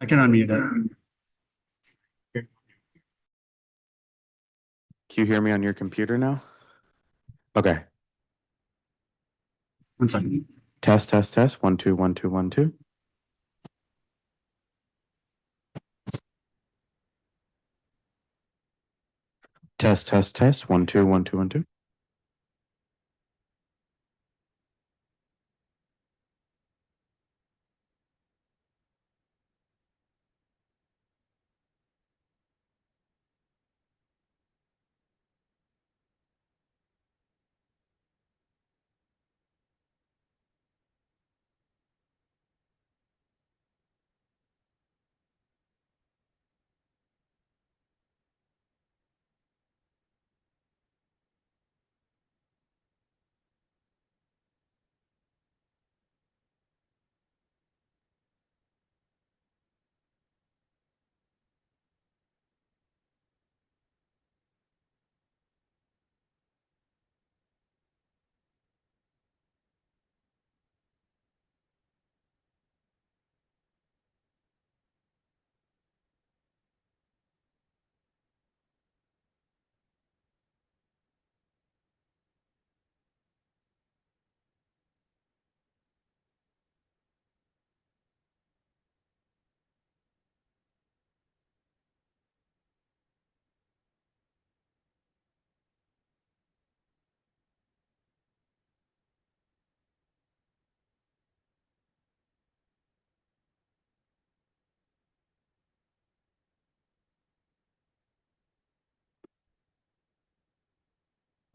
I can unmute it. Can you hear me on your computer now? Okay. 1 second. Test, test, test. 1, 2, 1, 2, 1, 2. Test, test, test. 1, 2, 1, 2, 1, 2.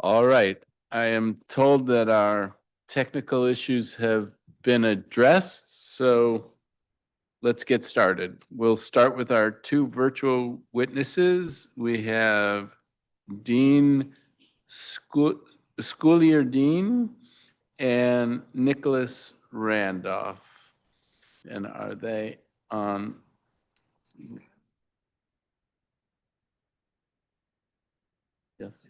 All right, I am told that our technical issues have been addressed, so let's get started. We'll start with our two virtual witnesses. We have Dean Schoolier Dean and Nicholas Randolph. And are they on? Yes.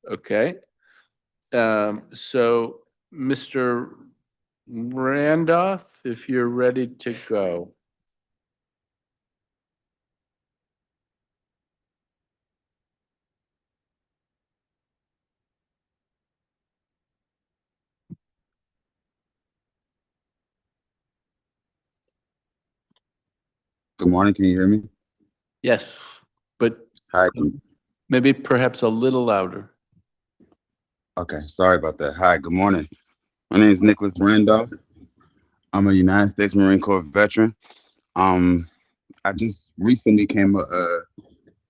Okay. So, Mr. Randolph, if you're ready to go. Good morning. Can you hear me? Yes, but Hi. maybe perhaps a little louder. Okay. Sorry about that. Hi. Good morning. My name is Nicholas Randolph. I'm a United States Marine Corps veteran. I just recently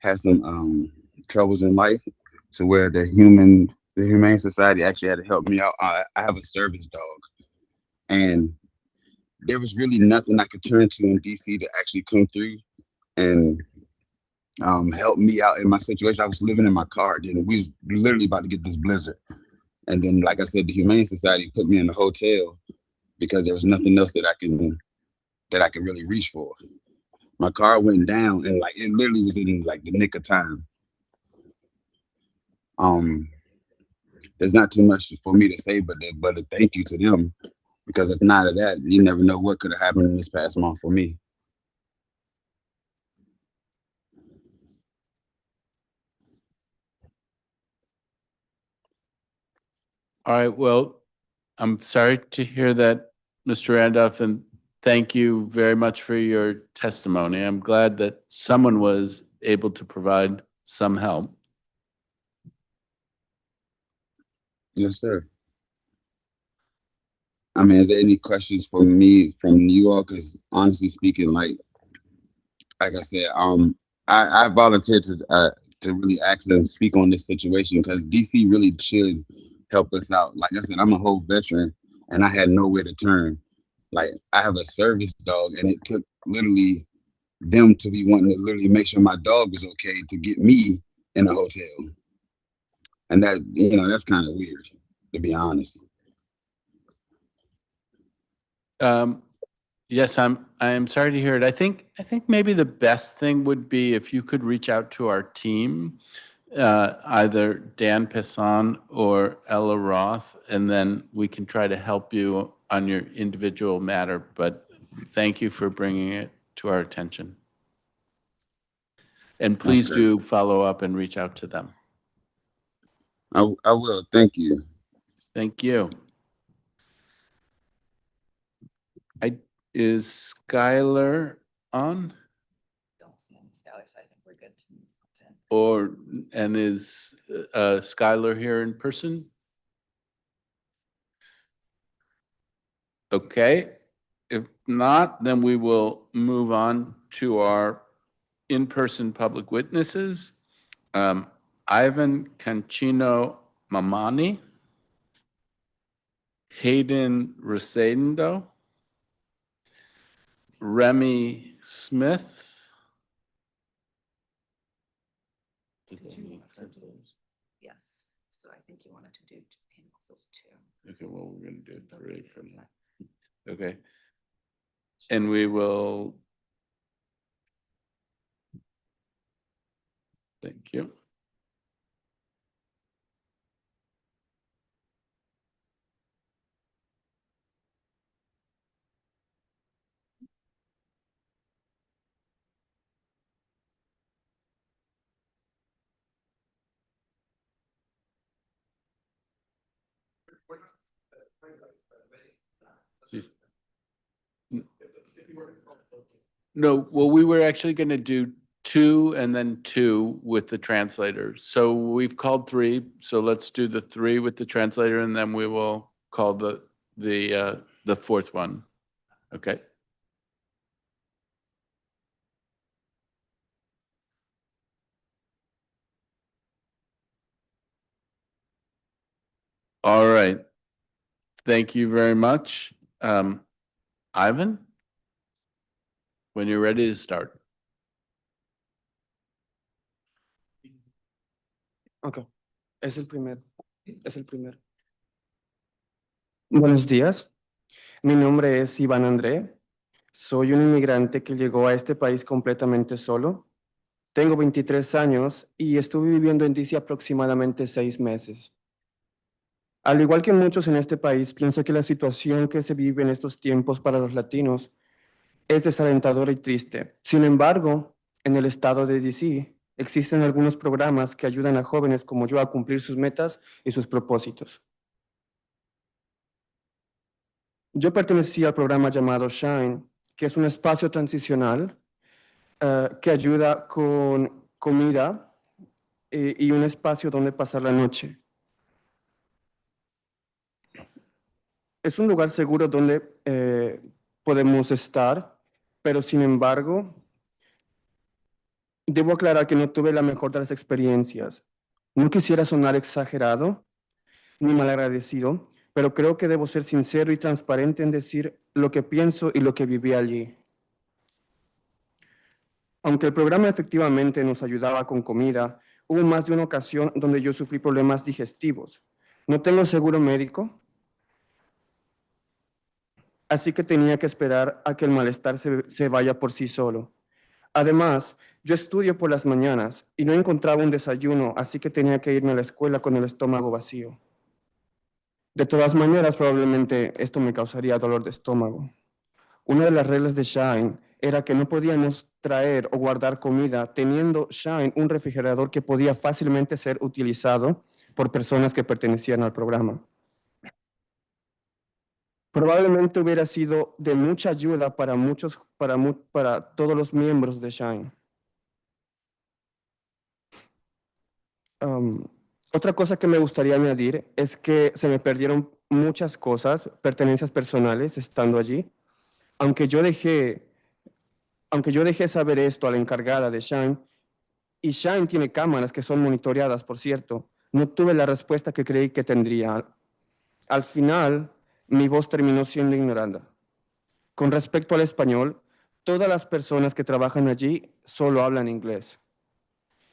had some troubles in life to where the Humane Society actually had to help me out. I have a service dog, and there was really nothing I could turn to in DC to actually come through and help me out in my situation. I was living in my car, and we was literally about to get this blizzard. And then, like I said, the Humane Society put me in a hotel because there was nothing else that I could really reach for. My car went down, and like it literally was in like the nick of time. There's not too much for me to say, but a thank you to them, because if not of that, you never know what could have happened in this past month for me. All right, well, I'm sorry to hear that, Mr. Randolph, and thank you very much for your testimony. I'm glad that someone was able to provide some help. Yes, sir. I mean, is there any questions for me from you all? Because honestly speaking, like I said, I volunteered to really ask them to speak on this situation because DC really should help us out. Like I said, I'm a whole veteran and I had nowhere to turn. Like I have a service dog, and it took literally them to be wanting to literally make sure my dog was okay to get me in a hotel, and that that's kind of weird, to be honest. Yes, I am sorry to hear it. I think maybe the best thing would be if you could reach out to our team, either Dan Pesson or Ella Roth, and then we can try to help you on your individual matter, but thank you for bringing it to our attention. And please Okay. do follow up and reach out to them. I will. Thank you. Thank you. Is Skylar on? Don't see any Skylar, so I think we're good to move on to. Or, and is Skylar here in person? Okay, if not, then we will move on to our in-person public witnesses. Ivan Cancino Mamani, Hayden Rosendo, Remy Smith. Yes, so I think you wanted to do panels of two. Okay, well, we're gonna do three for now. Okay. And we will. Thank you. No, well, we were actually going to do two and then two with the translator. So we've called three. So let's do the three with the translator, and then we will call the fourth one. Okay. All right. Thank you very much. Ivan, when you're ready to start. Ok, es el primero. Es el primero. Buenos días. Mi nombre es Iván André. Soy un inmigrante que llegó a este país completamente solo. Tengo 23 años y estuve viviendo en DC aproximadamente 6 meses. Al igual que muchos en este país, pienso que la situación que se vive en estos tiempos para los latinos es desalentadora y triste. Sin embargo, en el estado de DC existen algunos programas que ayudan a jóvenes como yo a cumplir sus metas y sus propósitos. Yo pertenecía al programa llamado Shine, que es un espacio transicional que ayuda con comida y un espacio donde pasar la noche. Es un lugar seguro donde podemos estar, pero sin embargo, debo aclarar que no tuve la mejor de las experiencias. No quisiera sonar exagerado ni malagradecido, pero creo que debo ser sincero y transparente en decir lo que pienso y lo que viví allí. Aunque el programa efectivamente nos ayudaba con comida, hubo más de una ocasión donde yo sufrí problemas digestivos. No tengo seguro médico, así que tenía que esperar a que el malestar se vaya por sí solo. Además, yo estudio por las mañanas y no encontraba un desayuno, así que tenía que irme a la escuela con el estómago vacío. De todas maneras, probablemente esto me causaría dolor de estómago. Una de las reglas de Shine era que no podíamos traer o guardar comida, teniendo Shine un refrigerador que podía fácilmente ser utilizado por personas que pertenecían al programa. Probablemente hubiera sido de mucha ayuda para todos los miembros de Shine. Otra cosa que me gustaría añadir es que se me perdieron muchas cosas, pertenencias personales estando allí. Aunque yo dejé saber esto a la encargada de Shine, y Shine tiene cámaras que son monitoreadas, por cierto, no tuve la respuesta que creí que tendría. Al final, mi voz terminó siendo ignorada. Con respecto al español, todas las personas que trabajan allí solo hablan inglés.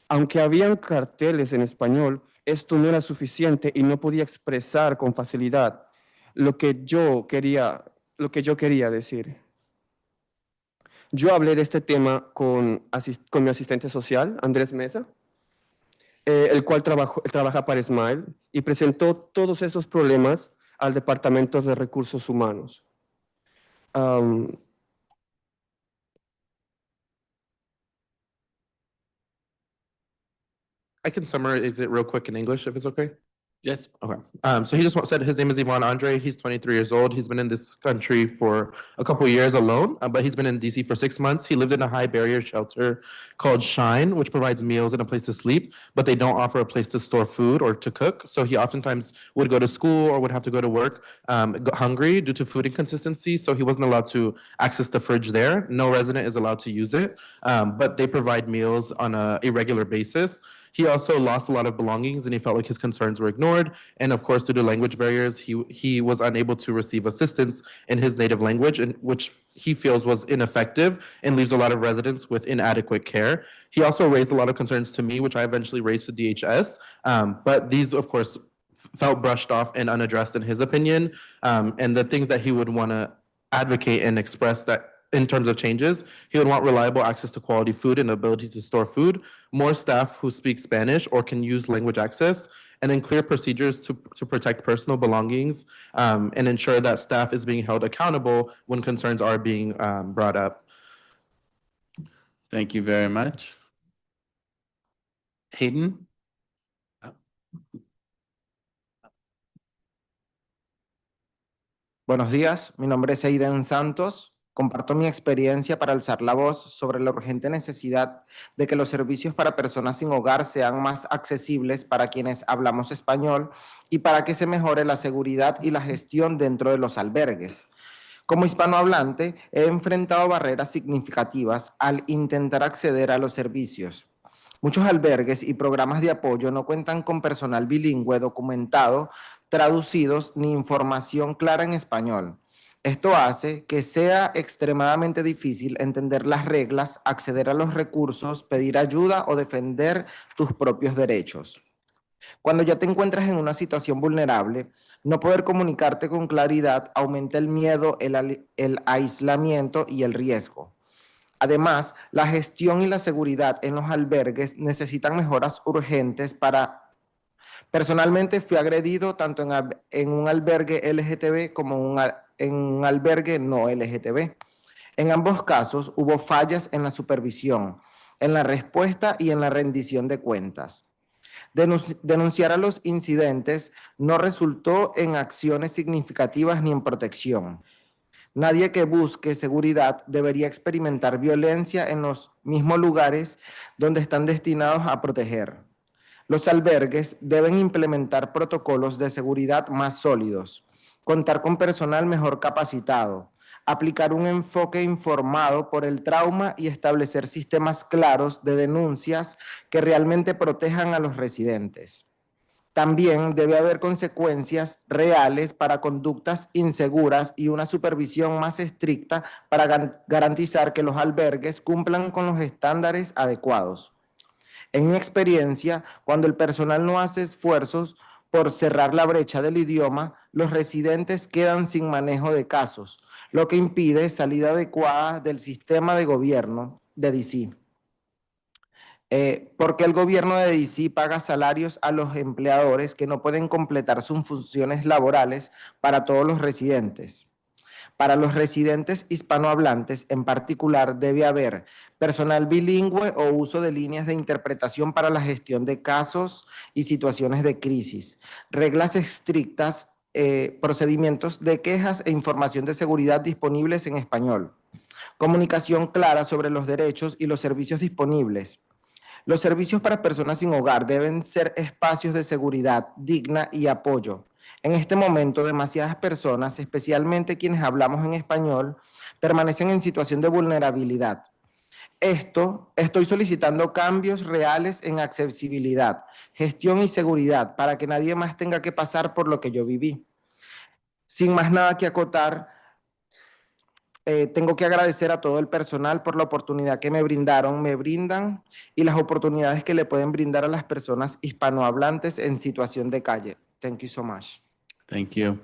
Aunque habían carteles en español, esto no era suficiente y no podía expresar con facilidad lo que yo quería decir. Yo hablé de este tema con mi asistente social, Andrés Mesa, el cual trabaja para Smile, y presentó todos estos problemas al Departamento de Recursos Humanos. I can summarize it real quick in English if it's okay. Yes. Okay. So he just said his name is Ivan Andre. He's 23 years old. He's been in this country for a couple of years alone, but he's been in DC for 6 months. He lived in a high barrier shelter called Shine, which provides meals and a place to sleep, but they don't offer a place to store food or to cook. So he oftentimes would go to school or would have to go to work hungry due to food inconsistency. So he wasn't allowed to access the fridge there. No resident is allowed to use it, but they provide meals on a irregular basis. He also lost a lot of belongings and he felt like his concerns were ignored. And of course, due to language barriers, he was unable to receive assistance in his native language, and which he feels was ineffective and leaves a lot of residents with inadequate care. He also raised a lot of concerns to me, which I eventually raised to DHS. But these, of course, felt brushed off and unaddressed in his opinion. And the things that he would want to advocate and express that in terms of changes, he would want reliable access to quality food and ability to store food, more staff who speak Spanish or can use language access, and then clear procedures to protect personal belongings and ensure that staff is being held accountable when concerns are being brought up. Thank you very much. Hayden? Buenos días, mi nombre es Aiden Santos. Comparto mi experiencia para alzar la voz sobre la urgente necesidad de que los servicios para personas sin hogar sean más accesibles para quienes hablamos español y para que se mejore la seguridad y la gestión dentro de los albergues. Como hispanohablante, he enfrentado barreras significativas al intentar acceder a los servicios. Muchos albergues y programas de apoyo no cuentan con personal bilingüe documentado, traducidos ni información clara en español. Esto hace que sea extremadamente difícil entender las reglas, acceder a los recursos, pedir ayuda o defender tus propios derechos. Cuando ya te encuentras en una situación vulnerable, no poder comunicarte con claridad aumenta el miedo, el aislamiento y el riesgo. Además, la gestión y la seguridad en los albergues necesitan mejoras urgentes Personalmente fui agredido tanto en un albergue LGTB como en un albergue no LGTB. En ambos casos hubo fallas en la supervisión, en la respuesta y en la rendición de cuentas. Denunciar a los incidentes no resultó en acciones significativas ni en protección. Nadie que busque seguridad debería experimentar violencia en los mismos lugares donde están destinados a proteger. Los albergues deben implementar protocolos de seguridad más sólidos, contar con personal mejor capacitado, aplicar un enfoque informado por el trauma y establecer sistemas claros de denuncias que realmente protejan a los residentes. También debe haber consecuencias reales para conductas inseguras y una supervisión más estricta para garantizar que los albergues cumplan con los estándares adecuados. En mi experiencia, cuando el personal no hace esfuerzos por cerrar la brecha del idioma, los residentes quedan sin manejo de casos, lo que impide salida adecuada del sistema de gobierno de DC. Porque el gobierno de DC paga salarios a los empleadores que no pueden completar sus funciones laborales para todos los residentes. Para los residentes hispanohablantes en particular debe haber personal bilingüe o uso de líneas de interpretación para la gestión de casos y situaciones de crisis, reglas estrictas, procedimientos de quejas e información de seguridad disponibles en español, comunicación clara sobre los derechos y los servicios disponibles. Los servicios para personas sin hogar deben ser espacios de seguridad digna y apoyo. En este momento, demasiadas personas, especialmente quienes hablamos en español, permanecen en situación de vulnerabilidad. Estoy solicitando cambios reales en accesibilidad, gestión y seguridad para que nadie más tenga que pasar por lo que yo viví. Sin más nada que acotar, tengo que agradecer a todo el personal por la oportunidad que me brindan y las oportunidades que le pueden brindar a las personas hispanohablantes en situación de calle. Thank you so much. Thank you.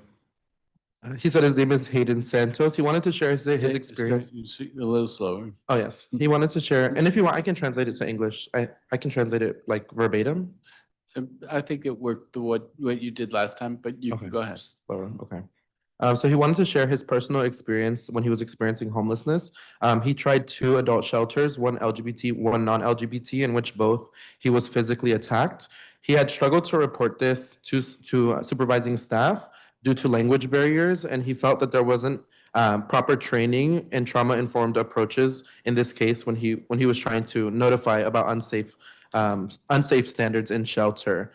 He said his name is Hayden Santos. He wanted to share his experience. A little slower. Oh, yes. He wanted to share, and if you want, I can translate it to English. I can translate it like verbatim. I think it worked what you did last time, but you Okay, can go ahead. just slower, okay. So he wanted to share his personal experience when he was experiencing homelessness. He tried 2 adult shelters, one LGBT, one non-LGBT, in which both he was physically attacked. He had struggled to report this to supervising staff due to language barriers, and he felt that there wasn't proper training and trauma-informed approaches in this case when he was trying to notify about unsafe standards in shelter.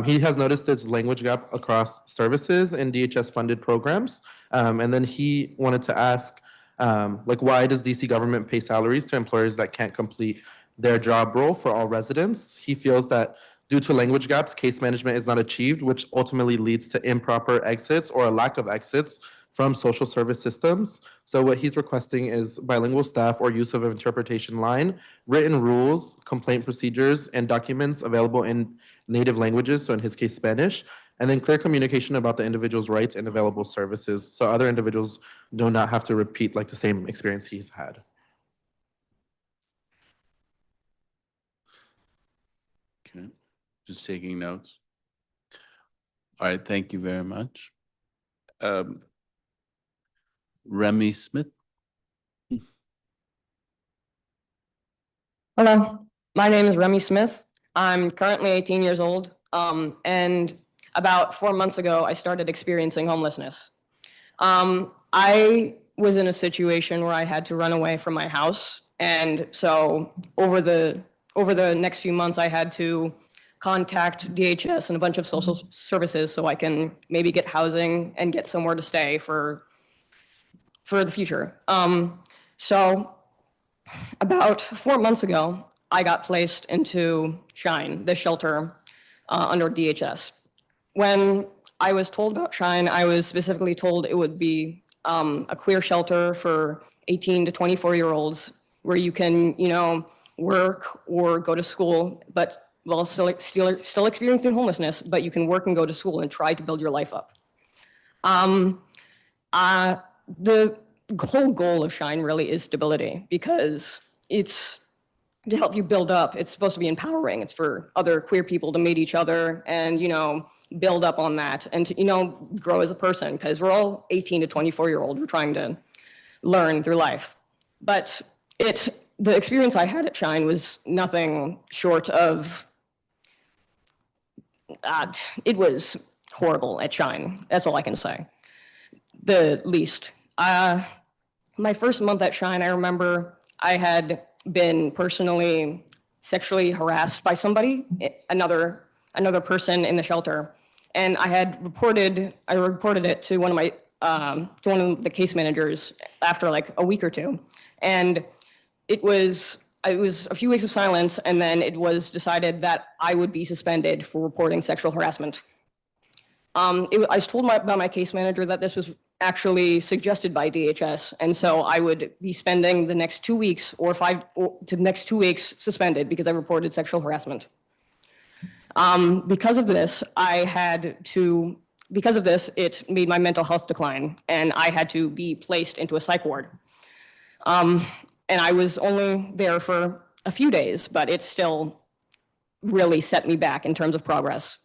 He has noticed this language gap across services and DHS funded programs. And then he wanted to ask, why does DC government pay salaries to employers that can't complete their job role for all residents? He feels that due to language gaps, case management is not achieved, which ultimately leads to improper exits or a lack of exits from social service systems. So what he's requesting is bilingual staff or use of interpretation line, written rules, complaint procedures, and documents available in native languages, so in his case, Spanish, and then clear communication about the individual's rights and available services, so other individuals do not have to repeat the same experience he's had. Okay, just taking notes. All right, thank you very much. Remy Smith. Hello, my name is Remy Smith. I'm currently 18 years old, and about 4 months ago, I started experiencing homelessness. I was in a situation where I had to run away from my house, and so over the next few months, I had to contact DHS and a bunch of social services so I can maybe get housing and get somewhere to stay for the future. So about 4 months ago, I got placed into Shine, the shelter under DHS. When I was told about Shine, I was specifically told it would be a queer shelter for 18 to 24-year-olds where you can, work or go to school, but while still experiencing homelessness, but you can work and go to school and try to build your life up. The whole goal of Shine really is stability because it's to help you build up. It's supposed to be empowering. It's for other queer people to meet each other and, build up on that and to, grow as a person because we're all 18 to 24-year-old. We're trying to learn through life. But the experience I had at Shine was nothing short of, it was horrible at Shine. That's all I can say. The least. My first month at Shine, I remember I had been personally sexually harassed by somebody, another person in the shelter, and I reported it to one of the case managers after a week or two, and it was a few weeks of silence, and then it was decided that I would be suspended for reporting sexual harassment. I was told by my case manager that this was actually suggested by DHS, and so I would be spending the next 2 weeks the next 2 weeks suspended because I reported sexual harassment. Because of this, it made my mental health decline, and I had to be placed into a psych ward. And I was only there for a few days, but it still really set me back in terms of progress.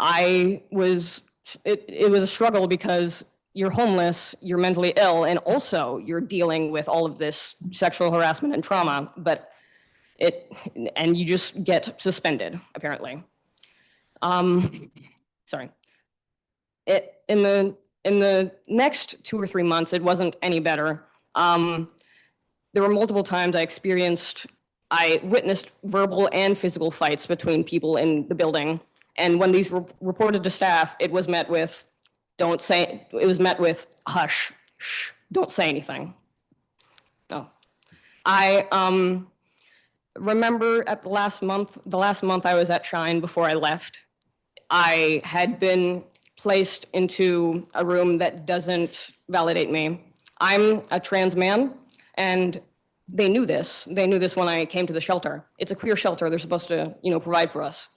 It was a struggle because you're homeless, you're mentally ill, and also you're dealing with all of this sexual harassment and trauma, and you just get suspended, apparently. Sorry. In the next 2 or 3 months, it wasn't any better. There were multiple times I witnessed verbal and physical fights between people in the building. And when these were reported to staff, it was met with, hush, shh, don't say anything. No. I remember at the last month I was at Shine before I left, I had been placed into a room that doesn't validate me. I'm a trans man, and they knew this. They knew this when I came to the shelter. It's a queer shelter. They're supposed to, provide for us.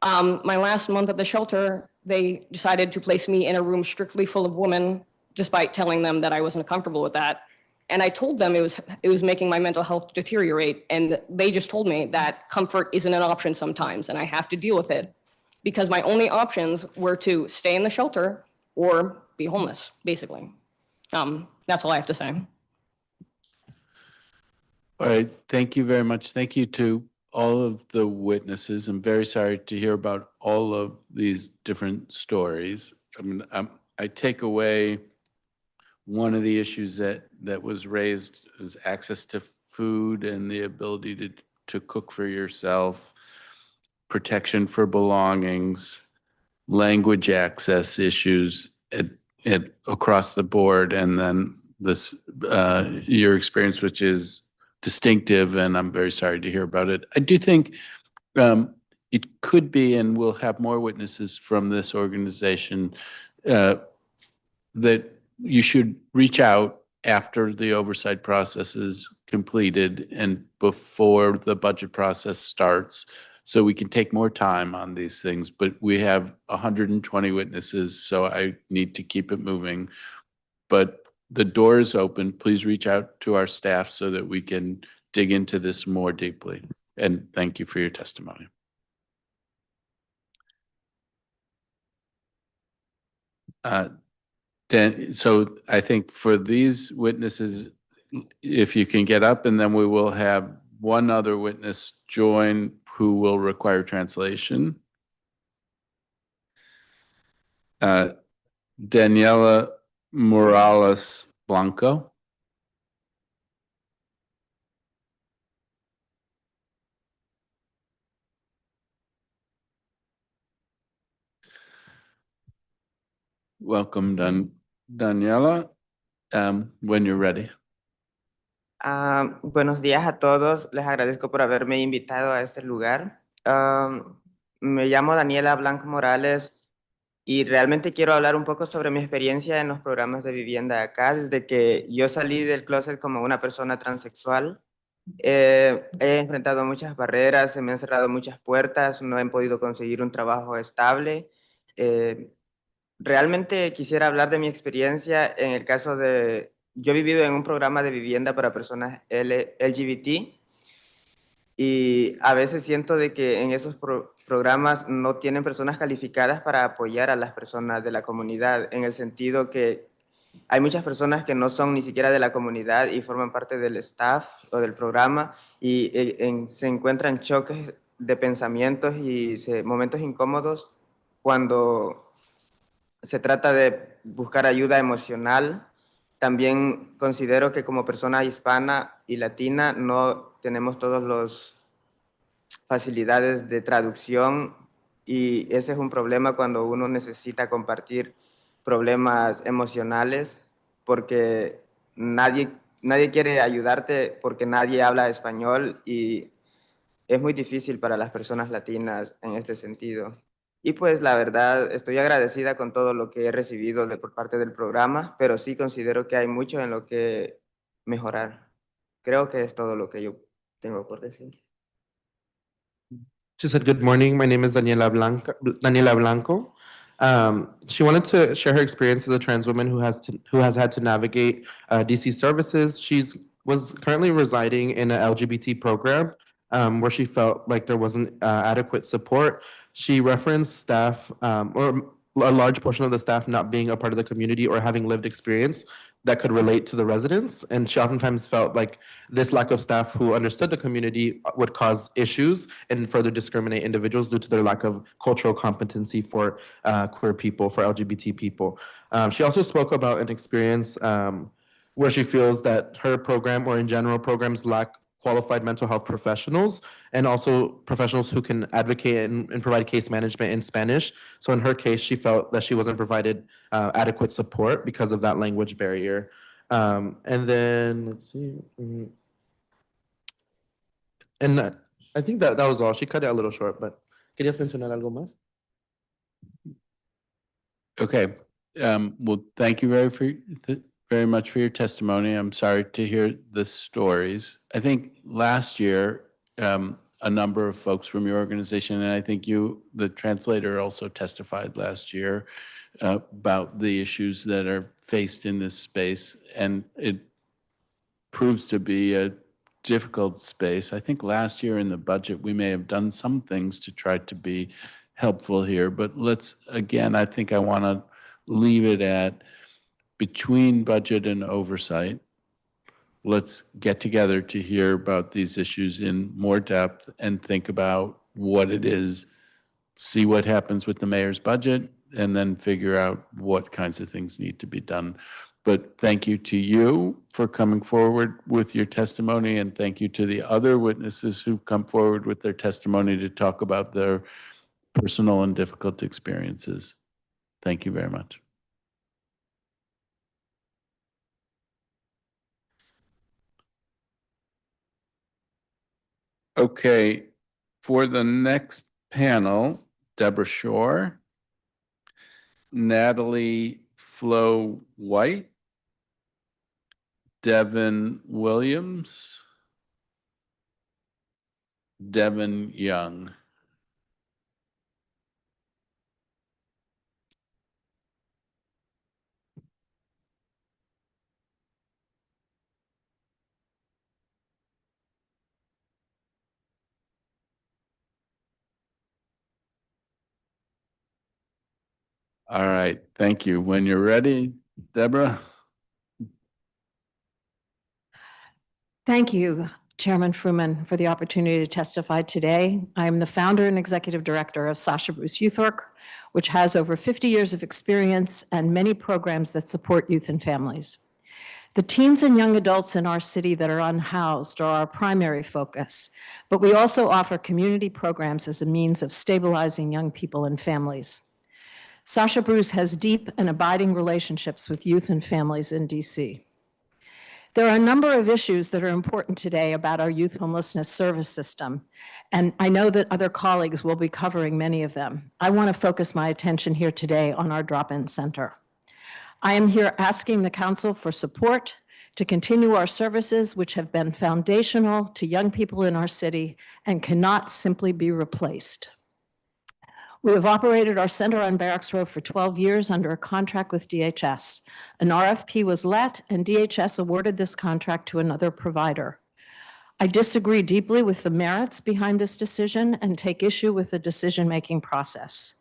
My last month at the shelter, they decided to place me in a room strictly full of women, despite telling them that I wasn't comfortable with that. And I told them it was making my mental health deteriorate. And they just told me that comfort isn't an option sometimes, and I have to deal with it because my only options were to stay in the shelter or be homeless, basically. That's all I have to say. All right, thank you very much. Thank you to all of the witnesses. I'm very sorry to hear about all of these different stories. I mean, I take away one of the issues that was raised is access to food and the ability to cook for yourself, protection for belongings, language access issues across the board, and then this your experience, which is distinctive, and I'm very sorry to hear about it. I do think it could be, and we'll have more witnesses from this organization, that you should reach out after the oversight process is completed and before the budget process starts, so we can take more time on these things. But we have 120 witnesses, so I need to keep it moving. But the door is open. Please reach out to our staff so that we can dig into this more deeply. And thank you for your testimony. So I think for these witnesses, if you can get up, and then we will have one other witness join who will require translation. Daniela Morales Blanco. Welcome, Daniela, when you're ready. Buenos días a todos. Les agradezco por haberme invitado a este lugar. Me llamo Daniela Blanco Morales y realmente quiero hablar un poco sobre mi experiencia en los programas de vivienda acá. Desde que yo salí del closet como una persona transexual, he enfrentado muchas barreras, se me han cerrado muchas puertas, no he podido conseguir un trabajo estable. Realmente quisiera hablar de mi experiencia en el caso de... Yo he vivido en un programa de vivienda para personas LGBT y a veces siento de que en esos programas no tienen personas calificadas para apoyar a las personas de la comunidad, en el sentido que hay muchas personas que no son ni siquiera de la comunidad y forman parte del staff o del programa y se encuentran choques de pensamientos y momentos incómodos cuando se trata de buscar ayuda emocional. También considero que como persona hispana y latina no tenemos todas las facilidades de traducción y ese es un problema cuando uno necesita compartir problemas emocionales porque nadie quiere ayudarte porque nadie habla español y es muy difícil para las personas latinas en este sentido. Y pues la verdad estoy agradecida con todo lo que he recibido por parte del programa, pero sí considero que hay mucho en lo que mejorar. Creo que es todo lo que yo tengo por decir. She said, "Good morning. My name is Daniela Blanco. She wanted to share her experience as a trans woman who has had to navigate DC services. Was currently residing in an LGBT program where she felt like there wasn't adequate support. She referenced staff or a large portion of the staff not being a part of the community or having lived experience that could relate to the residents. And she oftentimes felt like this lack of staff who understood the community would cause issues and further discriminate individuals due to their lack of cultural competency for queer people, for LGBT people. She also spoke about an experience where she feels that her program or in general programs lack qualified mental health professionals and also professionals who can advocate and provide case management in Spanish. So in her case, she felt that she wasn't provided adequate support because of that language barrier. And then let's see. And I think that was all. She cut it a little short, but ¿querías mencionar algo más? Okay. Well, thank you very much for your testimony. I'm sorry to hear the stories. I think last year, a number of folks from your organization, and I think you, the translator, also testified last year about the issues that are faced in this space. And proves to be a difficult space. I think last year in the budget, we may have done some things to try to be helpful here, but let's, again, I think I want to leave it at between budget and oversight. Let's get together to hear about these issues in more depth and think about what it is, see what happens with the mayor's budget, and then figure out what kinds of things need to be done. But thank you to you for coming forward with your testimony, and thank you to the other witnesses who've come forward with their testimony to talk about their personal and difficult experiences. Thank you very much. Okay, for the next panel, Deborah Shore, Natalie Flo White, Devin Williams, Devin Young. All right, thank you. When you're ready, Deborah. Thank you, Chairman Fruman, for the opportunity to testify today. I am the founder and executive director of Sasha Bruce Youth Work, which has over 50 years of experience and many programs that support youth and families. The teens and young adults in our city that are unhoused are our primary focus, but we also offer community programs as a means of stabilizing young people and families. Sasha Bruce has deep and abiding relationships with youth and families in DC. There are a number of issues that are important today about our youth homelessness service system, and I know that other colleagues will be covering many of them. I want to focus my attention here today on our drop-in center. I am here asking the council for support to continue our services, which have been foundational to young people in our city and cannot simply be replaced. We have operated our center on Barracks Road for 12 years under a contract with DHS. An RFP was let, and DHS awarded this contract to another provider. I disagree deeply with the merits behind this decision and take issue with the decision-making process.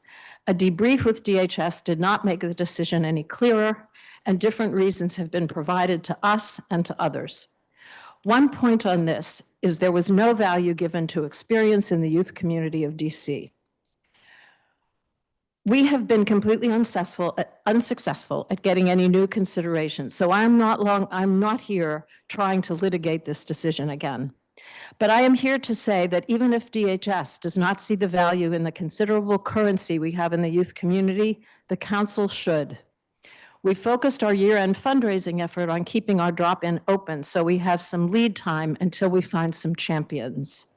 A debrief with DHS did not make the decision any clearer, and different reasons have been provided to us and to others. One point on this is there was no value given to experience in the youth community of DC. We have been completely unsuccessful at getting any new consideration. So I'm not here trying to litigate this decision again. But I am here to say that even if DHS does not see the value in the considerable currency we have in the youth community, the council should. We focused our year-end fundraising effort on keeping our drop-in open so we have some lead time until we find some champions.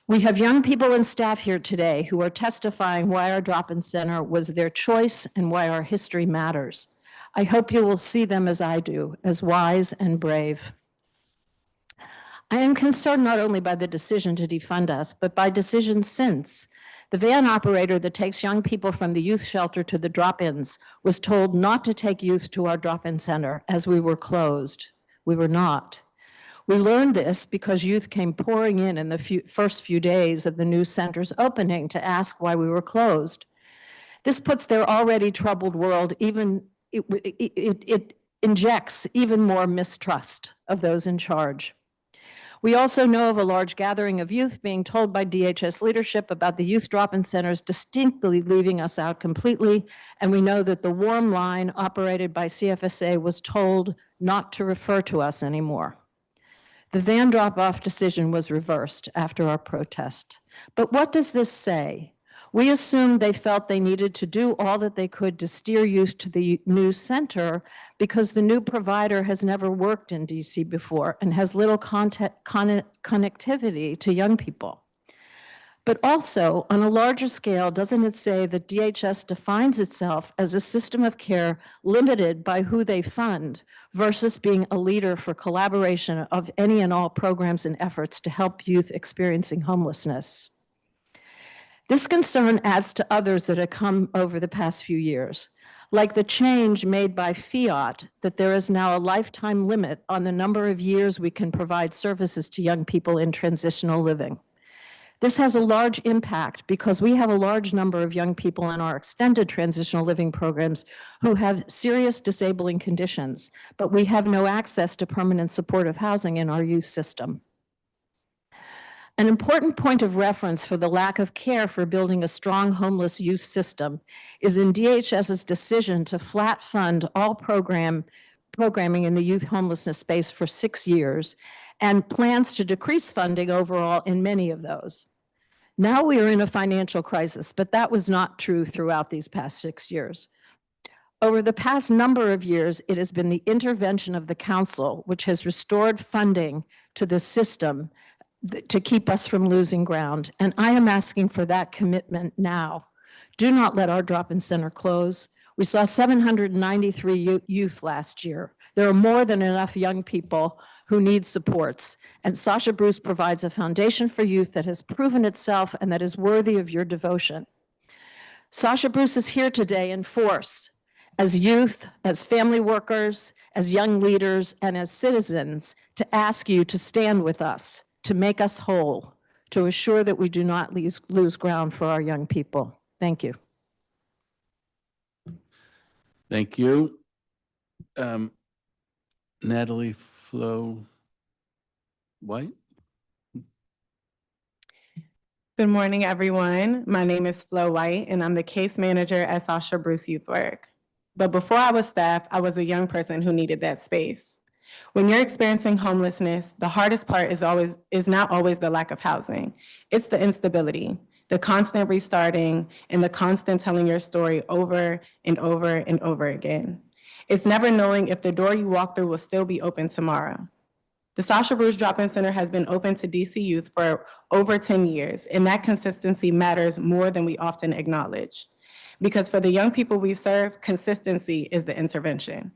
We have young people and staff here today who are testifying why our drop-in center was their choice and why our history matters. I hope you will see them as I do, as wise and brave. I am concerned not only by the decision to defund us, but by decisions since. The van operator that takes young people from the youth shelter to the drop-ins was told not to take youth to our drop-in center as we were closed. We were not. We learned this because youth came pouring in the first few days of the new center's opening to ask why we were closed. This puts their already troubled world it injects even more mistrust of those in charge. We also know of a large gathering of youth being told by DHS leadership about the youth drop-in centers distinctly leaving us out completely, and we know that the warm line operated by CFSA was told not to refer to us anymore. The van drop-off decision was reversed after our protest. But what does this say? We assumed they felt they needed to do all that they could to steer youth to the new center because the new provider has never worked in DC before and has little connectivity to young people. But also, on a larger scale, doesn't it say that DHS defines itself as a system of care limited by who they fund versus being a leader for collaboration of any and all programs and efforts to help youth experiencing homelessness? This concern adds to others that have come over the past few years. like the change made by fiat that there is now a lifetime limit on the number of years we can provide services to young people in transitional living. This has a large impact because we have a large number of young people in our extended transitional living programs who have serious disabling conditions, but we have no access to permanent supportive housing in our youth system. An important point of reference for the lack of care for building a strong homeless youth system is in DHS's decision to flat fund all programming in the youth homelessness space for 6 years and plans to decrease funding overall in many of those. Now we are in a financial crisis, but that was not true throughout these past 6 years. Over the past number of years, it has been the intervention of the council which has restored funding to the system to keep us from losing ground. And I am asking for that commitment now. Do not let our drop-in center close. We saw 793 youth last year. There are more than enough young people who need supports. And Sasha Bruce provides a foundation for youth that has proven itself and that is worthy of your devotion. Sasha Bruce is here today in force as youth, as family workers, as young leaders, and as citizens to ask you to stand with us, to make us whole, to assure that we do not lose ground for our young people. Thank you. Thank you. Natalie Flo White. Good morning, everyone. My name is Flo White, and I'm the case manager at Sasha Bruce Youth Work. But before I was staff, I was a young person who needed that space. When you're experiencing homelessness, the hardest part is not always the lack of housing. It's the instability, the constant restarting, and the constant telling your story over and over and over again. It's never knowing if the door you walk through will still be open tomorrow. The Sasha Bruce Drop-In Center has been open to DC youth for over 10 years, and that consistency matters more than we often acknowledge. Because for the young people we serve, consistency is the intervention.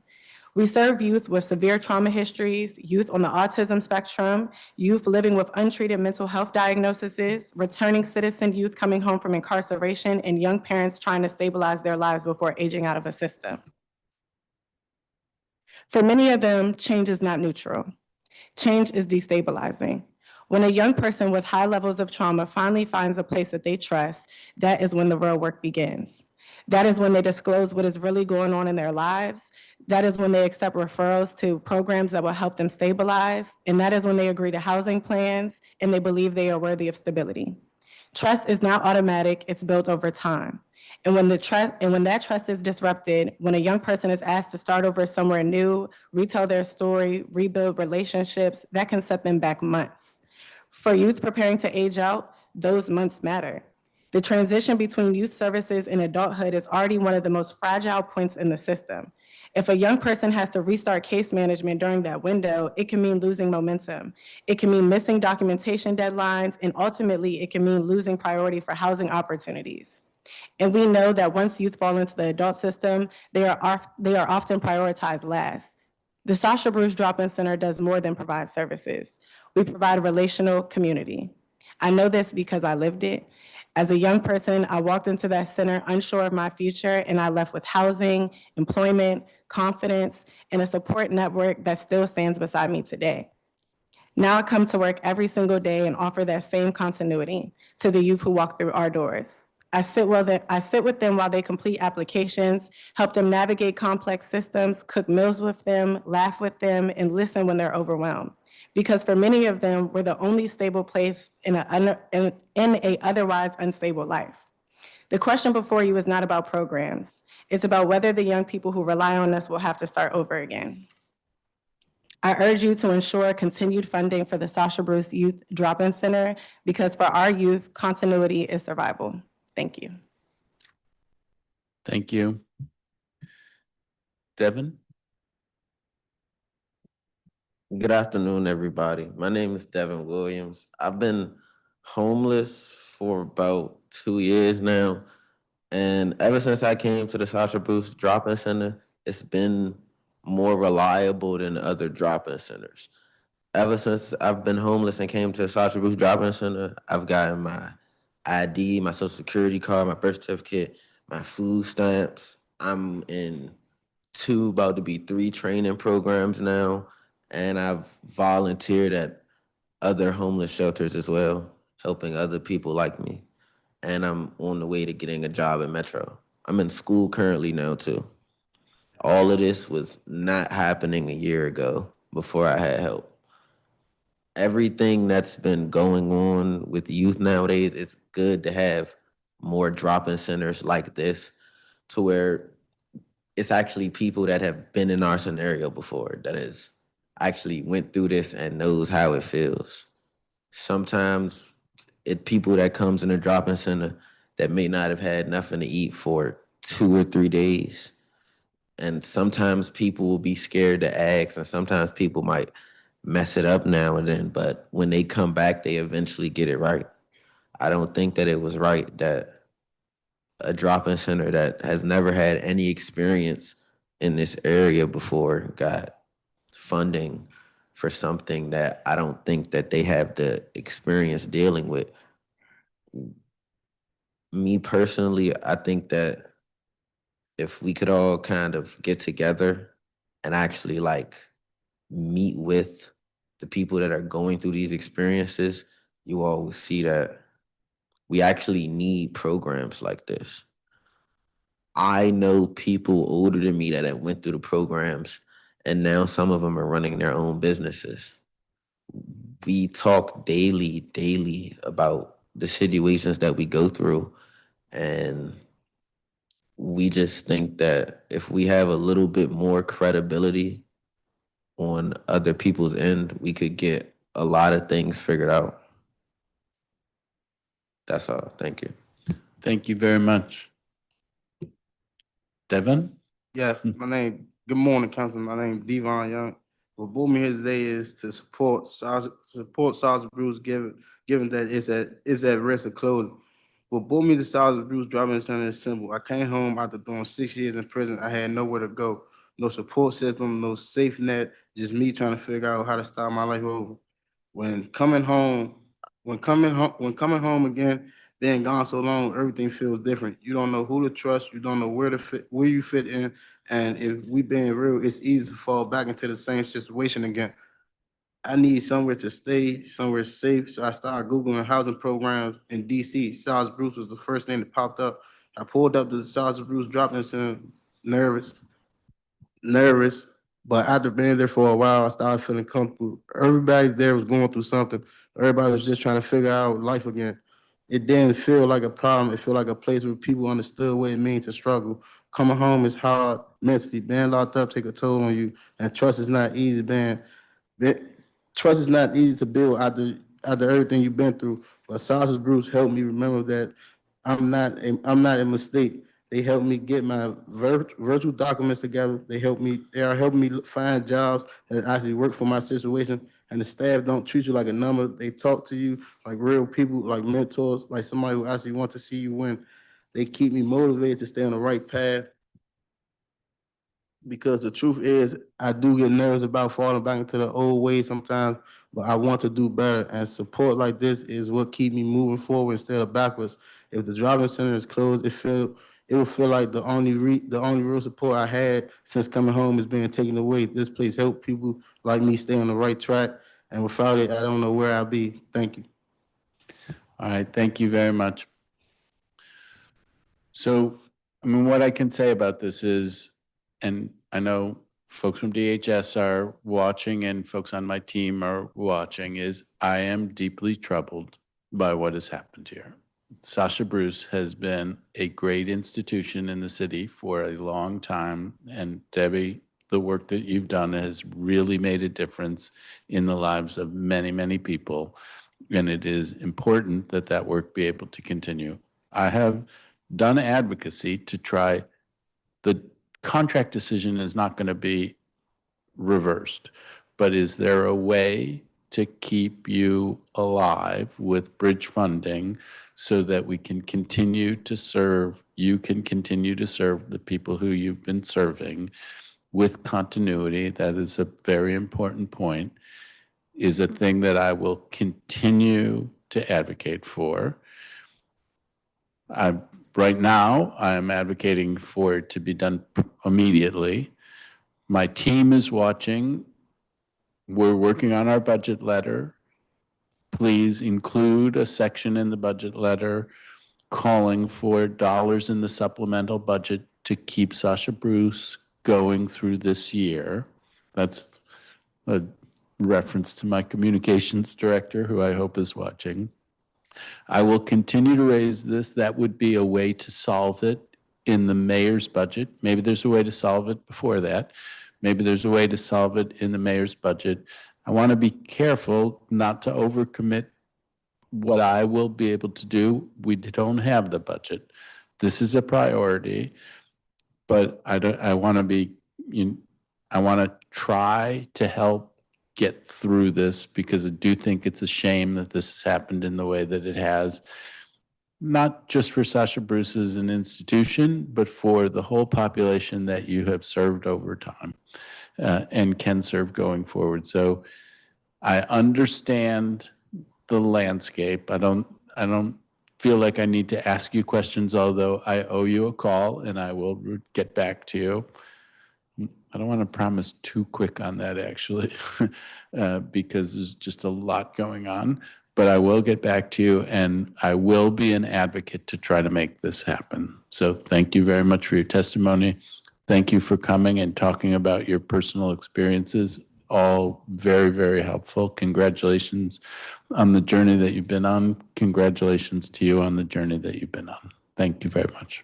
We serve youth with severe trauma histories, youth on the autism spectrum, youth living with untreated mental health diagnoses, returning citizen youth coming home from incarceration, and young parents trying to stabilize their lives before aging out of a system. For many of them, change is not neutral. Change is destabilizing. When a young person with high levels of trauma finally finds a place that they trust, that is when the real work begins. That is when they disclose what is really going on in their lives. That is when they accept referrals to programs that will help them stabilize. And that is when they agree to housing plans and they believe they are worthy of stability. Trust is not automatic, it's built over time. And when that trust is disrupted, when a young person is asked to start over somewhere new, retell their story, rebuild relationships, that can set them back months. For youth preparing to age out, those months matter. The transition between youth services and adulthood is already one of the most fragile points in the system. If a young person has to restart case management during that window, it can mean losing momentum. It can mean missing documentation deadlines, and ultimately it can mean losing priority for housing opportunities. And we know that once youth fall into the adult system, they are often prioritized last. The Sasha Bruce Drop-In Center does more than provide services. We provide relational community. I know this because I lived it. As a young person, I walked into that center unsure of my future, and I left with housing, employment, confidence, and a support network that still stands beside me today. Now I come to work every single day and offer that same continuity to the youth who walk through our doors. I sit with them while they complete applications, help them navigate complex systems, cook meals with them, laugh with them, and listen when they're overwhelmed. Because for many of them, we're the only stable place in a otherwise unstable life. The question before you is not about programs. It's about whether the young people who rely on us will have to start over again. I urge you to ensure continued funding for the Sasha Bruce Youth Drop-In Center, because for our youth, continuity is survival. Thank you. Thank you. Devin? Good afternoon, everybody. My name is Devin Williams. I've been homeless for about 2 years now. And ever since I came to the Sasha Bruce Drop-In Center, it's been more reliable than other drop-in centers. Ever since I've been homeless and came to the Sasha Bruce Drop-In Center, I've gotten my ID, my social security card, my birth certificate, my food stamps, I'm in 2, about to be 3 training programs now, and I've volunteered at other homeless shelters as well, helping other people like me. And I'm on the way to getting a job at Metro. I'm in school currently now too. All of this was not happening a year ago before I had help. Everything that's been going on with youth nowadays, it's good to have more drop-in centers like this to where it's actually people that have been in our scenario before, that is actually went through this and knows how it feels. Sometimes it's people that comes in a drop-in center that may not have had nothing to eat for 2 or 3 days. And sometimes people will be scared to ask, and sometimes people might mess it up now and then, but when they come back, they eventually get it right. I don't think that it was right that a drop-in center that has never had any experience in this area before got funding for something that I don't think that they have the experience dealing with. Me personally, I think that if we could all kind of get together and actually like meet with the people that are going through these experiences, you all will see that we actually need programs like this. I know people older than me that have went through the programs, and now some of them are running their own businesses. We talk daily about the situations that we go through, and we just think that if we have a little bit more credibility on other people's end, we could get a lot of things figured out. That's all. Thank you. Thank you very much. Devin? Yeah, good morning, Councilman. My name is Devon Young. What brought me here today is to support Sergeant Bruce, given that it's at risk of closing. What brought me to Sergeant Bruce Driving Center is simple. I came home after doing 6 years in prison. I had nowhere to go. No support system, no safe net, just me trying to figure out how to start my life over. When coming home again, being gone so long, everything feels different. You don't know who to trust. You don't know where you fit in. And if we being real, it's easy to fall back into the same situation again. I need somewhere to stay, somewhere safe. So I started Googling housing programs in DC. Sergeant Bruce was the first thing that popped up. I pulled up to the Sergeant Bruce drop-in center, nervous. But after being there for a while, I started feeling comfortable. Everybody there was going through something. Everybody was just trying to figure out life again. It didn't feel like a problem. It felt like a place where people understood what it means to struggle. Coming home is hard mentally. Being locked up take a toll on you, and trust is not easy. Trust is not easy to build after everything you've been through. But Sergeant Bruce helped me remember that I'm not a mistake. They helped me get my virtual documents together. They are helping me find jobs that actually work for my situation. And the staff don't treat you like a number. They talk to you like real people, like mentors, like somebody who actually wants to see you win. They keep me motivated to stay on the right path. Because the truth is, I do get nervous about falling back into the old ways sometimes, but I want to do better. And support like this is what keep me moving forward instead of backwards. If the driving center is closed, it will feel like the only real support I had since coming home is being taken away. This place helped people like me stay on the right track, and without it, I don't know where I'll be. Thank you. All right, thank you very much. So, I mean, what I can say about this is, and I know folks from DHS are watching and folks on my team are watching, is I am deeply troubled by what has happened here. Sasha Bruce has been a great institution in the city for a long time, and Debbie, the work that you've done has really made a difference in the lives of many, many people, and it is important that that work be able to continue. I have done advocacy to try. The contract decision is not going to be reversed, but is there a way to keep you alive with bridge funding so that we can continue to serve, you can continue to serve the people who you've been serving with continuity? That is a very important point, is a thing that I will continue to advocate for. right now, I'm advocating for it to be done immediately. My team is watching. We're working on our budget letter. Please include a section in the budget letter calling for dollars in the supplemental budget to keep Sasha Bruce going through this year. That's a reference to my communications director, who I hope is watching. I will continue to raise this. That would be a way to solve it in the mayor's budget. Maybe there's a way to solve it before that. Maybe there's a way to solve it in the mayor's budget. I want to be careful not to overcommit what I will be able to do. We don't have the budget. This is a priority, but I want to be, I want to try to help get through this, because I do think it's a shame that this has happened in the way that it has, not just for Sasha Bruce as an institution, but for the whole population that you have served over time and can serve going forward. So I understand the landscape. I don't feel like I need to ask you questions, although I owe you a call and I will get back to you. I don't want to promise too quick on that, actually, because there's just a lot going on. But I will get back to you, and I will be an advocate to try to make this happen. So thank you very much for your testimony. Thank you for coming and talking about your personal experiences. All very, very helpful. Congratulations on the journey that you've been on. Congratulations to you on the journey that you've been on. Thank you very much.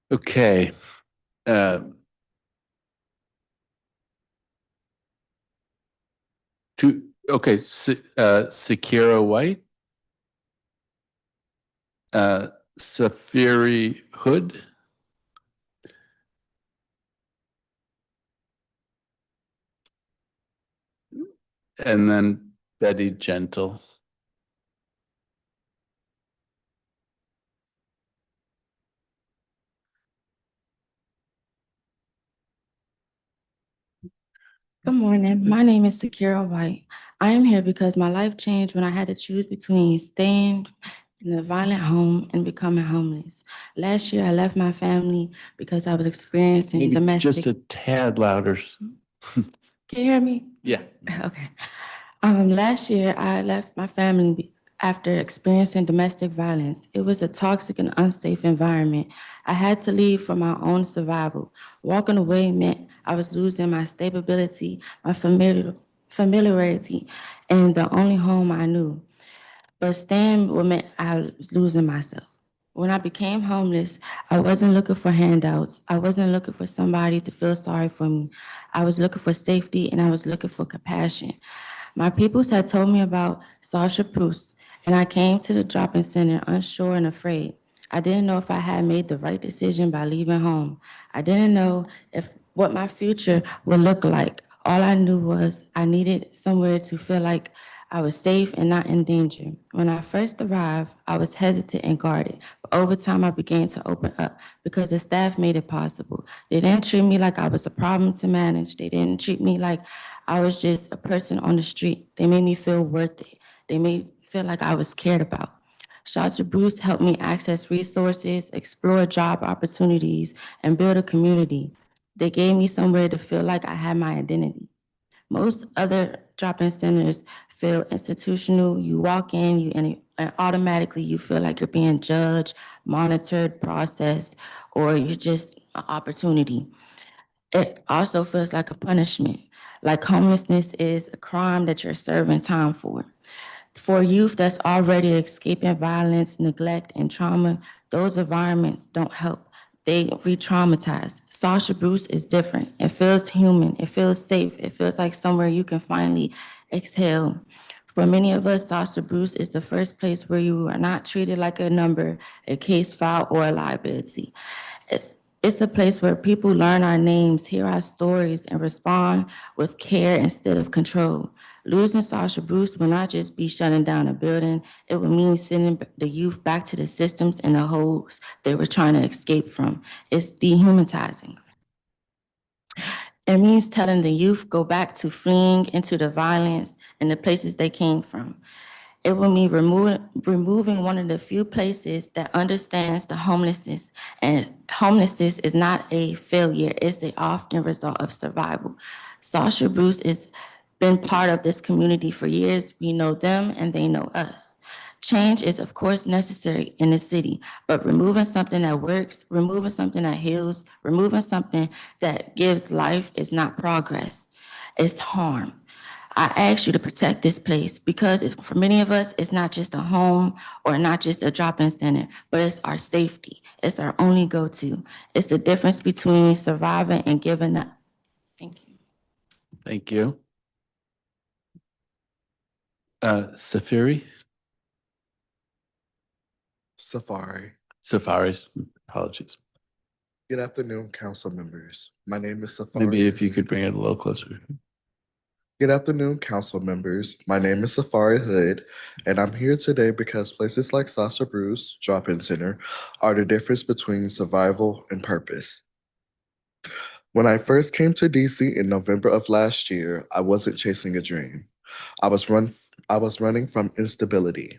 Okay. Sakira White, Safiri Hood, and then Betty Gentle. Good morning. My name is Sakira White. I am here because my life changed when I had to choose between staying in a violent home and becoming homeless. Last year, I left my family because I was experiencing Maybe domestic. just a tad louder. Can you hear me? Yeah. Okay. Last year, I left my family after experiencing domestic violence. It was a toxic and unsafe environment. I had to leave for my own survival. Walking away meant I was losing my stability, my familiarity, and the only home I knew. But staying would mean I was losing myself. When I became homeless, I wasn't looking for handouts. I wasn't looking for somebody to feel sorry for me. I was looking for safety, and I was looking for compassion. My peoples had told me about Sasha Bruce, and I came to the drop-in center unsure and afraid. I didn't know if I had made the right decision by leaving home. I didn't know what my future would look like. All I knew was I needed somewhere to feel like I was safe and not in danger. When I first arrived, I was hesitant and guarded, but over time I began to open up because the staff made it possible. They didn't treat me like I was a problem to manage. They didn't treat me like I was just a person on the street. They made me feel worth it. They made me feel like I was cared about. Sasha Bruce helped me access resources, explore job opportunities, and build a community. They gave me somewhere to feel like I had my identity. Most other drop-in centers feel institutional. You walk in, and automatically you feel like you're being judged, monitored, processed, or you're just an opportunity. It also feels like a punishment, like homelessness is a crime that you're serving time for. For youth that's already escaping violence, neglect, and trauma, those environments don't help. They re-traumatize. Sasha Bruce is different. It feels human. It feels safe. It feels like somewhere you can finally exhale. For many of us, Sasha Bruce is the first place where you are not treated like a number, a case file, or a liability. It's a place where people learn our names, hear our stories, and respond with care instead of control. Losing Sasha Bruce will not just be shutting down a building, it will mean sending the youth back to the systems and the holes they were trying to escape from. It's dehumanizing. It means telling the youth go back to fleeing into the violence and the places they came from. It will mean removing one of the few places that understands the homelessness, and homelessness is not a failure, it's an often result of survival. Sasha Bruce has been part of this community for years. We know them and they know us. Change is of course necessary in the city, but removing something that works, removing something that heals, removing something that gives life is not progress, it's harm. I ask you to protect this place because for many of us, it's not just a home or not just a drop-in center, but it's our safety. It's our only go-to. It's the difference between surviving and giving up. Thank you. Thank you. Safiri? Safaris, apologies. Good afternoon, council members. My name is Safari. Maybe if you could bring it a little closer. Good afternoon, council members. My name is Safari Hood, and I'm here today because places like Sasha Bruce Drop-In Center are the difference between survival and purpose. When I first came to DC in November of last year, I wasn't chasing a dream. I was running from instability.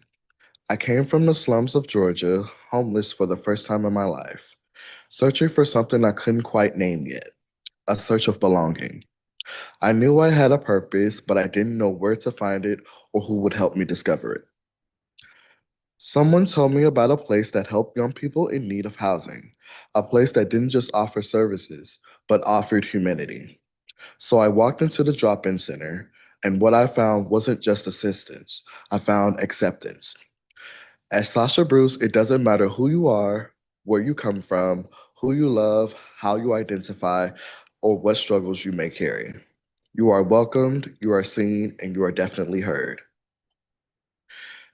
I came from the slums of Georgia, homeless for the first time in my life, searching for something I couldn't quite name yet, a search of belonging. I knew I had a purpose, but I didn't know where to find it or who would help me discover it. Someone told me about a place that helped young people in need of housing, a place that didn't just offer services, but offered humanity. So I walked into the drop-in center, and what I found wasn't just assistance, I found acceptance. At Sasha Bruce, it doesn't matter who you are, where you come from, who you love, how you identify, or what struggles you may carry. You are welcomed, you are seen, and you are definitely heard.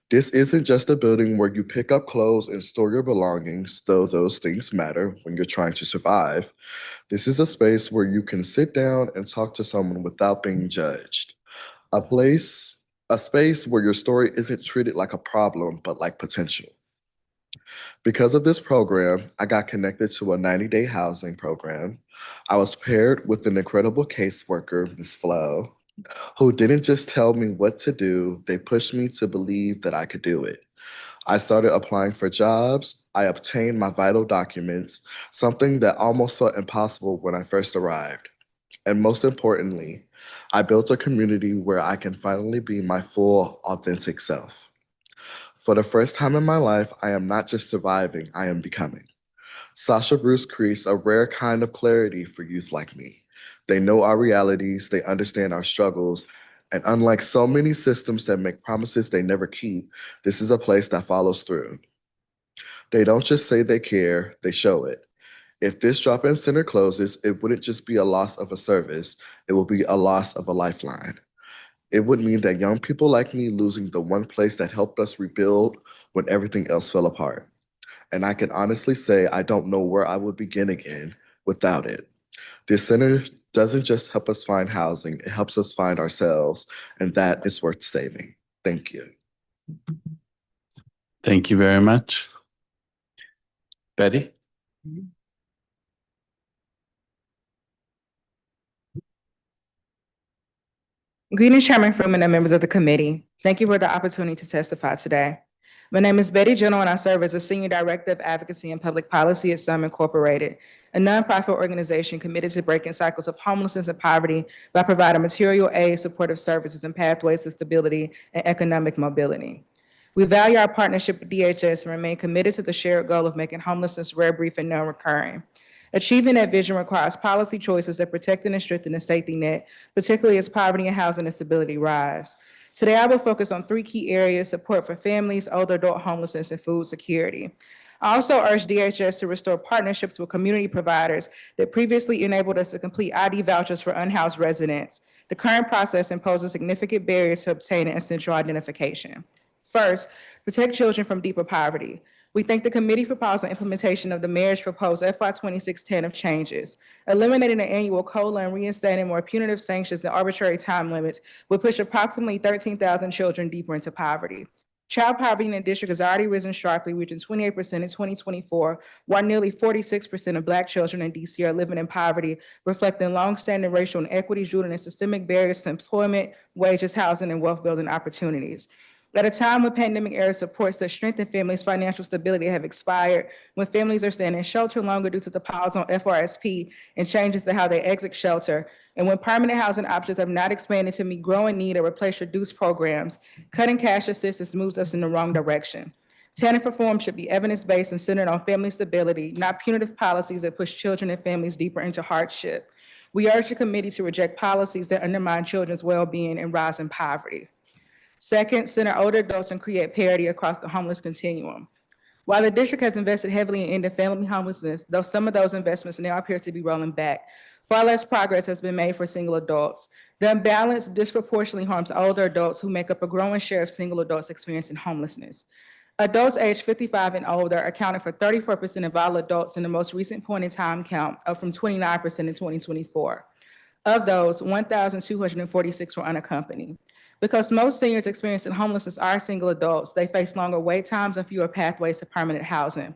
This isn't just a building where you pick up clothes and store your belongings, though those things matter when you're trying to survive. This is a space where you can sit down and talk to someone without being judged. A space where your story isn't treated like a problem, but like potential. Because of this program, I got connected to a 90-day housing program. I was paired with an incredible caseworker, Ms. Flo, who didn't just tell me what to do, they pushed me to believe that I could do it. I started applying for jobs. I obtained my vital documents, something that almost felt impossible when I first arrived. And most importantly, I built a community where I can finally be my full, authentic self. For the first time in my life, I am not just surviving, I am becoming. Sasha Bruce creates a rare kind of clarity for youth like me. They know our realities, they understand our struggles, and unlike so many systems that make promises they never keep, this is a place that follows through. They don't just say they care, they show it. If this drop-in center closes, it wouldn't just be a loss of a service, it will be a loss of a lifeline. It would mean that young people like me losing the one place that helped us rebuild when everything else fell apart. And I can honestly say I don't know where I would begin again without it. This center doesn't just help us find housing, it helps us find ourselves, and that is worth saving. Thank you. Thank you very much. Betty? Greetings, Chairman Freeman and members of the committee. Thank you for the opportunity to testify today. My name is Betty General, and I serve as a Senior Director of Advocacy and Public Policy at Sum Incorporated, a nonprofit organization committed to breaking cycles of homelessness and poverty by providing material aid, supportive services, and pathways to stability and economic mobility. We value our partnership with DHS and remain committed to the shared goal of making homelessness rare, brief, and non-recurring. Achieving that vision requires policy choices that protect and strengthen the safety net, particularly as poverty and housing instability rise. Today, I will focus on three key areas: support for families, older adult homelessness, and food security. I also urge DHS to restore partnerships with community providers that previously enabled us to complete ID vouchers for unhoused residents. The current process imposes significant barriers to obtaining essential identification. First, protect children from deeper poverty. We thank the committee for policy implementation of the mayor's proposed FY 2610 of changes. Eliminating the annual COLA and reinstating more punitive sanctions and arbitrary time limits would push approximately 13,000 children deeper into poverty. Child poverty in the district has already risen sharply, reaching 28% in 2024, while nearly 46% of Black children in DC are living in poverty, reflecting longstanding racial inequities rooted in systemic barriers to employment, wages, housing, and wealth building opportunities. At a time when pandemic era supports that strengthen families' financial stability have expired, when families are staying in shelter longer due to the pause on FRSP and changes to how they exit shelter, and when permanent housing options have not expanded to meet growing need or replace reduced programs, cutting cash assistance moves us in the wrong direction. TANF reform should be evidence-based and centered on family stability, not punitive policies that push children and families deeper into hardship. We urge the committee to reject policies that undermine children's well-being and rise in poverty. Second, center older adults and create parity across the homeless continuum. While the district has invested heavily in ending family homelessness, though some of those investments now appear to be rolling back, far less progress has been made for single adults. The imbalance disproportionately harms older adults who make up a growing share of single adults experiencing homelessness. Adults aged 55 and older accounted for 34% of all adults in the most recent point in time count, up from 29% in 2024. Of those, 1,246 were unaccompanied. Because most seniors experiencing homelessness are single adults, they face longer wait times and fewer pathways to permanent housing.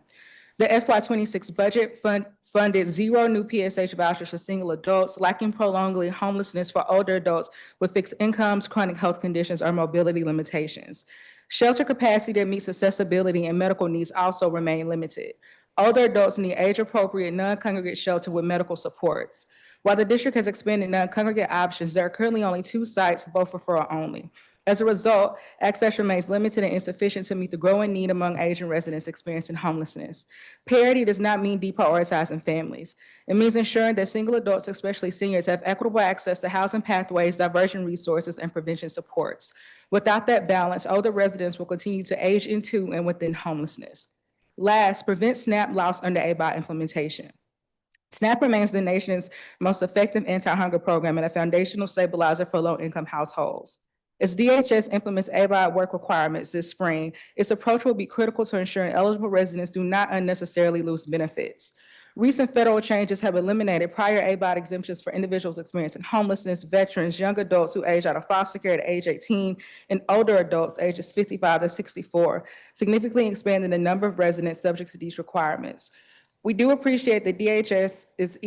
The FY26 budget funded 0 new PSH vouchers for single adults, lacking prolonged homelessness for older adults with fixed incomes, chronic health conditions, or mobility limitations. Shelter capacity that meets accessibility and medical needs also remain limited. Older adults need age-appropriate non-congregate shelter with medical supports. While the district has expanded non-congregate options, there are currently only 2 sites, both referral only. As a result, access remains limited and insufficient to meet the growing need among Asian residents experiencing homelessness. Parity does not mean deprioritizing families. It means ensuring that single adults, especially seniors, have equitable access to housing pathways, diversion resources, and prevention supports. Without that balance, older residents will continue to age into and within homelessness. Last, prevent SNAP loss under ABOT implementation. SNAP remains the nation's most effective anti-hunger program and a foundational stabilizer for low-income households. As DHS implements ABOT work requirements this spring, its approach will be critical to ensuring eligible residents do not unnecessarily lose benefits. Recent federal changes have eliminated prior ABOT exemptions for individuals experiencing homelessness, veterans, young adults who age out of foster care at age 18, and older adults ages 55 to 64, significantly expanding the number of residents subject to these requirements. We do appreciate that DHS's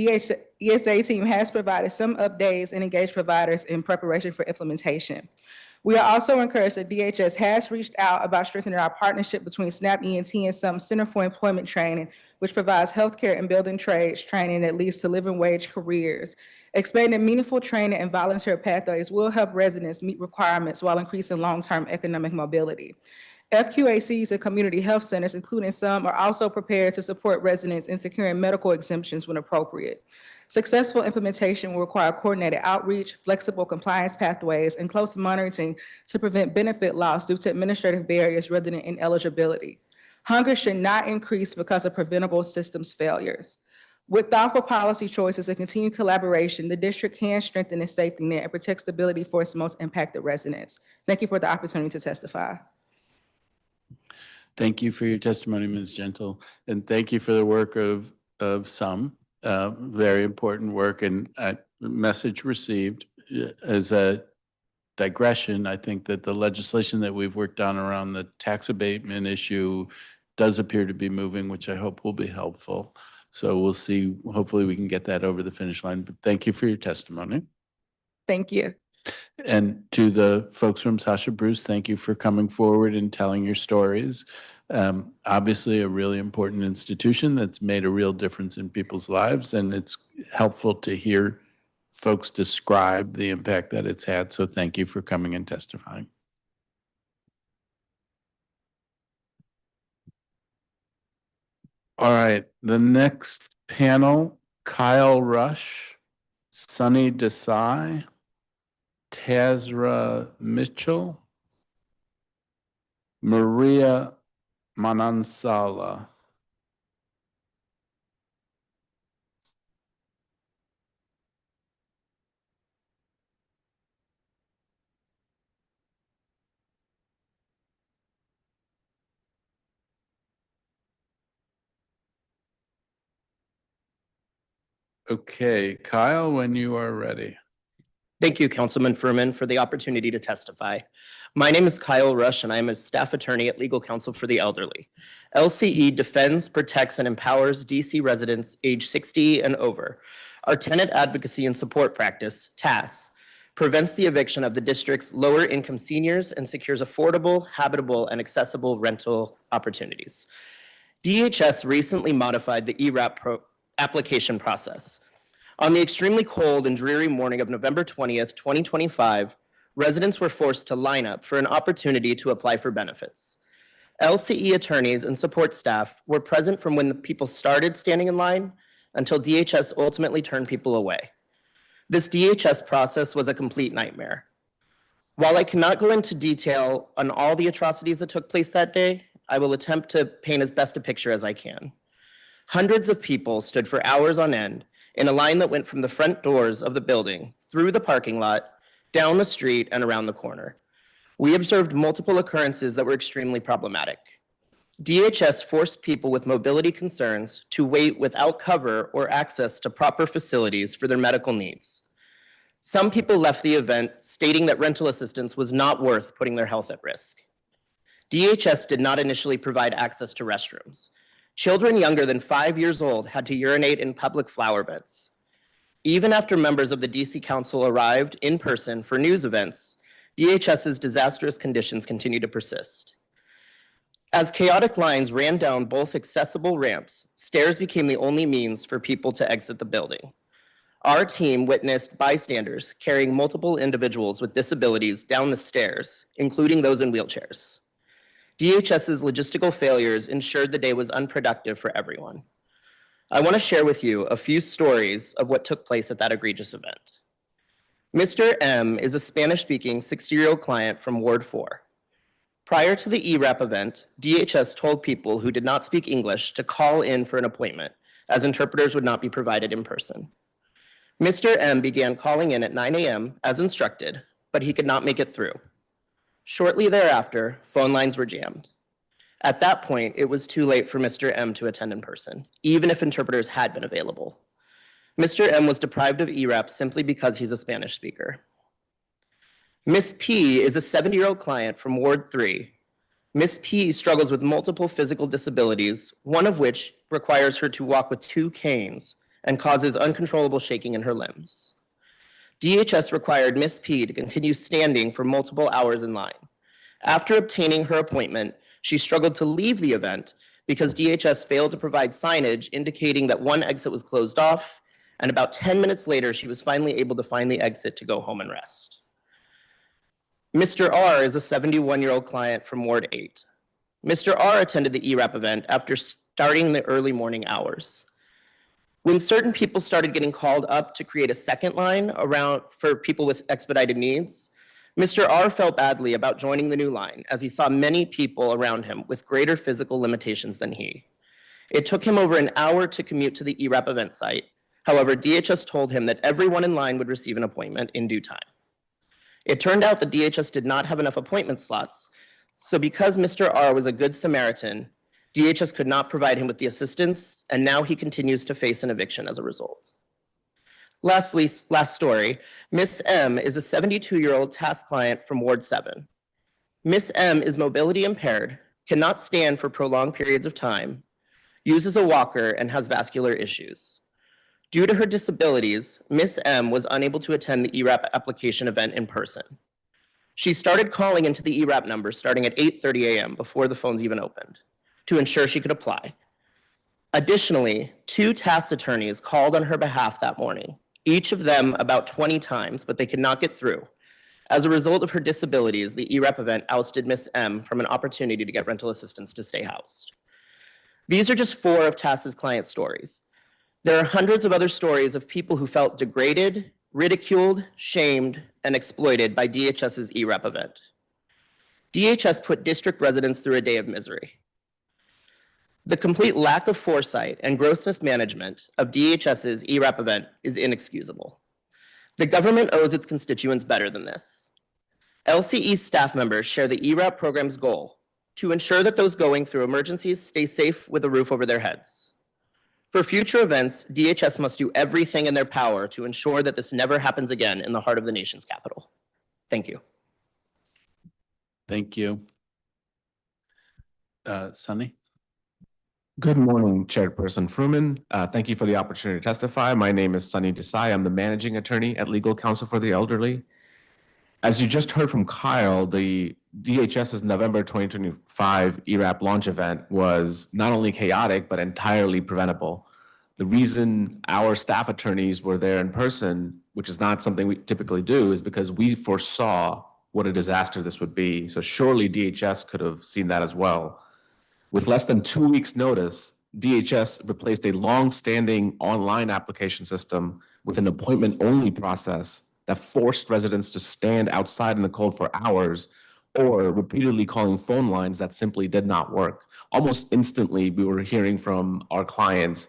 ESA team has provided some updates and engaged providers in preparation for implementation. We are also encouraged that DHS has reached out about strengthening our partnership between SNAP ENT and some Center for Employment Training, which provides healthcare and building trades training that leads to living wage careers. Expanding meaningful training and volunteer pathways will help residents meet requirements while increasing long-term economic mobility. FQACs and community health centers, including some, are also prepared to support residents in securing medical exemptions when appropriate. Successful implementation will require coordinated outreach, flexible compliance pathways, and close monitoring to prevent benefit loss due to administrative barriers rather than ineligibility. Hunger should not increase because of preventable systems failures. With thoughtful policy choices and continued collaboration, the district can strengthen its safety net and protect stability for its most impacted residents. Thank you for the opportunity to testify. Thank you for your testimony, Ms. Gentle, and thank you for the work of some very important work and message received. As a digression, I think that the legislation that we've worked on around the tax abatement issue does appear to be moving, which I hope will be helpful. So we'll see. Hopefully, we can get that over the finish line. But thank you for your testimony. Thank you. And to the folks from Sasha Bruce, thank you for coming forward and telling your stories. Obviously, a really important institution that's made a real difference in people's lives, and it's helpful to hear folks describe the impact that it's had. So thank you for coming and testifying. All right, the next panel, Kyle Rush, Sunny Desai, Tazra Mitchell, Maria Manansala. Okay, Kyle, when you are ready. Thank you, Councilman Furman, for the opportunity to testify. My name is Kyle Rush, and I am a staff attorney at Legal Counsel for the Elderly. LCE defends, protects, and empowers DC residents age 60 and over. Our tenant advocacy and support practice, TAS, prevents the eviction of the district's lower-income seniors and secures affordable, habitable, and accessible rental opportunities. DHS recently modified the ERAP application process. On the extremely cold and dreary morning of November 20th, 2025, residents were forced to line up for an opportunity to apply for benefits. LCE attorneys and support staff were present from when the people started standing in line until DHS ultimately turned people away. This DHS process was a complete nightmare. While I cannot go into detail on all the atrocities that took place that day, I will attempt to paint as best a picture as I can. Hundreds of people stood for hours on end in a line that went from the front doors of the building, through the parking lot, down the street, and around the corner. We observed multiple occurrences that were extremely problematic. DHS forced people with mobility concerns to wait without cover or access to proper facilities for their medical needs. Some people left the event stating that rental assistance was not worth putting their health at risk. DHS did not initially provide access to restrooms. Children younger than 5 years old had to urinate in public flower beds. Even after members of the DC Council arrived in person for news events, DHS's disastrous conditions continued to persist. As chaotic lines ran down both accessible ramps, stairs became the only means for people to exit the building. Our team witnessed bystanders carrying multiple individuals with disabilities down the stairs, including those in wheelchairs. DHS's logistical failures ensured the day was unproductive for everyone. I want to share with you a few stories of what took place at that egregious event. Mr. M is a Spanish-speaking 60-year-old client from Ward 4. Prior to the ERAP event, DHS told people who did not speak English to call in for an appointment, as interpreters would not be provided in person. Mr. M began calling in at 9 a.m. as instructed, but he could not make it through. Shortly thereafter, phone lines were jammed. At that point, it was too late for Mr. M to attend in person, even if interpreters had been available. Mr. M was deprived of ERAP simply because he's a Spanish speaker. Miss P is a 70-year-old client from Ward 3. Miss P struggles with multiple physical disabilities, one of which requires her to walk with 2 canes and causes uncontrollable shaking in her limbs. DHS required Miss P to continue standing for multiple hours in line. After obtaining her appointment, she struggled to leave the event because DHS failed to provide signage indicating that one exit was closed off, and about 10 minutes later, she was finally able to find the exit to go home and rest. Mr. R is a 71-year-old client from Ward 8. Mr. R attended the ERAP event after starting the early morning hours. When certain people started getting called up to create a second line around for people with expedited needs, Mr. R felt badly about joining the new line as he saw many people around him with greater physical limitations than he. It took him over an hour to commute to the ERAP event site. However, DHS told him that everyone in line would receive an appointment in due time. It turned out that DHS did not have enough appointment slots, so because Mr. R was a good Samaritan, DHS could not provide him with the assistance, and now he continues to face an eviction as a result. Lastly, last story, Miss M is a 72-year-old task client from Ward 7. Miss M is mobility impaired, cannot stand for prolonged periods of time, uses a walker, and has vascular issues. Due to her disabilities, Miss M was unable to attend the ERAP application event in person. She started calling into the ERAP number starting at 8:30 a.m. before the phones even opened, to ensure she could apply. Additionally, 2 task attorneys called on her behalf that morning, each of them about 20 times, but they could not get through. As a result of her disabilities, the ERAP event ousted Miss M from an opportunity to get rental assistance to stay housed. These are just 4 of TAS's client stories. There are hundreds of other stories of people who felt degraded, ridiculed, shamed, and exploited by DHS's ERAP event. DHS put district residents through a day of misery. The complete lack of foresight and gross mismanagement of DHS's ERAP event is inexcusable. The government owes its constituents better than this. LCE staff members share the ERAP program's goal to ensure that those going through emergencies stay safe with a roof over their heads. For future events, DHS must do everything in their power to ensure that this never happens again in the heart of the nation's capital. Thank you. Thank you. Sunny? Good morning, Chairperson Fruman. Thank you for the opportunity to testify. My name is Sunny Desai. I'm the managing attorney at Legal Counsel for the Elderly. As you just heard from Kyle, the DHS's November 2025 ERAP launch event was not only chaotic, but entirely preventable. The reason our staff attorneys were there in person, which is not something we typically do, is because we foresaw what a disaster this would be. So surely DHS could have seen that as well. With less than 2 weeks' notice, DHS replaced a long-standing online application system with an appointment-only process that forced residents to stand outside in the cold for hours or repeatedly calling phone lines that simply did not work. Almost instantly, we were hearing from our clients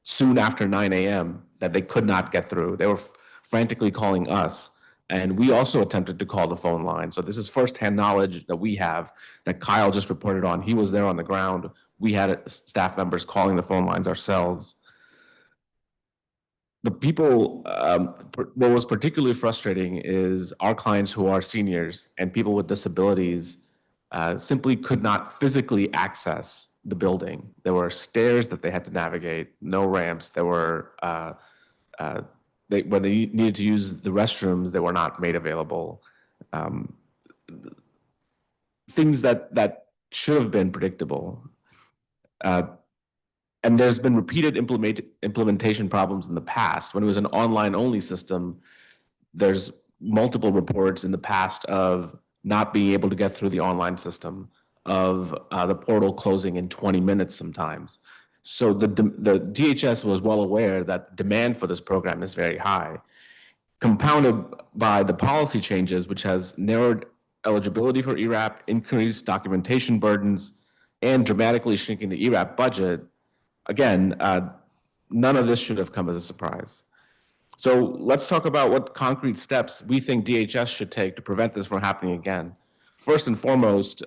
soon after 9 a.m. that they could not get through. They were frantically calling us. And we also attempted to call the phone line. So this is firsthand knowledge that we have that Kyle just reported on. He was there on the ground. We had staff members calling the phone lines ourselves. The people, what was particularly frustrating is our clients who are seniors and people with disabilities simply could not physically access the building. There were stairs that they had to navigate, no ramps. There were when they needed to use the restrooms, they were not made available. Things that should have been predictable. And there's been repeated implementation problems in the past. When it was an online-only system, there's multiple reports in the past of not being able to get through the online system, of the portal closing in 20 minutes sometimes. So the DHS was well aware that the demand for this program is very high, compounded by the policy changes, which has narrowed eligibility for ERAP, increased documentation burdens, and dramatically shrinking the ERAP budget. Again, none of this should have come as a surprise. So let's talk about what concrete steps we think DHS should take to prevent this from happening again. First and foremost,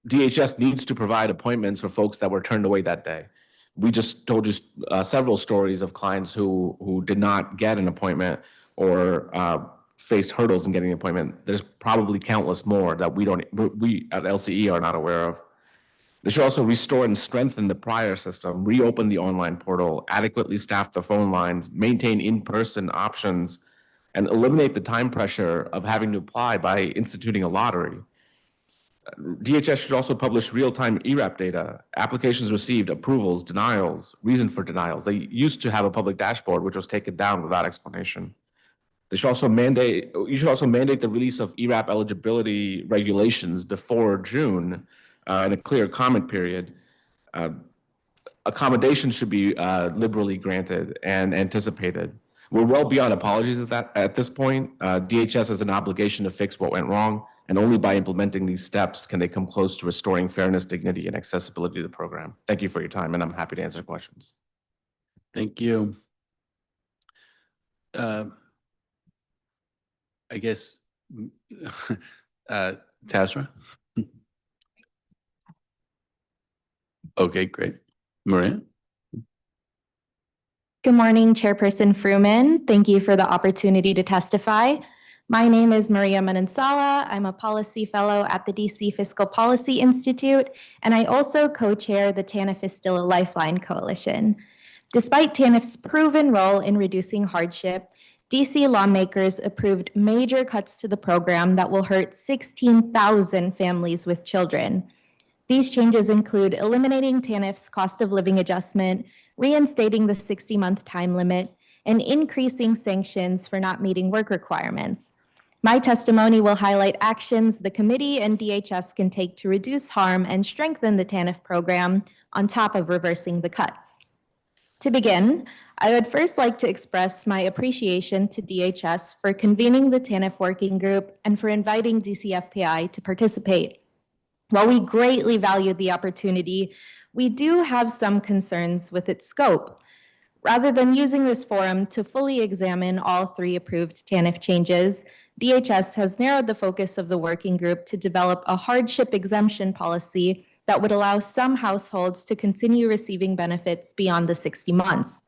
DHS needs to provide appointments for folks that were turned away that day. We just told you several stories of clients who did not get an appointment or faced hurdles in getting an appointment. There's probably countless more that we at LCE are not aware of. They should also restore and strengthen the prior system, reopen the online portal, adequately staff the phone lines, maintain in-person options, and eliminate the time pressure of having to apply by instituting a lottery. DHS should also publish real-time ERAP data, applications received, approvals, denials, reason for denials. They used to have a public dashboard, which was taken down without explanation. You should also mandate the release of ERAP eligibility regulations before June in a clear comment period. Accommodations should be liberally granted and anticipated. We're well beyond apologies at this point. DHS has an obligation to fix what went wrong, and only by implementing these steps can they come close to restoring fairness, dignity, and accessibility to the program. Thank you for your time, and I'm happy to answer questions. Thank you. I guess, Tasra? Okay, great. Maria? Good morning, Chairperson Fruman. Thank you for the opportunity to testify. My name is Maria Manansala. I'm a policy fellow at the DC Fiscal Policy Institute, and I also co-chair the TANF is Still a Lifeline Coalition. Despite TANF's proven role in reducing hardship, DC lawmakers approved major cuts to the program that will hurt 16,000 families with children. These changes include eliminating TANF's cost of living adjustment, reinstating the 60-month time limit, and increasing sanctions for not meeting work requirements. My testimony will highlight actions the committee and DHS can take to reduce harm and strengthen the TANF program on top of reversing the cuts. To begin, I would first like to express my appreciation to DHS for convening the TANF working group and for inviting DCFPI to participate. While we greatly value the opportunity, we do have some concerns with its scope. Rather than using this forum to fully examine all 3 approved TANF changes, DHS has narrowed the focus of the working group to develop a hardship exemption policy that would allow some households to continue receiving benefits beyond the 60 months.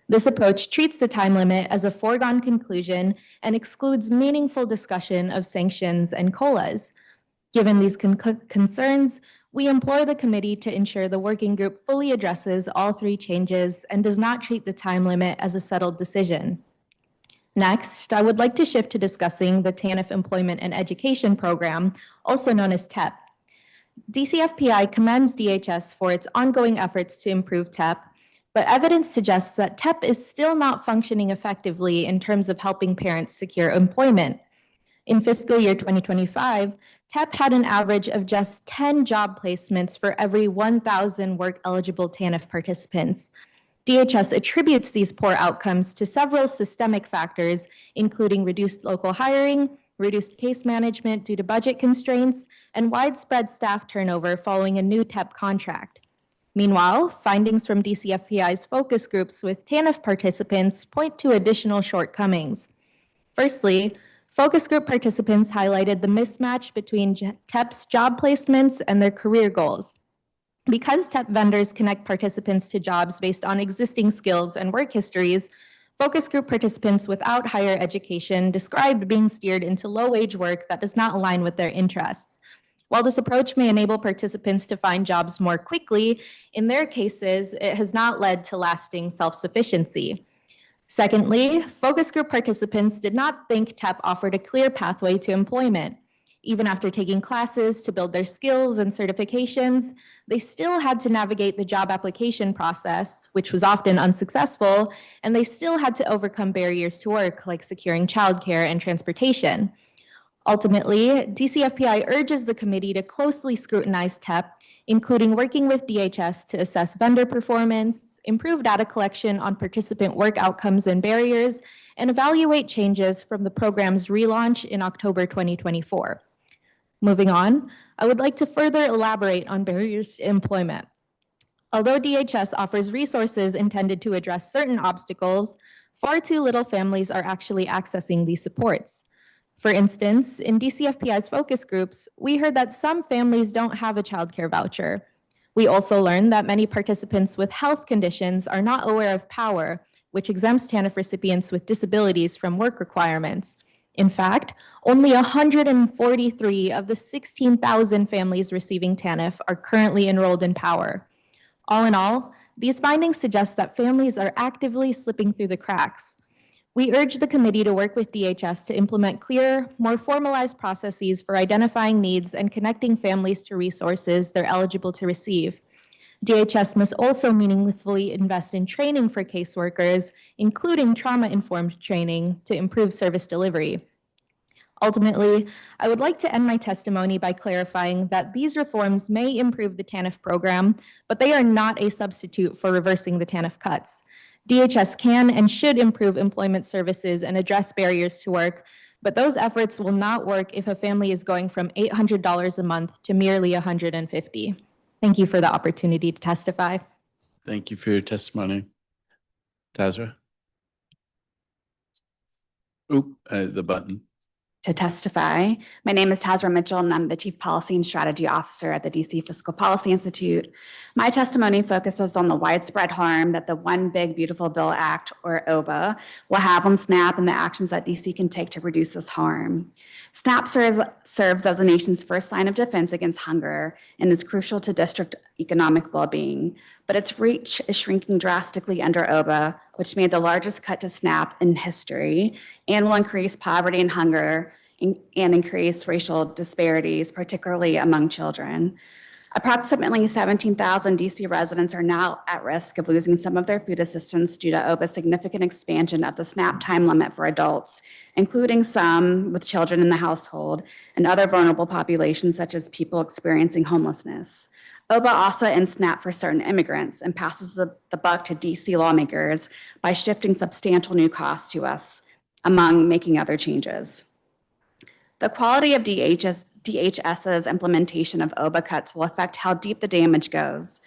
This approach treats the time limit as a foregone conclusion and excludes meaningful discussion of sanctions and COLAs. Given these concerns, we implore the committee to ensure the working group fully addresses all three changes and does not treat the time limit as a settled decision. Next, I would like to shift to discussing the TANF Employment and Education Program, also known as TEP. DCFPI commends DHS for its ongoing efforts to improve TEP, but evidence suggests that TEP is still not functioning effectively in terms of helping parents secure employment. In fiscal year 2025, TEP had an average of just 10 job placements for every 1,000 work-eligible TANF participants. DHS attributes these poor outcomes to several systemic factors, including reduced local hiring, reduced case management due to budget constraints, and widespread staff turnover following a new TEP contract. Meanwhile, findings from DCFPI's focus groups with TANF participants point to additional shortcomings. Firstly, focus group participants highlighted the mismatch between TEP's job placements and their career goals. Because TEP vendors connect participants to jobs based on existing skills and work histories, focus group participants without higher education described being steered into low-wage work that does not align with their interests. While this approach may enable participants to find jobs more quickly, in their cases, it has not led to lasting self-sufficiency. Secondly, focus group participants did not think TEP offered a clear pathway to employment. Even after taking classes to build their skills and certifications, they still had to navigate the job application process, which was often unsuccessful, and they still had to overcome barriers to work like securing childcare and transportation. Ultimately, DCFPI urges the committee to closely scrutinize TEP, including working with DHS to assess vendor performance, improve data collection on participant work outcomes and barriers, and evaluate changes from the program's relaunch in October 2024. Moving on, I would like to further elaborate on barriers to employment. Although DHS offers resources intended to address certain obstacles, far too little families are actually accessing these supports. For instance, in DCFPI's focus groups, we heard that some families don't have a childcare voucher. We also learned that many participants with health conditions are not aware of POWER, which exempts TANF recipients with disabilities from work requirements. In fact, only 143 of the 16,000 families receiving TANF are currently enrolled in POWER. All in all, these findings suggest that families are actively slipping through the cracks. We urge the committee to work with DHS to implement clear, more formalized processes for identifying needs and connecting families to resources they're eligible to receive. DHS must also meaningfully invest in training for caseworkers, including trauma-informed training, to improve service delivery. Ultimately, I would like to end my testimony by clarifying that these reforms may improve the TANF program, but they are not a substitute for reversing the TANF cuts. DHS can and should improve employment services and address barriers to work, but those efforts will not work if a family is going from $800 a month to merely $150. Thank you for the opportunity to testify. Thank you for your testimony. Tazra? Oop, the button. To testify. My name is Tazra Mitchell, and I'm the Chief Policy and Strategy Officer at the DC Fiscal Policy Institute. My testimony focuses on the widespread harm that the One Big Beautiful Bill Act, or OBA, will have on SNAP and the actions that DC can take to reduce this harm. SNAP serves as the nation's first line of defense against hunger and is crucial to district economic well-being, but its reach is shrinking drastically under OBA, which made the largest cut to SNAP in history and will increase poverty and hunger and increase racial disparities, particularly among children. Approximately 17,000 DC residents are now at risk of losing some of their food assistance due to OBA's significant expansion of the SNAP time limit for adults, including some with children in the household and other vulnerable populations such as people experiencing homelessness. OBA also ends SNAP for certain immigrants and passes the buck to DC lawmakers by shifting substantial new costs to us, among making other changes. The quality of DHS's implementation of OBA cuts will affect how deep the damage goes.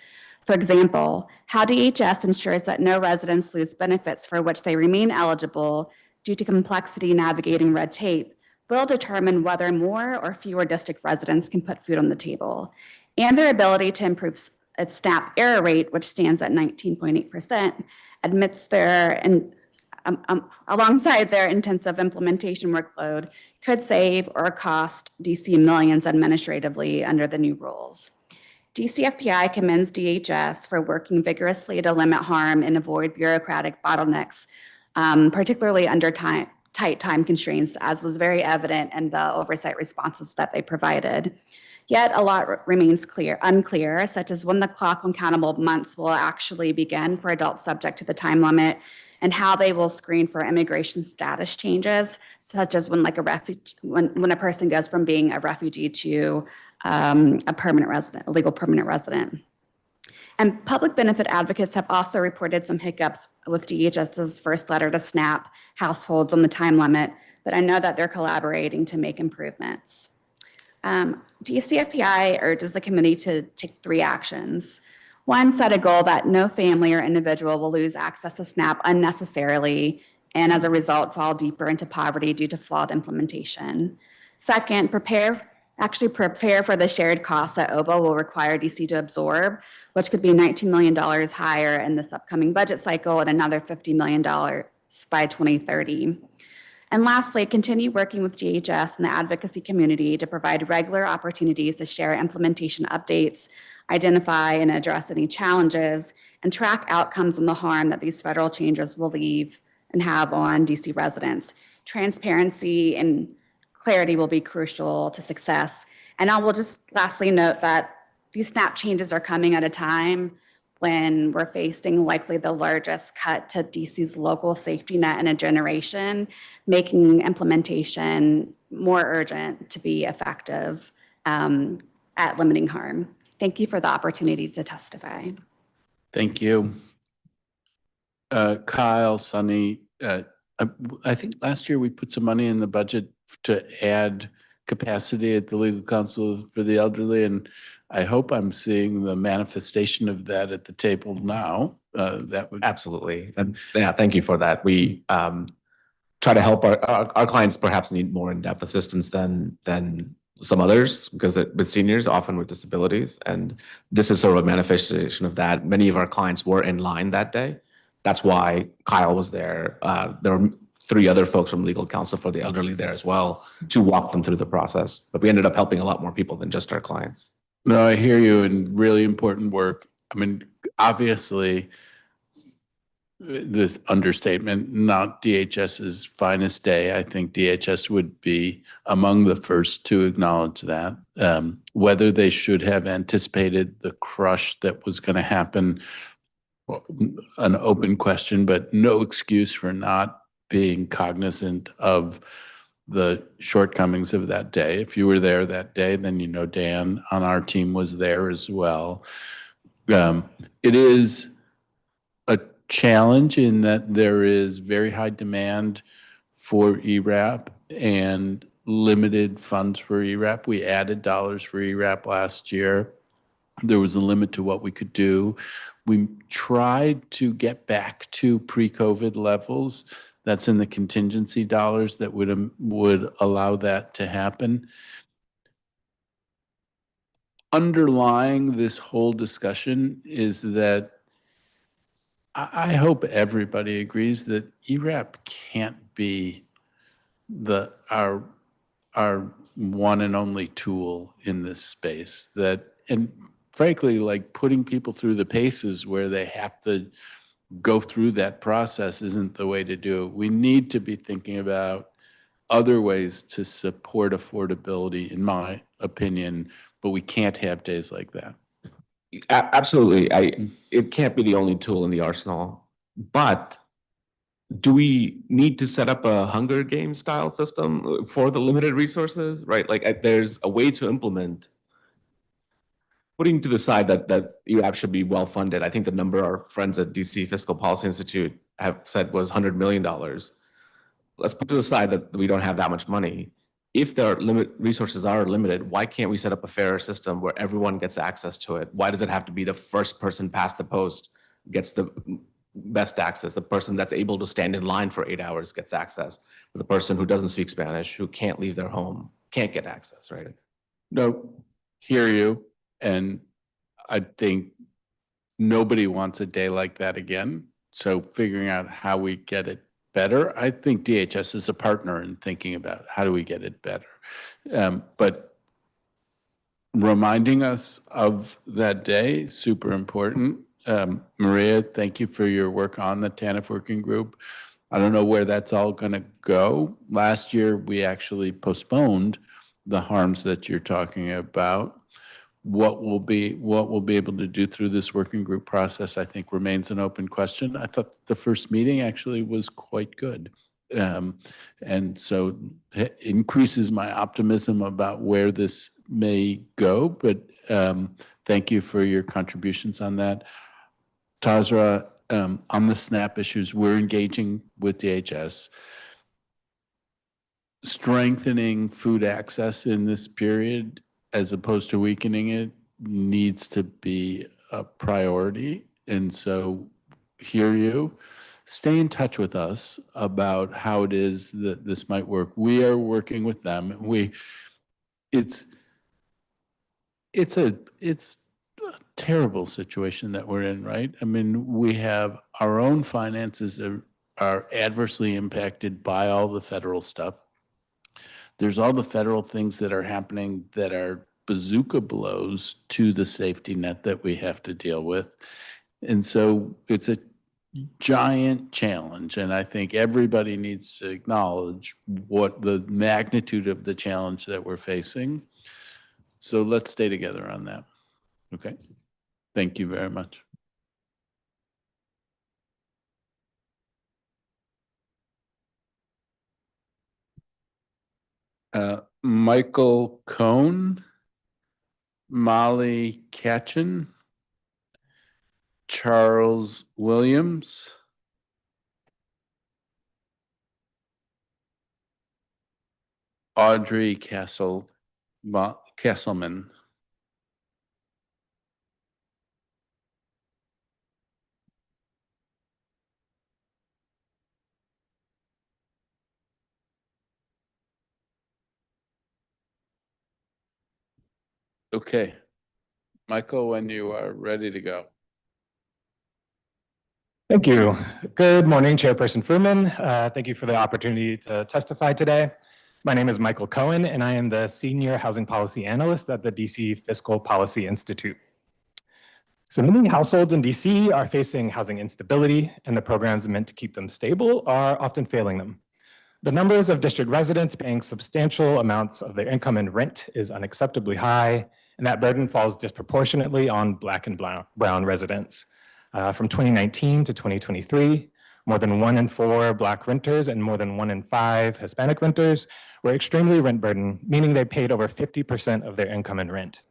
For example, how DHS ensures that no residents lose benefits for which they remain eligible due to complexity navigating red tape will determine whether more or fewer district residents can put food on the table. and their ability to improve its SNAP error rate, which stands at 19.8%, amidst their alongside their intensive implementation workload, could save or cost DC millions administratively under the new rules. DCFPI commends DHS for working vigorously to limit harm and avoid bureaucratic bottlenecks, particularly under tight time constraints, as was very evident in the oversight responses that they provided. Yet a lot remains unclear, such as when the clock on countable months will actually begin for adults subject to the time limit, and how they will screen for immigration status changes, such as when when a person goes from being a refugee to a permanent resident, a legal permanent resident. And public benefit advocates have also reported some hiccups with DHS's first letter to SNAP households on the time limit, but I know that they're collaborating to make improvements. DCFPI urges the committee to take 3 actions. 1, set a goal that no family or individual will lose access to SNAP unnecessarily and as a result fall deeper into poverty due to flawed implementation. 2nd, prepare for the shared costs that OBA will require DC to absorb, which could be $19 million higher in this upcoming budget cycle and another $50 million by 2030. And lastly, continue working with DHS and the advocacy community to provide regular opportunities to share implementation updates, identify and address any challenges, and track outcomes on the harm that these federal changes will leave and have on DC residents. Transparency and clarity will be crucial to success. And I will just lastly note that these SNAP changes are coming at a time when we're facing likely the largest cut to DC's local safety net in a generation, making implementation more urgent to be effective at limiting harm. Thank you for the opportunity to testify. Thank you. Kyle, Sunny, I think last year we put some money in the budget to add capacity at the Legal Counsel for the Elderly, and I hope I'm seeing the manifestation of that at the table now. That would Absolutely. And yeah, thank you for that. We try to help our clients perhaps need more in-depth assistance than some others, because with seniors, often with disabilities. And this is sort of a manifestation of that. Many of our clients were in line that day. That's why Kyle was there. There were 3 other folks from Legal Counsel for the Elderly there as well to walk them through the process. But we ended up helping a lot more people than just our clients. No, I hear you, and really important work. I mean, obviously, the understatement, not DHS's finest day. I think DHS would be among the first to acknowledge that. Whether they should have anticipated the crush that was going to happen, an open question, but no excuse for not being cognizant of the shortcomings of that day. If you were there that day, then you know Dan on our team was there as well. It is a challenge in that there is very high demand for ERAP and limited funds for ERAP. We added dollars for ERAP last year. There was a limit to what we could do. We tried to get back to pre-COVID levels. That's in the contingency dollars that would allow that to happen. Underlying this whole discussion is that I hope everybody agrees that ERAP can't be our one and only tool in this space. And frankly, like putting people through the paces where they have to go through that process isn't the way to do it. We need to be thinking about other ways to support affordability, in my opinion, but we can't have days like that. Absolutely. It can't be the only tool in the arsenal, but do we need to set up a Hunger Games style system for the limited resources, right? Like there's a way to implement. Putting to the side that ERAP should be well funded, I think the number our friends at DC Fiscal Policy Institute have said was $100 million. Let's put to the side that we don't have that much money. If their resources are limited, why can't we set up a fairer system where everyone gets access to it? Why does it have to be the first person past the post gets the best access? The person that's able to stand in line for 8 hours gets access. The person who doesn't speak Spanish, who can't leave their home, can't get access, right? No, hear you. And I think nobody wants a day like that again. So figuring out how we get it better, I think DHS is a partner in thinking about how do we get it better. But reminding us of that day, super important. Maria, thank you for your work on the TANF working group. I don't know where that's all going to go. Last year, we actually postponed the harms that you're talking about. What we'll be able to do through this working group process, I think, remains an open question. I thought the first meeting actually was quite good. And so it increases my optimism about where this may go, but thank you for your contributions on that. Tazra, on the SNAP issues, we're engaging with DHS. Strengthening food access in this period, as opposed to weakening it, needs to be a priority. And so hear you. Stay in touch with us about how it is that this might work. We are working with them. It's a terrible situation that we're in, right? I mean, we have our own finances are adversely impacted by all the federal stuff. There's all the federal things that are happening that are bazooka blows to the safety net that we have to deal with. And so it's a giant challenge. And I think everybody needs to acknowledge what the magnitude of the challenge that we're facing. So let's stay together on that. Okay. Thank you very much. Michael Cohn, Molly Katchen, Charles Williams, Audrey Castleman. Okay. Michael, when you are ready to go. Thank you. Good morning, Chairperson Fruman. Thank you for the opportunity to testify today. My name is Michael Cohen, and I am the Senior Housing Policy Analyst at the DC Fiscal Policy Institute. So many households in DC are facing housing instability, and the programs meant to keep them stable are often failing them. The numbers of district residents paying substantial amounts of their income in rent is unacceptably high, and that burden falls disproportionately on Black and brown residents. From 2019 to 2023, more than 1 in 4 Black renters and more than 1 in 5 Hispanic renters were extremely rent burdened, meaning they paid over 50% of their income in rent.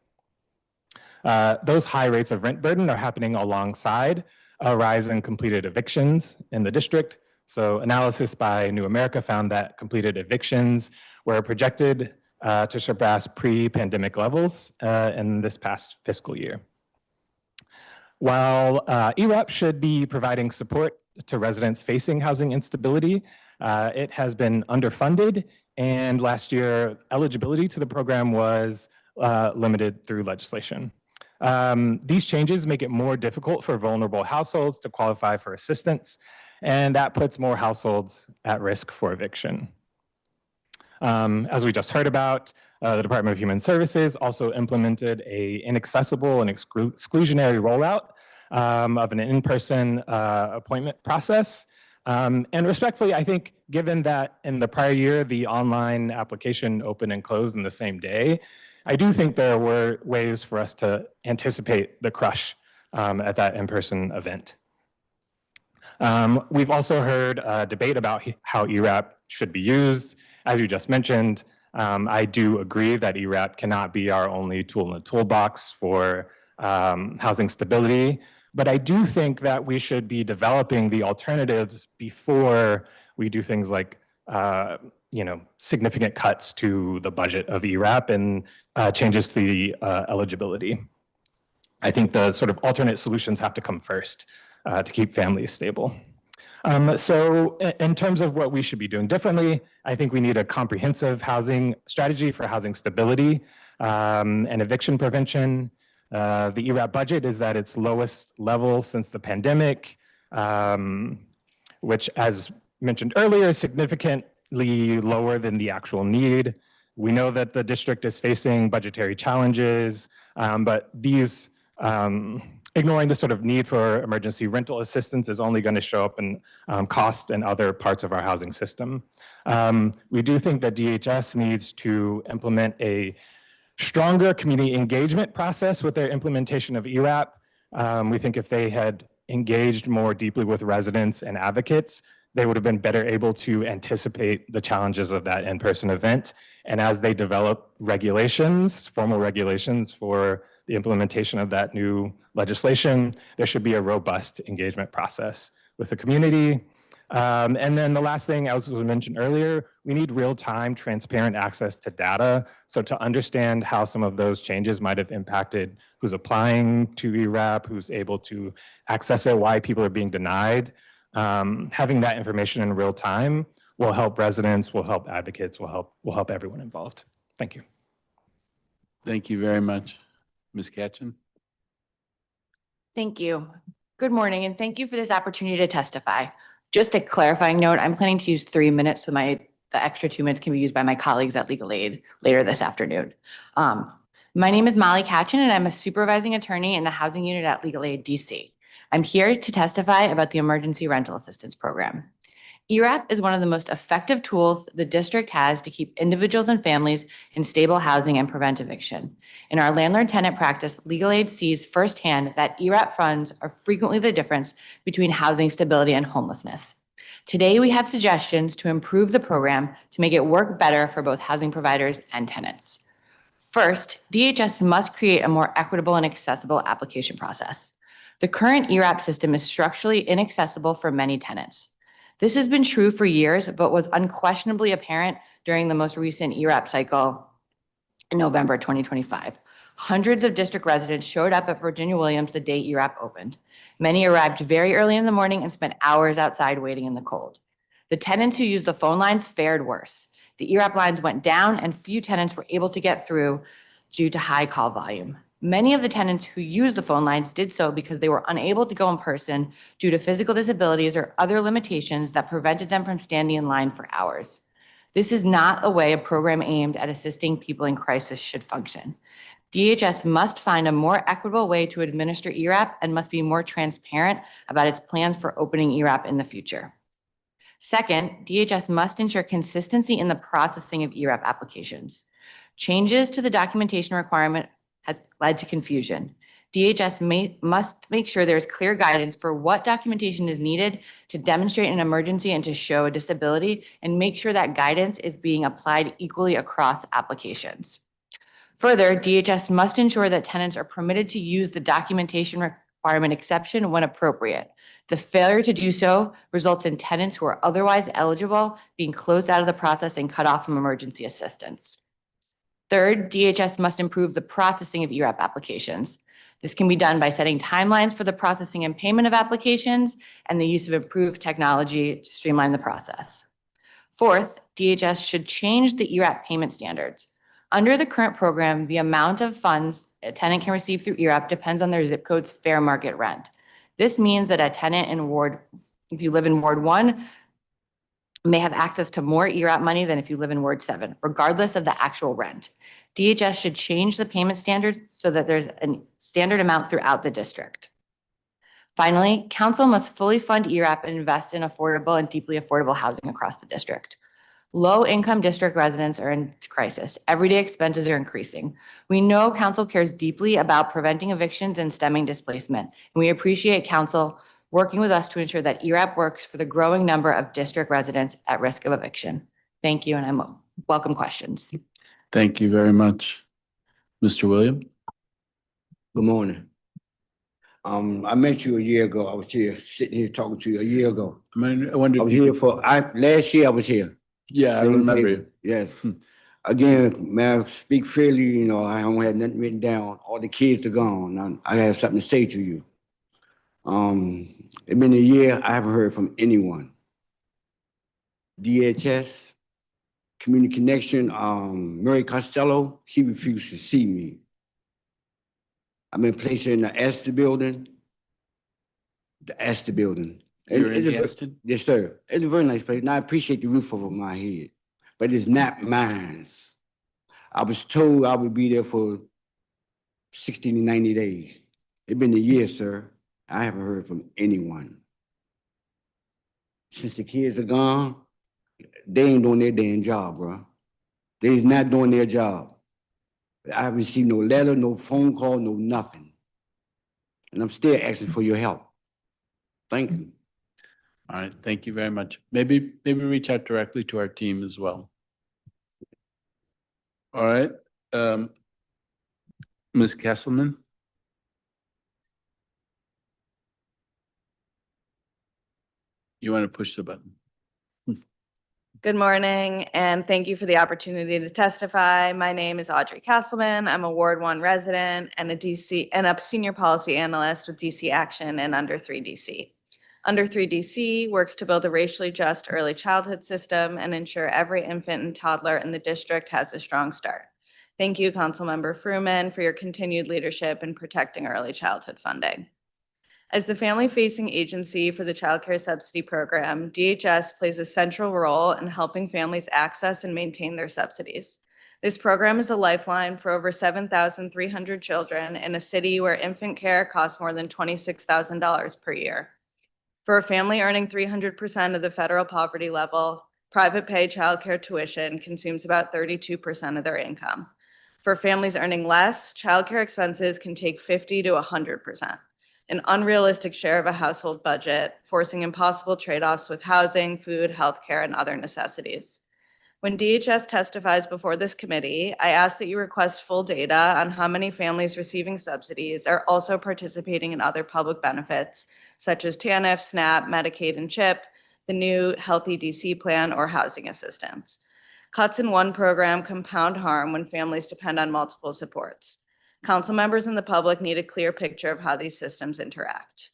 Those high rates of rent burden are happening alongside a rise in completed evictions in the district. So analysis by New America found that completed evictions were projected to surpass pre-pandemic levels in this past fiscal year. While ERAP should be providing support to residents facing housing instability, it has been underfunded, and last year eligibility to the program was limited through legislation. These changes make it more difficult for vulnerable households to qualify for assistance, and that puts more households at risk for eviction. As we just heard about, the Department of Human Services also implemented an inaccessible and exclusionary rollout of an in-person appointment process. And respectfully, I think given that in the prior year, the online application opened and closed in the same day, I do think there were ways for us to anticipate the crush at that in-person event. We've also heard a debate about how ERAP should be used. As you just mentioned, I do agree that ERAP cannot be our only tool in the toolbox for housing stability, but I do think that we should be developing the alternatives before we do things like significant cuts to the budget of ERAP and changes to the eligibility. I think the sort of alternate solutions have to come first to keep families stable. So in terms of what we should be doing differently, I think we need a comprehensive housing strategy for housing stability and eviction prevention. The ERAP budget is at its lowest level since the pandemic, which, as mentioned earlier, is significantly lower than the actual need. We know that the district is facing budgetary challenges, but these ignoring the sort of need for emergency rental assistance is only going to show up in cost and other parts of our housing system. We do think that DHS needs to implement a stronger community engagement process with their implementation of ERAP. We think if they had engaged more deeply with residents and advocates, they would have been better able to anticipate the challenges of that in-person event. And as they develop regulations, formal regulations for the implementation of that new legislation, there should be a robust engagement process with the community. And then the last thing, as was mentioned earlier, we need real-time, transparent access to data. So to understand how some of those changes might have impacted who's applying to ERAP, who's able to access it, why people are being denied, having that information in real time will help residents, will help advocates, will help everyone involved. Thank you. Thank you very much. Ms. Katchen? Thank you. Good morning, and thank you for this opportunity to testify. Just a clarifying note, I'm planning to use 3 minutes, so the extra 2 minutes can be used by my colleagues at Legal Aid later this afternoon. My name is Molly Katchen, and I'm a supervising attorney in the housing unit at Legal Aid DC. I'm here to testify about the Emergency Rental Assistance Program. ERAP is one of the most effective tools the district has to keep individuals and families in stable housing and prevent eviction. In our landlord-tenant practice, Legal Aid sees firsthand that ERAP funds are frequently the difference between housing stability and homelessness. Today, we have suggestions to improve the program to make it work better for both housing providers and tenants. First, DHS must create a more equitable and accessible application process. The current ERAP system is structurally inaccessible for many tenants. This has been true for years, but was unquestionably apparent during the most recent ERAP cycle in November 2025. Hundreds of district residents showed up at Virginia Williams the day ERAP opened. Many arrived very early in the morning and spent hours outside waiting in the cold. The tenants who used the phone lines fared worse. The ERAP lines went down and few tenants were able to get through due to high call volume. Many of the tenants who used the phone lines did so because they were unable to go in person due to physical disabilities or other limitations that prevented them from standing in line for hours. This is not a way a program aimed at assisting people in crisis should function. DHS must find a more equitable way to administer ERAP and must be more transparent about its plans for opening ERAP in the future. Second, DHS must ensure consistency in the processing of ERAP applications. Changes to the documentation requirement has led to confusion. DHS must make sure there's clear guidance for what documentation is needed to demonstrate an emergency and to show a disability, and make sure that guidance is being applied equally across applications. Further, DHS must ensure that tenants are permitted to use the documentation requirement exception when appropriate. The failure to do so results in tenants who are otherwise eligible being closed out of the process and cut off from emergency assistance. Third, DHS must improve the processing of ERAP applications. This can be done by setting timelines for the processing and payment of applications and the use of improved technology to streamline the process. Fourth, DHS should change the ERAP payment standards. Under the current program, the amount of funds a tenant can receive through ERAP depends on their zip code's fair market rent. This means that a tenant if you live in Ward 1, may have access to more ERAP money than if you live in Ward 7, regardless of the actual rent. DHS should change the payment standards so that there's a standard amount throughout the district. Finally, council must fully fund ERAP and invest in affordable and deeply affordable housing across the district. Low-income district residents are in crisis. Everyday expenses are increasing. We know council cares deeply about preventing evictions and stemming displacement, and we appreciate council working with us to ensure that ERAP works for the growing number of district residents at risk of eviction. Thank you, and I welcome questions. Thank you very much. Mr. William? Good morning. I met you a year ago. I was here, sitting here talking to you a year ago. I wonder I was here last year I was here. Yeah, I remember you. Yes. Again, may I speak freely, you know, I don't have nothing written down. All the kids are gone. I have something to say to you. It's been a year, I haven't heard from anyone. DHS, Community Connection, Mary Costello, she refused to see me. I've been placed in the Esther building. The Esther building. You're in it's a ver- Gaston? Yes, sir. It's a very nice place, and I appreciate the roof over my head, but it's not mine. I was told I would be there for 60 to 90 days. It's been a year, sir. I haven't heard from anyone. Since the kids are gone, they ain't doing their damn job, bro. They's not doing their job. I haven't received no letter, no phone call, no nothing. And I'm still asking for your help. Thank you. All right, thank you very much. Maybe reach out directly to our team as well. All right, Ms. Kesselman? You want to push the button? Good morning, and thank you for the opportunity to testify. My name is Audrey Castleman. I'm a Ward 1 resident and a senior policy analyst with DC Action and Under 3 DC. Under 3 DC works to build a racially just early childhood system and ensure every infant and toddler in the district has a strong start. Thank you, Councilmember Fruman, for your continued leadership in protecting early childhood funding. As the family-facing agency for the Child Care Subsidy Program, DHS plays a central role in helping families access and maintain their subsidies. This program is a lifeline for over 7,300 children in a city where infant care costs more than $26,000 per year. For a family earning 300% of the federal poverty level, private pay childcare tuition consumes about 32% of their income. For families earning less, childcare expenses can take 50 to 100%. An unrealistic share of a household budget, forcing impossible trade-offs with housing, food, healthcare, and other necessities. When DHS testifies before this committee, I ask that you request full data on how many families receiving subsidies are also participating in other public benefits, such as TANF, SNAP, Medicaid, and CHIP, the new Healthy DC plan, or housing assistance. Cuts in one program compound harm when families depend on multiple supports. Council members and the public need a clear picture of how these systems interact.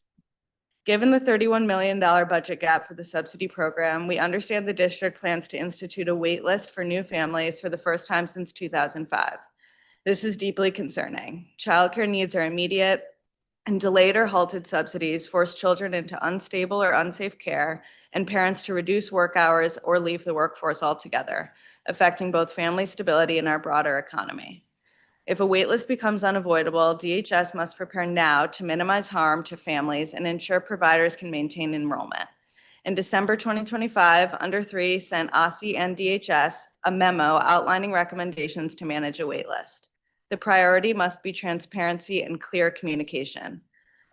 Given the $31 million budget gap for the subsidy program, we understand the district plans to institute a wait list for new families for the first time since 2005. This is deeply concerning. Childcare needs are immediate, and delayed or halted subsidies force children into unstable or unsafe care and parents to reduce work hours or leave the workforce altogether, affecting both family stability and our broader economy. If a waitlist becomes unavoidable, DHS must prepare now to minimize harm to families and ensure providers can maintain enrollment. In December 2025, Under 3 sent OSSI and DHS a memo outlining recommendations to manage a waitlist. The priority must be transparency and clear communication.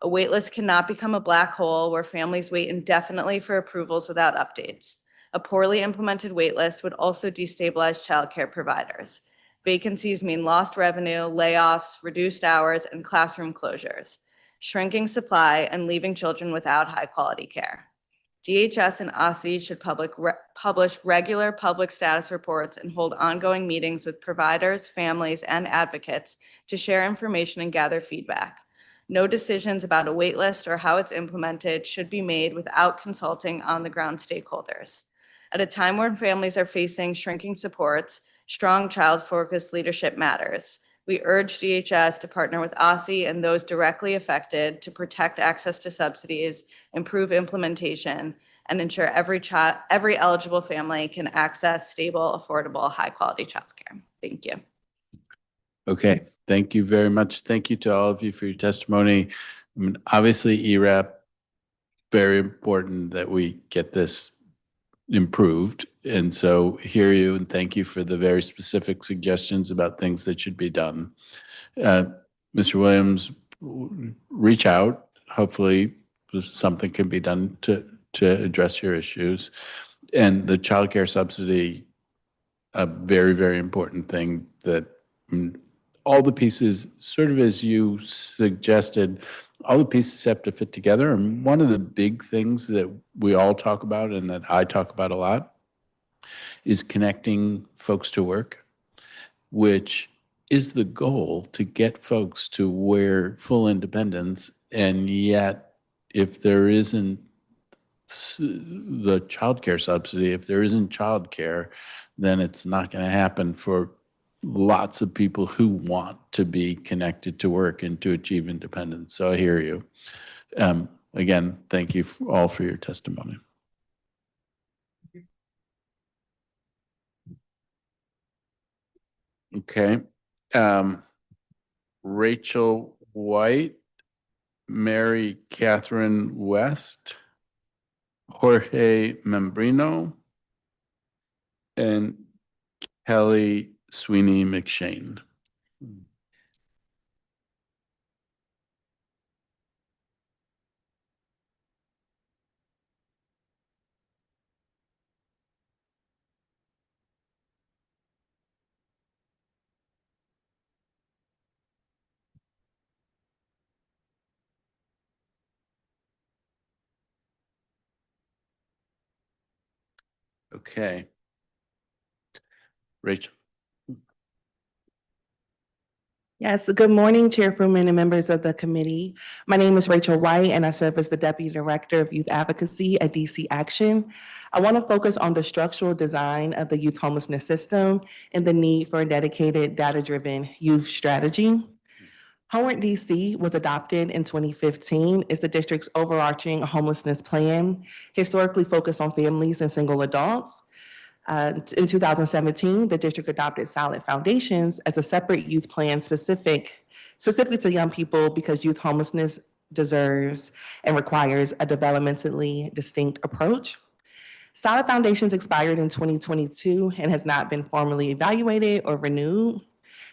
A waitlist cannot become a black hole where families wait indefinitely for approvals without updates. A poorly implemented waitlist would also destabilize childcare providers. Vacancies mean lost revenue, layoffs, reduced hours, and classroom closures, shrinking supply and leaving children without high-quality care. DHS and OSSI should publish regular public status reports and hold ongoing meetings with providers, families, and advocates to share information and gather feedback. No decisions about a waitlist or how it's implemented should be made without consulting on-the-ground stakeholders. At a time when families are facing shrinking supports, strong child-focused leadership matters. We urge DHS to partner with OSSI and those directly affected to protect access to subsidies, improve implementation, and ensure every eligible family can access stable, affordable, high-quality childcare. Thank you. Okay, thank you very much. Thank you to all of you for your testimony. I mean, obviously, ERAP, very important that we get this improved. And so hear you and thank you for the very specific suggestions about things that should be done. Mr. Williams, reach out. Hopefully something can be done to address your issues. And the child care subsidy, a very, very important thing that all the pieces, sort of as you suggested, all the pieces have to fit together. And one of the big things that we all talk about and that I talk about a lot is connecting folks to work, which is the goal to get folks to where full independence. And yet, if there isn't the child care subsidy, if there isn't child care, then it's not going to happen for lots of people who want to be connected to work and to achieve independence. So I hear you. Again, thank you all for your testimony. Okay. Rachel White, Mary Catherine West, Jorge Membrino, and Kelly Sweeney McShane. Okay. Rachel. Yes, good morning, Chair Fruman and members of the committee. My name is Rachel White, and I serve as the Deputy Director of Youth Advocacy at DC Action. I want to focus on the structural design of the youth homelessness system and the need for a dedicated, data-driven youth strategy. Homework DC was adopted in 2015 as the district's overarching homelessness plan, historically focused on families and single adults. In 2017, the district adopted Solid Foundations as a separate youth plan specifically to young people because youth homelessness deserves and requires a developmentally distinct approach. Solid Foundations expired in 2022 and has not been formally evaluated or renewed.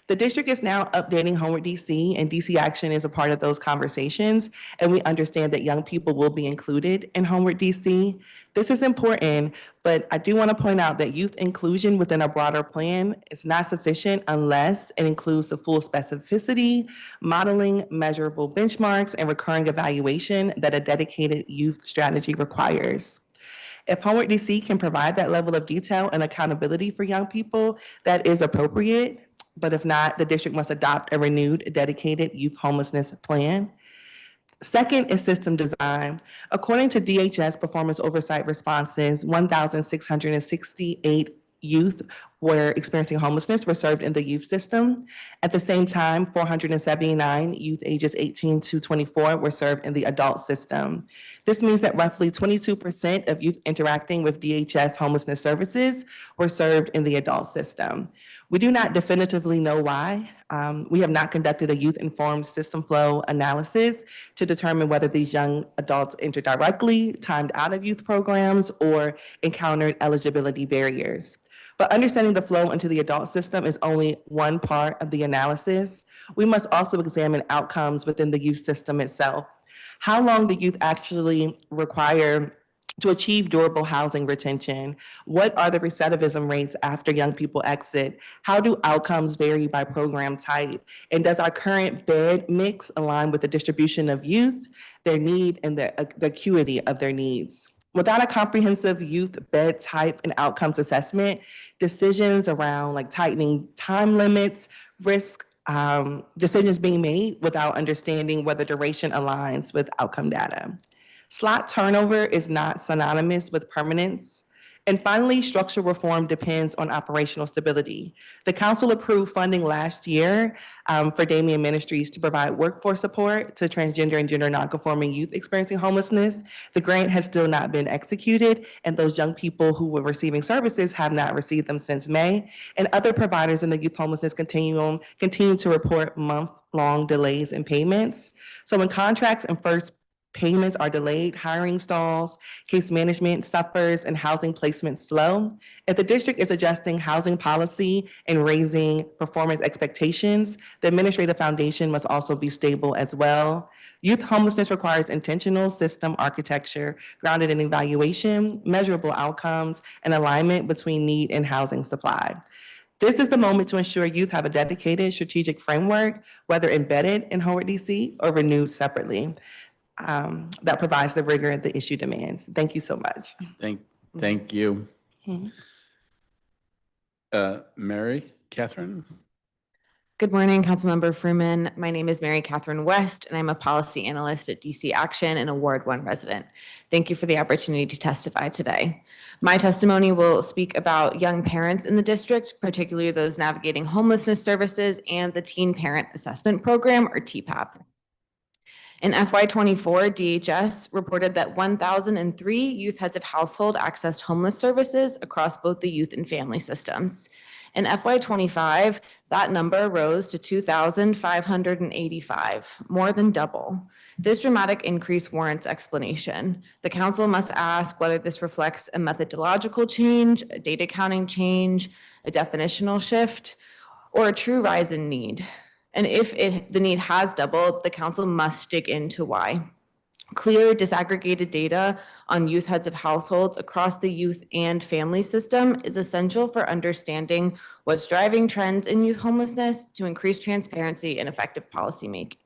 The district is now updating Homework DC, and DC Action is a part of those conversations, and we understand that young people will be included in Homework DC. This is important, but I do want to point out that youth inclusion within a broader plan is not sufficient unless it includes the full specificity, modeling, measurable benchmarks, and recurring evaluation that a dedicated youth strategy requires. If Homework DC can provide that level of detail and accountability for young people, that is appropriate. But if not, the district must adopt a renewed, dedicated youth homelessness plan. Second is system design. According to DHS performance oversight responses, 1,668 youth were experiencing homelessness were served in the youth system. At the same time, 479 youth ages 18 to 24 were served in the adult system. This means that roughly 22% of youth interacting with DHS homelessness services were served in the adult system. We do not definitively know why. We have not conducted a youth-informed system flow analysis to determine whether these young adults entered directly, timed out of youth programs, or encountered eligibility barriers. But understanding the flow into the adult system is only one part of the analysis. We must also examine outcomes within the youth system itself. How long do youth actually require to achieve durable housing retention? What are the recidivism rates after young people exit? How do outcomes vary by program type? And does our current bed mix align with the distribution of youth, their need, and the acuity of their needs? Without a comprehensive youth bed type and outcomes assessment, decisions around like tightening time limits, risk decisions being made without understanding whether duration aligns with outcome data. Slot turnover is not synonymous with permanence. And finally, structural reform depends on operational stability. The council approved funding last year for Damien Ministries to provide workforce support to transgender and gender nonconforming youth experiencing homelessness. The grant has still not been executed, and those young people who were receiving services have not received them since May. And other providers in the youth homelessness continuum continue to report month-long delays in payments. So when contracts and first payments are delayed, hiring stalls, case management suffers, and housing placement slow. If the district is adjusting housing policy and raising performance expectations, the administrative foundation must also be stable as well. Youth homelessness requires intentional system architecture grounded in evaluation, measurable outcomes, and alignment between need and housing supply. This is the moment to ensure youth have a dedicated strategic framework, whether embedded in Homework DC or renewed separately. That provides the rigor the issue demands. Thank you so much. Thank you. Mhm. Mary Catherine? Good morning, Councilmember Fruman. My name is Mary Catherine West, and I'm a policy analyst at DC Action and a Ward 1 resident. Thank you for the opportunity to testify today. My testimony will speak about young parents in the district, particularly those navigating homelessness services and the Teen Parent Assessment Program, or TPAP. In FY24, DHS reported that 1,003 youth heads of household accessed homeless services across both the youth and family systems. In FY25, that number rose to 2,585, more than double. This dramatic increase warrants explanation. The council must ask whether this reflects a methodological change, a data counting change, a definitional shift, or a true rise in need. And if the need has doubled, the council must dig into why. Clear disaggregated data on youth heads of households across the youth and family system is essential for understanding what's driving trends in youth homelessness to increase transparency and effective policymaking.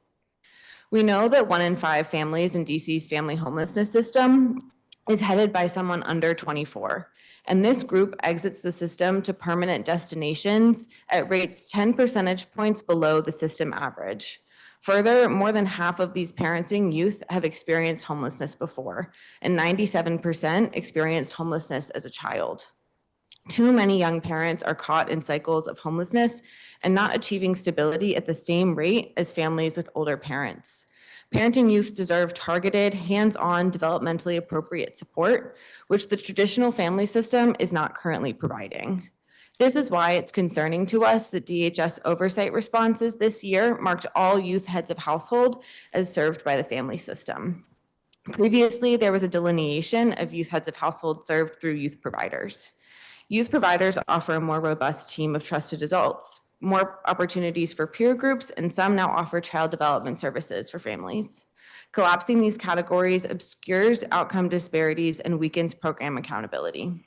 We know that 1 in 5 families in DC's family homelessness system is headed by someone under 24. And this group exits the system to permanent destinations at rates 10 percentage points below the system average. Further, more than half of these parenting youth have experienced homelessness before, and 97% experienced homelessness as a child. Too many young parents are caught in cycles of homelessness and not achieving stability at the same rate as families with older parents. Parenting youth deserve targeted, hands-on, developmentally appropriate support, which the traditional family system is not currently providing. This is why it's concerning to us that DHS oversight responses this year marked all youth heads of household as served by the family system. Previously, there was a delineation of youth heads of household served through youth providers. Youth providers offer a more robust team of trusted adults, more opportunities for peer groups, and some now offer child development services for families. Collapsing these categories obscures outcome disparities and weakens program accountability.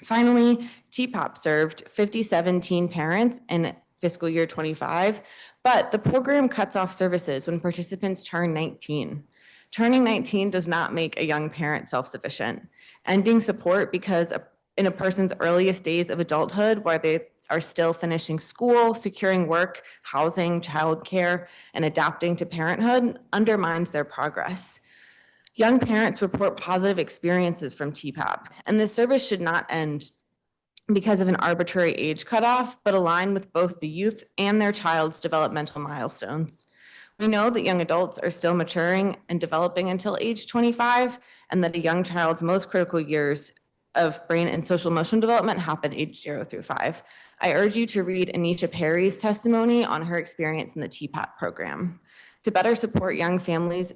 Finally, TPAP served 57 teen parents in fiscal year 25, but the program cuts off services when participants turn 19. Turning 19 does not make a young parent self-sufficient. Ending support because in a person's earliest days of adulthood, where they are still finishing school, securing work, housing, childcare, and adapting to parenthood, undermines their progress. Young parents report positive experiences from TPAP, and this service should not end because of an arbitrary age cutoff, but align with both the youth and their child's developmental milestones. We know that young adults are still maturing and developing until age 25, and that a young child's most critical years of brain and social emotional development happen age 0 through 5. I urge you to read Anisha Perry's testimony on her experience in the TPAP program. To better support young families,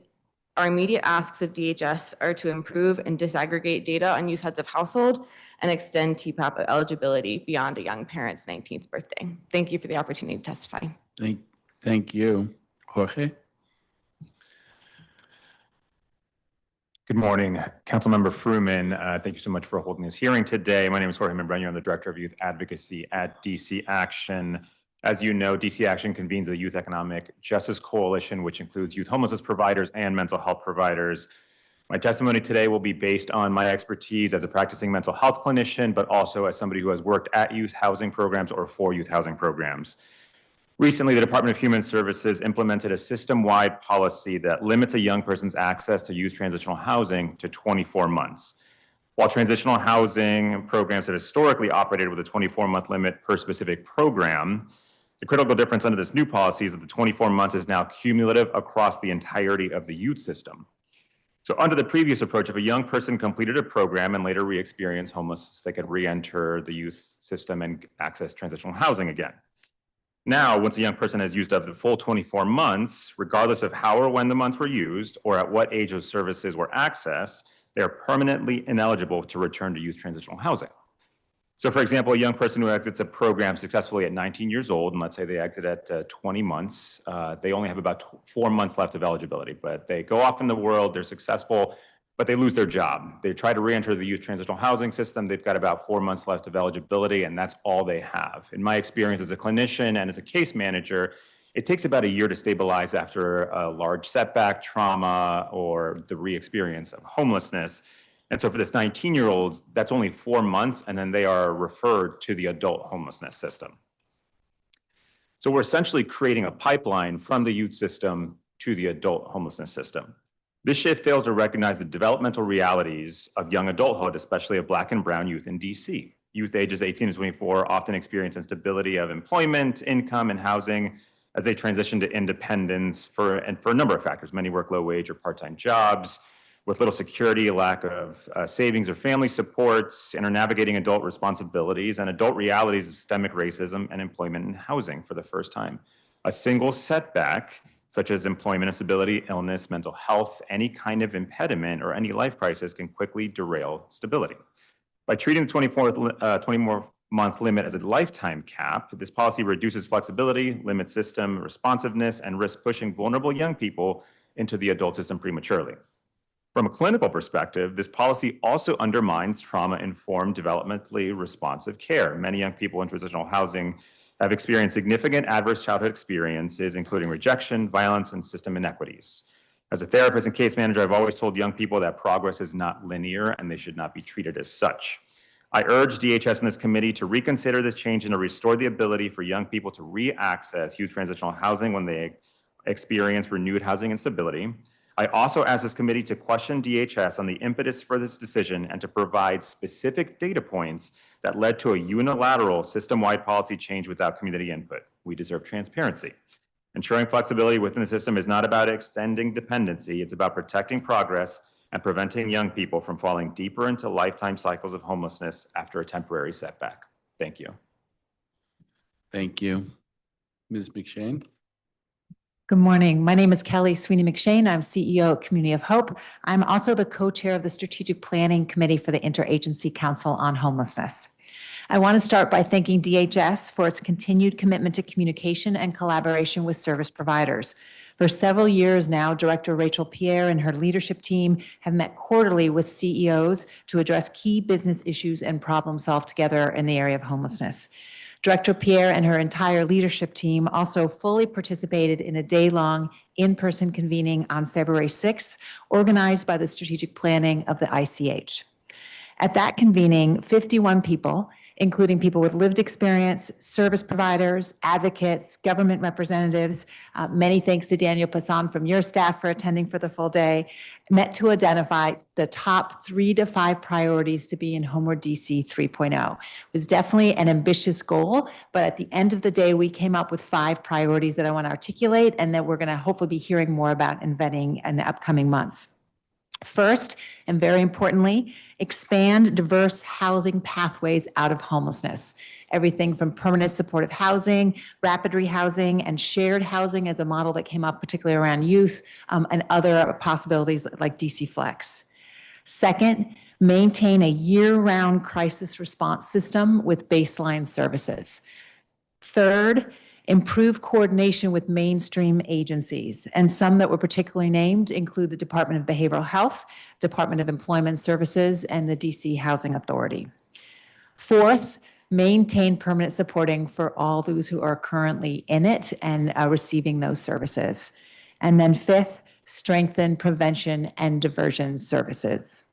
our immediate asks of DHS are to improve and disaggregate data on youth heads of household and extend TPAP eligibility beyond a young parent's 19th birthday. Thank you for the opportunity to testify. Thank you. Jorge? Good morning, Councilmember Fruman. Thank you so much for holding this hearing today. My name is Jorge Membreño. I'm the Director of Youth Advocacy at DC Action. As you know, DC Action convenes the Youth Economic Justice Coalition, which includes youth homelessness providers and mental health providers. My testimony today will be based on my expertise as a practicing mental health clinician, but also as somebody who has worked at youth housing programs or for youth housing programs. Recently, the Department of Human Services implemented a system-wide policy that limits a young person's access to youth transitional housing to 24 months. While transitional housing programs have historically operated with a 24-month limit per specific program, the critical difference under this new policy is that the 24 months is now cumulative across the entirety of the youth system. So under the previous approach, if a young person completed a program and later re-experienced homelessness, they could re-enter the youth system and access transitional housing again. Now, once a young person has used up the full 24 months, regardless of how or when the months were used or at what age those services were accessed, they are permanently ineligible to return to youth transitional housing. So for example, a young person who exits a program successfully at 19 years old, and let's say they exit at 20 months, they only have about 4 months left of eligibility, but they go off in the world, they're successful, but they lose their job. They try to re-enter the youth transitional housing system, they've got about 4 months left of eligibility, and that's all they have. In my experience as a clinician and as a case manager, it takes about a year to stabilize after a large setback, trauma, or the re-experience of homelessness. And so for this 19-year-olds, that's only 4 months, and then they are referred to the adult homelessness system. So we're essentially creating a pipeline from the youth system to the adult homelessness system. This shift fails to recognize the developmental realities of young adulthood, especially of Black and brown youth in DC. Youth ages 18 to 24 often experience instability of employment, income, and housing as they transition to independence for a number of factors. Many work low wage or part-time jobs with little security, a lack of savings or family supports, and are navigating adult responsibilities and adult realities of systemic racism and employment and housing for the first time. A single setback, such as employment instability, illness, mental health, any kind of impediment, or any life crisis can quickly derail stability. By treating the 24-month limit as a lifetime cap, this policy reduces flexibility, limits system responsiveness, and risks pushing vulnerable young people into the adult system prematurely. From a clinical perspective, this policy also undermines trauma-informed, developmentally responsive care. Many young people in transitional housing have experienced significant adverse childhood experiences, including rejection, violence, and system inequities. As a therapist and case manager, I've always told young people that progress is not linear and they should not be treated as such. I urge DHS and this committee to reconsider this change and to restore the ability for young people to re-access youth transitional housing when they experience renewed housing instability. I also ask this committee to question DHS on the impetus for this decision and to provide specific data points that led to a unilateral system-wide policy change without community input. We deserve transparency. Ensuring flexibility within the system is not about extending dependency, it's about protecting progress and preventing young people from falling deeper into lifetime cycles of homelessness after a temporary setback. Thank you. Thank you. Ms. McShane? Good morning. My name is Kelly Sweeney McShane. I'm CEO of Community of Hope. I'm also the co-chair of the Strategic Planning Committee for the Interagency Council on Homelessness. I want to start by thanking DHS for its continued commitment to communication and collaboration with service providers. For several years now, Director Rachel Pierre and her leadership team have met quarterly with CEOs to address key business issues and problem solve together in the area of homelessness. Director Pierre and her entire leadership team also fully participated in a day-long in-person convening on February 6th, organized by the strategic planning of the ICH. At that convening, 51 people, including people with lived experience, service providers, advocates, government representatives, many thanks to Daniel Passan from your staff for attending for the full day, met to identify the top 3 to 5 priorities to be in Homeward DC 3.0. It was definitely an ambitious goal, but at the end of the day, we came up with 5 priorities that I want to articulate and that we're going to hopefully be hearing more about and vetting in the upcoming months. First, and very importantly, expand diverse housing pathways out of homelessness. Everything from permanent supportive housing, rapid rehousing, and shared housing as a model that came up particularly around youth, and other possibilities like DC Flex. Second, maintain a year-round crisis response system with baseline services. Third, improve coordination with mainstream agencies, and some that were particularly named include the Department of Behavioral Health, Department of Employment Services, and the DC Housing Authority. Fourth, maintain permanent supporting for all those who are currently in it and receiving those services. And then fifth, strengthen prevention and diversion services.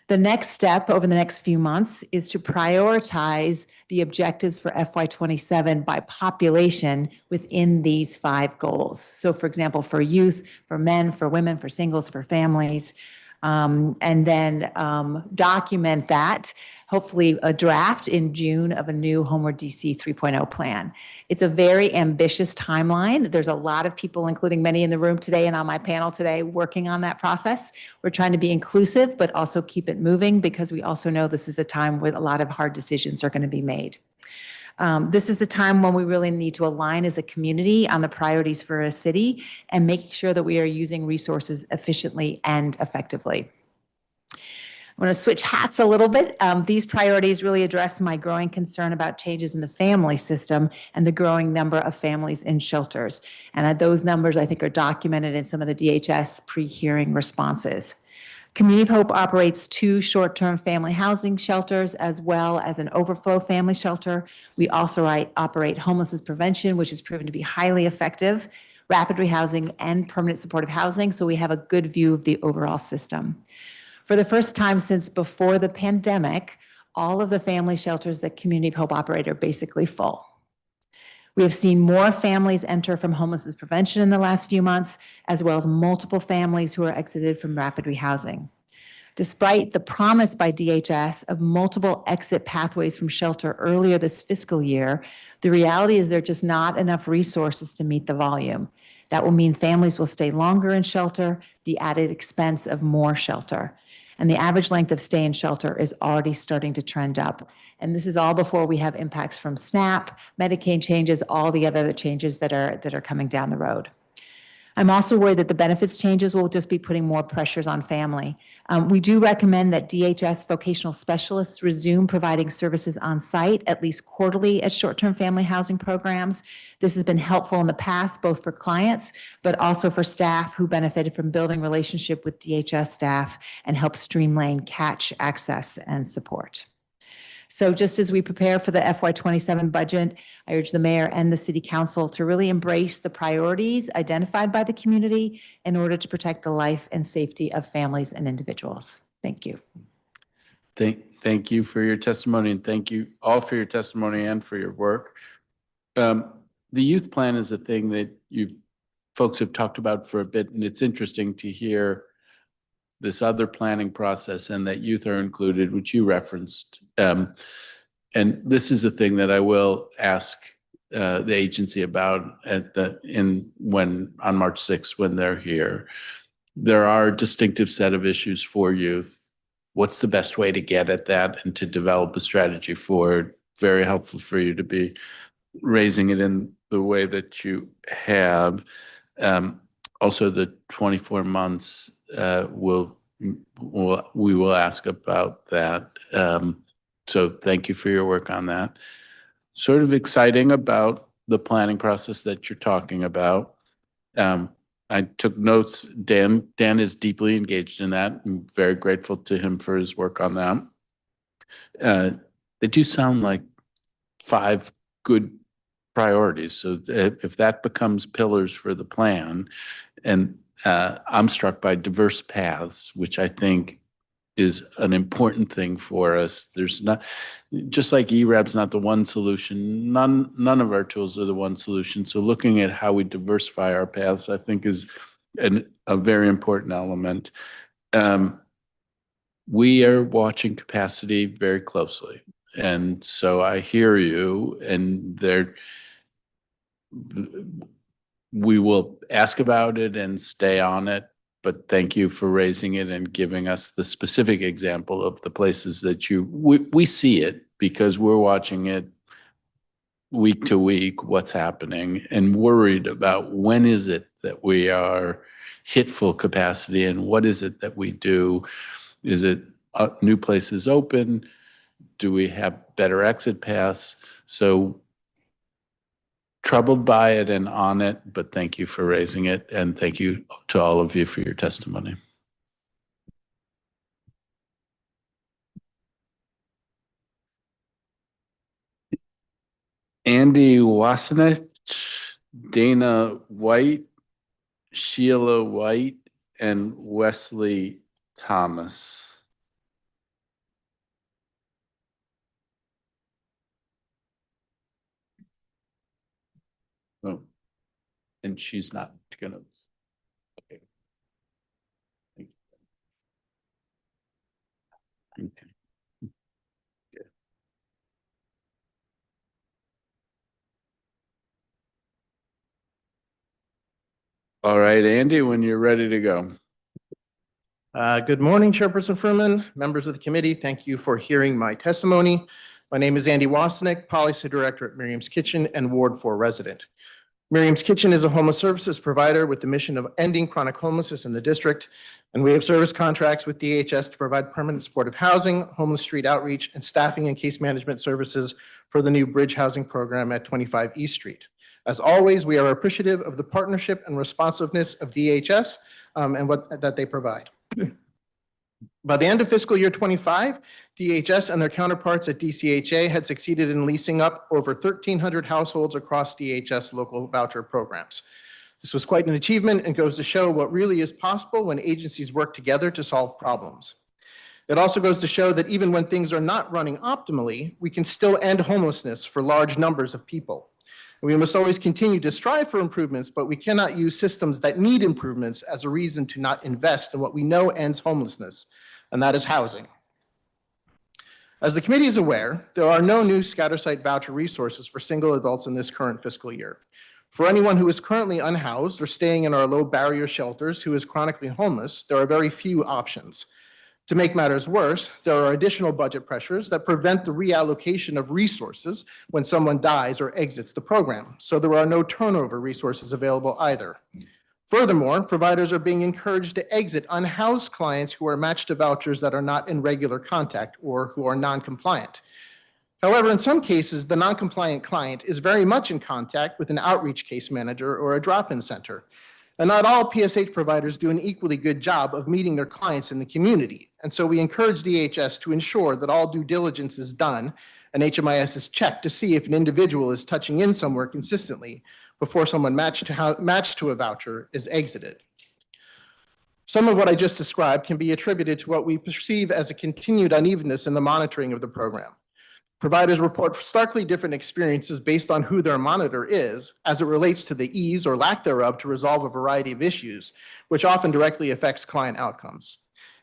The next step over the next few months is to prioritize the objectives for FY27 by population within these 5 goals. So for example, for youth, for men, for women, for singles, for families, and then document that, hopefully a draft in June of a new Homeward DC 3.0 plan. It's a very ambitious timeline. There's a lot of people, including many in the room today and on my panel today, working on that process. We're trying to be inclusive, but also keep it moving because we also know this is a time where a lot of hard decisions are going to be made. This is a time when we really need to align as a community on the priorities for a city and make sure that we are using resources efficiently and effectively. I'm going to switch hats a little bit. These priorities really address my growing concern about changes in the family system and the growing number of families in shelters. And those numbers, I think, are documented in some of the DHS pre-hearing responses. Community of Hope operates 2 short-term family housing shelters as well as an overflow family shelter. We also operate homelessness prevention, which has proven to be highly effective, rapid rehousing, and permanent supportive housing. So we have a good view of the overall system. For the first time since before the pandemic, all of the family shelters that Community of Hope operate are basically full. We have seen more families enter from homelessness prevention in the last few months, as well as multiple families who are exited from rapid rehousing. Despite the promise by DHS of multiple exit pathways from shelter earlier this fiscal year, the reality is there are just not enough resources to meet the volume. That will mean families will stay longer in shelter, the added expense of more shelter. And the average length of stay in shelter is already starting to trend up. And this is all before we have impacts from SNAP, Medicaid changes, all the other changes that are coming down the road. I'm also worried that the benefits changes will just be putting more pressures on family. We do recommend that DHS vocational specialists resume providing services on site at least quarterly at short-term family housing programs. This has been helpful in the past, both for clients, but also for staff who benefited from building relationship with DHS staff and help streamline catch access and support. So just as we prepare for the FY27 budget, I urge the mayor and the city council to really embrace the priorities identified by the community in order to protect the life and safety of families and individuals. Thank you. Thank you for your testimony, and thank you all for your testimony and for your work. The youth plan is a thing that you folks have talked about for a bit, and it's interesting to hear this other planning process and that youth are included, which you referenced. And this is a thing that I will ask the agency about on March 6th when they're here. There are a distinctive set of issues for youth. What's the best way to get at that and to develop a strategy for it? Very helpful for you to be raising it in the way that you have. Also, the 24 months we will ask about that. So thank you for your work on that. Sort of exciting about the planning process that you're talking about. I took notes. Dan is deeply engaged in that. I'm very grateful to him for his work on that. They do sound like 5 good priorities. So if that becomes pillars for the plan, and I'm struck by diverse paths, which I think is an important thing for us. There's not, just like ERAB's not the one solution, none of our tools are the one solution. So looking at how we diversify our paths, I think is a very important element. We are watching capacity very closely. And so I hear you, and we will ask about it and stay on it, but thank you for raising it and giving us the specific example of the places that we see it because we're watching it week to week, what's happening, and worried about when is it that we are hit full capacity and what is it that we do? Is it new places open? Do we have better exit paths? So troubled by it and on it, but thank you for raising it, and thank you to all of you for your testimony. Andy Wasanich, Dana White, Sheila White, and Wesley Thomas. Oh, and she's not gonna. Okay. Okay. Yeah. All right, Andy, when you're ready to go. Good morning, Chairperson Fruman, members of the committee. Thank you for hearing my testimony. My name is Andy Wasnick, Policy Director at Miriam's Kitchen and Ward 4 resident. Miriam's Kitchen is a homeless services provider with the mission of ending chronic homelessness in the district, and we have service contracts with DHS to provide permanent supportive housing, homeless street outreach, and staffing and case management services for the new bridge housing program at 25 East Street. As always, we are appreciative of the partnership and responsiveness of DHS and that they provide. By the end of fiscal year 25, DHS and their counterparts at DCHA had succeeded in leasing up over 1,300 households across DHS local voucher programs. This was quite an achievement and goes to show what really is possible when agencies work together to solve problems. It also goes to show that even when things are not running optimally, we can still end homelessness for large numbers of people. We must always continue to strive for improvements, but we cannot use systems that need improvements as a reason to not invest in what we know ends homelessness, and that is housing. As the committee is aware, there are no new scatter site voucher resources for single adults in this current fiscal year. For anyone who is currently unhoused or staying in our low barrier shelters who is chronically homeless, there are very few options. To make matters worse, there are additional budget pressures that prevent the reallocation of resources when someone dies or exits the program, so there are no turnover resources available either. Furthermore, providers are being encouraged to exit unhoused clients who are matched to vouchers that are not in regular contact or who are non-compliant. However, in some cases, the non-compliant client is very much in contact with an outreach case manager or a drop-in center. And not all PSH providers do an equally good job of meeting their clients in the community. And so we encourage DHS to ensure that all due diligence is done and HMIS is checked to see if an individual is touching in somewhere consistently before someone matched to a voucher is exited. Some of what I just described can be attributed to what we perceive as a continued unevenness in the monitoring of the program. Providers report starkly different experiences based on who their monitor is as it relates to the ease or lack thereof to resolve a variety of issues, which often directly affects client outcomes.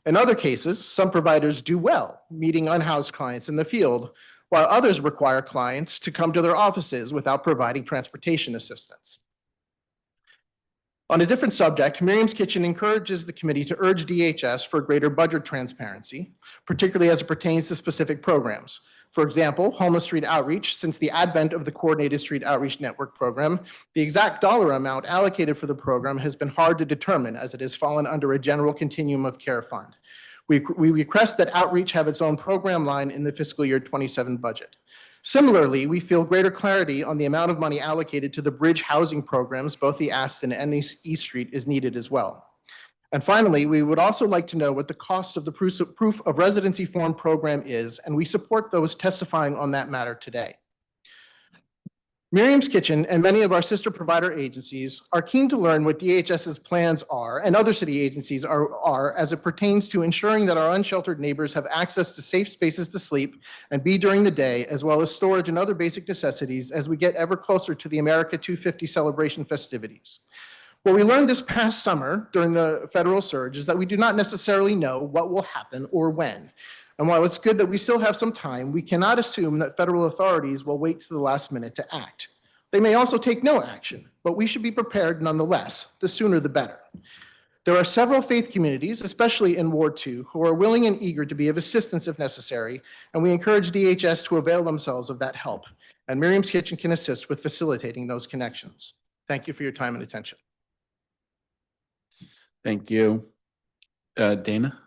In other cases, some providers do well meeting unhoused clients in the field, while others require clients to come to their offices without providing transportation assistance. On a different subject, Miriam's Kitchen encourages the committee to urge DHS for greater budget transparency, particularly as it pertains to specific programs. For example, Homeless Street Outreach, since the advent of the Coordinated Street Outreach Network program, the exact dollar amount allocated for the program has been hard to determine as it has fallen under a general continuum of care fund. We request that Outreach have its own program line in the fiscal year 27 budget. Similarly, we feel greater clarity on the amount of money allocated to the bridge housing programs, both the Aston and the East Street, is needed as well. And finally, we would also like to know what the cost of the proof of residency form program is, and we support those testifying on that matter today. Miriam's Kitchen and many of our sister provider agencies are keen to learn what DHS's plans are and other city agencies are as it pertains to ensuring that our unsheltered neighbors have access to safe spaces to sleep and be during the day, as well as storage and other basic necessities as we get ever closer to the America 250 celebration festivities. What we learned this past summer during the federal surge is that we do not necessarily know what will happen or when. And while it's good that we still have some time, we cannot assume that federal authorities will wait to the last minute to act. They may also take no action, but we should be prepared nonetheless. The sooner the better. There are several faith communities, especially in Ward 2, who are willing and eager to be of assistance if necessary, and we encourage DHS to avail themselves of that help. And Miriam's Kitchen can assist with facilitating those connections. Thank you for your time and attention. Thank you. Dana?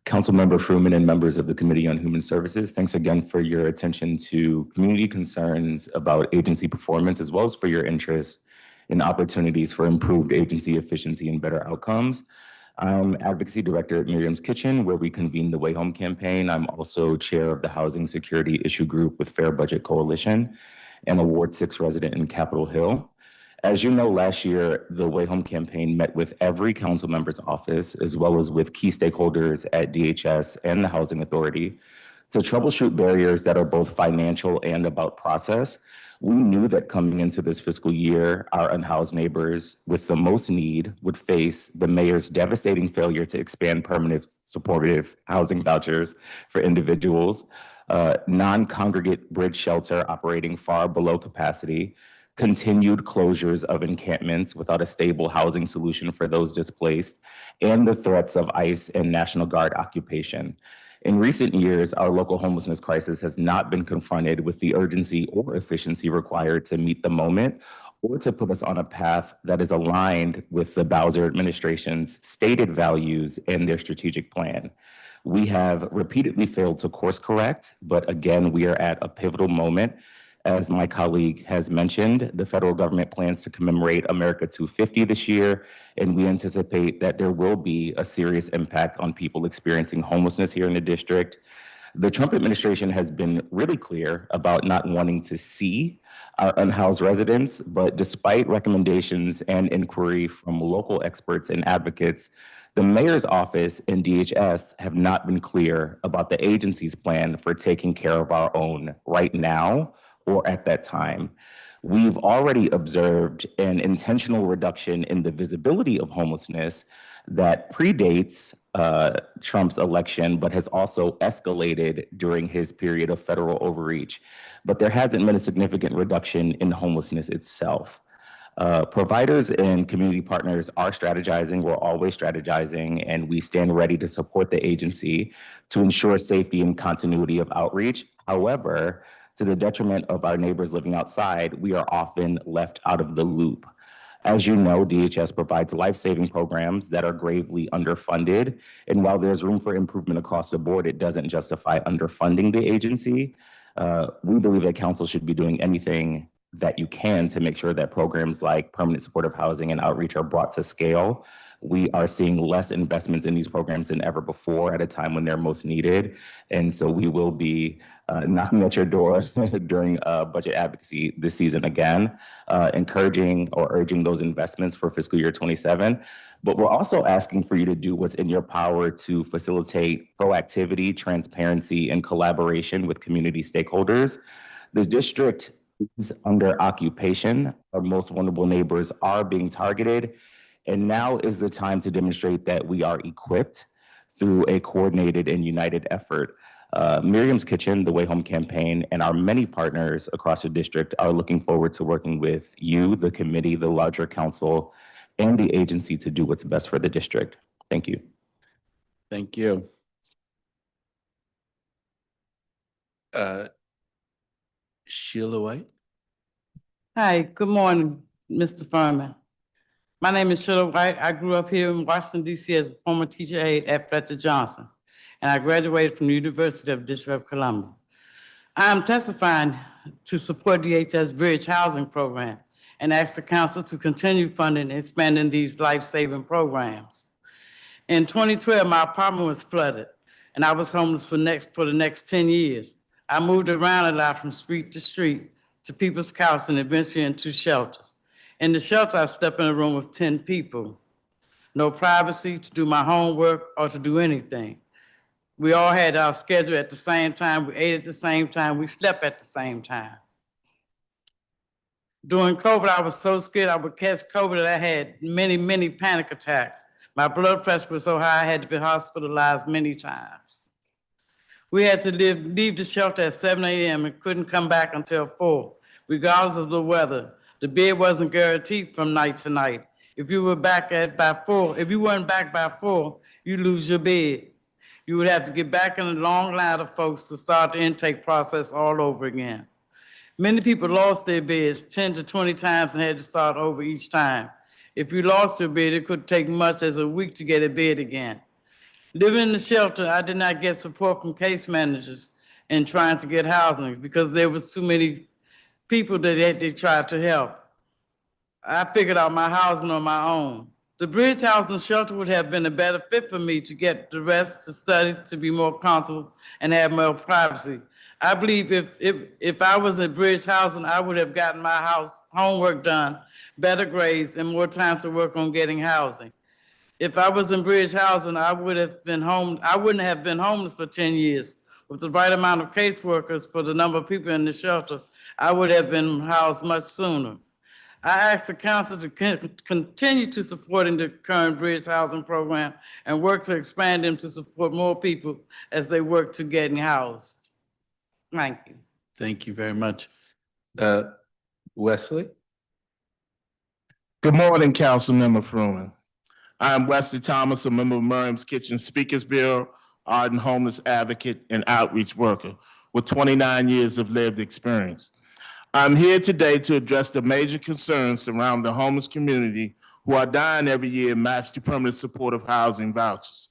Councilmember Fruman and members of the Committee on Human Services, thanks again for your attention to community concerns about agency performance, as well as for your interest in opportunities for improved agency efficiency and better outcomes. I'm Advocacy Director at Miriam's Kitchen, where we convene the Way Home campaign. I'm also chair of the Housing Security Issue Group with Fair Budget Coalition and a Ward 6 resident in Capitol Hill. As you know, last year, the Way Home campaign met with every council member's office, as well as with key stakeholders at DHS and the Housing Authority to troubleshoot barriers that are both financial and about process. We knew that coming into this fiscal year, our unhoused neighbors with the most need would face the mayor's devastating failure to expand permanent supportive housing vouchers for individuals, non-congregate bridge shelter operating far below capacity, continued closures of encampments without a stable housing solution for those displaced, and the threats of ICE and National Guard occupation. In recent years, our local homelessness crisis has not been confronted with the urgency or efficiency required to meet the moment or to put us on a path that is aligned with the Bowser administration's stated values and their strategic plan. We have repeatedly failed to course correct, but again, we are at a pivotal moment. As my colleague has mentioned, the federal government plans to commemorate America 250 this year, and we anticipate that there will be a serious impact on people experiencing homelessness here in the district. The Trump administration has been really clear about not wanting to see our unhoused residents, but despite recommendations and inquiry from local experts and advocates, the mayor's office and DHS have not been clear about the agency's plan for taking care of our own right now or at that time. We've already observed an intentional reduction in the visibility of homelessness that predates Trump's election, but has also escalated during his period of federal overreach. But there hasn't been a significant reduction in homelessness itself. Providers and community partners are strategizing. We're always strategizing, and we stand ready to support the agency to ensure safety and continuity of outreach. However, to the detriment of our neighbors living outside, we are often left out of the loop. As you know, DHS provides life-saving programs that are gravely underfunded. And while there's room for improvement across the board, it doesn't justify underfunding the agency. We believe that council should be doing anything that you can to make sure that programs like permanent supportive housing and outreach are brought to scale. We are seeing less investments in these programs than ever before at a time when they're most needed. And so we will be knocking at your door during budget advocacy this season again, encouraging or urging those investments for fiscal year 27. But we're also asking for you to do what's in your power to facilitate proactivity, transparency, and collaboration with community stakeholders. The district is under occupation. Our most vulnerable neighbors are being targeted. And now is the time to demonstrate that we are equipped through a coordinated and united effort. Miriam's Kitchen, the Way Home campaign, and our many partners across the district are looking forward to working with you, the committee, the larger council, and the agency to do what's best for the district. Thank you. Thank you. Sheila White. Hi, good morning, Mr. Furman. My name is Sheila White. I grew up here in Washington, D.C. as a former teacher aide at Fletcher Johnson, and I graduated from the University of District of Columbia. I am testifying to support DHS Bridge Housing Program and ask the council to continue funding and expanding these life-saving programs. In 2012, my apartment was flooded, and I was homeless for the next 10 years. I moved around a lot from street to street, to people's couch, and eventually into shelters. In the shelter, I slept in a room with 10 people. No privacy to do my homework or to do anything. We all had our schedule at the same time. We ate at the same time. We slept at the same time. During COVID, I was so scared I would catch COVID that I had many, many panic attacks. My blood pressure was so high, I had to be hospitalized many times. We had to leave the shelter at 7 a.m. and couldn't come back until 4, regardless of the weather. The bed wasn't guaranteed from night to night. If you were back by 4, if you weren't back by 4, you lose your bed. You would have to get back in a long line of folks to start the intake process all over again. Many people lost their beds 10 to 20 times and had to start over each time. If you lost your bed, it could take much as a week to get a bed again. Living in the shelter, I did not get support from case managers in trying to get housing because there was too many people that they tried to help. I figured out my housing on my own. The Bridge Housing Shelter would have been a better fit for me to get the rest, to study, to be more comfortable, and have more privacy. I believe if I was at Bridge Housing, I would have gotten my homework done, better grades, and more time to work on getting housing. If I was in Bridge Housing, I wouldn't have been homeless for 10 years. With the right amount of caseworkers for the number of people in the shelter, I would have been housed much sooner. I ask the council to continue to supporting the current Bridge Housing Program and work to expand them to support more people as they work to getting housed. Thank you. Thank you very much. Wesley? Good morning, Councilmember Fruman. I'm Wesley Thomas, a member of Miriam's Kitchen Speakers Bureau, ardent homeless advocate and outreach worker with 29 years of lived experience. I'm here today to address the major concerns surrounding the homeless community who are dying every year matched to permanent supportive housing vouchers.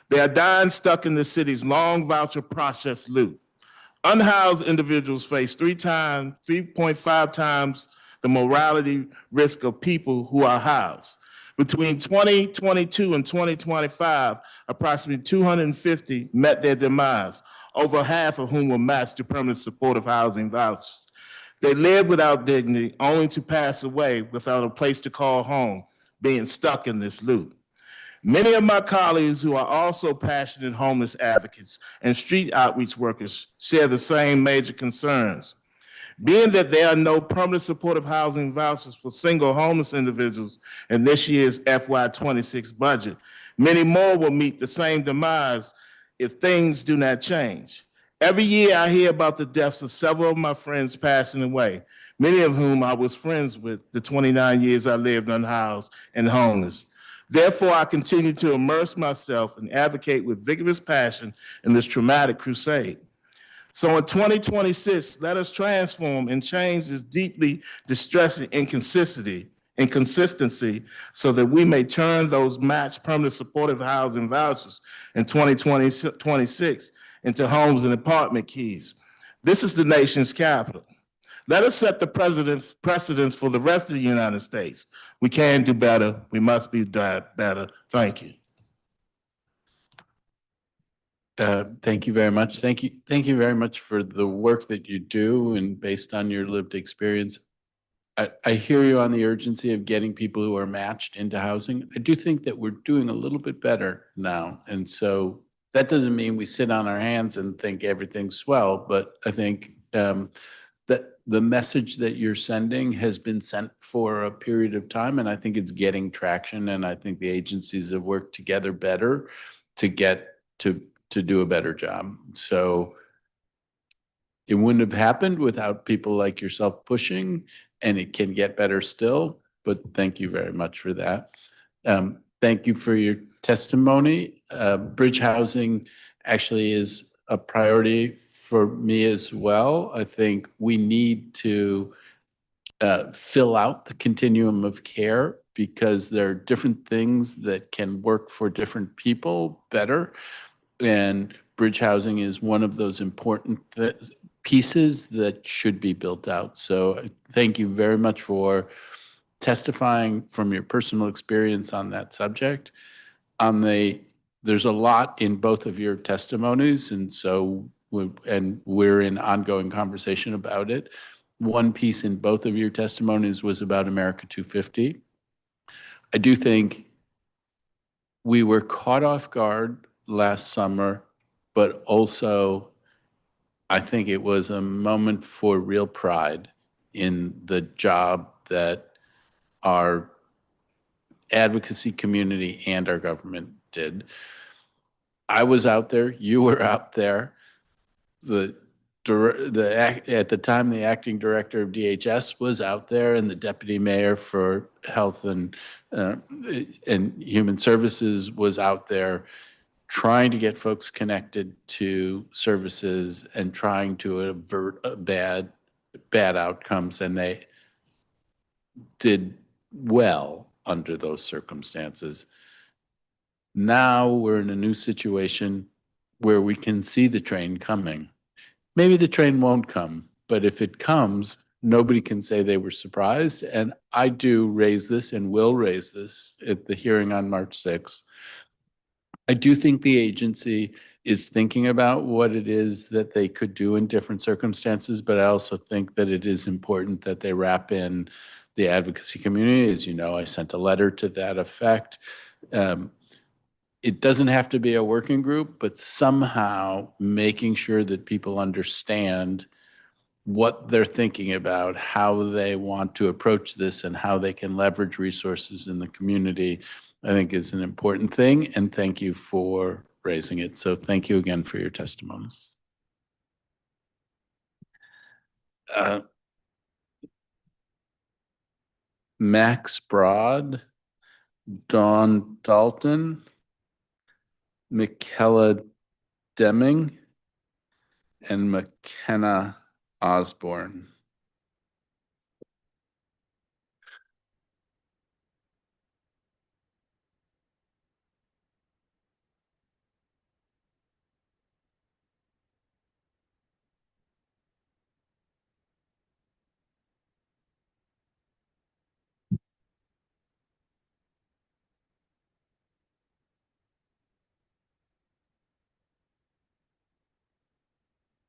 They are dying stuck in the city's long voucher process loop. Unhoused individuals face 3.5 times the mortality risk of people who are housed. Between 2022 and 2025, approximately 250 met their demise, over half of whom were matched to permanent supportive housing vouchers. They live without dignity, only to pass away without a place to call home, being stuck in this loop. Many of my colleagues who are also passionate homeless advocates and street outreach workers share the same major concerns. Being that there are no permanent supportive housing vouchers for single homeless individuals in this year's FY26 budget, many more will meet the same demise if things do not change. Every year I hear about the deaths of several of my friends passing away, many of whom I was friends with the 29 years I lived unhoused and homeless. Therefore, I continue to immerse myself and advocate with vigorous passion in this traumatic crusade. So in 2026, let us transform and change this deeply distressing inconsistency so that we may turn those matched permanent supportive housing vouchers in 2026 into homes and apartment keys. This is the nation's capital. Let us set the precedence for the rest of the United States. We can do better. We must be better. Thank you. Thank you very much. Thank you very much for the work that you do and based on your lived experience. I hear you on the urgency of getting people who are matched into housing. I do think that we're doing a little bit better now. And so that doesn't mean we sit on our hands and think everything's swell, but I think that the message that you're sending has been sent for a period of time, and I think it's getting traction, and I think the agencies have worked together better to get to do a better job. So it wouldn't have happened without people like yourself pushing, and it can get better still, but thank you very much for that. Thank you for your testimony. Bridge housing actually is a priority for me as well. I think we need to fill out the continuum of care because there are different things that can work for different people better. And bridge housing is one of those important pieces that should be built out. So thank you very much for testifying from your personal experience on that subject. There's a lot in both of your testimonies, and so we're in ongoing conversation about it. One piece in both of your testimonies was about America 250. I do think we were caught off guard last summer, but also I think it was a moment for real pride in the job that our advocacy community and our government did. I was out there, you were out there. At the time, the acting director of DHS was out there, and the deputy mayor for health and human services was out there trying to get folks connected to services and trying to avert bad outcomes, and they did well under those circumstances. Now we're in a new situation where we can see the train coming. Maybe the train won't come, but if it comes, nobody can say they were surprised. And I do raise this and will raise this at the hearing on March 6th. I do think the agency is thinking about what it is that they could do in different circumstances, but I also think that it is important that they wrap in the advocacy community. As you know, I sent a letter to that effect. It doesn't have to be a working group, but somehow making sure that people understand what they're thinking about, how they want to approach this, and how they can leverage resources in the community, I think is an important thing. And thank you for raising it. So thank you again for your testimonies. Max Broad, Dawn Dalton, Michaela Deming, and McKenna Osborne.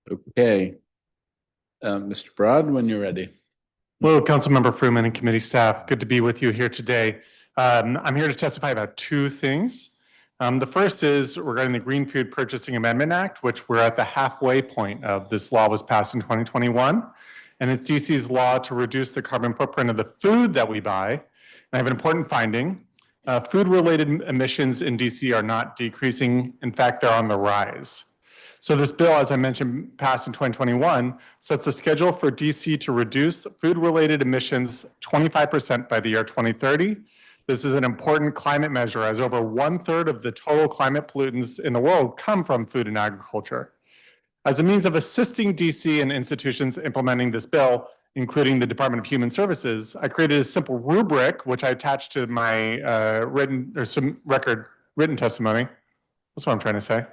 Okay. Mr. Broad, when you're ready. Hello, Councilmember Fruman and committee staff. Good to be with you here today. I'm here to testify about two things. The first is regarding the Green Food Purchasing Amendment Act, which we're at the halfway point of. This law was passed in 2021. and it's DC's law to reduce the carbon footprint of the food that we buy. And I have an important finding. Food-related emissions in DC are not decreasing. In fact, they're on the rise. So this bill, as I mentioned, passed in 2021, sets a schedule for DC to reduce food-related emissions 25% by the year 2030. This is an important climate measure, as over 1/3 of the total climate pollutants in the world come from food and agriculture. As a means of assisting DC and institutions implementing this bill, including the Department of Human Services, I created a simple rubric, which I attached to my written testimony. That's what I'm trying to say.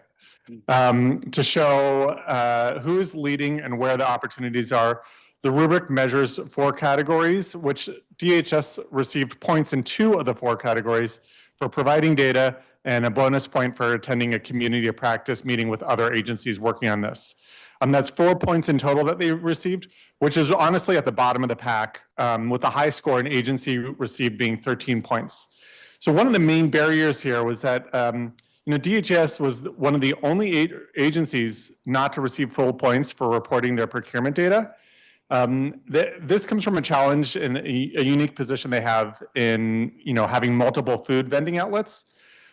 To show who is leading and where the opportunities are. The rubric measures 4 categories, which DHS received points in 2 of the 4 categories for providing data and a bonus point for attending a community of practice meeting with other agencies working on this. That's 4 points in total that they received, which is honestly at the bottom of the pack, with the high score an agency received being 13 points. So one of the main barriers here was that DHS was one of the only agencies not to receive full points for reporting their procurement data. This comes from a challenge in a unique position they have in having multiple food vending outlets,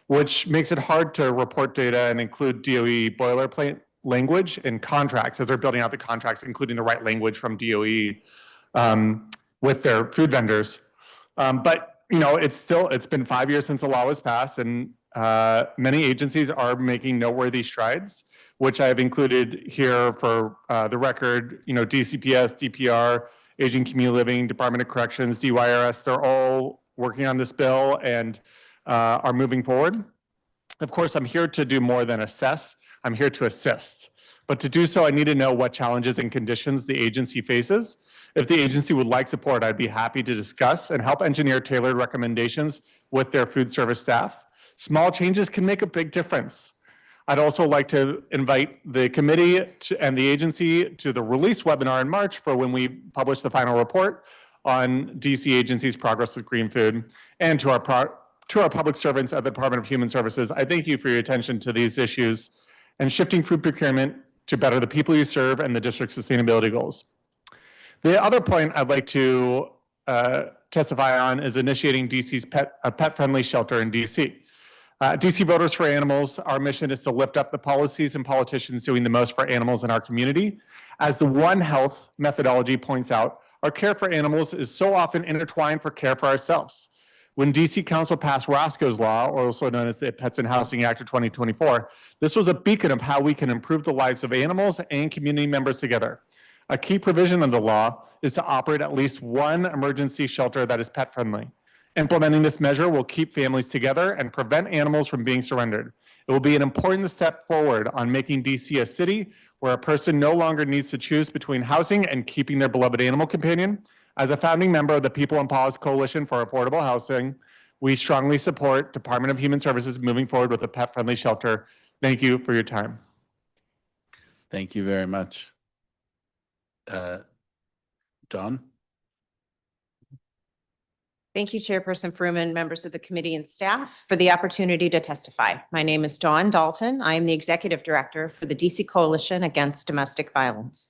which makes it hard to report data and include DOE boilerplate language in contracts as they're building out the contracts, including the right language from DOE with their food vendors. But it's been 5 years since the law was passed, and many agencies are making noteworthy strides, which I have included here for the record. DCPS, DPR, Asian Community Living, Department of Corrections, DYRS, they're all working on this bill and are moving forward. Of course, I'm here to do more than assess. I'm here to assist. But to do so, I need to know what challenges and conditions the agency faces. If the agency would like support, I'd be happy to discuss and help engineer tailored recommendations with their food service staff. Small changes can make a big difference. I'd also like to invite the committee and the agency to the release webinar in March for when we publish the final report on DC agency's progress with green food. And to our public servants at the Department of Human Services, I thank you for your attention to these issues and shifting food procurement to better the people you serve and the district's sustainability goals. The other point I'd like to testify on is initiating DC's pet-friendly shelter in DC. DC Voters for Animals, our mission is to lift up the policies and politicians doing the most for animals in our community. As the One Health methodology points out, our care for animals is so often intertwined for care for ourselves. When DC Council passed Roscoe's Law, or also known as the Pets and Housing Act of 2024, this was a beacon of how we can improve the lives of animals and community members together. A key provision of the law is to operate at least one emergency shelter that is pet-friendly. Implementing this measure will keep families together and prevent animals from being surrendered. It will be an important step forward on making DC a city where a person no longer needs to choose between housing and keeping their beloved animal companion. As a founding member of the People and Paws Coalition for Affordable Housing, we strongly support Department of Human Services moving forward with a pet-friendly shelter. Thank you for your time. Thank you very much. Dawn? Thank you, Chairperson Fruman, members of the committee and staff for the opportunity to testify. My name is Dawn Dalton. I am the Executive Director for the DC Coalition Against Domestic Violence.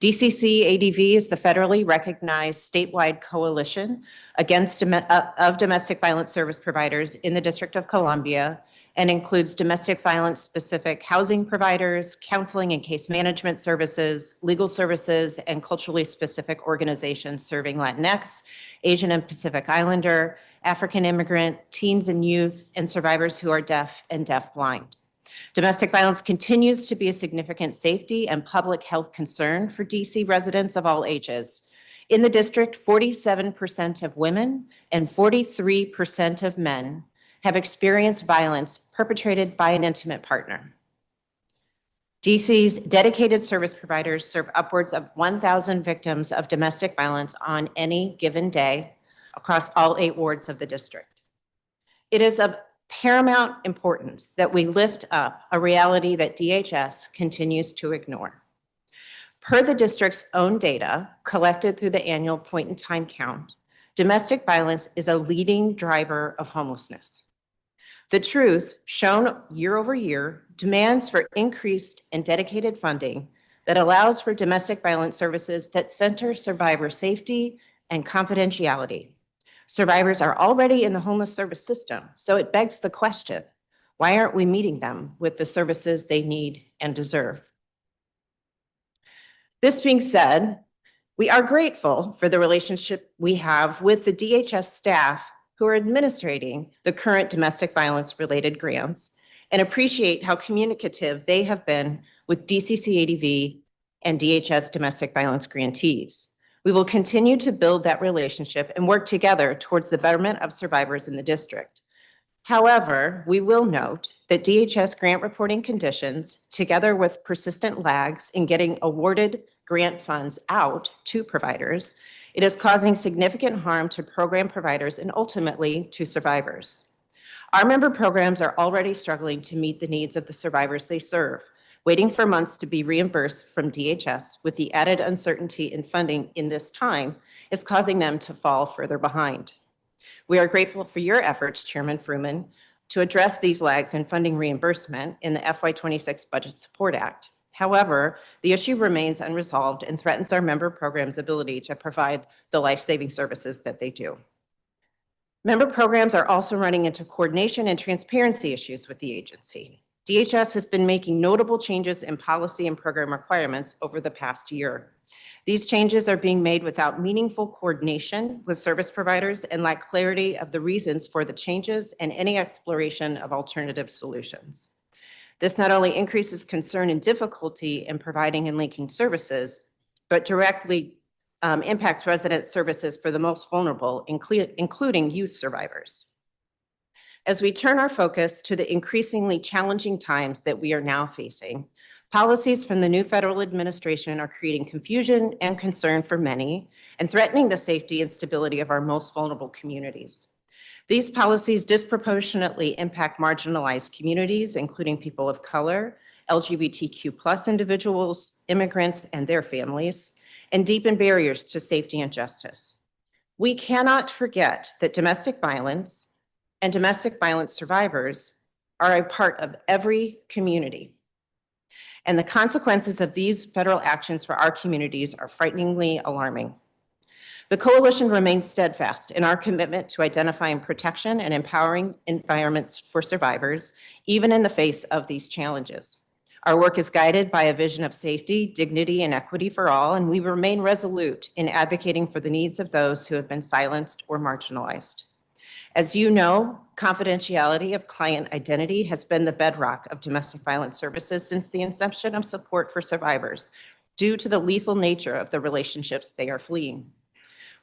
DCC ADV is the federally recognized statewide coalition of domestic violence service providers in the District of Columbia and includes domestic violence specific housing providers, counseling and case management services, legal services, and culturally specific organizations serving Latinx, Asian and Pacific Islander, African immigrant, teens and youth, and survivors who are deaf and deafblind. Domestic violence continues to be a significant safety and public health concern for DC residents of all ages. In the district, 47% of women and 43% of men have experienced violence perpetrated by an intimate partner. DC's dedicated service providers serve upwards of 1,000 victims of domestic violence on any given day across all 8 wards of the district. It is of paramount importance that we lift up a reality that DHS continues to ignore. Per the district's own data collected through the annual point-in-time count, domestic violence is a leading driver of homelessness. The truth, shown year over year, demands for increased and dedicated funding that allows for domestic violence services that center survivor safety and confidentiality. Survivors are already in the homeless service system, so it begs the question, why aren't we meeting them with the services they need and deserve? This being said, we are grateful for the relationship we have with the DHS staff who are administrating the current domestic violence related grants and appreciate how communicative they have been with DCCADV and DHS domestic violence grantees. We will continue to build that relationship and work together towards the betterment of survivors in the district. However, we will note that DHS grant reporting conditions, together with persistent lags in getting awarded grant funds out to providers, it is causing significant harm to program providers and ultimately to survivors. Our member programs are already struggling to meet the needs of the survivors they serve. Waiting for months to be reimbursed from DHS with the added uncertainty in funding in this time is causing them to fall further behind. We are grateful for your efforts, Chairman Fruman, to address these lags in funding reimbursement in the FY26 Budget Support Act. However, the issue remains unresolved and threatens our member programs' ability to provide the life-saving services that they do. Member programs are also running into coordination and transparency issues with the agency. DHS has been making notable changes in policy and program requirements over the past year. These changes are being made without meaningful coordination with service providers and lack clarity of the reasons for the changes and any exploration of alternative solutions. This not only increases concern and difficulty in providing and linking services, but directly impacts resident services for the most vulnerable, including youth survivors. As we turn our focus to the increasingly challenging times that we are now facing, policies from the new federal administration are creating confusion and concern for many and threatening the safety and stability of our most vulnerable communities. These policies disproportionately impact marginalized communities, including people of color, LGBTQ+ individuals, immigrants and their families, and deepen barriers to safety and justice. We cannot forget that domestic violence and domestic violence survivors are a part of every community. And the consequences of these federal actions for our communities are frighteningly alarming. The coalition remains steadfast in our commitment to identifying protection and empowering environments for survivors, even in the face of these challenges. Our work is guided by a vision of safety, dignity, and equity for all, and we remain resolute in advocating for the needs of those who have been silenced or marginalized. As you know, confidentiality of client identity has been the bedrock of domestic violence services since the inception of support for survivors due to the lethal nature of the relationships they are fleeing.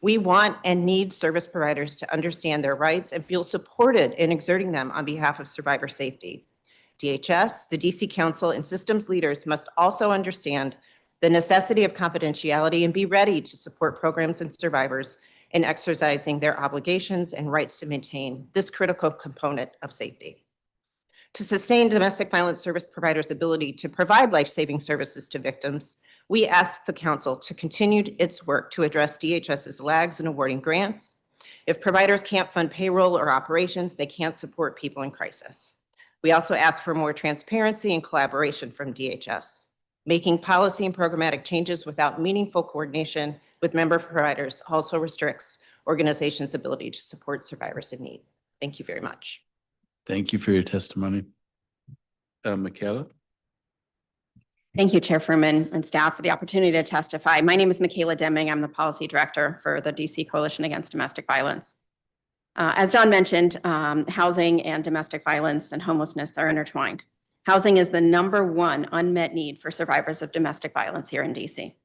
We want and need service providers to understand their rights and feel supported in exerting them on behalf of survivor safety. DHS, the DC Council, and systems leaders must also understand the necessity of confidentiality and be ready to support programs and survivors in exercising their obligations and rights to maintain this critical component of safety. To sustain domestic violence service providers' ability to provide life-saving services to victims, we ask the Council to continue its work to address DHS's lags in awarding grants. If providers can't fund payroll or operations, they can't support people in crisis. We also ask for more transparency and collaboration from DHS. Making policy and programmatic changes without meaningful coordination with member providers also restricts organizations' ability to support survivors in need. Thank you very much. Thank you for your testimony. Michaela? Thank you, Chair Fruman and staff, for the opportunity to testify. My name is Michaela Deming. I'm the Policy Director for the DC Coalition Against Domestic Violence. As John mentioned, housing and domestic violence and homelessness are intertwined. Housing is the #1 unmet need for survivors of domestic violence here in DC.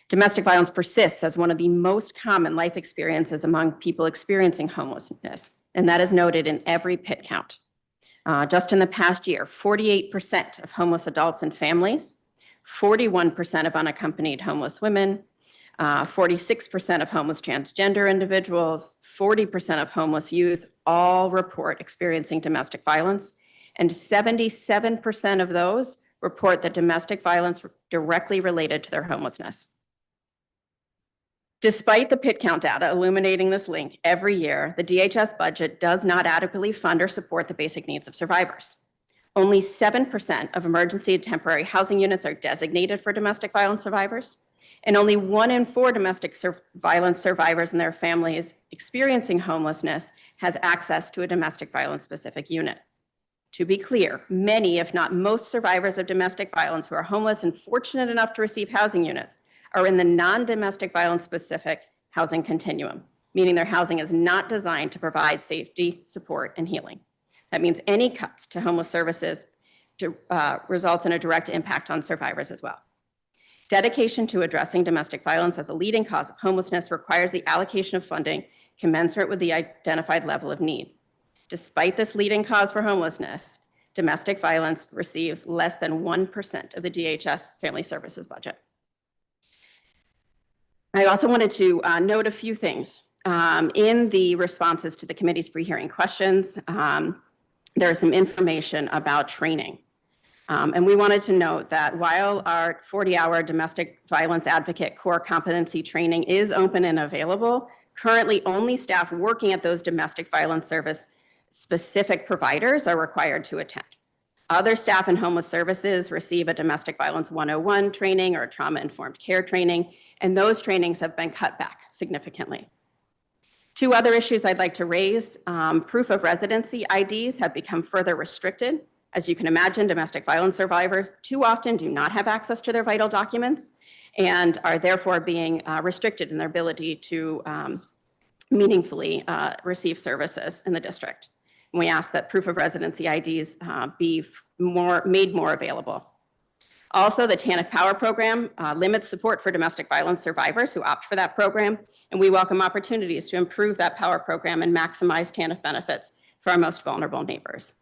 Domestic violence persists as one of the most common life experiences among people experiencing homelessness, and that is noted in every PIT count. Just in the past year, 48% of homeless adults and families, 41% of unaccompanied homeless women, 46% of homeless transgender individuals, 40% of homeless youth all report experiencing domestic violence, and 77% of those report that domestic violence directly related to their homelessness. Despite the PIT count data illuminating this link every year, the DHS budget does not adequately fund or support the basic needs of survivors. Only 7% of emergency and temporary housing units are designated for domestic violence survivors, and only 1 in 4 domestic violence survivors and their families experiencing homelessness has access to a domestic violence specific unit. To be clear, many, if not most, survivors of domestic violence who are homeless and fortunate enough to receive housing units are in the non-domestic violence specific housing continuum, meaning their housing is not designed to provide safety, support, and healing. That means any cuts to homeless services result in a direct impact on survivors as well. Dedication to addressing domestic violence as a leading cause of homelessness requires the allocation of funding commensurate with the identified level of need. Despite this leading cause for homelessness, domestic violence receives less than 1% of the DHS Family Services budget. I also wanted to note a few things. In the responses to the committee's pre-hearing questions, there is some information about training. And we wanted to note that while our 40-hour domestic violence advocate core competency training is open and available, currently only staff working at those domestic violence service specific providers are required to attend. Other staff in homeless services receive a domestic violence 101 training or a trauma-informed care training, and those trainings have been cut back significantly. 2 other issues I'd like to raise. Proof of residency IDs have become further restricted. As you can imagine, domestic violence survivors too often do not have access to their vital documents and are therefore being restricted in their ability to meaningfully receive services in the district. And we ask that proof of residency IDs be made more available. Also, the TANF Power Program limits support for domestic violence survivors who opt for that program, and we welcome opportunities to improve that Power Program and maximize TANF benefits for our most vulnerable neighbors.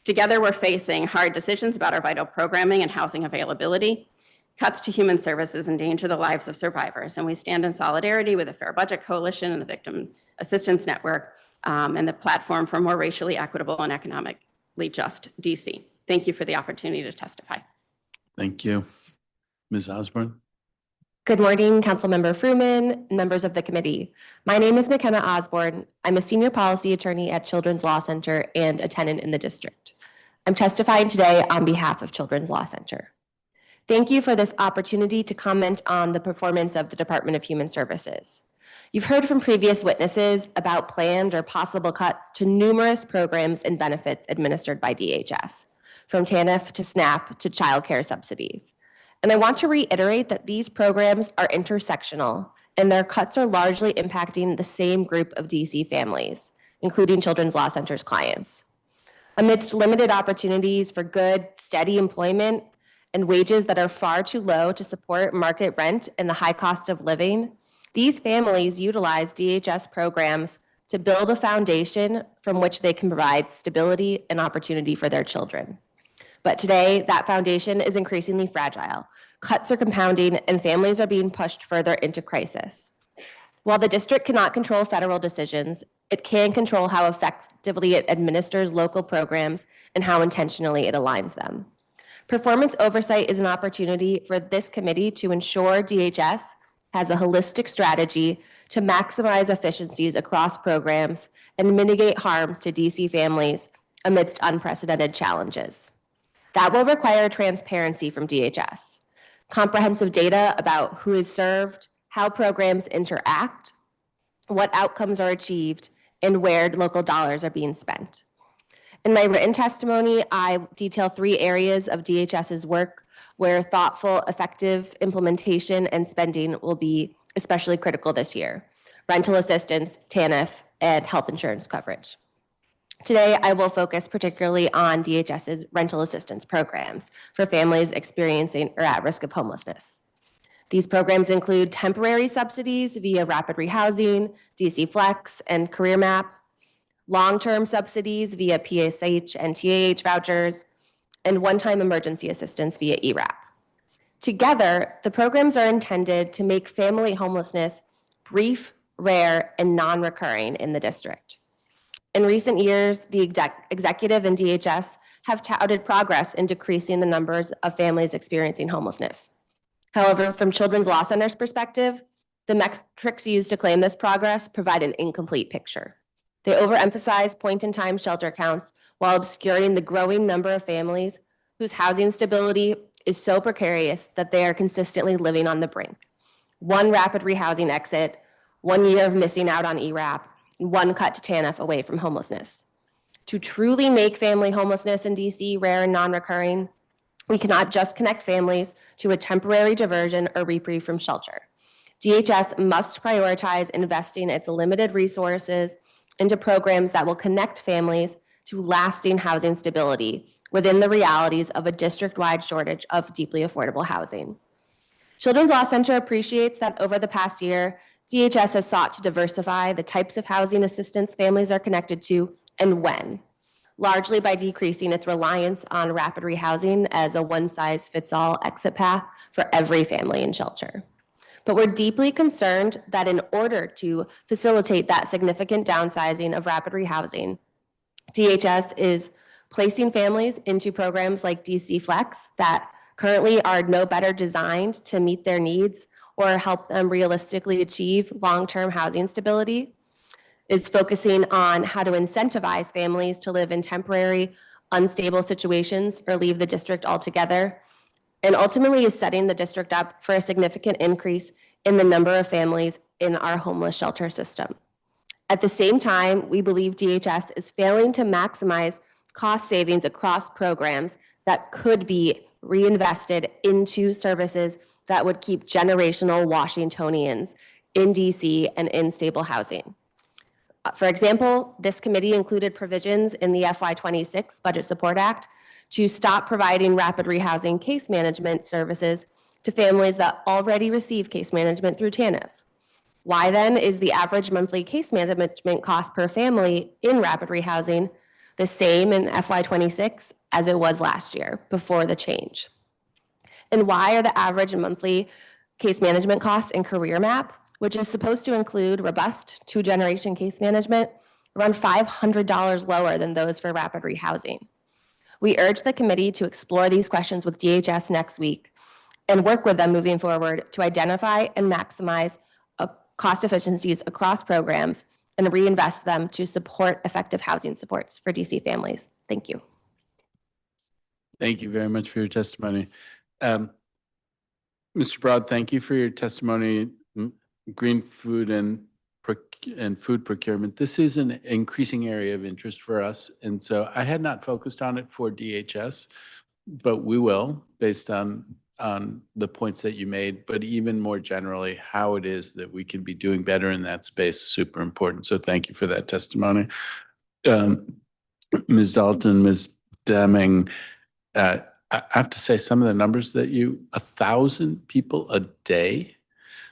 Together, we're facing hard decisions about our vital programming and housing availability. Cuts to human services endanger the lives of survivors, and we stand in solidarity with the Fair Budget Coalition and the Victim Assistance Network and the Platform for More Racially Equitable and Economically Just DC. Thank you for the opportunity to testify. Thank you. Ms. Osborne? Good morning, Councilmember Fruman, members of the committee. My name is McKenna Osborne. I'm a senior policy attorney at Children's Law Center and a tenant in the district. I'm testifying today on behalf of Children's Law Center. Thank you for this opportunity to comment on the performance of the Department of Human Services. You've heard from previous witnesses about planned or possible cuts to numerous programs and benefits administered by DHS, from TANF to SNAP to child care subsidies. And I want to reiterate that these programs are intersectional and their cuts are largely impacting the same group of DC families, including Children's Law Center's clients. Amidst limited opportunities for good, steady employment and wages that are far too low to support market rent and the high cost of living, these families utilize DHS programs to build a foundation from which they can provide stability and opportunity for their children. But today, that foundation is increasingly fragile. Cuts are compounding and families are being pushed further into crisis. While the district cannot control federal decisions, it can control how effectively it administers local programs and how intentionally it aligns them. Performance oversight is an opportunity for this committee to ensure DHS has a holistic strategy to maximize efficiencies across programs and mitigate harms to DC families amidst unprecedented challenges. That will require transparency from DHS, comprehensive data about who is served, how programs interact, what outcomes are achieved, and where local dollars are being spent. In my written testimony, I detail 3 areas of DHS's work where thoughtful, effective implementation and spending will be especially critical this year: rental assistance, TANF, and health insurance coverage. Today, I will focus particularly on DHS's rental assistance programs for families experiencing or at risk of homelessness. These programs include temporary subsidies via rapid rehousing, DC Flex, and Career Map, long-term subsidies via PSH and TAH vouchers, and one-time emergency assistance via ERAP. Together, the programs are intended to make family homelessness brief, rare, and non-recurring in the district. In recent years, the executive and DHS have touted progress in decreasing the numbers of families experiencing homelessness. However, from Children's Law Center's perspective, the metrics used to claim this progress provide an incomplete picture. They overemphasize point-in-time shelter counts while obscuring the growing number of families whose housing stability is so precarious that they are consistently living on the brink. One rapid rehousing exit, 1 year of missing out on ERAP, and one cut to TANF away from homelessness. To truly make family homelessness in DC rare and non-recurring, we cannot just connect families to a temporary diversion or reprieve from shelter. DHS must prioritize investing its limited resources into programs that will connect families to lasting housing stability within the realities of a district-wide shortage of deeply affordable housing. Children's Law Center appreciates that over the past year, DHS has sought to diversify the types of housing assistance families are connected to and when, largely by decreasing its reliance on rapid rehousing as a one-size-fits-all exit path for every family in shelter. But we're deeply concerned that in order to facilitate that significant downsizing of rapid rehousing, DHS is placing families into programs like DC Flex that currently are no better designed to meet their needs or help them realistically achieve long-term housing stability, is focusing on how to incentivize families to live in temporary, unstable situations or leave the district altogether, and ultimately is setting the district up for a significant increase in the number of families in our homeless shelter system. At the same time, we believe DHS is failing to maximize cost savings across programs that could be reinvested into services that would keep generational Washingtonians in DC and in stable housing. For example, this committee included provisions in the FY26 Budget Support Act to stop providing rapid rehousing case management services to families that already receive case management through TANF. Why then is the average monthly case management cost per family in rapid rehousing the same in FY26 as it was last year before the change? And why are the average monthly case management costs in Career Map, which is supposed to include robust two-generation case management, around $500 lower than those for rapid rehousing? We urge the committee to explore these questions with DHS next week and work with them moving forward to identify and maximize cost efficiencies across programs and reinvest them to support effective housing supports for DC families. Thank you. Thank you very much for your testimony. Mr. Broad, thank you for your testimony. Green food and food procurement. This is an increasing area of interest for us. And so I had not focused on it for DHS, but we will based on the points that you made, but even more generally, how it is that we can be doing better in that space, super important. So thank you for that testimony. Ms. Dalton, Ms. Deming, I have to say some of the numbers that 1,000 people a day.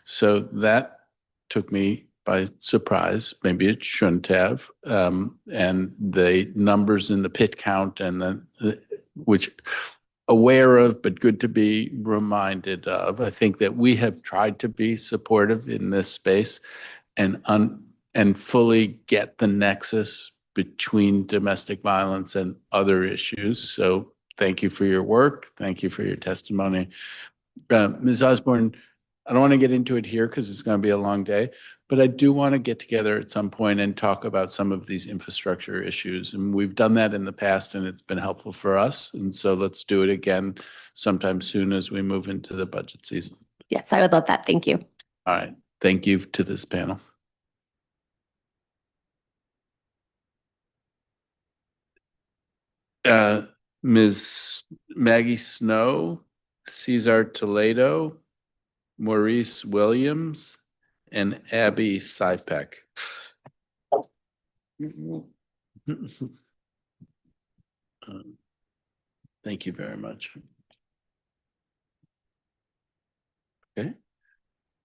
So that took me by surprise. Maybe it shouldn't have. And the numbers in the pit count and which aware of, but good to be reminded of. I think that we have tried to be supportive in this space and fully get the nexus between domestic violence and other issues. So thank you for your work. Thank you for your testimony. Ms. Osborne, I don't want to get into it here because it's going to be a long day, but I do want to get together at some point and talk about some of these infrastructure issues. And we've done that in the past and it's been helpful for us. And so let's do it again sometime soon as we move into the budget season. Yes, I would love that. Thank you. All right. Thank you to this panel. Ms. Maggie Snow, Cesar Toledo, Maurice Williams, and Abby Sypek. Thank you very much. Okay.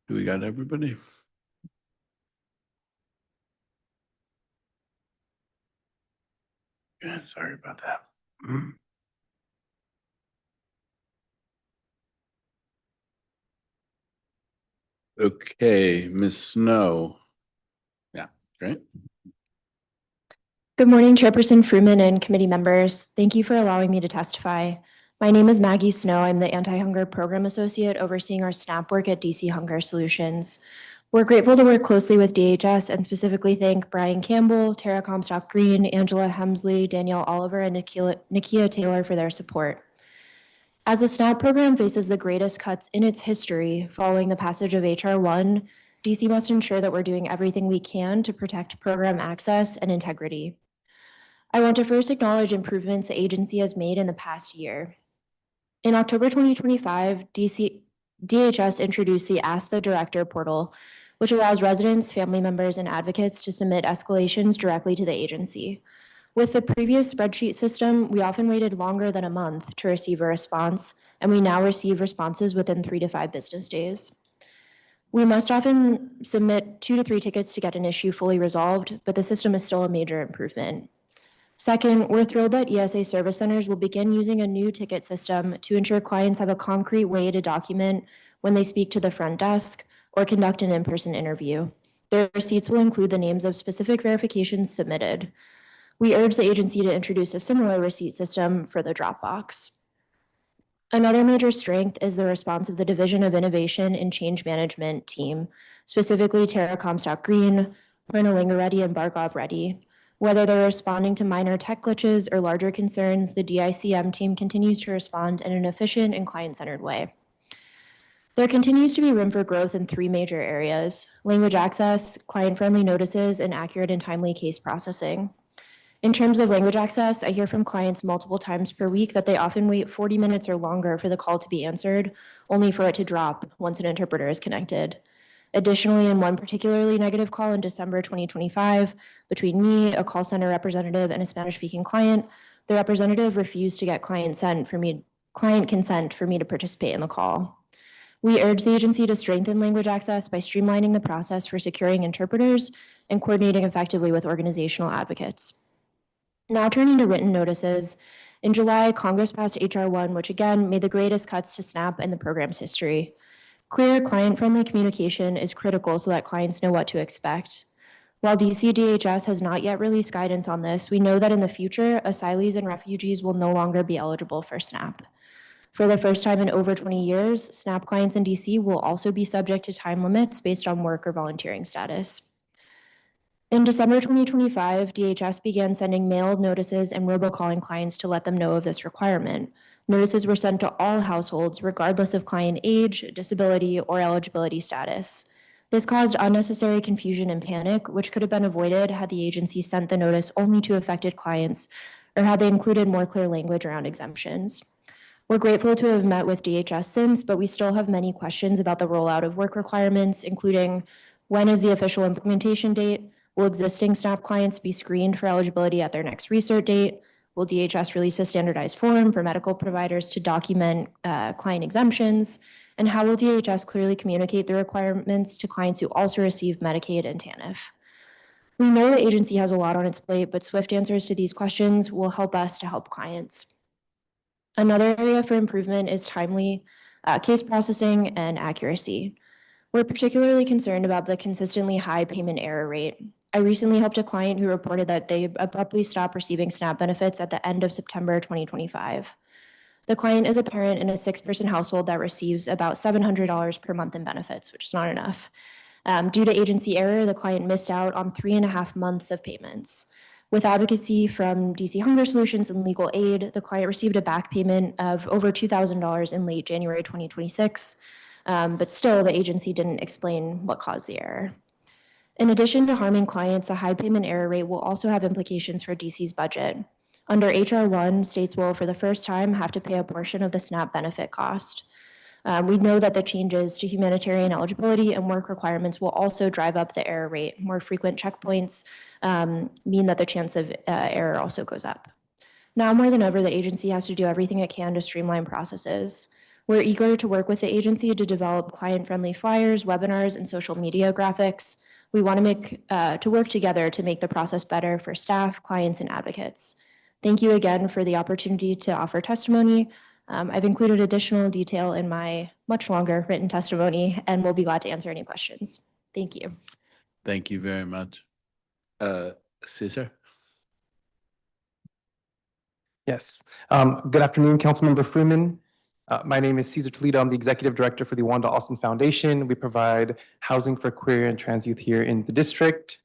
Do we got everybody? Yeah, sorry about that. Okay, Ms. Snow. Yeah, great. Good morning, Chairperson Fruman and committee members. Thank you for allowing me to testify. My name is Maggie Snow. I'm the Anti-Hunger Program Associate overseeing our SNAP work at DC Hunger Solutions. We're grateful to work closely with DHS and specifically thank Brian Campbell, Tara Comstock-Green, Angela Hemsley, Danielle Oliver, and Nikia Taylor for their support. As the SNAP program faces the greatest cuts in its history following the passage of H.R. 1, DC must ensure that we're doing everything we can to protect program access and integrity. I want to first acknowledge improvements the agency has made in the past year. In October 2025, DHS introduced the Ask the Director portal, which allows residents, family members, and advocates to submit escalations directly to the agency. With the previous spreadsheet system, we often waited longer than a month to receive a response, and we now receive responses within 3 to 5 business days. We must often submit 2 to 3 tickets to get an issue fully resolved, but the system is still a major improvement. Second, we're thrilled that ESA service centers will begin using a new ticket system to ensure clients have a concrete way to document when they speak to the front desk or conduct an in-person interview. Their receipts will include the names of specific verifications submitted. We urge the agency to introduce a similar receipt system for the Dropbox. Another major strength is the response of the Division of Innovation and Change Management team, specifically Tara Comstock-Green, Brenna Lingereddy, and Bargov Reddy. Whether they're responding to minor tech glitches or larger concerns, the DICM team continues to respond in an efficient and client-centered way. There continues to be room for growth in 3 major areas: language access, client-friendly notices, and accurate and timely case processing. In terms of language access, I hear from clients multiple times per week that they often wait 40 minutes or longer for the call to be answered, only for it to drop once an interpreter is connected. Additionally, in one particularly negative call in December 2025, between me, a call center representative, and a Spanish-speaking client, the representative refused to get client consent for me to participate in the call. We urge the agency to strengthen language access by streamlining the process for securing interpreters and coordinating effectively with organizational advocates. Now turning to written notices, in July, Congress passed H.R. 1, which again made the greatest cuts to SNAP in the program's history. Clear, client-friendly communication is critical so that clients know what to expect. While DC DHS has not yet released guidance on this, we know that in the future, asylees and refugees will no longer be eligible for SNAP. For the first time in over 20 years, SNAP clients in DC will also be subject to time limits based on work or volunteering status. In December 2025, DHS began sending mailed notices and robocalling clients to let them know of this requirement. Notices were sent to all households, regardless of client age, disability, or eligibility status. This caused unnecessary confusion and panic, which could have been avoided had the agency sent the notice only to affected clients or had they included more clear language around exemptions. We're grateful to have met with DHS since, but we still have many questions about the rollout of work requirements, including when is the official implementation date? Will existing SNAP clients be screened for eligibility at their next restart date? Will DHS release a standardized form for medical providers to document client exemptions? And how will DHS clearly communicate the requirements to clients who also receive Medicaid and TANF? We know the agency has a lot on its plate, but swift answers to these questions will help us to help clients. Another area for improvement is timely case processing and accuracy. We're particularly concerned about the consistently high payment error rate. I recently helped a client who reported that they abruptly stopped receiving SNAP benefits at the end of September 2025. The client is a parent in a 6-person household that receives about $700 per month in benefits, which is not enough. Due to agency error, the client missed out on 3.5 months of payments. With advocacy from DC Hunger Solutions and legal aid, the client received a back payment of over $2,000 in late January 2026, but still the agency didn't explain what caused the error. In addition to harming clients, the high payment error rate will also have implications for DC's budget. Under H.R. 1, states will, for the first time, have to pay a portion of the SNAP benefit cost. We know that the changes to humanitarian eligibility and work requirements will also drive up the error rate. More frequent checkpoints mean that the chance of error also goes up. Now more than ever, the agency has to do everything it can to streamline processes. We're eager to work with the agency to develop client-friendly flyers, webinars, and social media graphics. We want to work together to make the process better for staff, clients, and advocates. Thank you again for the opportunity to offer testimony. I've included additional detail in my much longer written testimony, and we'll be glad to answer any questions. Thank you. Thank you very much. Cesar? Yes. Good afternoon, Councilmember Freeman, My name is Cesar Toledo. I'm the Executive Director for the Wanda Austin Foundation. We provide housing for queer and trans youth here in the district.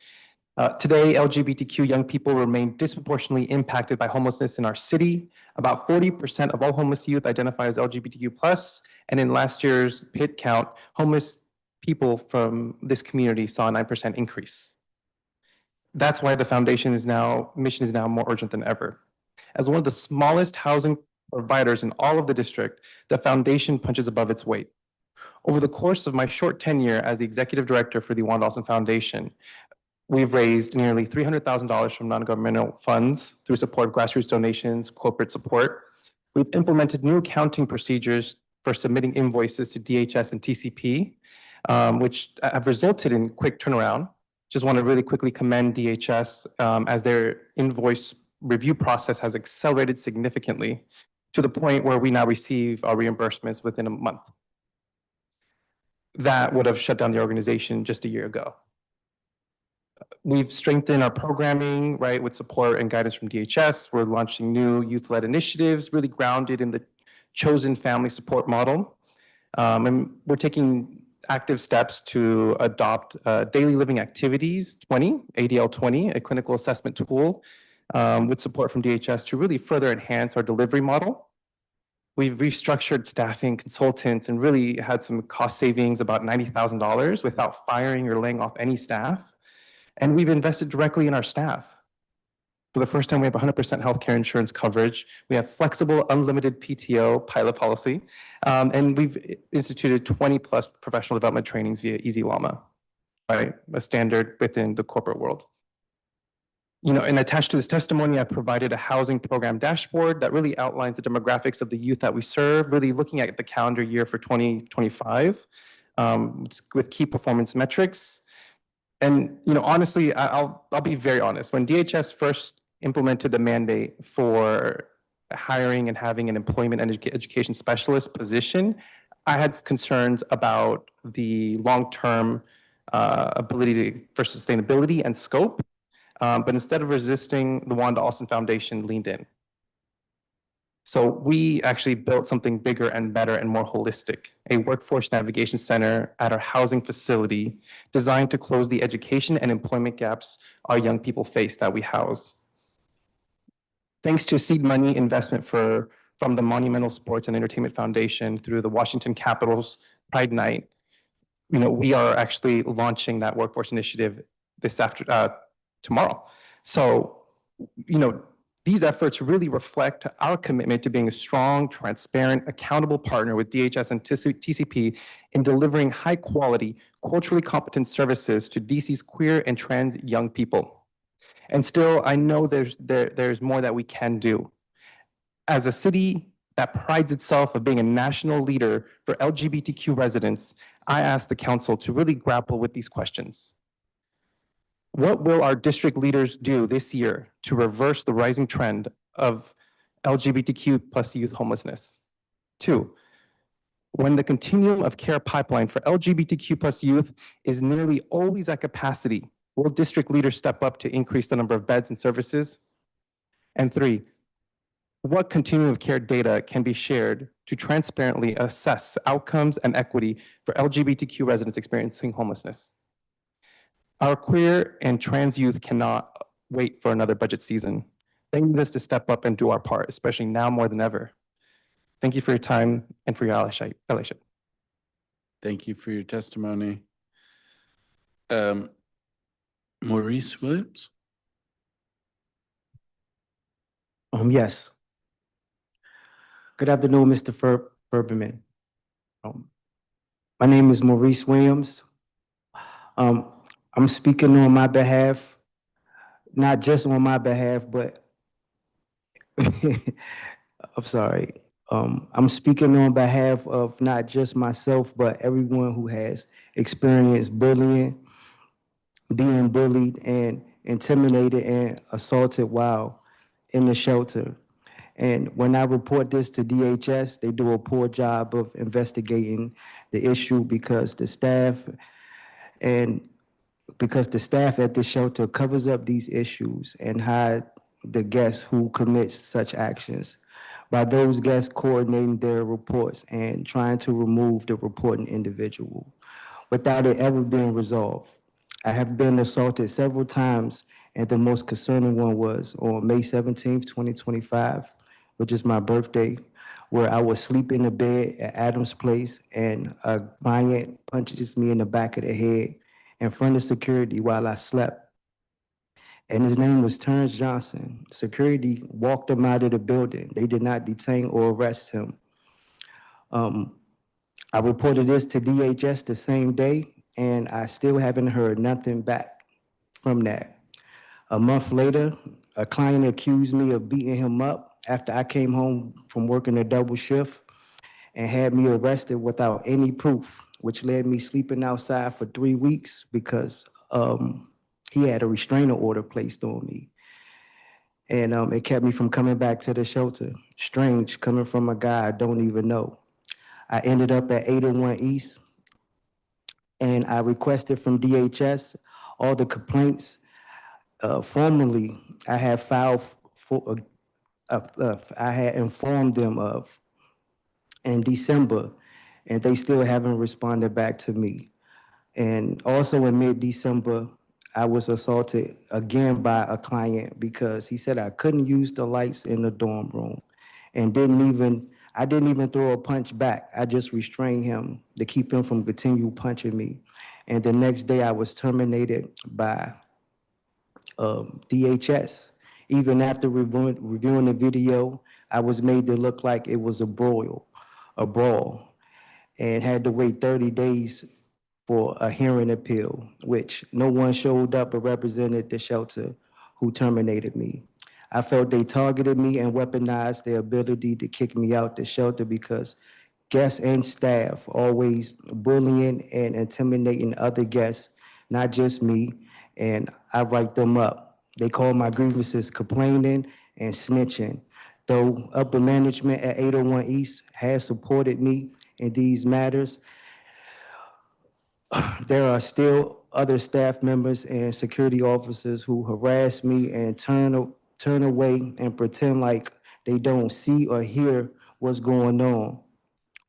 Today, LGBTQ young people remain disproportionately impacted by homelessness in our city. About 40% of all homeless youth identify as LGBTQ+, and in last year's PIT count, homeless people from this community saw a 9% increase. That's why the foundation mission is now more urgent than ever. As one of the smallest housing providers in all of the district, the foundation punches above its weight. Over the course of my short tenure as the executive director for the Wanda Austin Foundation, we've raised nearly $300,000 from non-governmental funds through support of grassroots donations, corporate support. We've implemented new accounting procedures for submitting invoices to DHS and TCP, which have resulted in quick turnaround. Just want to really quickly commend DHS as their invoice review process has accelerated significantly to the point where we now receive our reimbursements within a month. That would have shut down the organization just a year ago. We've strengthened our programming, right, with support and guidance from DHS. We're launching new youth-led initiatives, really grounded in the chosen family support model. And we're taking active steps to adopt Daily Living Activities 20, ADL 20, a clinical assessment tool with support from DHS to really further enhance our delivery model. We've restructured staffing consultants and really had some cost savings, about $90,000 without firing or laying off any staff. And we've invested directly in our staff. For the first time, we have 100% healthcare insurance coverage. We have flexible, unlimited PTO pilot policy. And we've instituted 20 plus professional development trainings via Easy Llama, right? A standard within the corporate world. You know, and attached to this testimony, I've provided a housing program dashboard that really outlines the demographics of the youth that we serve, really looking at the calendar year for 2025 with key performance metrics. And, you know, honestly, I'll be very honest. When DHS first implemented the mandate for hiring and having an employment and education specialist position, I had concerns about the long-term ability for sustainability and scope. But instead of resisting, the Wanda Austin Foundation leaned in. So we actually built something bigger and better and more holistic, a workforce navigation center at our housing facility designed to close the education and employment gaps our young people face that we house. Thanks to seed money investment from the Monumental Sports and Entertainment Foundation through the Washington Capitals Pride Night, you know, we are actually launching that workforce initiative tomorrow. So, you know, these efforts really reflect our commitment to being a strong, transparent, accountable partner with DHS and TCP in delivering high quality, culturally competent services to DC's queer and trans young people. And still, I know there's more that we can do. As a city that prides itself of being a national leader for LGBTQ residents, I ask the council to really grapple with these questions. What will our district leaders do this year to reverse the rising trend of LGBTQ plus youth homelessness? 2, when the continuum of care pipeline for LGBTQ plus youth is nearly always at capacity, will district leaders step up to increase the number of beds and services? And 3, what continuum of care data can be shared to transparently assess outcomes and equity for LGBTQ residents experiencing homelessness? Our queer and trans youth cannot wait for another budget season. They need us to step up and do our part, especially now more than ever. Thank you for your time and for your allyship. Thank you for your testimony. Maurice Williams? Yes. Good afternoon, Mr. Furberman. My name is Maurice Williams. I'm speaking on my behalf, not just on my behalf, but I'm sorry. I'm speaking on behalf of not just myself, but everyone who has experienced bullying, being bullied and intimidated and assaulted while in the shelter. And when I report this to DHS, they do a poor job of investigating the issue because the staff at the shelter covers up these issues and hide the guests who commits such actions. by those guests coordinating their reports and trying to remove the reporting individual without it ever being resolved. I have been assaulted several times, and the most concerning one was on May 17th, 2025, which is my birthday, where I was sleeping in the bed at Adams Place, and a client punches me in the back of the head in front of security while I slept. And his name was Terrence Johnson. Security walked him out of the building. They did not detain or arrest him. I reported this to DHS the same day, and I still haven't heard nothing back from that. A month later, a client accused me of beating him up after I came home from working a double shift and had me arrested without any proof, which led me sleeping outside for 3 weeks because he had a restraining order placed on me. And it kept me from coming back to the shelter. Strange, coming from a guy I don't even know. I ended up at 801 East, and I requested from DHS all the complaints. Formerly, I had filed for, I had informed them of in December, and they still haven't responded back to me. And also in mid-December, I was assaulted again by a client because he said I couldn't use the lights in the dorm room, and I didn't even throw a punch back. I just restrained him to keep him from continue punching me. And the next day I was terminated by DHS. Even after reviewing the video, I was made to look like it was a brawl, and had to wait 30 days for a hearing appeal, which no one showed up or represented the shelter who terminated me. I felt they targeted me and weaponized their ability to kick me out the shelter because guests and staff always bullying and intimidating other guests, not just me, and I write them up. They call my grievances complaining and snitching. Though upper management at 801 East has supported me in these matters, there are still other staff members and security officers who harass me and turn away and pretend like they don't see or hear what's going on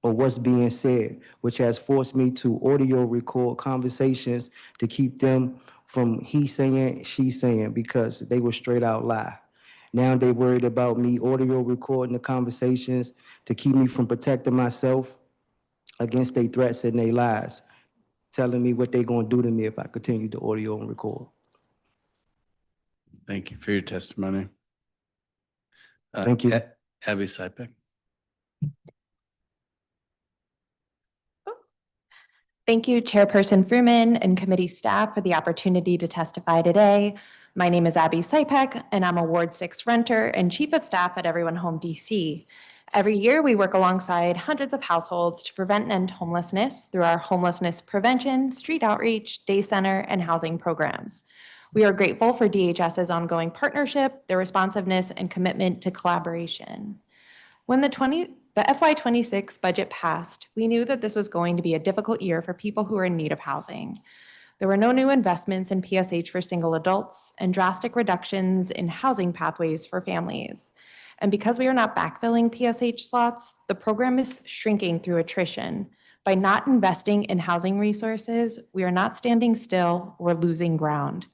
or what's being said, which has forced me to audio record conversations to keep them from he saying, she saying, because they were straight out lie. Now they worried about me audio recording the conversations to keep me from protecting myself against their threats and their lies, telling me what they're gonna do to me if I continue to audio and record. Thank you for your testimony. Thank you. Abby Sipek. Thank you, Chairperson Fruman and committee staff for the opportunity to testify today. My name is Abby Sipek, and I'm a Ward 6 renter and Chief of Staff at Everyone Home DC. Every year, we work alongside hundreds of households to prevent and end homelessness through our homelessness prevention, street outreach, day center, and housing programs. We are grateful for DHS's ongoing partnership, their responsiveness, and commitment to collaboration. When the FY26 budget passed, we knew that this was going to be a difficult year for people who are in need of housing. There were no new investments in PSH for single adults and drastic reductions in housing pathways for families. And because we are not backfilling PSH slots, the program is shrinking through attrition. By not investing in housing resources, we are not standing still, we're losing ground.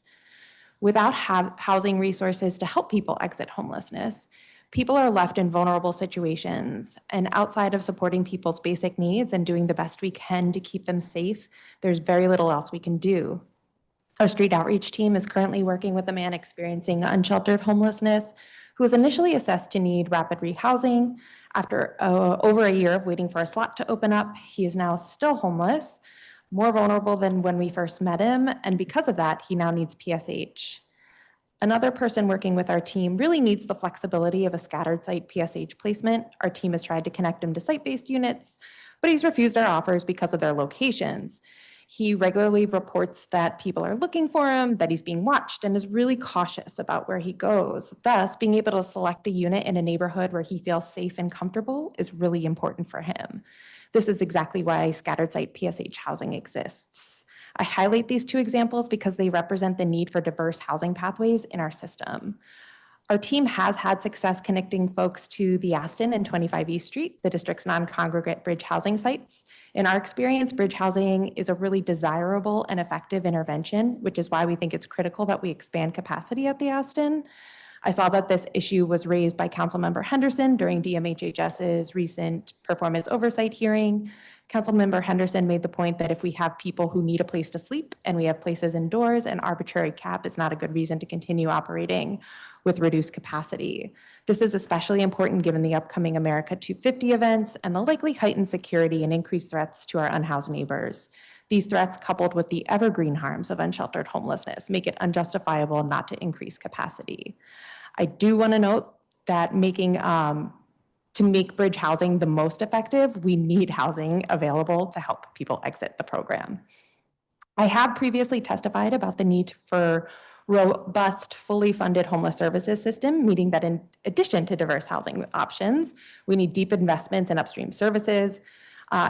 Without housing resources to help people exit homelessness, people are left in vulnerable situations, and outside of supporting people's basic needs and doing the best we can to keep them safe, there's very little else we can do. Our street outreach team is currently working with a man experiencing unsheltered homelessness who was initially assessed to need rapid rehousing. After over a year of waiting for a slot to open up, he is now still homeless, more vulnerable than when we first met him, and because of that, he now needs PSH. Another person working with our team really needs the flexibility of a scattered site PSH placement. Our team has tried to connect him to site-based units, but he's refused our offers because of their locations. He regularly reports that people are looking for him, that he's being watched, and is really cautious about where he goes. Thus, being able to select a unit in a neighborhood where he feels safe and comfortable is really important for him. This is exactly why scattered site PSH housing exists. I highlight these two examples because they represent the need for diverse housing pathways in our system. Our team has had success connecting folks to the Aston and 25 East Street, the district's non-congregate bridge housing sites. In our experience, bridge housing is a really desirable and effective intervention, which is why we think it's critical that we expand capacity at the Aston. I saw that this issue was raised by Councilmember Henderson during DMHHS's recent performance oversight hearing. Councilmember Henderson made the point that if we have people who need a place to sleep and we have places indoors, an arbitrary cap is not a good reason to continue operating with reduced capacity. This is especially important given the upcoming America 250 events and the likely heightened security and increased threats to our unhoused neighbors. These threats, coupled with the evergreen harms of unsheltered homelessness, make it unjustifiable not to increase capacity. I do want to note that to make bridge housing the most effective, we need housing available to help people exit the program. I have previously testified about the need for robust, fully funded homeless services system, meaning that in addition to diverse housing options, we need deep investments in upstream services,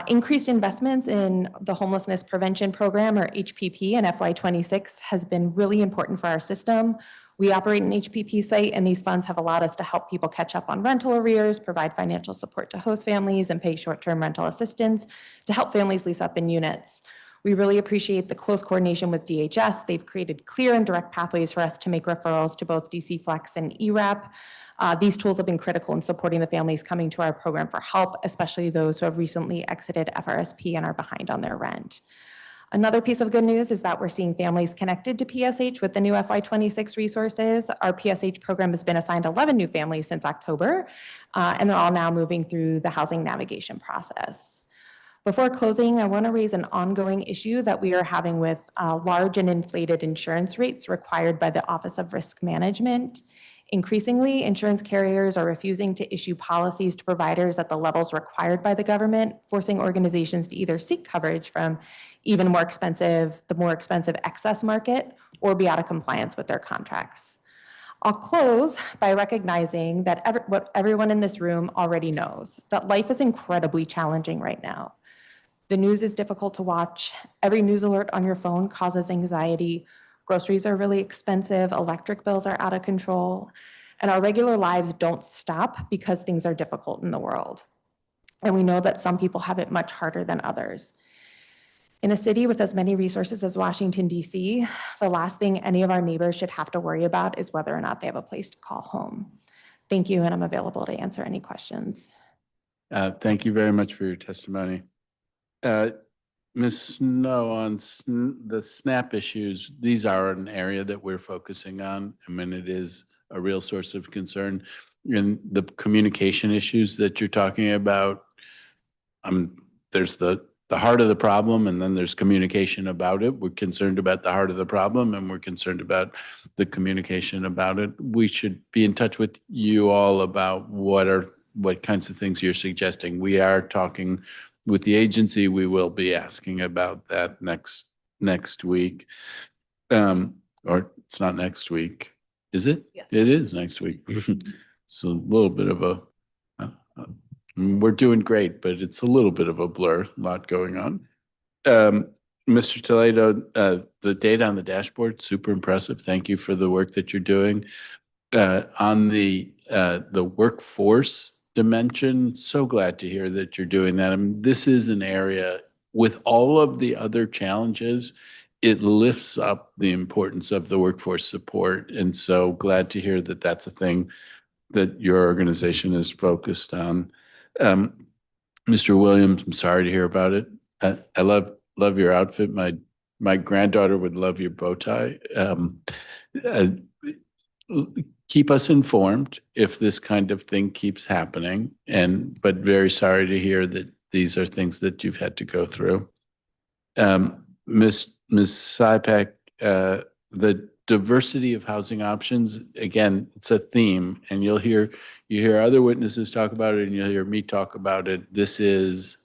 increased investments in the homelessness prevention program, or HPP, in FY26 has been really important for our system. We operate an HPP site, and these funds have allowed us to help people catch up on rental arrears, provide financial support to host families, and pay short-term rental assistance to help families lease up in units. We really appreciate the close coordination with DHS. They've created clear and direct pathways for us to make referrals to both DC Flex and ERAP. These tools have been critical in supporting the families coming to our program for help, especially those who have recently exited FRSP and are behind on their rent. Another piece of good news is that we're seeing families connected to PSH with the new FY26 resources. Our PSH program has been assigned 11 new families since October, and they're all now moving through the housing navigation process. Before closing, I want to raise an ongoing issue that we are having with large and inflated insurance rates required by the Office of Risk Management. Increasingly, insurance carriers are refusing to issue policies to providers at the levels required by the government, forcing organizations to either seek coverage from the more expensive excess market or be out of compliance with their contracts. I'll close by recognizing that what everyone in this room already knows, that life is incredibly challenging right now. The news is difficult to watch. Every news alert on your phone causes anxiety. Groceries are really expensive, electric bills are out of control, and our regular lives don't stop because things are difficult in the world. And we know that some people have it much harder than others. In a city with as many resources as Washington, D.C., the last thing any of our neighbors should have to worry about is whether or not they have a place to call home. Thank you, and I'm available to answer any questions. Thank you very much for your testimony. Ms. Snow, on the SNAP issues, these are an area that we're focusing on. I mean, it is a real source of concern. And the communication issues that you're talking about, there's the heart of the problem, and then there's communication about it. We're concerned about the heart of the problem, and we're concerned about the communication about it. We should be in touch with you all about what kinds of things you're suggesting. We are talking with the agency. We will be asking about that next week. Or it's not next week, is it? Yes. It is next week. It's a little bit of we're doing great, but it's a little bit of a blur, a lot going on. Mr. Toledo, the data on the dashboard, super impressive. Thank you for the work that you're doing. On the workforce dimension, so glad to hear that you're doing that. I mean, this is an area with all of the other challenges, it lifts up the importance of the workforce support. And so glad to hear that that's a thing that your organization is focused on. Mr. Williams, I'm sorry to hear about it. I love your outfit. My granddaughter would love your bow tie. Keep us informed if this kind of thing keeps happening, but very sorry to hear that these are things that you've had to go through. Ms. Sypak, the diversity of housing options, again, it's a theme, and you hear other witnesses talk about it, and you'll hear me talk about it. This is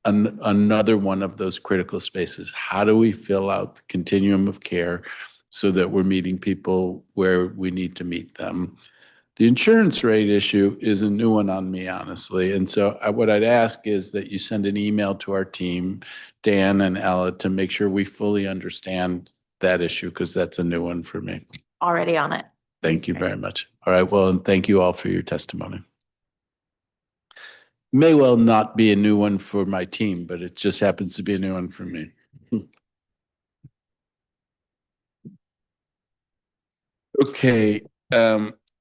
another one of those critical spaces. How do we fill out the continuum of care so that we're meeting people where we need to meet them? The insurance rate issue is a new one on me, honestly. And so what I'd ask is that you send an email to our team, Dan and Ella, to make sure we fully understand that issue, because that's a new one for me. Already on it. Thank you very much. All right, well, and thank you all for your testimony. May well not be a new one for my team, but it just happens to be a new one for me. Okay,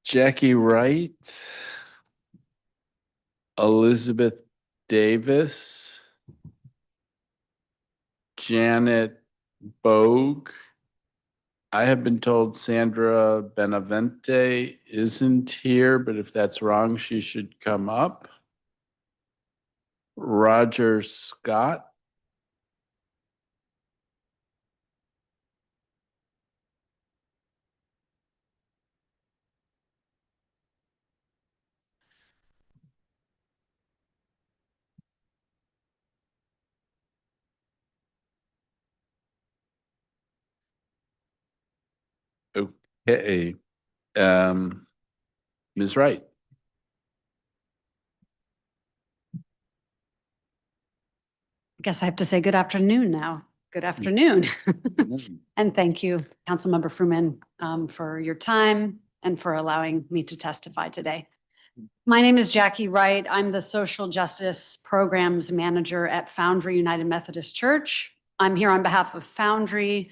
Jackie Wright, Elizabeth Davis, Janet Bogue. I have been told Sandra Benavente isn't here, but if that's wrong, she should come up. Roger Scott. Okay. Ms. Wright. I guess I have to say good afternoon now. Good afternoon. And thank you, Councilmember Fruman, for your time and for allowing me to testify today. My name is Jackie Wright. I'm the Social Justice Programs Manager at Foundry United Methodist Church. I'm here on behalf of Foundry,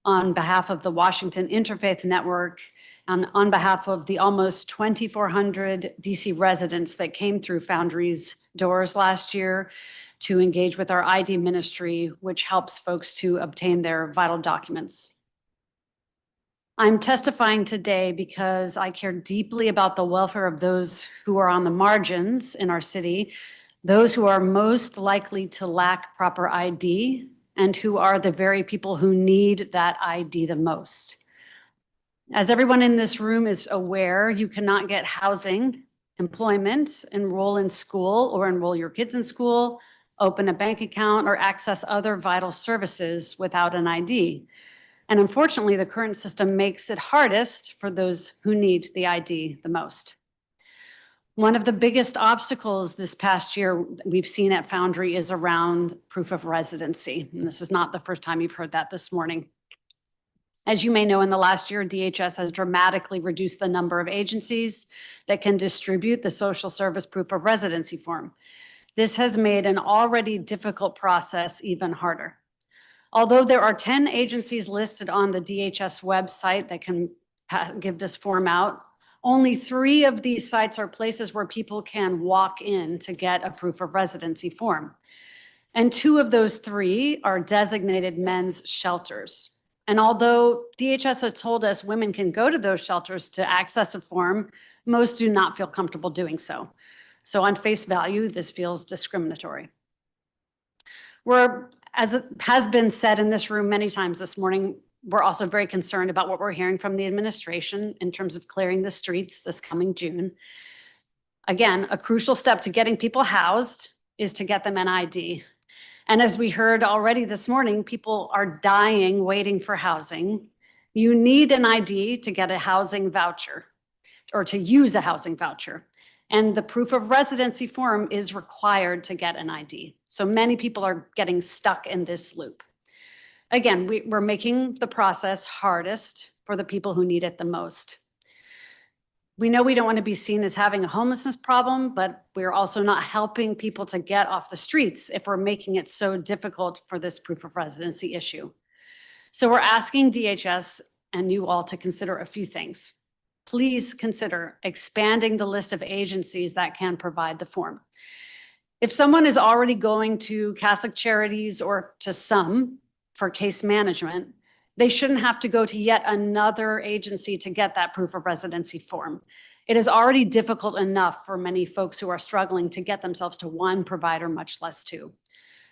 on behalf of the Washington Interfaith Network, and on behalf of the almost 2,400 DC residents that came through Foundry's doors last year to engage with our ID ministry, which helps folks to obtain their vital documents. I'm testifying today because I care deeply about the welfare of those who are on the margins in our city, those who are most likely to lack proper ID, and who are the very people who need that ID the most. As everyone in this room is aware, you cannot get housing, employment, enroll in school or enroll your kids in school, open a bank account, or access other vital services without an ID. And unfortunately, the current system makes it hardest for those who need the ID the most. One of the biggest obstacles this past year we've seen at Foundry is around proof of residency. And this is not the first time you've heard that this morning. As you may know, in the last year, DHS has dramatically reduced the number of agencies that can distribute the social service proof of residency form. This has made an already difficult process even harder. Although there are 10 agencies listed on the DHS website that can give this form out, only 3 of these sites are places where people can walk in to get a proof of residency form. And 2 of those 3 are designated men's shelters. And although DHS has told us women can go to those shelters to access a form, most do not feel comfortable doing so. So on face value, this feels discriminatory. As it has been said in this room many times this morning, we're also very concerned about what we're hearing from the administration in terms of clearing the streets this coming June. Again, a crucial step to getting people housed is to get them an ID. And as we heard already this morning, people are dying waiting for housing. You need an ID to get a housing voucher or to use a housing voucher. And the proof of residency form is required to get an ID. So many people are getting stuck in this loop. Again, we're making the process hardest for the people who need it the most. We know we don't want to be seen as having a homelessness problem, but we're also not helping people to get off the streets if we're making it so difficult for this proof of residency issue. So we're asking DHS and you all to consider a few things. Please consider expanding the list of agencies that can provide the form. If someone is already going to Catholic Charities or to some for case management, they shouldn't have to go to yet another agency to get that proof of residency form. It is already difficult enough for many folks who are struggling to get themselves to one provider, much less 2.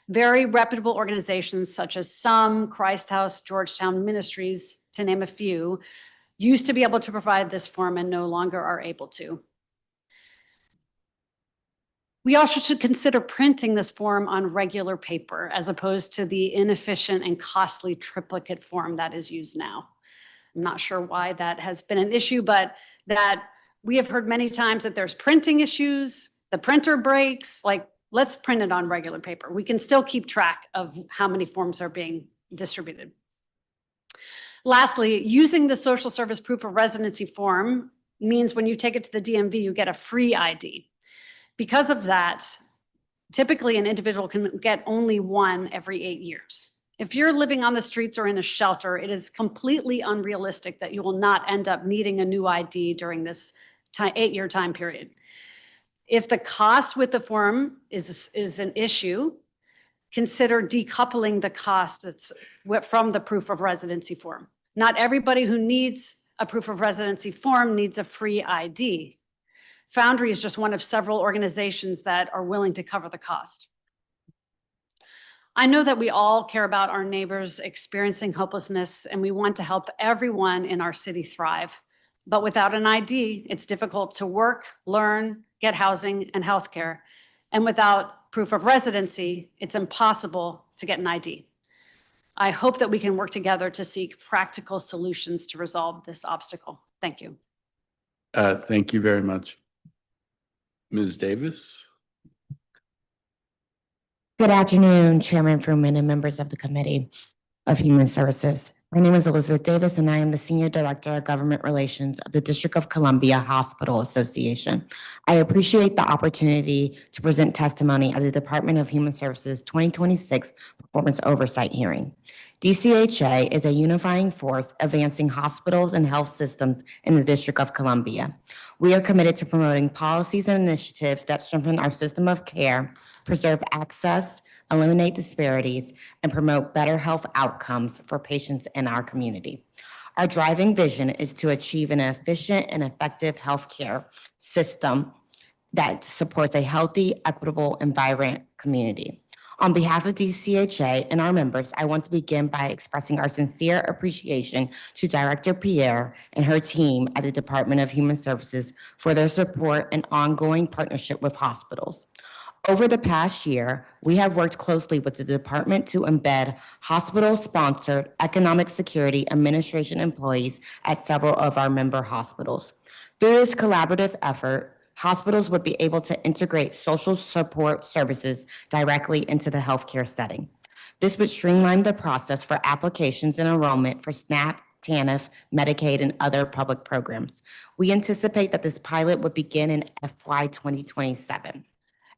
Very reputable organizations such as some, Christ House, Georgetown Ministries, to name a few, used to be able to provide this form and no longer are able to. We also should consider printing this form on regular paper as opposed to the inefficient and costly triplicate form that is used now. I'm not sure why that has been an issue, but that we have heard many times that there's printing issues, the printer breaks, like let's print it on regular paper. We can still keep track of how many forms are being distributed. Lastly, using the social service proof of residency form means when you take it to the DMV, you get a free ID. Because of that, typically an individual can get only one every 8 years. If you're living on the streets or in a shelter, it is completely unrealistic that you will not end up needing a new ID during this 8-year time period. If the cost with the form is an issue, consider decoupling the cost from the proof of residency form. Not everybody who needs a proof of residency form needs a free ID. Foundry is just one of several organizations that are willing to cover the cost. I know that we all care about our neighbors experiencing hopelessness, and we want to help everyone in our city thrive. But without an ID, it's difficult to work, learn, get housing and healthcare. And without proof of residency, it's impossible to get an ID. I hope that we can work together to seek practical solutions to resolve this obstacle. Thank you. Thank you very much. Ms. Davis? Good afternoon, Chairman Fruman and members of the Committee of Human Services. My name is Elizabeth Davis, and I am the Senior Director of Government Relations of the District of Columbia Hospital Association. I appreciate the opportunity to present testimony at the Department of Human Services 2026 Performance Oversight Hearing. DCHA is a unifying force advancing hospitals and health systems in the District of Columbia. We are committed to promoting policies and initiatives that strengthen our system of care, preserve access, eliminate disparities, and promote better health outcomes for patients in our community. Our driving vision is to achieve an efficient and effective healthcare system that supports a healthy, equitable, and vibrant community. On behalf of DCHA and our members, I want to begin by expressing our sincere appreciation to Director Pierre and her team at the Department of Human Services for their support and ongoing partnership with hospitals. Over the past year, we have worked closely with the department to embed hospital-sponsored Economic Security Administration employees at several of our member hospitals. Through this collaborative effort, hospitals would be able to integrate social support services directly into the healthcare setting. This would streamline the process for applications and enrollment for SNAP, TANF, Medicaid, and other public programs. We anticipate that this pilot would begin in FY 2027.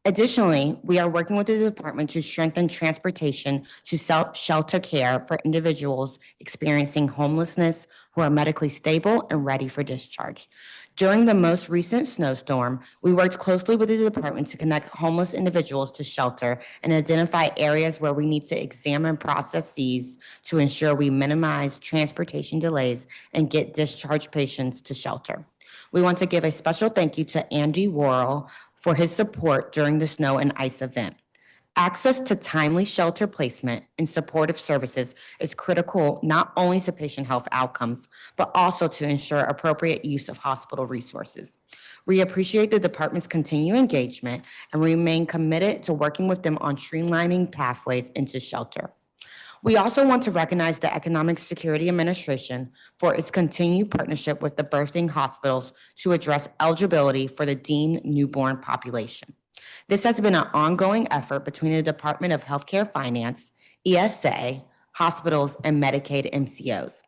Additionally, we are working with the department to strengthen transportation to shelter care for individuals experiencing homelessness who are medically stable and ready for discharge. During the most recent snowstorm, we worked closely with the department to connect homeless individuals to shelter and identify areas where we need to examine processes to ensure we minimize transportation delays and get discharged patients to shelter. We want to give a special thank you to Andy Worrell for his support during the snow and ice event. Access to timely shelter placement and supportive services is critical not only to patient health outcomes, but also to ensure appropriate use of hospital resources. We appreciate the department's continued engagement and remain committed to working with them on streamlining pathways into shelter. We also want to recognize the Economic Security Administration for its continued partnership with the birthing hospitals to address eligibility for the deemed newborn population. This has been an ongoing effort between the Department of Healthcare Finance, ESA, hospitals, and Medicaid MCOs.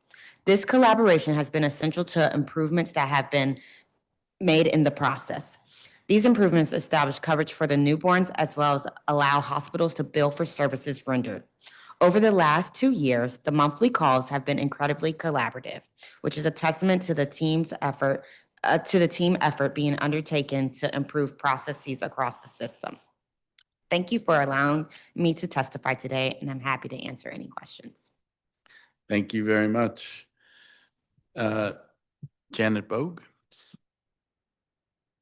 This collaboration has been essential to improvements that have been made in the process. These improvements establish coverage for the newborns as well as allow hospitals to bill for services rendered. Over the last 2 years, the monthly calls have been incredibly collaborative, which is a testament to the team effort being undertaken to improve processes across the system. Thank you for allowing me to testify today, and I'm happy to answer any questions. Thank you very much. Janet Bogue.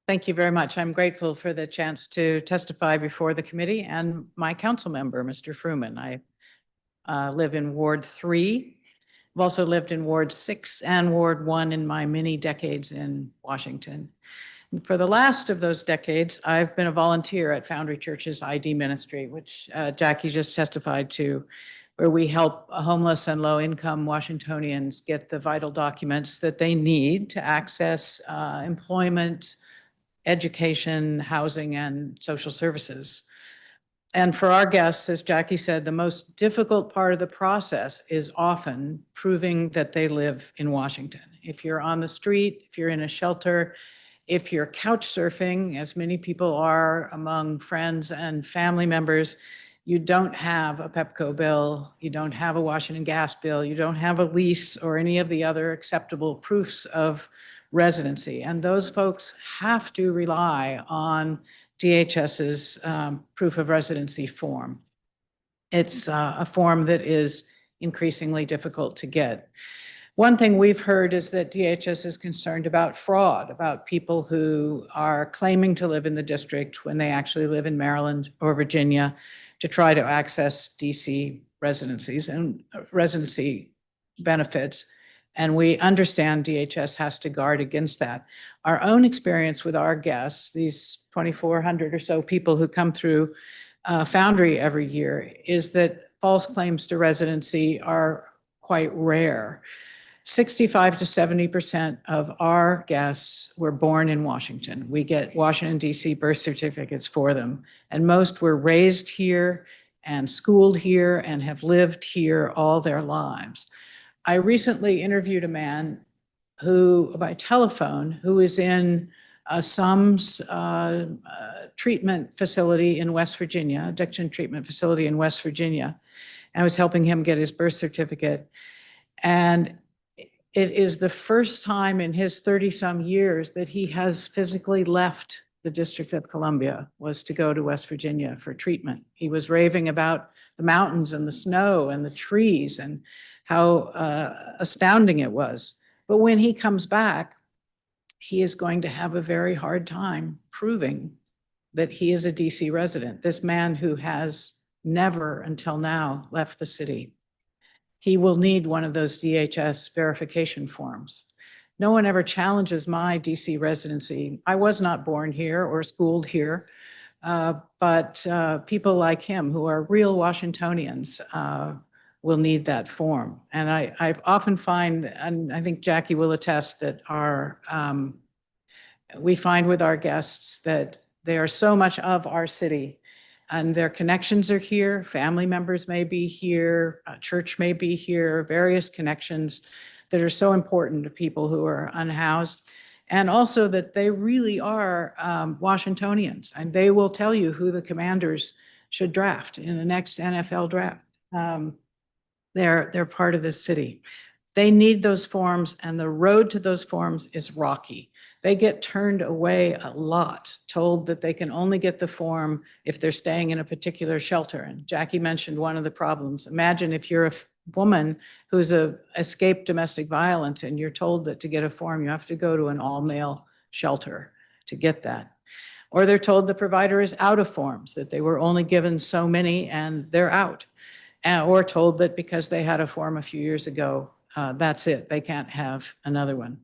Thank you very much. I'm grateful for the chance to testify before the committee and my council member, Mr. Fruman. I live in Ward 3. I've also lived in Ward 6 and Ward 1 in my many decades in Washington. And for the last of those decades, I've been a volunteer at Foundry Church's ID ministry, which Jackie just testified to, where we help homeless and low-income Washingtonians get the vital documents that they need to access employment, education, housing, and social services. And for our guests, as Jackie said, the most difficult part of the process is often proving that they live in Washington. If you're on the street, if you're in a shelter, if you're couch surfing, as many people are among friends and family members, you don't have a Pepco bill, you don't have a Washington gas bill, you don't have a lease or any of the other acceptable proofs of residency. And those folks have to rely on DHS's proof of residency form. It's a form that is increasingly difficult to get. One thing we've heard is that DHS is concerned about fraud, about people who are claiming to live in the district when they actually live in Maryland or Virginia to try to access DC residencies and residency benefits. And we understand DHS has to guard against that. Our own experience with our guests, these 2,400 or so people who come through Foundry every year, is that false claims to residency are quite rare. 65 to 70% of our guests were born in Washington. We get Washington, D.C. birth certificates for them. And most were raised here and schooled here and have lived here all their lives. I recently interviewed a man who, by telephone, who is in SUM's treatment facility in West Virginia, addiction treatment facility in West Virginia. And I was helping him get his birth certificate. And it is the first time in his 30-some years that he has physically left the District of Columbia, was to go to West Virginia for treatment. He was raving about the mountains and the snow and the trees and how astounding it was. But when he comes back, he is going to have a very hard time proving that he is a DC resident, this man who has never until now left the city. He will need one of those DHS verification forms. No one ever challenges my DC residency. I was not born here or schooled here, but people like him who are real Washingtonians will need that form. And I often find, and I think Jackie will attest, that we find with our guests that they are so much of our city and their connections are here. Family members may be here, a church may be here, various connections that are so important to people who are unhoused. And also that they really are Washingtonians, and they will tell you who the commanders should draft in the next NFL draft. They're part of this city. They need those forms, and the road to those forms is rocky. They get turned away a lot, told that they can only get the form if they're staying in a particular shelter. And Jackie mentioned one of the problems. Imagine if you're a woman who's escaped domestic violence and you're told that to get a form, you have to go to an all-male shelter to get that. Or they're told the provider is out of forms, that they were only given so many and they're out. Or told that because they had a form a few years ago, that's it, they can't have another one.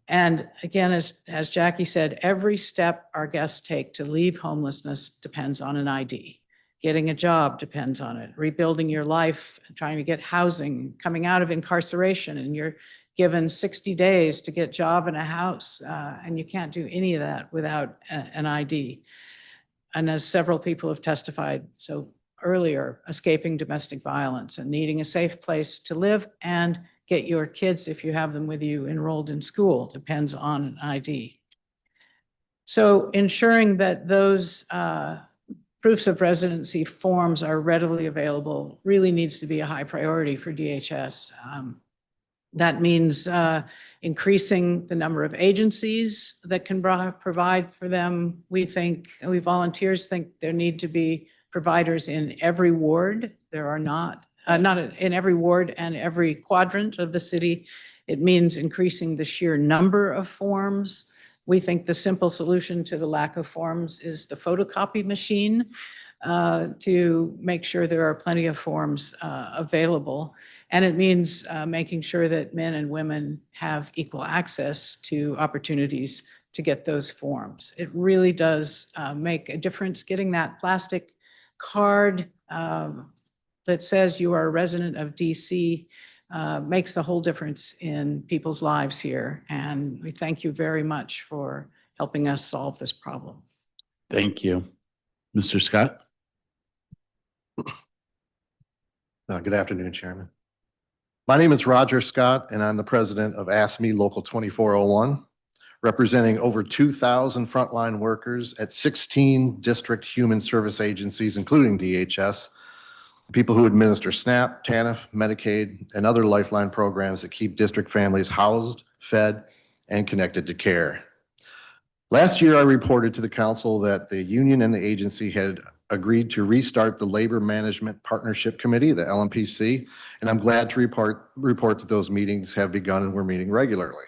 And again, as Jackie said, every step our guests take to leave homelessness depends on an ID. Getting a job depends on it. Rebuilding your life, trying to get housing, coming out of incarceration, and you're given 60 days to get a job and a house, and you can't do any of that without an ID. And as several people have testified so earlier, escaping domestic violence and needing a safe place to live and get your kids, if you have them with you, enrolled in school depends on an ID. So ensuring that those proofs of residency forms are readily available really needs to be a high priority for DHS. That means increasing the number of agencies that can provide for them. We volunteers think there need to be providers in every ward. There are not in every ward and every quadrant of the city. It means increasing the sheer number of forms. We think the simple solution to the lack of forms is the photocopy machine to make sure there are plenty of forms available. And it means making sure that men and women have equal access to opportunities to get those forms. It really does make a difference. Getting that plastic card that says you are a resident of DC makes the whole difference in people's lives here. And we thank you very much for helping us solve this problem. Thank you. Mr. Scott? Good afternoon, Chairman. My name is Roger Scott, and I'm the president of ASME Local 2401, representing over 2,000 frontline workers at 16 district human service agencies, including DHS, people who administer SNAP, TANF, Medicaid, and other lifeline programs that keep district families housed, fed, and connected to care. Last year, I reported to the council that the union and the agency had agreed to restart the Labor Management Partnership Committee, the LMPC, and I'm glad to report that those meetings have begun and we're meeting regularly.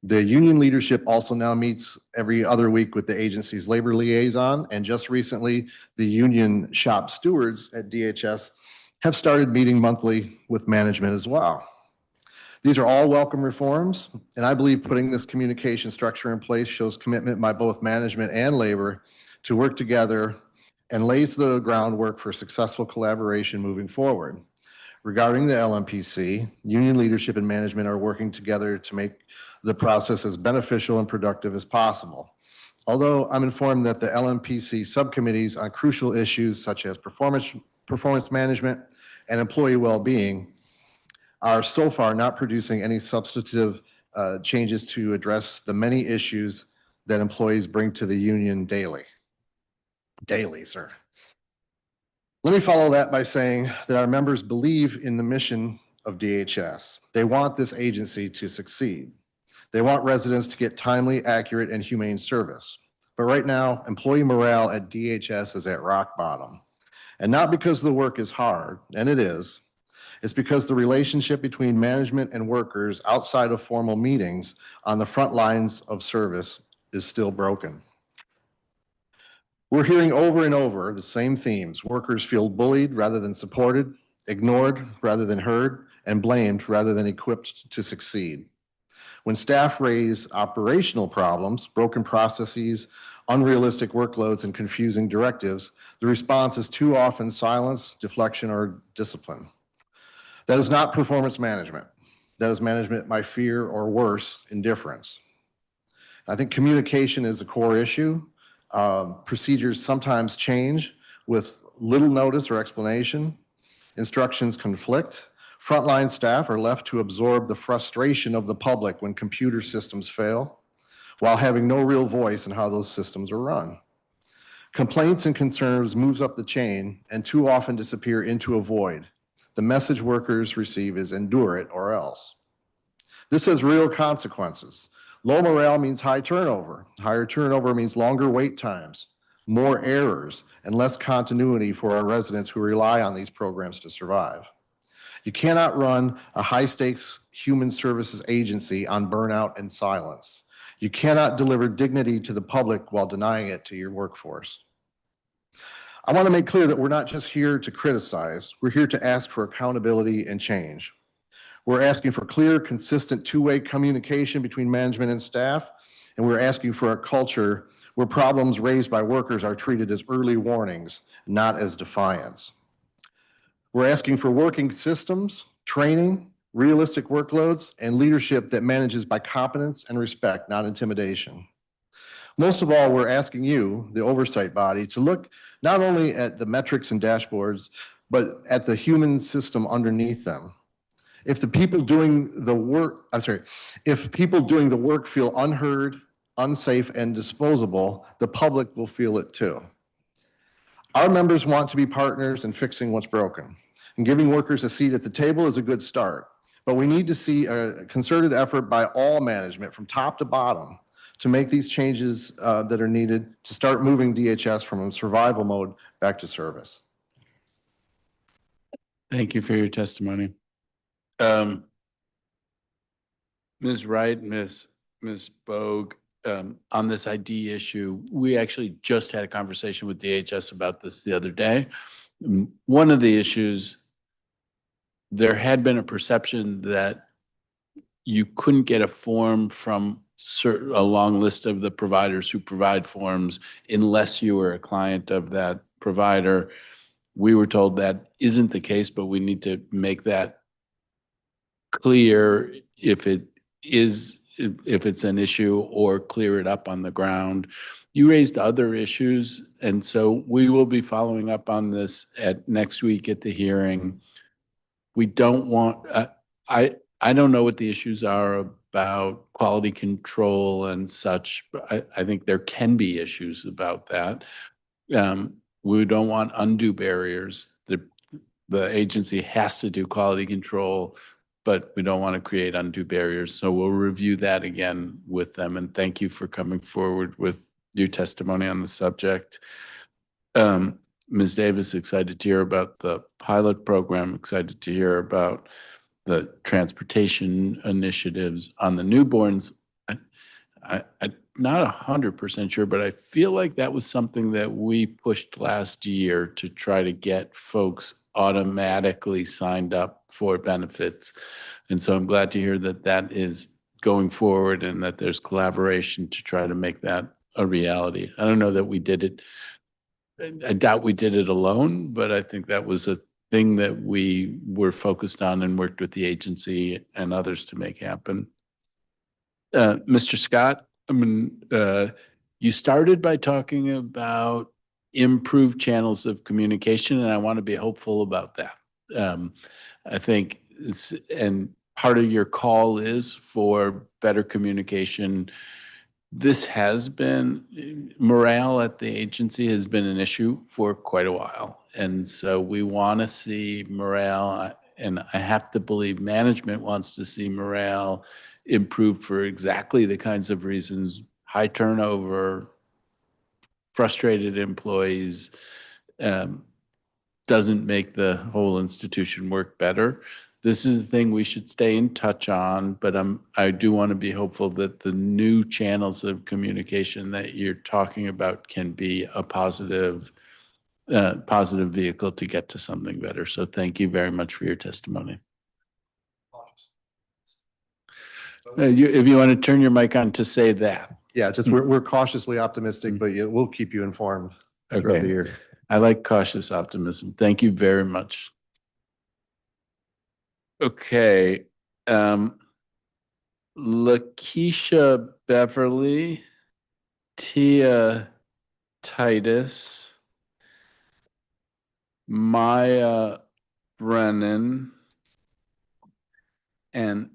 The union leadership also now meets every other week with the agency's labor liaison, and just recently, the union shop stewards at DHS have started meeting monthly with management as well. These are all welcome reforms, and I believe putting this communication structure in place shows commitment by both management and labor to work together and lays the groundwork for successful collaboration moving forward. Regarding the LMPC, union leadership and management are working together to make the process as beneficial and productive as possible. Although I'm informed that the LMPC subcommittees on crucial issues such as performance management and employee well-being are so far not producing any substantive changes to address the many issues that employees bring to the union daily. Daily, sir. Let me follow that by saying that our members believe in the mission of DHS. They want this agency to succeed. They want residents to get timely, accurate, and humane service. But right now, employee morale at DHS is at rock bottom. And not because the work is hard, and it is, it's because the relationship between management and workers outside of formal meetings on the front lines of service is still broken. We're hearing over and over the same themes. Workers feel bullied rather than supported, ignored rather than heard, and blamed rather than equipped to succeed. When staff raise operational problems, broken processes, unrealistic workloads, and confusing directives, the response is too often silence, deflection, or discipline. That is not performance management. That is management by fear or worse, indifference. I think communication is a core issue. Procedures sometimes change with little notice or explanation. Instructions conflict. Frontline staff are left to absorb the frustration of the public when computer systems fail, while having no real voice in how those systems are run. Complaints and concerns moves up the chain and too often disappear into a void. The message workers receive is endure it or else. This has real consequences. Low morale means high turnover. Higher turnover means longer wait times, more errors, and less continuity for our residents who rely on these programs to survive. You cannot run a high-stakes human services agency on burnout and silence. You cannot deliver dignity to the public while denying it to your workforce. I want to make clear that we're not just here to criticize. We're here to ask for accountability and change. We're asking for clear, consistent two-way communication between management and staff, and we're asking for a culture where problems raised by workers are treated as early warnings, not as defiance. We're asking for working systems, training, realistic workloads, and leadership that manages by competence and respect, not intimidation. Most of all, we're asking you, the oversight body, to look not only at the metrics and dashboards, but at the human system underneath them. If the people doing the work, if people doing the work feel unheard, unsafe, and disposable, the public will feel it too. Our members want to be partners in fixing what's broken, and giving workers a seat at the table is a good start. But we need to see a concerted effort by all management from top to bottom to make these changes that are needed to start moving DHS from survival mode back to service. Thank you for your testimony. Ms. Wright, Ms. Bogue, on this ID issue, we actually just had a conversation with DHS about this the other day. One of the issues, there had been a perception that you couldn't get a form from a long list of the providers who provide forms unless you were a client of that provider. We were told that isn't the case, but we need to make that clear if it's an issue, or clear it up on the ground. You raised other issues, and so we will be following up on this at next week at the hearing. we don't want, I don't know what the issues are about quality control and such, but I think there can be issues about that. We don't want undue barriers. The agency has to do quality control, but we don't want to create undue barriers. So we'll review that again with them. And thank you for coming forward with your testimony on the subject. Ms. Davis, excited to hear about the pilot program, excited to hear about the transportation initiatives on the newborns. I'm not 100% sure, but I feel like that was something that we pushed last year to try to get folks automatically signed up for benefits. And so I'm glad to hear that that is going forward and that there's collaboration to try to make that a reality. I don't know that we did it. I doubt we did it alone, but I think that was a thing that we were focused on and worked with the agency and others to make happen. Mr. Scott, I mean, you started by talking about improved channels of communication, and I want to be hopeful about that. I think and part of your call is for better communication. This has been, morale at the agency has been an issue for quite a while. And so we want to see morale, and I have to believe management wants to see morale improve for exactly the kinds of reasons: high turnover, frustrated employees, doesn't make the whole institution work better. This is the thing we should stay in touch on, but I do want to be hopeful that the new channels of communication that you're talking about can be a positive vehicle to get to something better. So thank you very much for your testimony. If you want to turn your mic on to say that. Yeah, just we're cautiously optimistic, but we'll keep you informed throughout the year. I like cautious optimism. Thank you very much. Okay. Lakeisha Beverly, Tia Titus, Maya Brennan, and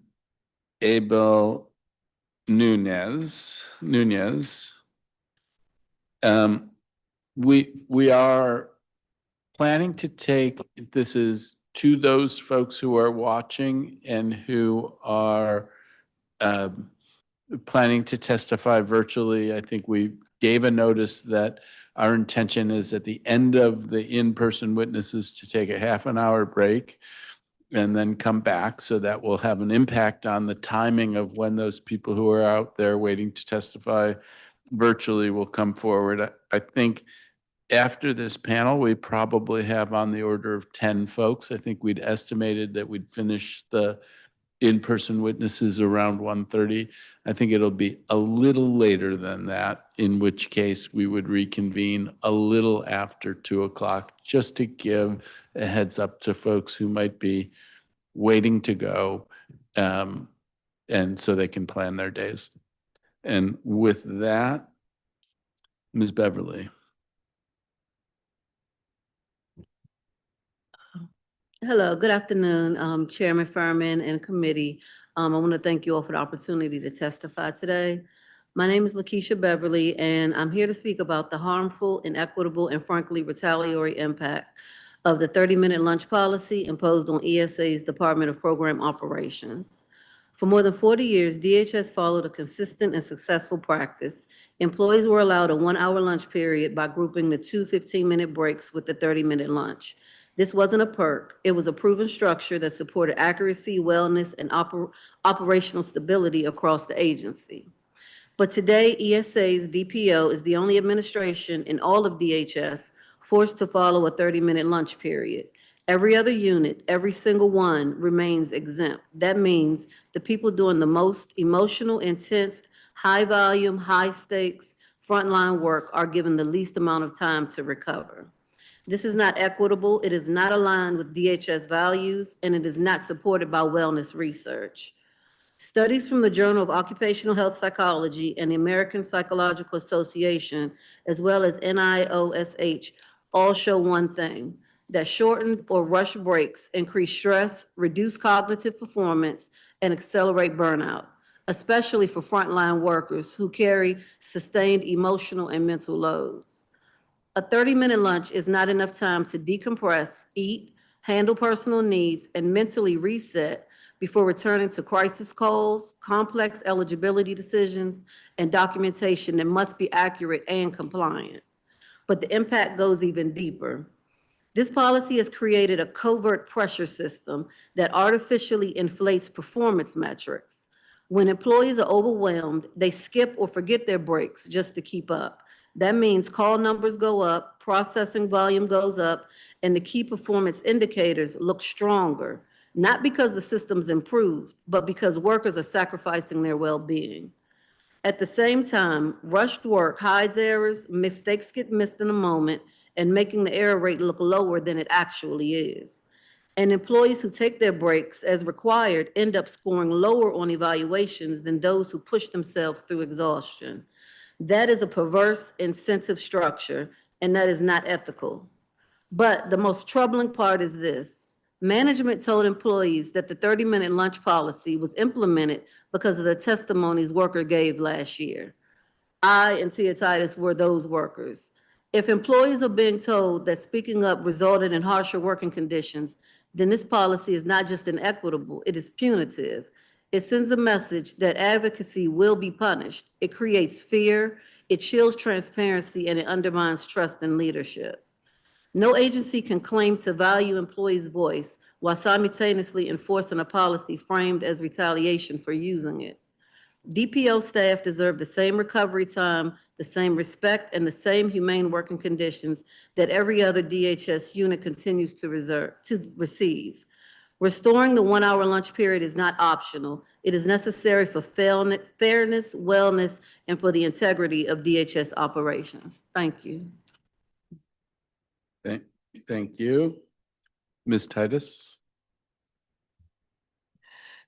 Abel Nunez. We are planning to take, this is to those folks who are watching and who are planning to testify virtually. I think we gave a notice that our intention is at the end of the in-person witnesses to take a half-an-hour break and then come back. So that will have an impact on the timing of when those people who are out there waiting to testify virtually will come forward. I think after this panel, we probably have on the order of 10 folks. I think we'd estimated that we'd finish the in-person witnesses around 1:30. I think it'll be a little later than that, in which case we would reconvene a little after 2 o'clock, just to give a heads up to folks who might be waiting to go, and so they can plan their days. And with that, Ms. Beverly. Hello, good afternoon, Chairman Furman and committee. I want to thank you all for the opportunity to testify today. My name is Lakeisha Beverly, and I'm here to speak about the harmful, inequitable, and frankly retaliatory impact of the 30-minute lunch policy imposed on ESA's Department of Program Operations. For more than 40 years, DHS followed a consistent and successful practice. Employees were allowed a 1-hour lunch period by grouping the 2 15-minute breaks with the 30-minute lunch. This wasn't a perk. It was a proven structure that supported accuracy, wellness, and operational stability across the agency. But today, ESA's DPO is the only administration in all of DHS forced to follow a 30-minute lunch period. Every other unit, every single one, remains exempt. That means the people doing the most emotional, intense, high volume, high stakes, frontline work are given the least amount of time to recover. This is not equitable, it is not aligned with DHS values, and it is not supported by wellness research. Studies from the Journal of Occupational Health Psychology and the American Psychological Association, as well as NIOSH, all show one thing. that shortened or rushed breaks increase stress, reduce cognitive performance, and accelerate burnout, especially for frontline workers who carry sustained emotional and mental loads. A 30-minute lunch is not enough time to decompress, eat, handle personal needs, and mentally reset before returning to crisis calls, complex eligibility decisions, and documentation that must be accurate and compliant. But the impact goes even deeper. This policy has created a covert pressure system that artificially inflates performance metrics. When employees are overwhelmed, they skip or forget their breaks just to keep up. That means call numbers go up, processing volume goes up, and the key performance indicators look stronger, not because the system's improved, but because workers are sacrificing their well-being. At the same time, rushed work hides errors, mistakes get missed in a moment, and making the error rate look lower than it actually is. And employees who take their breaks as required end up scoring lower on evaluations than those who push themselves through exhaustion. That is a perverse incentive structure, and that is not ethical. But the most troubling part is this. Management told employees that the 30-minute lunch policy was implemented because of the testimonies worker gave last year. I and Tia Titus were those workers. If employees are being told that speaking up resulted in harsher working conditions, then this policy is not just inequitable, it is punitive. It sends a message that advocacy will be punished. It creates fear, it chills transparency, and it undermines trust in leadership. No agency can claim to value employees' voice while simultaneously enforcing a policy framed as retaliation for using it. DPO staff deserve the same recovery time, the same respect, and the same humane working conditions that every other DHS unit continues to receive. Restoring the 1-hour lunch period is not optional. It is necessary for fairness, wellness, and for the integrity of DHS operations. Thank you. Thank you. Ms. Titus?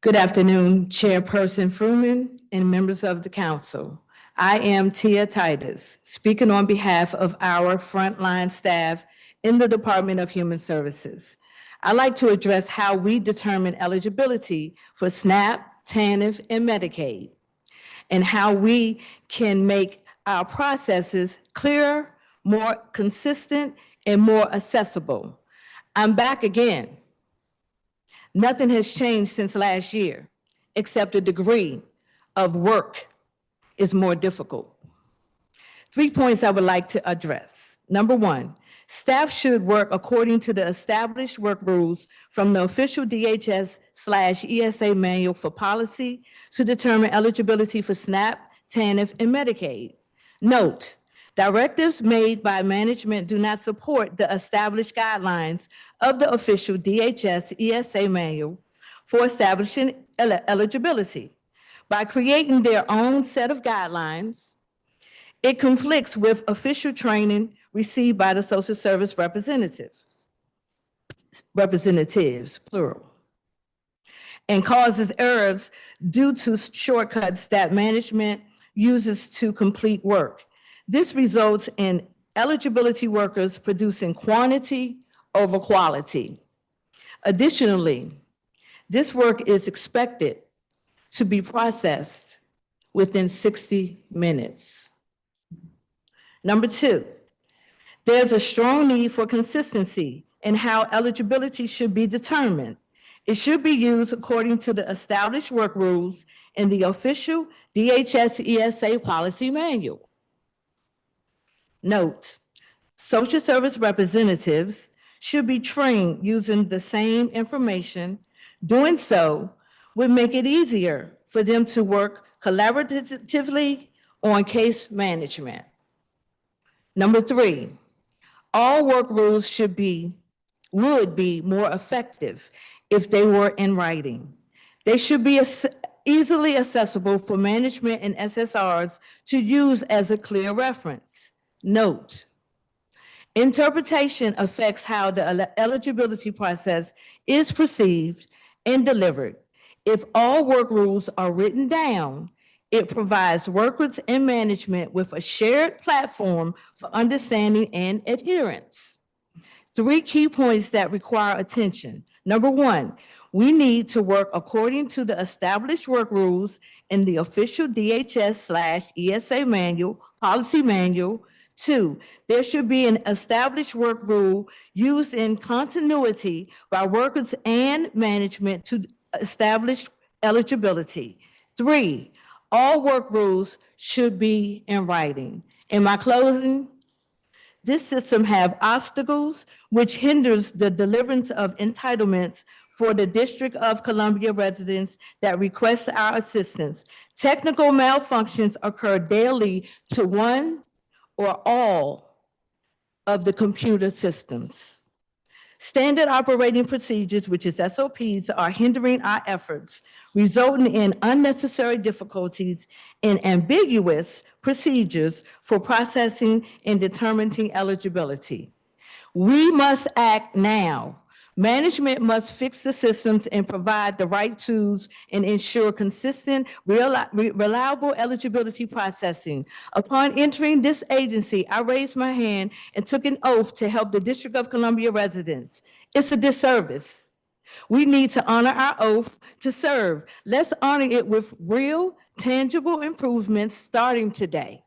Good afternoon, Chairperson Fruman and members of the council. I am Tia Titus, speaking on behalf of our frontline staff in the Department of Human Services. I'd like to address how we determine eligibility for SNAP, TANF, and Medicaid, and how we can make our processes clearer, more consistent, and more accessible. I'm back again. Nothing has changed since last year, except the degree of work is more difficult. 3 points I would like to address. Number one, staff should work according to the established work rules from the official DHS/ESA manual for policy to determine eligibility for SNAP, TANF, and Medicaid. Note, directives made by management do not support the established guidelines of the official DHS/ESA manual for establishing eligibility. By creating their own set of guidelines, it conflicts with official training received by the social service representatives, plural, and causes errors due to shortcuts that management uses to complete work. This results in eligibility workers producing quantity over quality. Additionally, this work is expected to be processed within 60 minutes. Number two, there's a strong need for consistency in how eligibility should be determined. It should be used according to the established work rules in the official DHS/ESA policy manual. Note, social service representatives should be trained using the same information. Doing so would make it easier for them to work collaboratively on case management. Number three, all work rules would be more effective if they were in writing. They should be easily accessible for management and SSRs to use as a clear reference. Note, interpretation affects how the eligibility process is perceived and delivered. If all work rules are written down, it provides workers and management with a shared platform for understanding and adherence. Three key points that require attention. Number one, we need to work according to the established work rules in the official DHS/ESA manual, policy manual. Two, there should be an established work rule used in continuity by workers and management to establish eligibility. Three, all work rules should be in writing. In my closing, this system have obstacles which hinders the deliverance of entitlements for the District of Columbia residents that request our assistance. Technical malfunctions occur daily to one or all of the computer systems. Standard operating procedures, which is SOPs, are hindering our efforts, resulting in unnecessary difficulties and ambiguous procedures for processing and determining eligibility. We must act now. Management must fix the systems and provide the right tools and ensure consistent, reliable eligibility processing. Upon entering this agency, I raised my hand and took an oath to help the District of Columbia residents. It's a disservice. We need to honor our oath to serve. Let's honor it with real, tangible improvements starting today.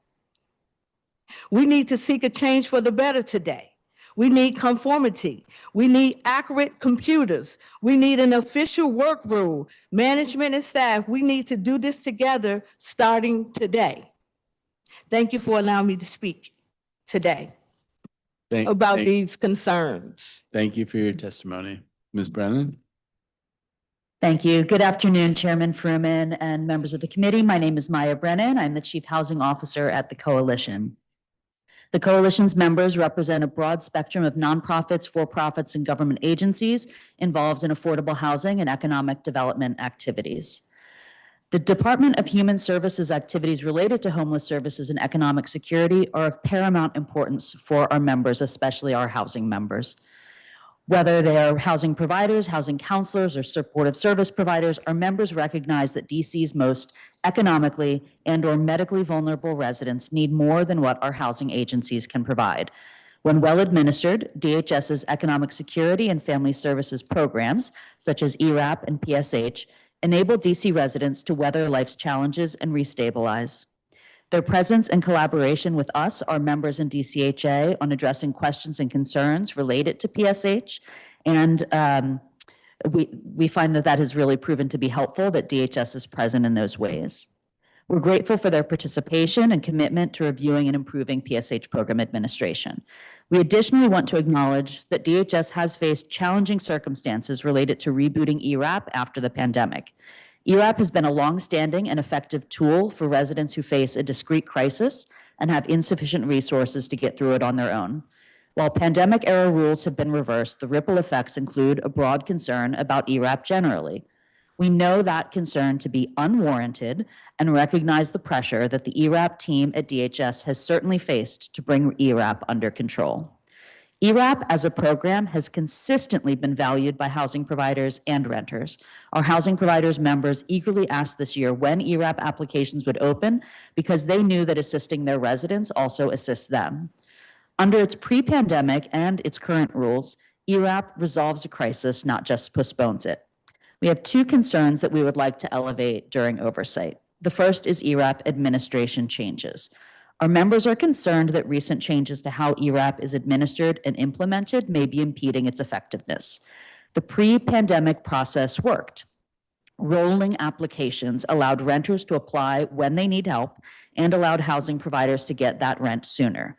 We need to seek a change for the better today. We need conformity. We need accurate computers. We need an official work rule. Management and staff, we need to do this together starting today. Thank you for allowing me to speak today about these concerns. Thank you for your testimony. Ms. Brennan? Thank you. Good afternoon, Chairman Fruman and members of the committee. My name is Maya Brennan. I'm the Chief Housing Officer at the Coalition. The Coalition's members represent a broad spectrum of nonprofits, for-profits, and government agencies involved in affordable housing and economic development activities. The Department of Human Services activities related to homeless services and economic security are of paramount importance for our members, especially our housing members. Whether they are housing providers, housing counselors, or supportive service providers, our members recognize that DC's most economically and/or medically vulnerable residents need more than what our housing agencies can provide. When well administered, DHS's economic security and family services programs, such as ERAP and PSH, enable DC residents to weather life's challenges and restabilize. Their presence and collaboration with us, our members in DCHA, on addressing questions and concerns related to PSH, and we find that has really proven to be helpful, that DHS is present in those ways. We're grateful for their participation and commitment to reviewing and improving PSH program administration. We additionally want to acknowledge that DHS has faced challenging circumstances related to rebooting ERAP after the pandemic. ERAP has been a long-standing and effective tool for residents who face a discrete crisis and have insufficient resources to get through it on their own. While pandemic-era rules have been reversed, the ripple effects include a broad concern about ERAP generally. We know that concern to be unwarranted and recognize the pressure that the ERAP team at DHS has certainly faced to bring ERAP under control. ERAP as a program has consistently been valued by housing providers and renters. Our housing providers members eagerly asked this year when ERAP applications would open because they knew that assisting their residents also assists them. Under its pre-pandemic and its current rules, ERAP resolves a crisis, not just postpones it. We have two concerns that we would like to elevate during oversight. The first is ERAP administration changes. Our members are concerned that recent changes to how ERAP is administered and implemented may be impeding its effectiveness. The pre-pandemic process worked. Rolling applications allowed renters to apply when they need help and allowed housing providers to get that rent sooner.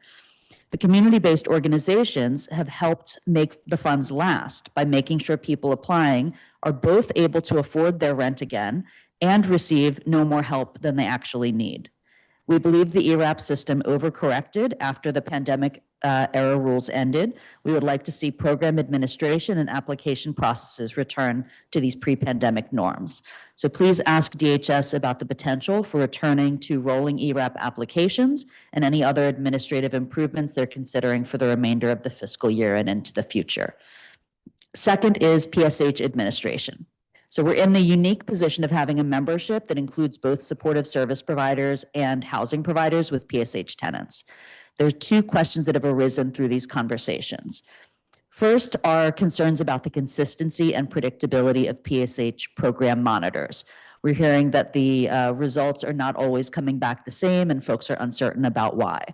The community-based organizations have helped make the funds last by making sure people applying are both able to afford their rent again and receive no more help than they actually need. We believe the ERAP system overcorrected after the pandemic era rules ended. We would like to see program administration and application processes return to these pre-pandemic norms. So please ask DHS about the potential for returning to rolling ERAP applications and any other administrative improvements they're considering for the remainder of the fiscal year and into the future. Second is PSH administration. So we're in the unique position of having a membership that includes both supportive service providers and housing providers with PSH tenants. There's two questions that have arisen through these conversations. First are concerns about the consistency and predictability of PSH program monitors. We're hearing that the results are not always coming back the same and folks are uncertain about why.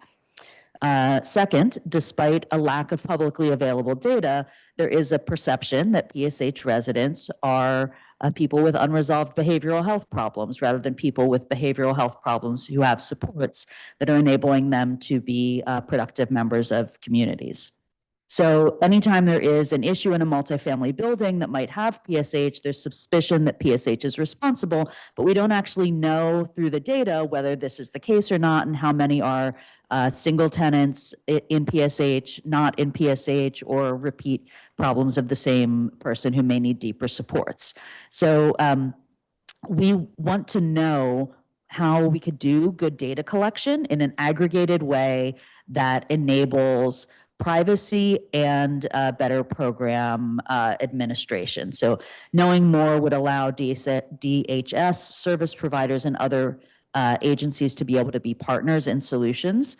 Second, despite a lack of publicly available data, there is a perception that PSH residents are people with unresolved behavioral health problems rather than people with behavioral health problems who have supports that are enabling them to be productive members of communities. So anytime there is an issue in a multifamily building that might have PSH, there's suspicion that PSH is responsible, but we don't actually know through the data whether this is the case or not and how many are single tenants in PSH, not in PSH, or repeat problems of the same person who may need deeper supports. So we want to know how we could do good data collection in an aggregated way that enables privacy and better program administration. So knowing more would allow DHS service providers and other agencies to be able to be partners in solutions.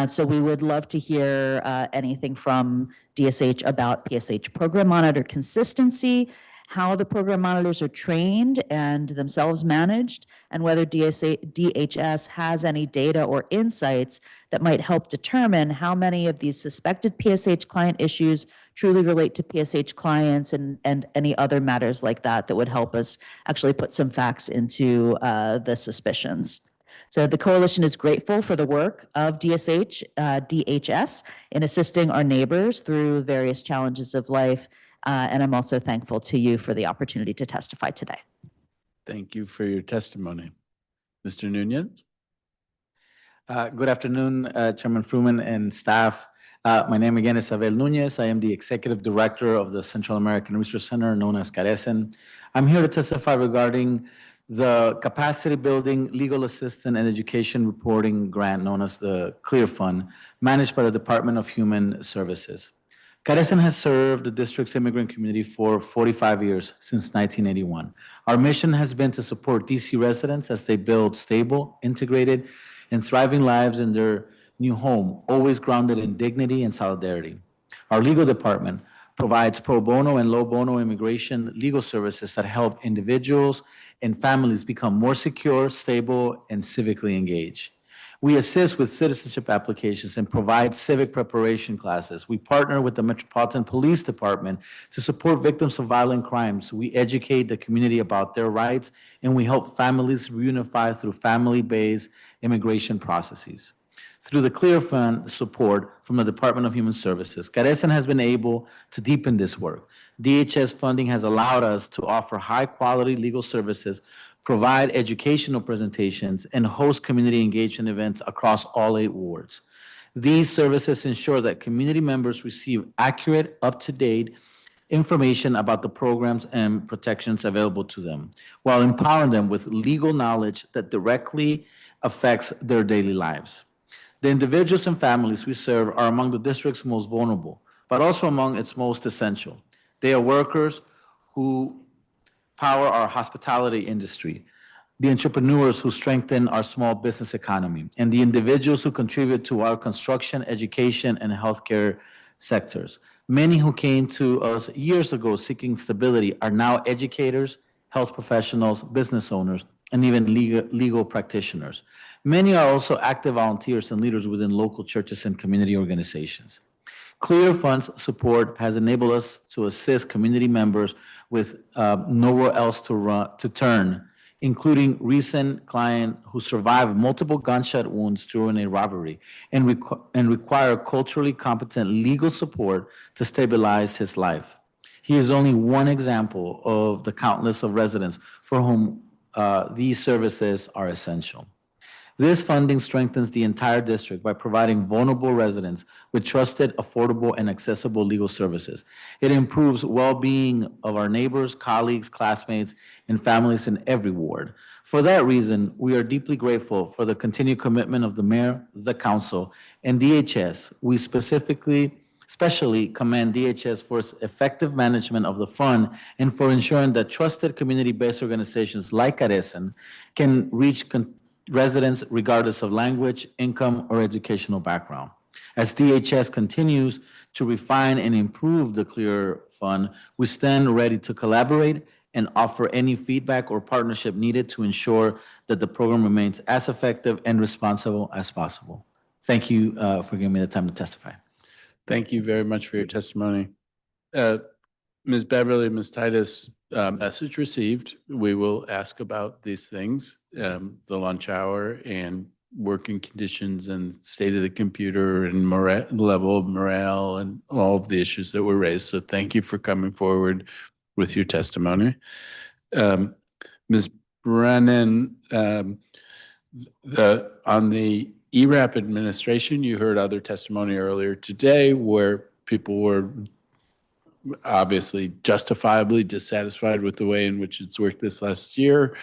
So we would love to hear anything from DSH about PSH program monitor consistency, how the program monitors are trained and themselves managed, and whether DHS has any data or insights that might help determine how many of these suspected PSH client issues truly relate to PSH clients and any other matters like that that would help us actually put some facts into the suspicions. So the coalition is grateful for the work of DHS in assisting our neighbors through various challenges of life. And I'm also thankful to you for the opportunity to testify today. Thank you for your testimony. Mr. Nunez? Good afternoon, Chairman Fruman and staff. My name again is Abel Nunez. I am the Executive Director of the Central American Research Center, known as CARECEN. I'm here to testify regarding the Capacity Building, Legal Assistance, and Education Reporting Grant, known as the CLEAR Fund, managed by the Department of Human Services. CARECEN has served the district's immigrant community for 45 years, since 1981. Our mission has been to support DC residents as they build stable, integrated, and thriving lives in their new home, always grounded in dignity and solidarity. Our legal department provides pro bono and low bono immigration legal services that help individuals and families become more secure, stable, and civically engaged. We assist with citizenship applications and provide civic preparation classes. We partner with the Metropolitan Police Department to support victims of violent crimes. We educate the community about their rights, and we help families reunify through family-based immigration processes. Through the CLEAR Fund support from the Department of Human Services, CARECEN has been able to deepen this work. DHS funding has allowed us to offer high-quality legal services, provide educational presentations, and host community engagement events across all 8 wards. These services ensure that community members receive accurate, up-to-date information about the programs and protections available to them, while empowering them with legal knowledge that directly affects their daily lives. The individuals and families we serve are among the district's most vulnerable, but also among its most essential. They are workers who power our hospitality industry, the entrepreneurs who strengthen our small business economy, and the individuals who contribute to our construction, education, and healthcare sectors. Many who came to us years ago seeking stability are now educators, health professionals, business owners, and even legal practitioners. Many are also active volunteers and leaders within local churches and community organizations. CLEAR Fund's support has enabled us to assist community members with nowhere else to turn, including recent client who survived multiple gunshot wounds during a robbery and require culturally competent legal support to stabilize his life. He is only one example of the countless of residents for whom these services are essential. This funding strengthens the entire district by providing vulnerable residents with trusted, affordable, and accessible legal services. It improves well-being of our neighbors, colleagues, classmates, and families in every ward. For that reason, we are deeply grateful for the continued commitment of the mayor, the council, and DHS. We especially commend DHS for its effective management of the fund and for ensuring that trusted community-based organizations like CARECEN can reach residents regardless of language, income, or educational background. As DHS continues to refine and improve the Clear Fund, we stand ready to collaborate and offer any feedback or partnership needed to ensure that the program remains as effective and responsible as possible. Thank you for giving me the time to testify. Thank you very much for your testimony. Ms. Beverly, Ms. Titus, message received. We will ask about these things, the lunch hour and working conditions and state of the computer and level of morale and all of the issues that were raised. So thank you for coming forward with your testimony. Ms. Brennan, on the ERAP administration, you heard other testimony earlier today where people were obviously justifiably dissatisfied with the way in which it's worked this last year,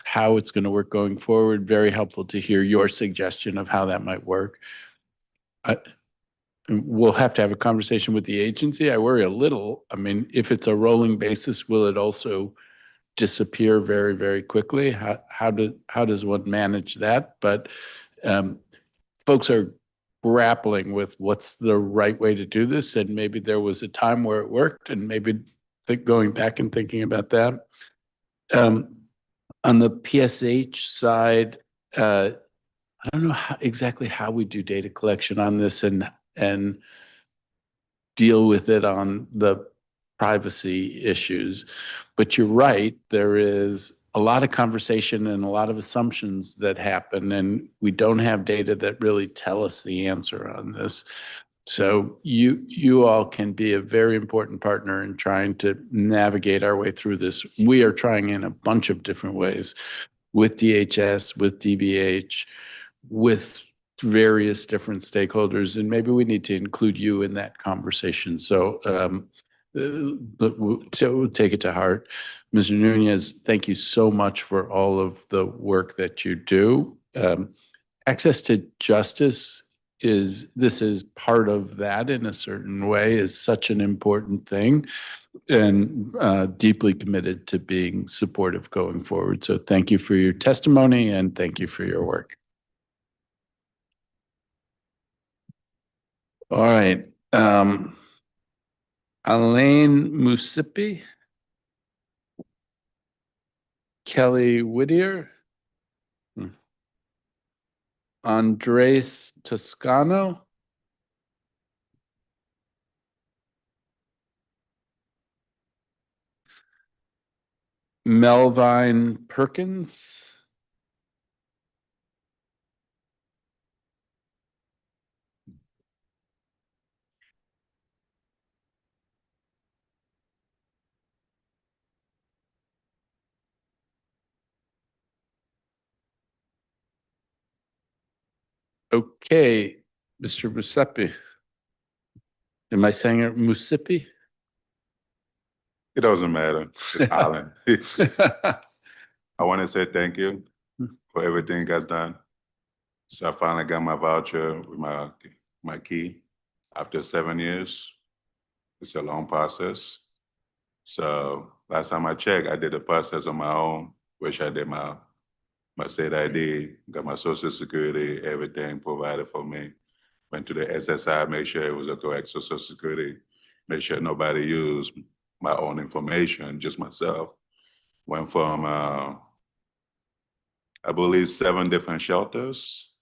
how it's going to work going forward. Very helpful to hear your suggestion of how that might work. We'll have to have a conversation with the agency. I worry a little. I mean, if it's a rolling basis, will it also disappear very, very quickly? How does one manage that? But folks are grappling with what's the right way to do this, and maybe there was a time where it worked, and maybe going back and thinking about that. On the PSH side, I don't know exactly how we do data collection on this and deal with it on the privacy issues. But you're right, there is a lot of conversation and a lot of assumptions that happen, and we don't have data that really tell us the answer on this. So you all can be a very important partner in trying to navigate our way through this. We are trying in a bunch of different ways with DHS, with DBH, with various different stakeholders, and maybe we need to include you in that conversation. So, but we'll take it to heart. Mr. Nunez, thank you so much for all of the work that you do. Access to justice is part of that in a certain way, is such an important thing, and deeply committed to being supportive going forward. So thank you for your testimony and thank you for your work. All right. Elaine Musipi, Kelly Whittier, Andres Toscano, Melvine Perkins, okay, Mr. Musipi. Am I saying it Musipi? It doesn't matter. It's Alan. I want to say thank you for everything you guys done. So I finally got my voucher with my key after 7 years. It's a long process. So last time I checked, I did the process on my own, which I did my state ID, got my social security, everything provided for me. Went to the SSI, make sure it was the correct social security, make sure nobody used my own information, just myself. Went from, I believe, 7 different shelters,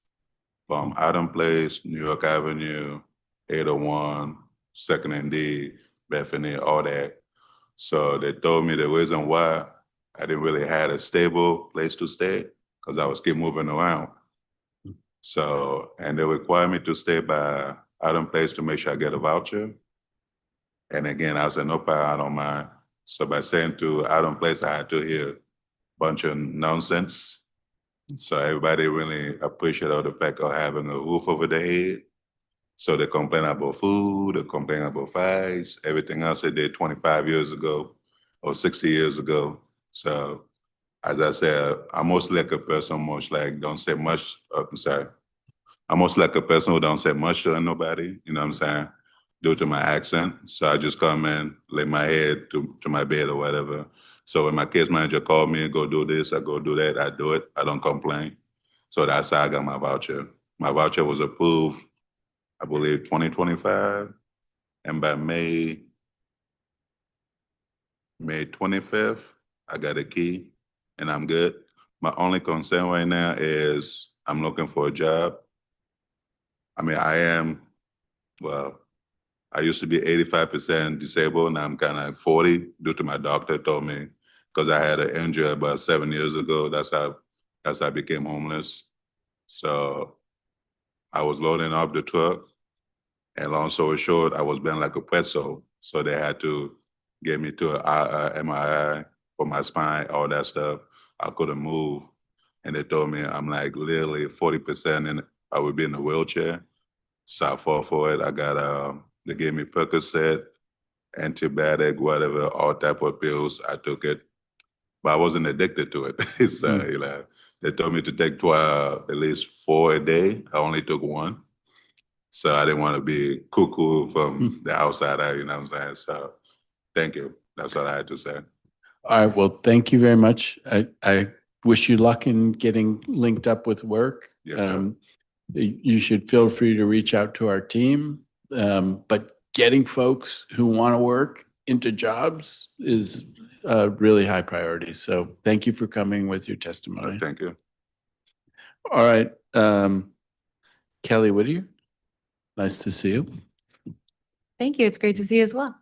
from Adam Place, New York Avenue, 801, 2nd and D, Bethany, all that. So they told me the reason why I didn't really have a stable place to stay, because I was keep moving around. So, and they required me to stay by Adam Place to make sure I get a voucher. And again, I said, no problem, I don't mind. So by saying to Adam Place, I had to hear a bunch of nonsense. So everybody really appreciated the fact of having a roof over their head. So they complain about food, they complain about fights, everything else they did 25 years ago or 60 years ago. So as I said, I'm mostly like a person, most like don't say much. I'm mostly like a person who don't say much to nobody, you know what I'm saying, due to my accent. So I just come in, lay my head to my bed or whatever. So when my case manager called me and go do this, I go do that, I do it, I don't complain. So that's how I got my voucher. My voucher was approved, I believe 2025. And by May 25th, I got a key and I'm good. My only concern right now is I'm looking for a job. I mean, I used to be 85% disabled, now I'm kind of 40 due to my doctor told me, because I had an injury about 7 years ago. That's how I became homeless. So I was loading up the truck, and long story short, I was bent like a pretzel. So they had to get me to an MRI for my spine, all that stuff. I couldn't move. And they told me I'm like literally 40% and I would be in a wheelchair. So I fought for it. They gave me Percocet, antibiotic, whatever, all type of pills. I took it, but I wasn't addicted to it. So they told me to take at least 4 a day. I only took 1. So I didn't want to be cuckoo from the outside out, you know what I'm saying? So thank you. That's all I had to say. All right, well, thank you very much. I wish you luck in getting linked up with work. You should feel free to reach out to our team. But getting folks who want to work into jobs is a really high priority. So thank you for coming with your testimony. Thank you. All right, Kelly Whittier, nice to see you. Thank you. It's great to see you as well.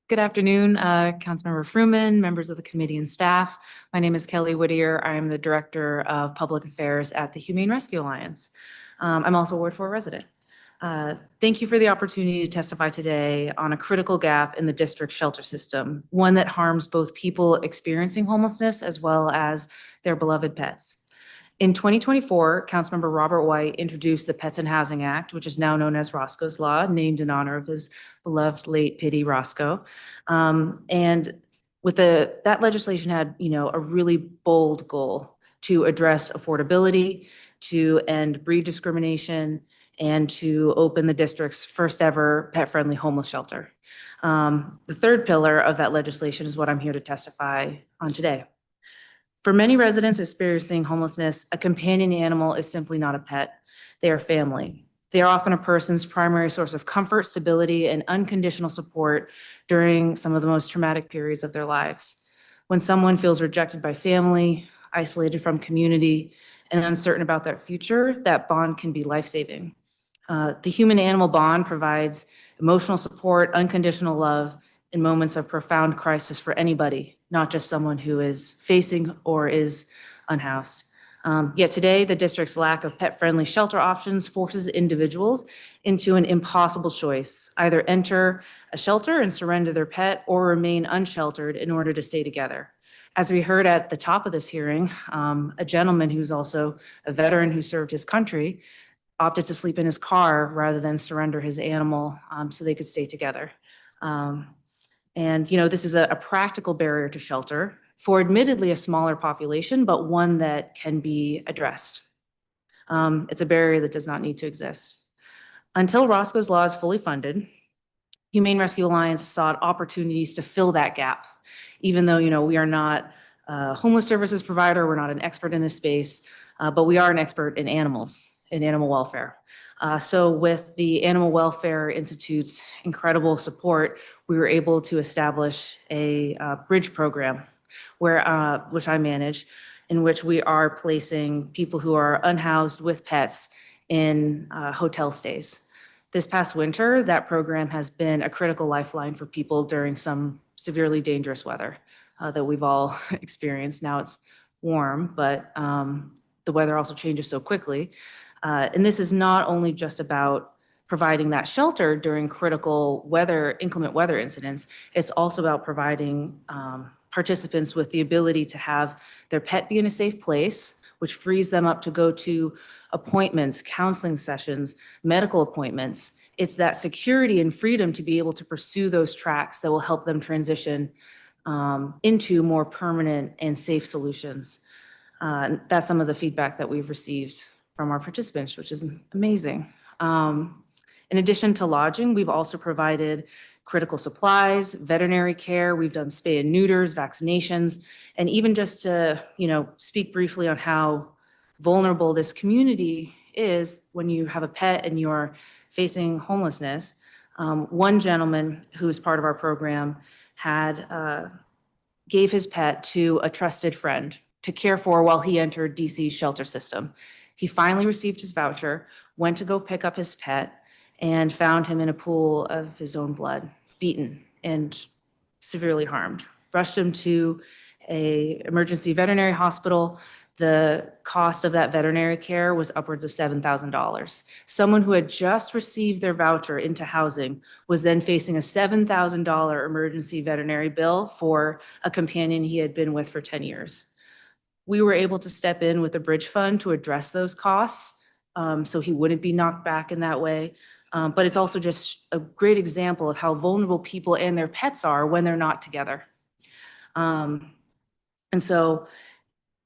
Good afternoon, Councilmember Fruman, members of the committee and staff. My name is Kelly Whittier. I am the Director of Public Affairs at the Humane Rescue Alliance. I'm also a Ward 4 resident. Thank you for the opportunity to testify today on a critical gap in the district shelter system, one that harms both people experiencing homelessness as well as their beloved pets. In 2024, Councilmember Robert White introduced the Pets and Housing Act, which is now known as Roscoe's Law, named in honor of his beloved late Pitty Roscoe. And with that legislation had, a really bold goal to address affordability, to end breed discrimination, and to open the district's first ever pet-friendly homeless shelter. The third pillar of that legislation is what I'm here to testify on today. For many residents experiencing homelessness, a companion animal is simply not a pet. They are family. They are often a person's primary source of comfort, stability, and unconditional support during some of the most traumatic periods of their lives. When someone feels rejected by family, isolated from community, and uncertain about their future, that bond can be life-saving. The human-animal bond provides emotional support, unconditional love, in moments of profound crisis for anybody, not just someone who is facing or is unhoused. Yet today, the district's lack of pet-friendly shelter options forces individuals into an impossible choice: either enter a shelter and surrender their pet or remain unsheltered in order to stay together. As we heard at the top of this hearing, a gentleman who's also a veteran who served his country opted to sleep in his car rather than surrender his animal so they could stay together. And this is a practical barrier to shelter for admittedly a smaller population, but one that can be addressed. It's a barrier that does not need to exist. Until Roscoe's Law is fully funded, Humane Rescue Alliance sought opportunities to fill that gap. Even though, we are not a homeless services provider, we're not an expert in this space, but we are an expert in animals, in animal welfare. So with the Animal Welfare Institute's incredible support, we were able to establish a bridge program which I manage, in which we are placing people who are unhoused with pets in hotel stays. This past winter, that program has been a critical lifeline for people during some severely dangerous weather that we've all experienced. Now it's warm, but the weather also changes so quickly. And this is not only just about providing that shelter during critical inclement weather incidents, it's also about providing participants with the ability to have their pet be in a safe place, which frees them up to go to appointments, counseling sessions, medical appointments. It's that security and freedom to be able to pursue those tracks that will help them transition into more permanent and safe solutions. That's some of the feedback that we've received from our participants, which is amazing. In addition to lodging, we've also provided critical supplies, veterinary care. We've done spay and neuters, vaccinations, and even just to, speak briefly on how vulnerable this community is when you have a pet and you're facing homelessness. One gentleman who is part of our program gave his pet to a trusted friend to care for while he entered DC's shelter system. He finally received his voucher, went to go pick up his pet, and found him in a pool of his own blood, beaten and severely harmed. Rushed him to an emergency veterinary hospital. The cost of that veterinary care was upwards of $7,000. Someone who had just received their voucher into housing was then facing a $7,000 emergency veterinary bill for a companion he had been with for 10 years. We were able to step in with a bridge fund to address those costs, so he wouldn't be knocked back in that way. But it's also just a great example of how vulnerable people and their pets are when they're not together. And so,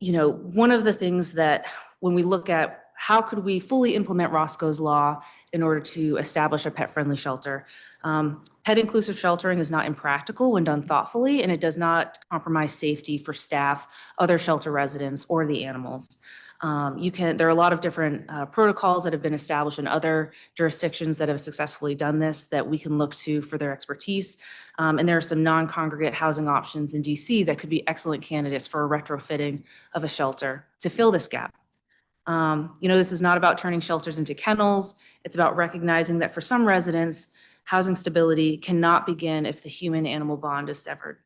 you know, one of the things that when we look at how could we fully implement Roscoe's law in order to establish a pet-friendly shelter, pet-inclusive sheltering is not impractical when done thoughtfully, and it does not compromise safety for staff, other shelter residents, or the animals. There are a lot of different protocols that have been established in other jurisdictions that have successfully done this that we can look to for their expertise. And there are some non-congregate housing options in DC that could be excellent candidates for a retrofitting of a shelter to fill this gap. You know, this is not about turning shelters into kennels. It's about recognizing that for some residents, housing stability cannot begin if the human-animal bond is severed.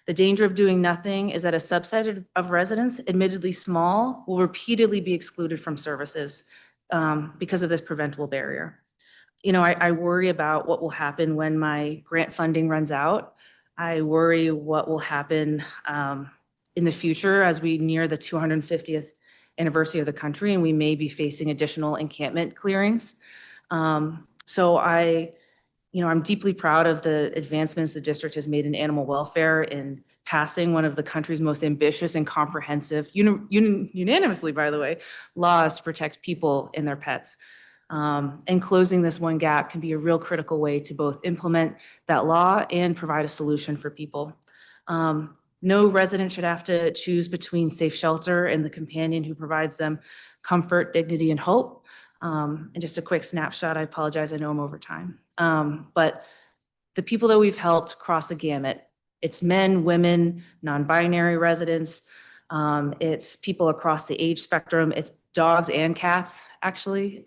The danger of doing nothing is that a subset of residents, admittedly small, will repeatedly be excluded from services because of this preventable barrier. You know, I worry about what will happen when my grant funding runs out. I worry what will happen in the future as we near the 250th anniversary of the country, and we may be facing additional encampment clearings. So I'm deeply proud of the advancements the district has made in animal welfare in passing one of the country's most ambitious and comprehensive, unanimously, by the way, laws to protect people and their pets. And closing this one gap can be a real critical way to both implement that law and provide a solution for people. No resident should have to choose between safe shelter and the companion who provides them comfort, dignity, and hope. And just a quick snapshot, I apologize, I know I'm over time. But the people that we've helped cross the gamut, it's men, women, non-binary residents, it's people across the age spectrum, it's dogs and cats, actually.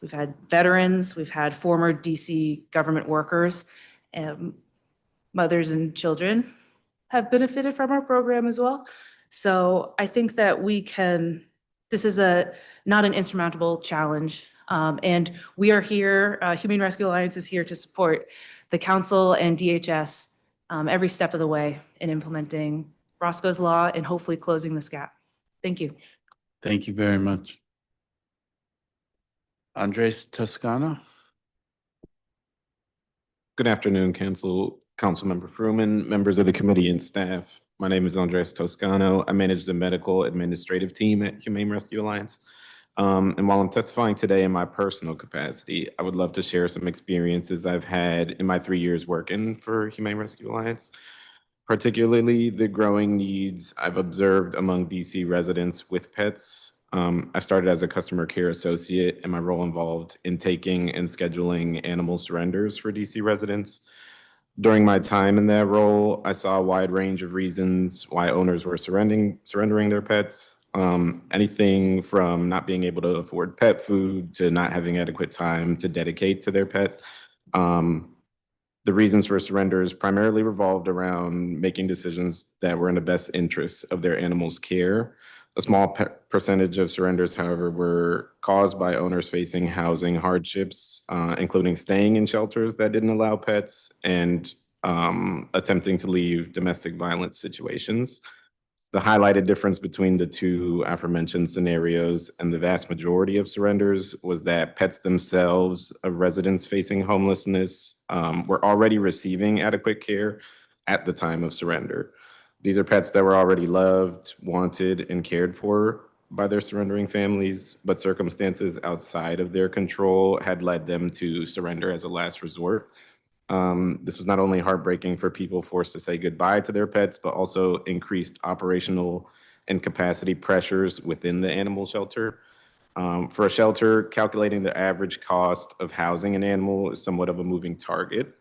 We've had veterans, we've had former DC government workers, mothers and children have benefited from our program as well. So I think that this is not an insurmountable challenge. And we are here, Humane Rescue Alliance is here to support the council and DHS every step of the way in implementing Roscoe's law and hopefully closing this gap. Thank you. Thank you very much. Andres Toscano. Good afternoon, Councilmember Fruman, members of the committee and staff. My name is Andres Toscano. I manage the medical administrative team at Humane Rescue Alliance. And while I'm testifying today in my personal capacity, I would love to share some experiences I've had in my 3 years working for Humane Rescue Alliance, particularly the growing needs I've observed among DC residents with pets. I started as a customer care associate, and my role involved in taking and scheduling animal surrenders for DC residents. During my time in that role, I saw a wide range of reasons why owners were surrendering their pets. Anything from not being able to afford pet food to not having adequate time to dedicate to their pet. The reasons for surrenders primarily revolved around making decisions that were in the best interests of their animal's care. A small percentage of surrenders, however, were caused by owners facing housing hardships, including staying in shelters that didn't allow pets and attempting to leave domestic violence situations. The highlighted difference between the two aforementioned scenarios and the vast majority of surrenders was that pets themselves of residents facing homelessness were already receiving adequate care at the time of surrender. These are pets that were already loved, wanted, and cared for by their surrendering families, but circumstances outside of their control had led them to surrender as a last resort. This was not only heartbreaking for people forced to say goodbye to their pets, but also increased operational and capacity pressures within the animal shelter. For a shelter, calculating the average cost of housing an animal is somewhat of a moving target.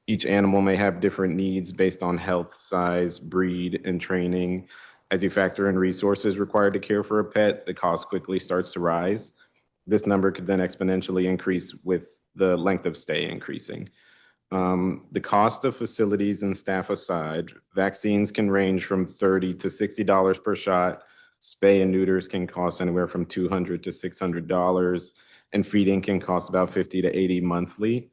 Each animal may have different needs based on health, size, breed, and training. As you factor in resources required to care for a pet, the cost quickly starts to rise. This number could then exponentially increase with the length of stay increasing. The cost of facilities and staff aside, vaccines can range from $30 to $60 per shot. Spay and neuters can cost anywhere from $200 to $600, and feeding can cost about $50 to $80 monthly.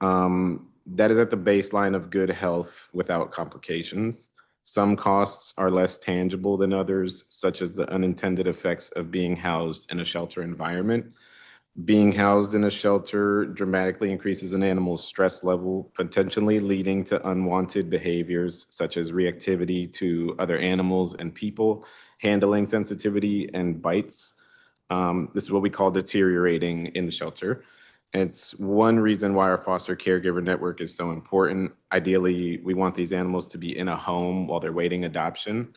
That is at the baseline of good health without complications. Some costs are less tangible than others, such as the unintended effects of being housed in a shelter environment. Being housed in a shelter dramatically increases an animal's stress level, potentially leading to unwanted behaviors such as reactivity to other animals and people, handling sensitivity, and bites. This is what we call deteriorating in the shelter. It's one reason why our foster caregiver network is so important. Ideally, we want these animals to be in a home while they're waiting adoption.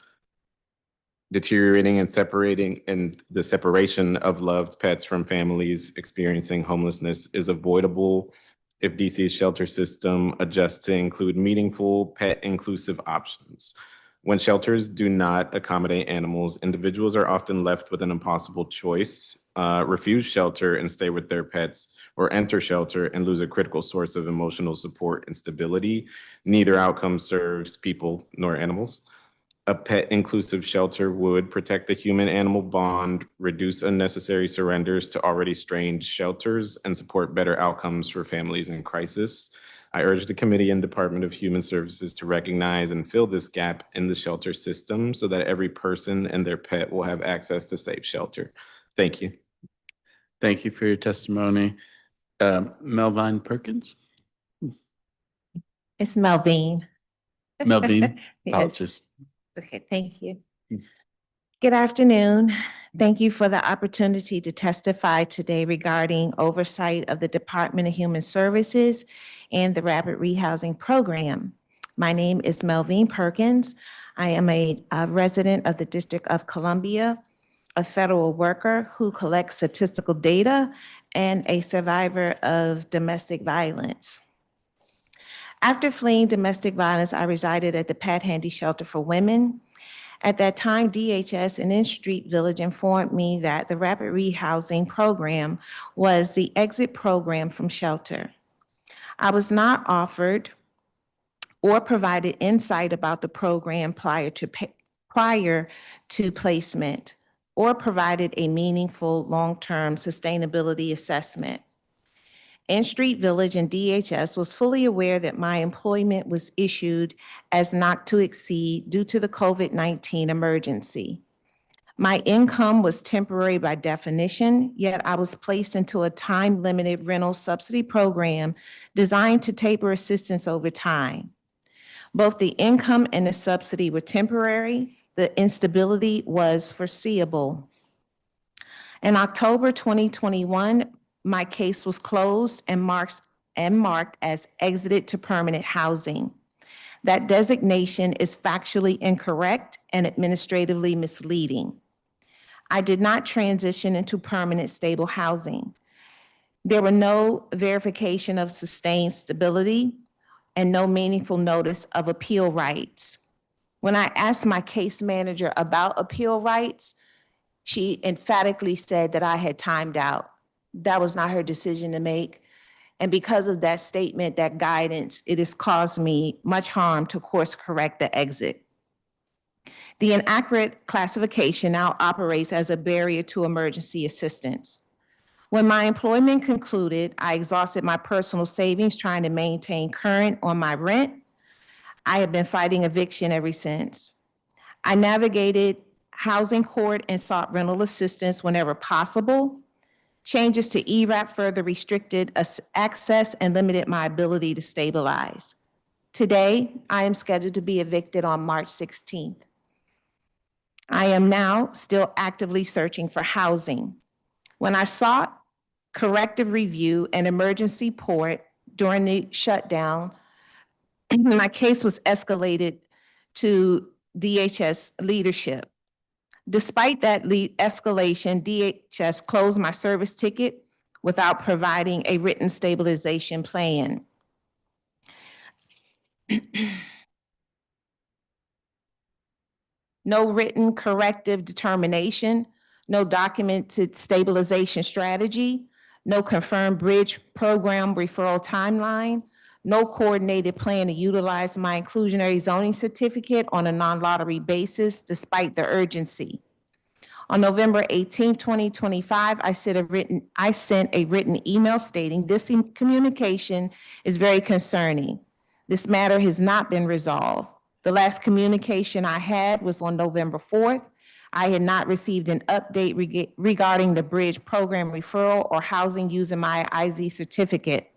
Deteriorating and separating, and the separation of loved pets from families experiencing homelessness is avoidable if DC's shelter system adjusts to include meaningful pet inclusive options. When shelters do not accommodate animals, individuals are often left with an impossible choice: refuse shelter and stay with their pets, or enter shelter and lose a critical source of emotional support and stability. Neither outcome serves people nor animals. A pet inclusive shelter would protect the human animal bond, reduce unnecessary surrenders to already strained shelters, and support better outcomes for families in crisis. I urge the Committee and Department of Human Services to recognize and fill this gap in the shelter system so that every person and their pet will have access to safe shelter. Thank you. Thank you for your testimony. Melvine Perkins? It's Melvine. Melvine, Yes. apologies. Okay, thank you. Good afternoon. Thank you for the opportunity to testify today regarding oversight of the Department of Human Services and the Rapid Rehousing Program. My name is Melvine Perkins. I am a resident of the District of Columbia, a federal worker who collects statistical data, and a survivor of domestic violence. After fleeing domestic violence, I resided at the Pat Handy Shelter for Women. At that time, DHS and In Street Village informed me that the Rapid Rehousing Program was the exit program from shelter. I was not offered or provided insight about the program prior to placement, or provided a meaningful long-term sustainability assessment. In Street Village and DHS was fully aware that my employment was issued as not to exceed due to the COVID-19 emergency. My income was temporary by definition, yet I was placed into a time-limited rental subsidy program designed to taper assistance over time. Both the income and the subsidy were temporary. The instability was foreseeable. In October 2021, my case was closed and marked as exited to permanent housing. That designation is factually incorrect and administratively misleading. I did not transition into permanent stable housing. There were no verification of sustained stability and no meaningful notice of appeal rights. When I asked my case manager about appeal rights, she emphatically said that I had timed out. That was not her decision to make. And because of that statement, that guidance, it has caused me much harm to course correct the exit. The inaccurate classification now operates as a barrier to emergency assistance. When my employment concluded, I exhausted my personal savings trying to maintain current on my rent. I have been fighting eviction ever since. I navigated housing court and sought rental assistance whenever possible. Changes to ERAP further restricted access and limited my ability to stabilize. Today, I am scheduled to be evicted on March 16th. I am now still actively searching for housing. When I sought corrective review and emergency port during the shutdown, my case was escalated to DHS leadership. Despite that escalation, DHS closed my service ticket without providing a written stabilization plan. No written corrective determination, no documented stabilization strategy, no confirmed bridge program referral timeline, no coordinated plan to utilize my inclusionary zoning certificate on a non-lottery basis despite the urgency. On November 18, 2025, I sent a written email stating this communication is very concerning. This matter has not been resolved. The last communication I had was on November 4th. I had not received an update regarding the bridge program referral or housing using my IZ certificate.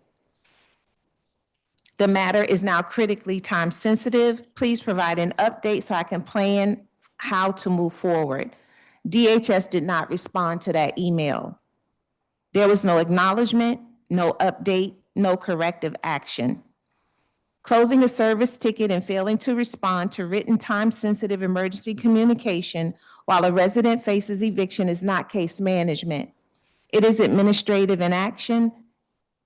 The matter is now critically time sensitive. Please provide an update so I can plan how to move forward. DHS did not respond to that email. There was no acknowledgement, no update, no corrective action. Closing a service ticket and failing to respond to written time-sensitive emergency communication while a resident faces eviction is not case management. It is administrative inaction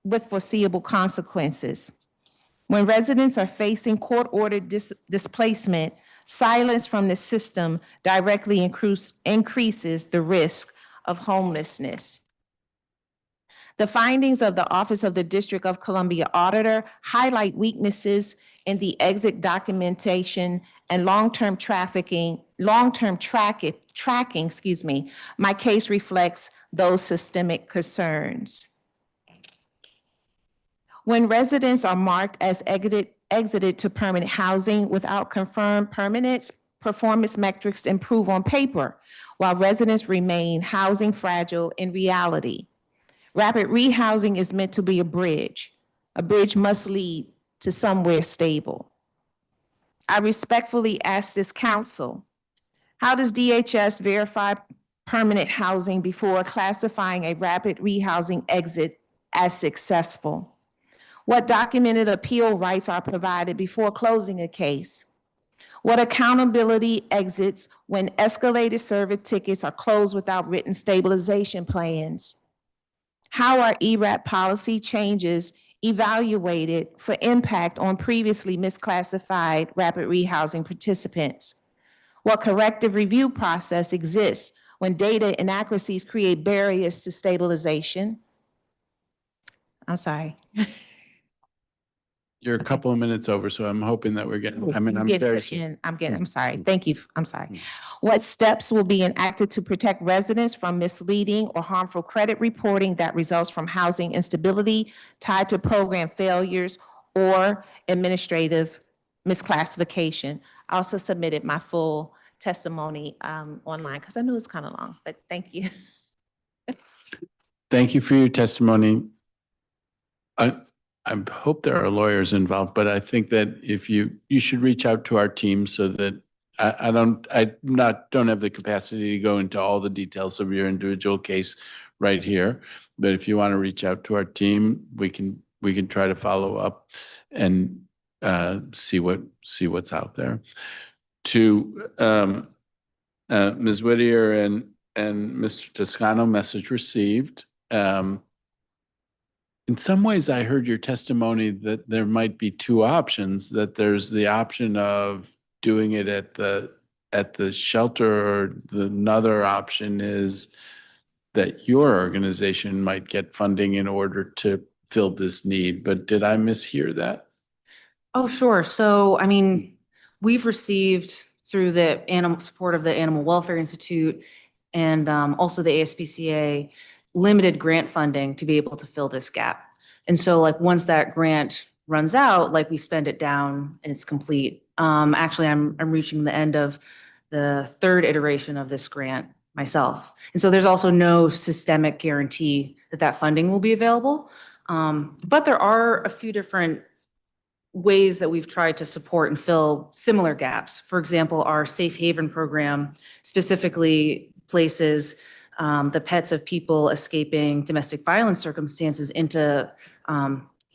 with foreseeable consequences. When residents are facing court-ordered displacement, silence from the system directly increases the risk of homelessness. The findings of the Office of the District of Columbia Auditor highlight weaknesses in the exit documentation and long-term tracking, My case reflects those systemic concerns. When residents are marked as exited to permanent housing without confirmed permanence, performance metrics improve on paper, while residents remain housing fragile in reality. Rapid rehousing is meant to be a bridge. A bridge must lead to somewhere stable. I respectfully ask this council, how does DHS verify permanent housing before classifying a rapid rehousing exit as successful? What documented appeal rights are provided before closing a case? What accountability exits when escalated service tickets are closed without written stabilization plans? How are ERAP policy changes evaluated for impact on previously misclassified rapid rehousing participants? What corrective review process exists when data inaccuracies create barriers to stabilization? I'm sorry. You're a couple of minutes over, so I'm hoping that we're getting, I'm sorry. Thank you. I'm sorry. What steps will be enacted to protect residents from misleading or harmful credit reporting that results from housing instability tied to program failures or administrative misclassification? I also submitted my full testimony online because I knew it's kind of long, but thank you. Thank you for your testimony. I hope there are lawyers involved, but I think that if you should reach out to our team so that I don't have the capacity to go into all the details of your individual case right here. But if you want to reach out to our team, we can try to follow up and see what's out there. To Ms. Whittier and Mr. Toscano, message received. In some ways, I heard your testimony that there might be two options, that there's the option of doing it at the shelter, or another option is that your organization might get funding in order to fill this need. But did I mishear that? Oh, sure. So, I mean, we've received through the support of the Animal Welfare Institute and also the ASPCA limited grant funding to be able to fill this gap. And so like once that grant runs out, like we spend it down and it's complete. Actually, I'm reaching the end of the third iteration of this grant myself. And so there's also no systemic guarantee that that funding will be available. But there are a few different ways that we've tried to support and fill similar gaps. For example, our Safe Haven program specifically places the pets of people escaping domestic violence circumstances into,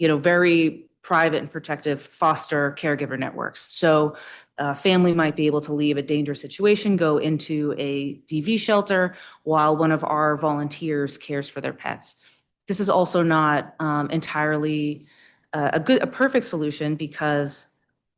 very private and protective foster caregiver networks. So a family might be able to leave a dangerous situation, go into a DV shelter while one of our volunteers cares for their pets. This is also not entirely a perfect solution, because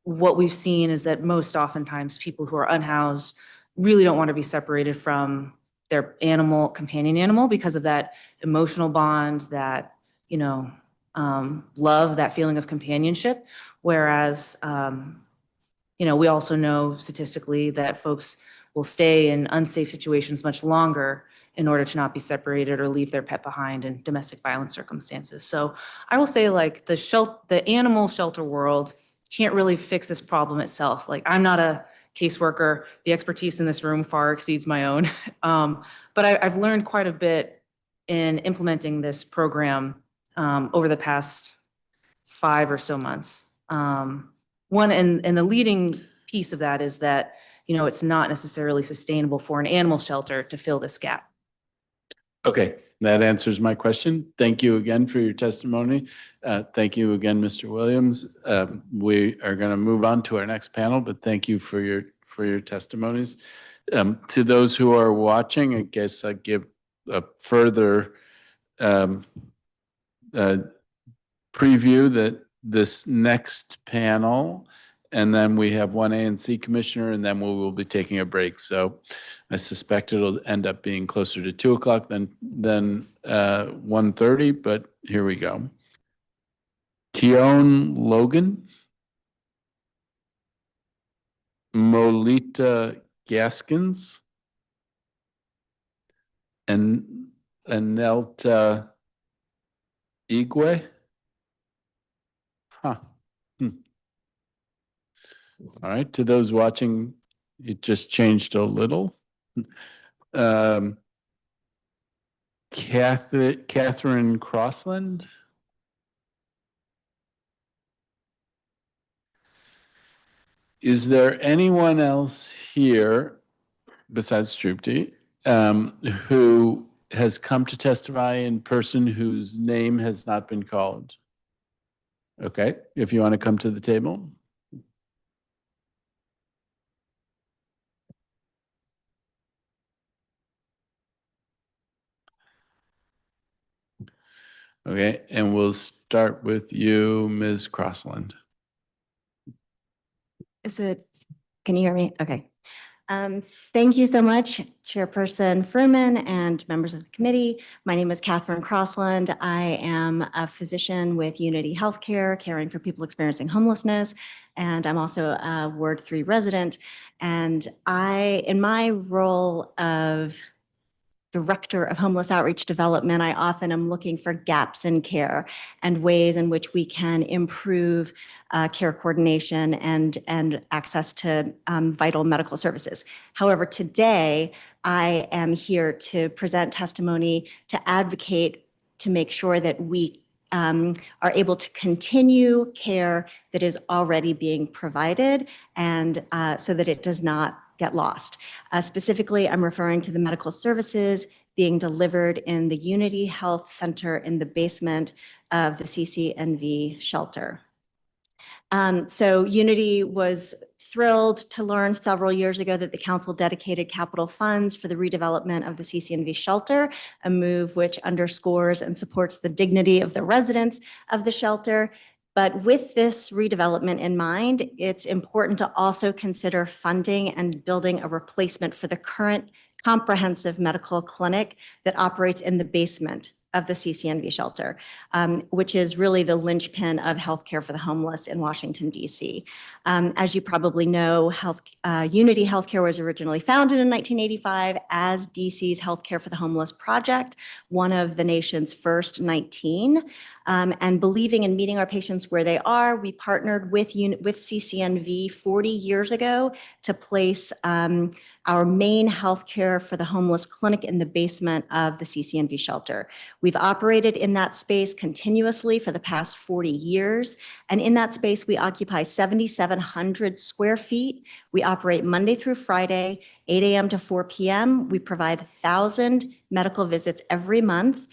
what we've seen is that most oftentimes people who are unhoused really don't want to be separated from their companion animal, because of that emotional bond, that, love, that feeling of companionship. Whereas, we also know statistically that folks will stay in unsafe situations much longer in order to not be separated or leave their pet behind in domestic violence circumstances. So I will say, like, the animal shelter world can't really fix this problem itself. Like, I'm not a caseworker. The expertise in this room far exceeds my own. But I've learned quite a bit in implementing this program over the past 5 or so months. One, and the leading piece of that is that, it's not necessarily sustainable for an animal shelter to fill this gap. Okay, that answers my question. Thank you again for your testimony. Thank you again, Mr. Williams. We are going to move on to our next panel, but thank you for your testimonies. To those who are watching, I guess I give a further preview that this next panel, and then we have one A and C commissioner, and then we will be taking a break. So I suspect it'll end up being closer to 2 o'clock than 1:30, but here we go. Tion Logan, Molita Gaskins, and Anelta Igwe. Huh. All right, to those watching, it just changed a little. Catherine Crossland. Is there anyone else here besides Trupti who has come to testify in person whose name has not been called? Okay, if you want to come to the table. Okay, and we'll start with you, Ms. Crossland. Can you hear me? Okay. Thank you so much, Chairperson Fruman and members of the committee. My name is Catherine Crossland. I am a physician with Unity Healthcare, caring for people experiencing homelessness, and I'm also a Ward 3 resident. And in my role of Director of Homeless Outreach Development, I often am looking for gaps in care and ways in which we can improve care coordination and access to vital medical services. However, today I am here to present testimony to advocate to make sure that we are able to continue care that is already being provided, and so that it does not get lost. Specifically, I'm referring to the medical services being delivered in the Unity Health Center in the basement of the CCNV shelter. So Unity was thrilled to learn several years ago that the council dedicated capital funds for the redevelopment of the CCNV shelter, a move which underscores and supports the dignity of the residents of the shelter. But with this redevelopment in mind, it's important to also consider funding and building a replacement for the current comprehensive medical clinic that operates in the basement of the CCNV shelter, which is really the linchpin of healthcare for the homeless in Washington, D.C. As you probably know, Unity Healthcare was originally founded in 1985 as D.C.'s Healthcare for the Homeless project, one of the nation's first 19. And believing in meeting our patients where they are, we partnered with CCNV 40 years ago to place our main healthcare for the homeless clinic in the basement of the CCNV shelter. We've operated in that space continuously for the past 40 years. And in that space, we occupy 7,700 square feet. We operate Monday through Friday, 8 a.m. to 4 p.m. We provide 1,000 medical visits every month.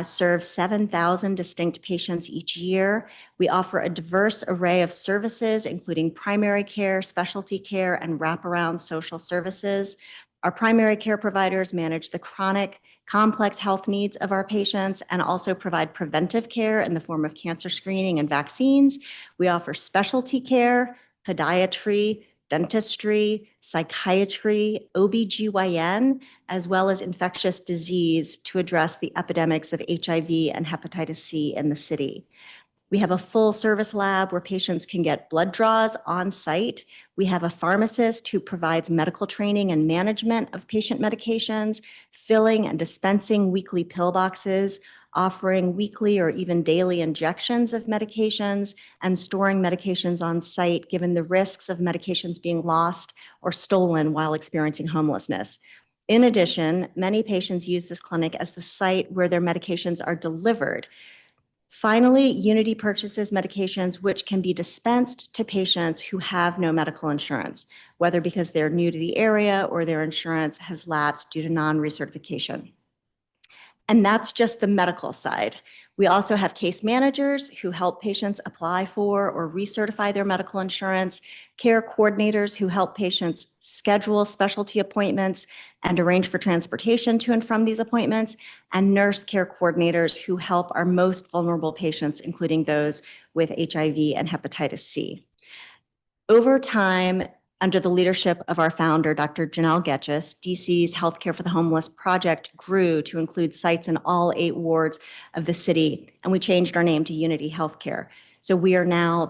serve 7,000 distinct patients each year. We offer a diverse array of services, including primary care, specialty care, and wraparound social services. Our primary care providers manage the chronic, complex health needs of our patients and also provide preventive care in the form of cancer screening and vaccines. We offer specialty care, podiatry, dentistry, psychiatry, OBGYN, as well as infectious disease to address the epidemics of HIV and hepatitis C in the city. We have a full service lab where patients can get blood draws on site. We have a pharmacist who provides medical training and management of patient medications, filling and dispensing weekly pill boxes, offering weekly or even daily injections of medications, and storing medications on site given the risks of medications being lost or stolen while experiencing homelessness. In addition, many patients use this clinic as the site where their medications are delivered. Finally, Unity purchases medications which can be dispensed to patients who have no medical insurance, whether because they're new to the area or their insurance has lapsed due to non-recertification. And that's just the medical side. We also have case managers who help patients apply for or recertify their medical insurance, care coordinators who help patients schedule specialty appointments and arrange for transportation to and from these appointments, and nurse care coordinators who help our most vulnerable patients, including those with HIV and hepatitis C. Over time, under the leadership of our founder, Dr. Janelle Getchis, DC's Healthcare for the Homeless project grew to include sites in all 8 wards of the city, and we changed our name to Unity Healthcare. So we are now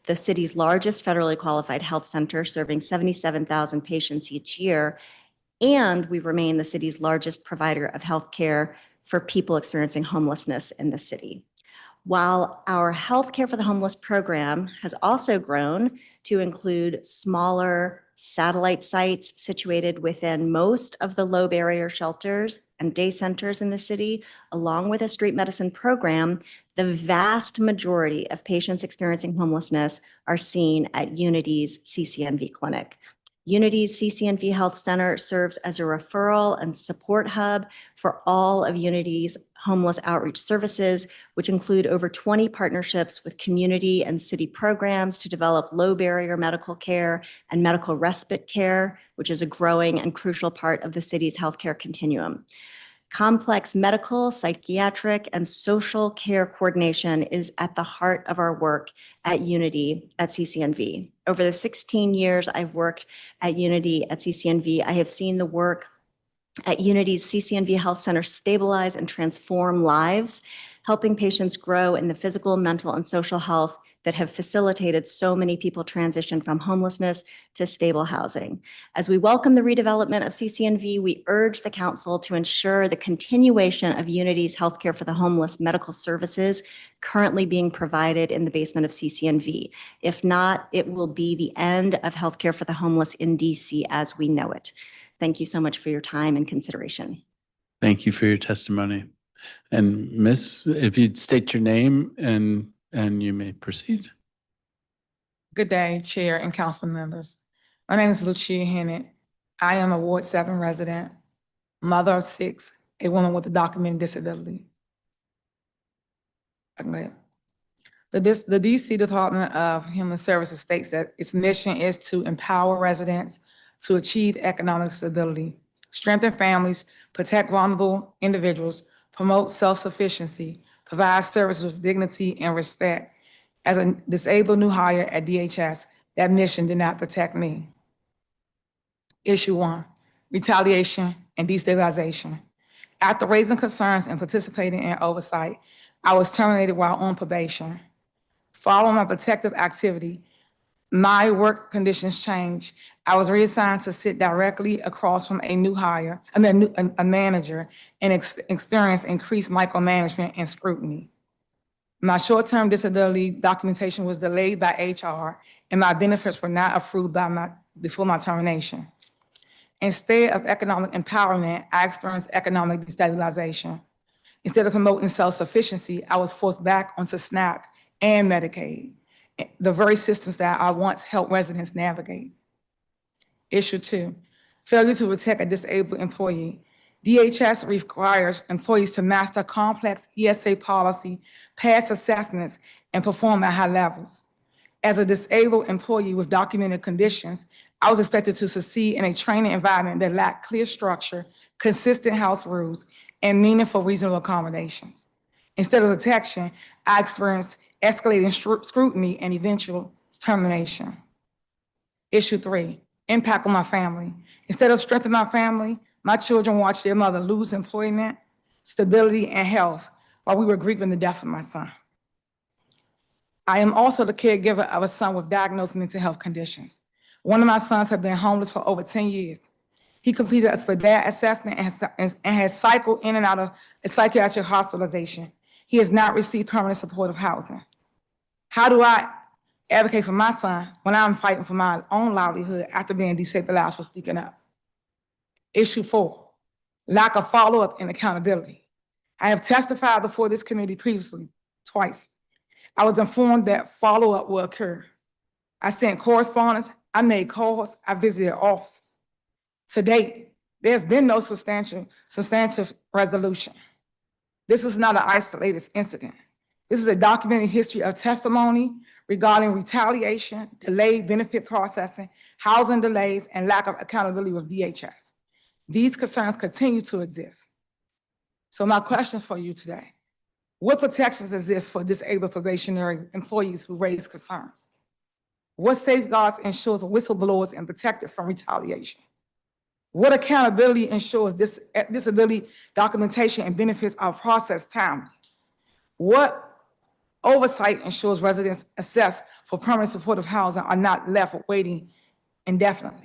the city's largest federally qualified health center, serving 77,000 patients each year, and we remain the city's largest provider of healthcare for people experiencing homelessness in the city. While our Healthcare for the Homeless program has also grown to include smaller satellite sites situated within most of the low barrier shelters and day centers in the city, along with a street medicine program, the vast majority of patients experiencing homelessness are seen at Unity's CCNV clinic. Unity's CCNV Health Center serves as a referral and support hub for all of Unity's homeless outreach services, which include over 20 partnerships with community and city programs to develop low barrier medical care and medical respite care, which is a growing and crucial part of the city's healthcare continuum. Complex medical, psychiatric, and social care coordination is at the heart of our work at Unity at CCNV. Over the 16 years I've worked at Unity at CCNV, I have seen the work at Unity's CCNV Health Center stabilize and transform lives, helping patients grow in the physical, mental, and social health that have facilitated so many people transition from homelessness to stable housing. As we welcome the redevelopment of CCNV, we urge the council to ensure the continuation of Unity's Healthcare for the Homeless medical services currently being provided in the basement of CCNV. If not, it will be the end of healthcare for the homeless in DC as we know it. Thank you so much for your time and consideration. Thank you for your testimony. And Miss, if you'd state your name and you may proceed. Good day, Chair and council members. My name is Lucia Hennett. I am a Ward 7 resident, mother of 6, a woman with a documented disability. The DC Department of Human Services states that its mission is to empower residents to achieve economic stability, strengthen families, protect vulnerable individuals, promote self-sufficiency, provide service with dignity and respect. As a disabled new hire at DHS, that mission did not protect me. Issue 1, retaliation and destabilization. After raising concerns and participating in oversight, I was terminated while on probation. Following my protective activity, my work conditions changed. I was reassigned to sit directly across from a new hire, a manager, and experience increased micromanagement and scrutiny. My short-term disability documentation was delayed by HR, and my benefits were not approved before my termination. Instead of economic empowerment, I experienced economic destabilization. Instead of promoting self-sufficiency, I was forced back onto SNAP and Medicaid, the very systems that I once helped residents navigate. Issue 2, failure to protect a disabled employee. DHS requires employees to master complex ESA policy, pass assessments, and perform at high levels. As a disabled employee with documented conditions, I was expected to succeed in a training environment that lacked clear structure, consistent house rules, and meaningful reasonable accommodations. Instead of protection, I experienced escalating scrutiny and eventual termination. Issue 3, impact on my family. Instead of strengthening my family, my children watched their mother lose employment, stability, and health while we were grieving the death of my son. I am also the caregiver of a son with diagnosed mental health conditions. One of my sons has been homeless for over 10 years. He completed a SLDAT assessment and has cycled in and out of a psychiatric hospitalization. He has not received permanent supportive housing. How do I advocate for my son when I'm fighting for my own livelihood after being destabilized for speaking up? Issue 4, lack of follow-up and accountability. I have testified before this committee previously, twice. I was informed that follow-up will occur. I sent correspondence, I made calls, I visited offices. To date, there's been no substantive resolution. This is not an isolated incident. This is a documented history of testimony regarding retaliation, delayed benefit processing, housing delays, and lack of accountability with DHS. These concerns continue to exist. So my question for you today, what protections exist for disabled probationary employees who raise concerns? What safeguards ensures whistleblowers are protected from retaliation? What accountability ensures disability documentation and benefits are processed timely? What oversight ensures residents assessed for permanent supportive housing are not left waiting indefinitely?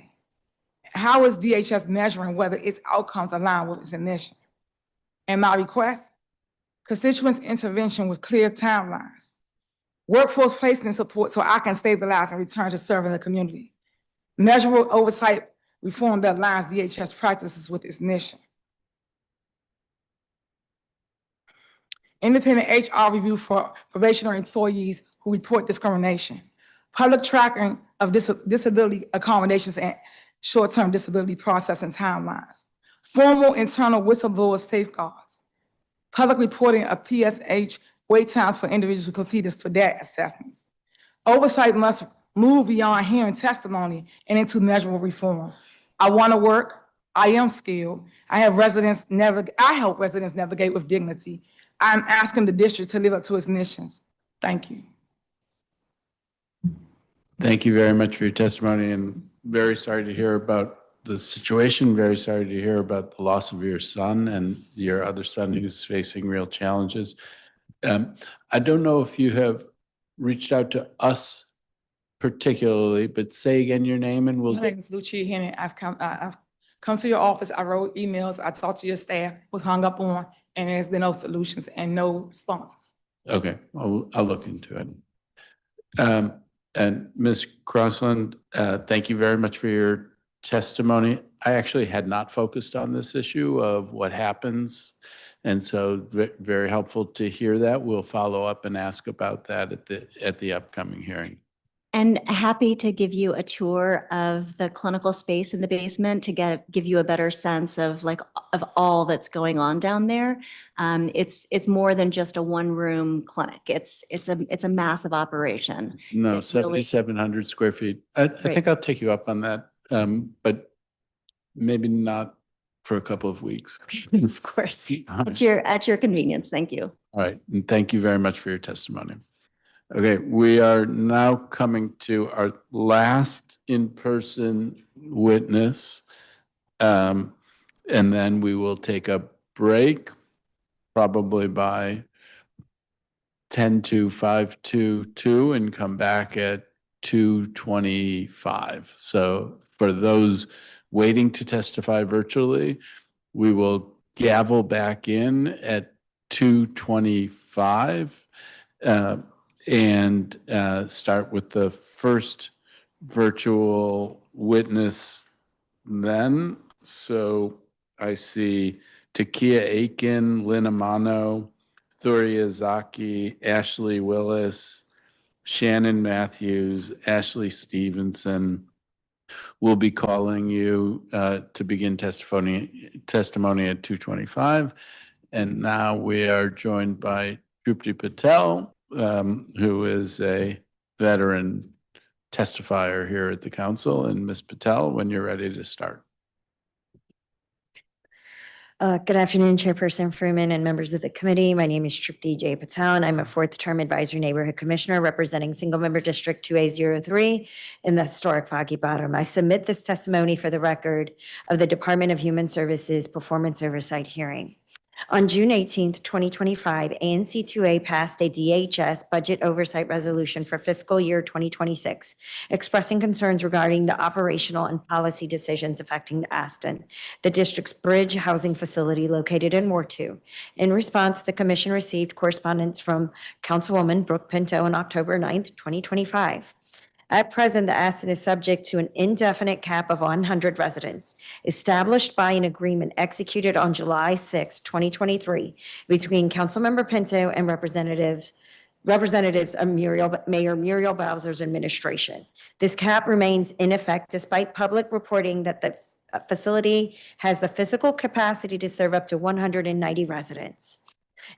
How is DHS measuring whether its outcomes align with its mission? And my request, constituents' intervention with clear timelines, workforce placement support so I can stabilize and return to serving the community, measurable oversight reform that aligns DHS practices with its mission. Independent HR review for probationary employees who report discrimination, public tracking of disability accommodations and short-term disability processing timelines, formal internal whistleblower safeguards, public reporting of PSH wait times for individuals who completed SLDAT assessments. Oversight must move beyond hearing testimony and into measurable reform. I want to work. I am skilled. I help residents navigate with dignity. I'm asking the district to live up to its missions. Thank you. Thank you very much for your testimony, and very sorry to hear about the situation. Very sorry to hear about the loss of your son and your other son who's facing real challenges. I don't know if you have reached out to us particularly, but say again your name and we'll. My name is Lucia Henry. I've come to your office. I wrote emails. I talked to your staff, was hung up on, and there's been no solutions and no responses. Okay, I'll look into it. And Ms. Crossland, thank you very much for your testimony. I actually had not focused on this issue of what happens. And so very helpful to hear that. We'll follow up and ask about that at the upcoming hearing. And happy to give you a tour of the clinical space in the basement to give you a better sense of all that's going on down there. It's more than just a one-room clinic. It's a massive operation. No, It's really- 7,700 square feet. I think I'll take you up on that, but maybe not for a couple of weeks. Of course, at your convenience. Thank you. All right, and thank you very much for your testimony. Okay, we are now coming to our last in-person witness, and then we will take a break, probably by 10 to 5:22, and come back at 2:25. So for those waiting to testify virtually, we will gavel back in at 2:25. And start with the first virtual witness then. So I see Takia Aiken, Lynn Amano, Thuria Zaki, Ashley Willis, Shannon Matthews, Ashley Stevenson, We'll be calling you to begin testimony at 2:25. And now we are joined by Drupti Patel, who is a veteran testifier here at the council. And Ms. Patel, when you're ready to start. Good afternoon, Chairperson Freeman and members of the committee. My name is Tripti J. Patel, and I'm a fourth-term advisory neighborhood commissioner representing single-member District 2A03 in the historic Foggy Bottom. I submit this testimony for the record of the Department of Human Services Performance Oversight Hearing. On June 18th, 2025, ANC2A passed a DHS budget oversight resolution for fiscal year 2026, expressing concerns regarding the operational and policy decisions affecting the Aston, the district's bridge housing facility located in Ward 2. In response, the commission received correspondence from Councilwoman Brooke Pinto on October 9th, 2025. At present, the Aston is subject to an indefinite cap of 100 residents, established by an agreement executed on July 6, 2023, between Councilmember Pinto and representatives of Mayor Muriel Bowser's administration. This cap remains in effect despite public reporting that the facility has the physical capacity to serve up to 190 residents.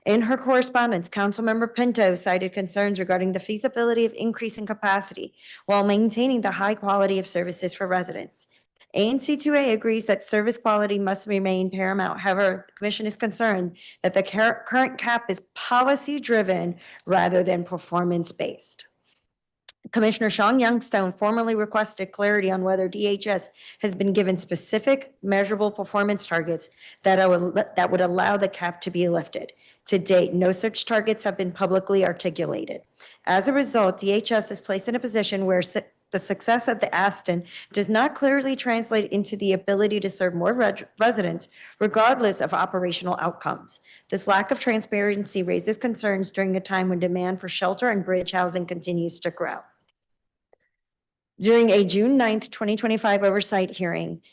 In her correspondence, Councilmember Pinto cited concerns regarding the feasibility of increasing capacity while maintaining the high quality of services for residents. ANC2A agrees that service quality must remain paramount. However, the commission is concerned that the current cap is policy-driven rather than performance-based. Commissioner Sean Youngstone formally requested clarity on whether DHS has been given specific measurable performance targets that would allow the cap to be lifted. To date, no such targets have been publicly articulated. As a result, DHS is placed in a position where the success of the Aston does not clearly translate into the ability to serve more residents, regardless of operational outcomes. This lack of transparency raises concerns during a time when demand for shelter and bridge housing continues to grow. During a June 9th, 2025 oversight hearing,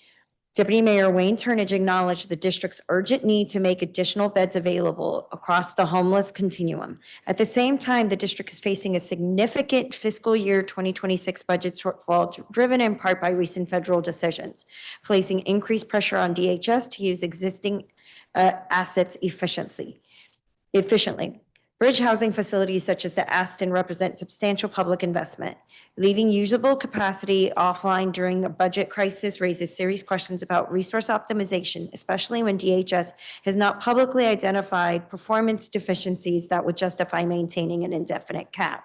Deputy Mayor Wayne Turnage acknowledged the district's urgent need to make additional beds available across the homeless continuum. At the same time, the district is facing a significant fiscal year 2026 budget shortfall driven in part by recent federal decisions, placing increased pressure on DHS to use existing assets efficiently. Bridge housing facilities such as the Aston represent substantial public investment. Leaving usable capacity offline during a budget crisis raises serious questions about resource optimization, especially when DHS has not publicly identified performance deficiencies that would justify maintaining an indefinite cap.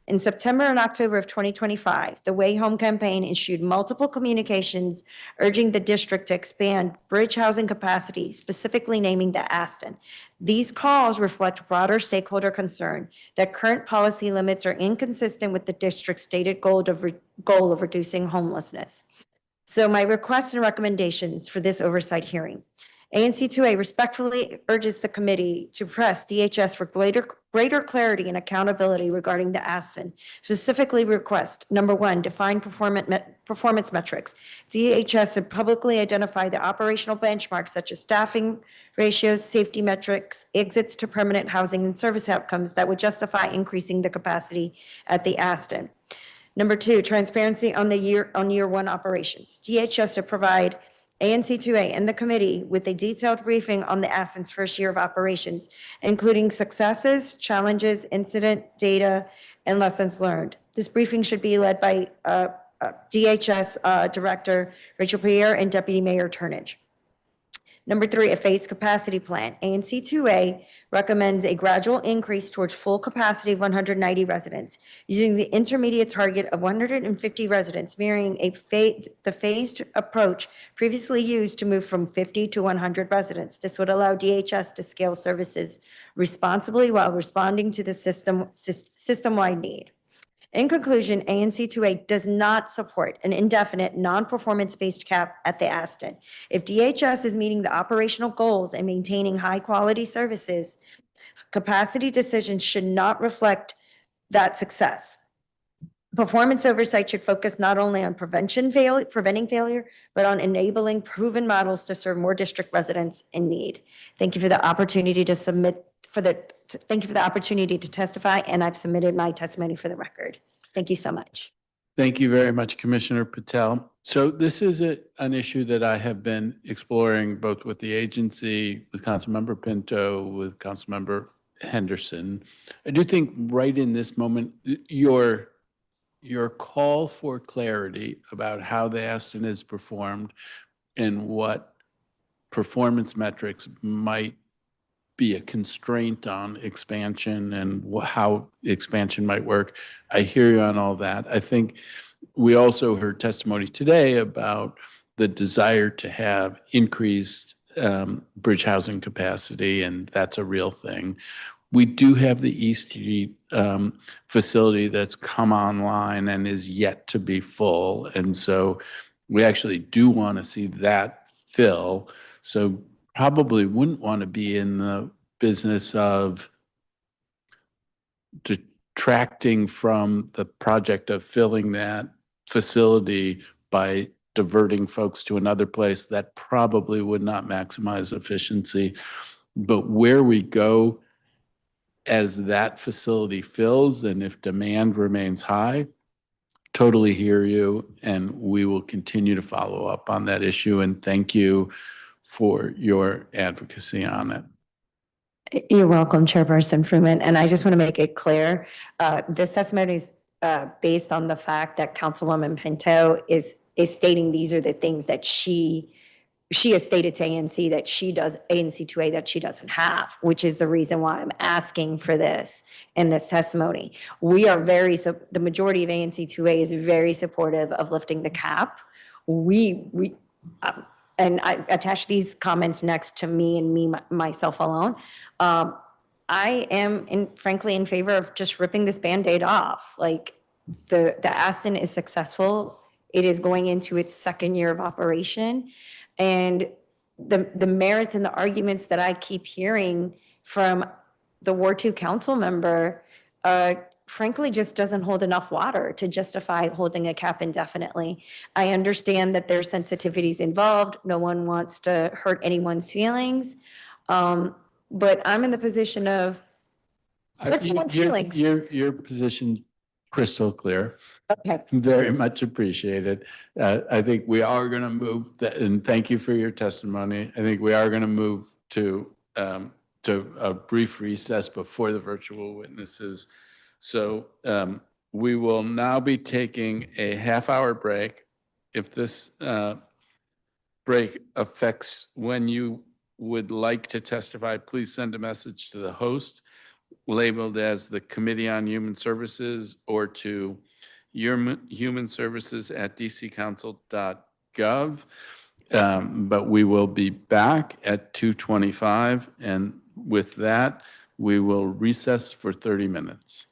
In September and October of 2025, the Way Home campaign issued multiple communications urging the district to expand bridge housing capacity, specifically naming the Aston. These calls reflect broader stakeholder concern that current policy limits are inconsistent with the district's stated goal of reducing homelessness. So my requests and recommendations for this oversight hearing. ANC2A respectfully urges the committee to press DHS for greater clarity and accountability regarding the Aston. Specifically request, number one, define performance metrics. DHS should publicly identify the operational benchmarks such as staffing ratios, safety metrics, exits to permanent housing, and service outcomes that would justify increasing the capacity at the Aston. Number two, transparency on year one operations. DHS should provide ANC2A and the committee with a detailed briefing on the Aston's first year of operations, including successes, challenges, incident data, and lessons learned. This briefing should be led by DHS Director Rachel Pierre and Deputy Mayor Turnage. Number three, a phased capacity plan. ANC2A recommends a gradual increase towards full capacity of 190 residents, using the intermediate target of 150 residents, mirroring the phased approach previously used to move from 50 to 100 residents. This would allow DHS to scale services responsibly while responding to the system-wide need. In conclusion, ANC2A does not support an indefinite, non-performance-based cap at the Aston. If DHS is meeting the operational goals and maintaining high-quality services, capacity decisions should not reflect that success. Performance oversight should focus not only on preventing failure, but on enabling proven models to serve more district residents in need. Thank you for the opportunity to testify, and I've submitted my testimony for the record. Thank you so much. Thank you very much, Commissioner Patel. So this is an issue that I have been exploring both with the agency, with Councilmember Pinto, with Councilmember Henderson. I do think right in this moment, your call for clarity about how the Aston is performed and what performance metrics might be a constraint on expansion and how expansion might work. I hear you on all that. I think we also heard testimony today about the desire to have increased bridge housing capacity, and that's a real thing. We do have the East Street facility that's come online and is yet to be full. And so we actually do want to see that fill. So probably wouldn't want to be in the business of detracting from the project of filling that facility by diverting folks to another place. That probably would not maximize efficiency. But where we go as that facility fills and if demand remains high, totally hear you, and we will continue to follow up on that issue. And thank you for your advocacy on it. You're welcome, Chairperson Fruman. And I just want to make it clear, this testimony is based on the fact that Councilwoman Pinto is stating these are the things that she has stated to ANC that she does, ANC 2A that she doesn't have, which is the reason why I'm asking for this in this testimony. We are the majority of ANC 2A is very supportive of lifting the cap. And I attach these comments next to me and myself alone. I am frankly in favor of just ripping this Band-Aid off. Like the Aston is successful. It is going into its second year of operation. And the merits and the arguments that I keep hearing from the Ward 2 council member, frankly, just doesn't hold enough water to justify holding a cap indefinitely. I understand that there's sensitivities involved. No one wants to hurt anyone's feelings. But I'm in the position of, what's someone's feelings? Your position's crystal clear. Okay. Very much appreciated. I think we are going to move, and thank you for your testimony. I think we are going to move to a brief recess before the virtual witnesses. So we will now be taking a half-hour break. If this break affects when you would like to testify, please send a message to the host labeled as the Committee on Human Services or to humanservices@dccouncil.gov. But we will be back at 2:25, and with that, we will recess for 30 minutes.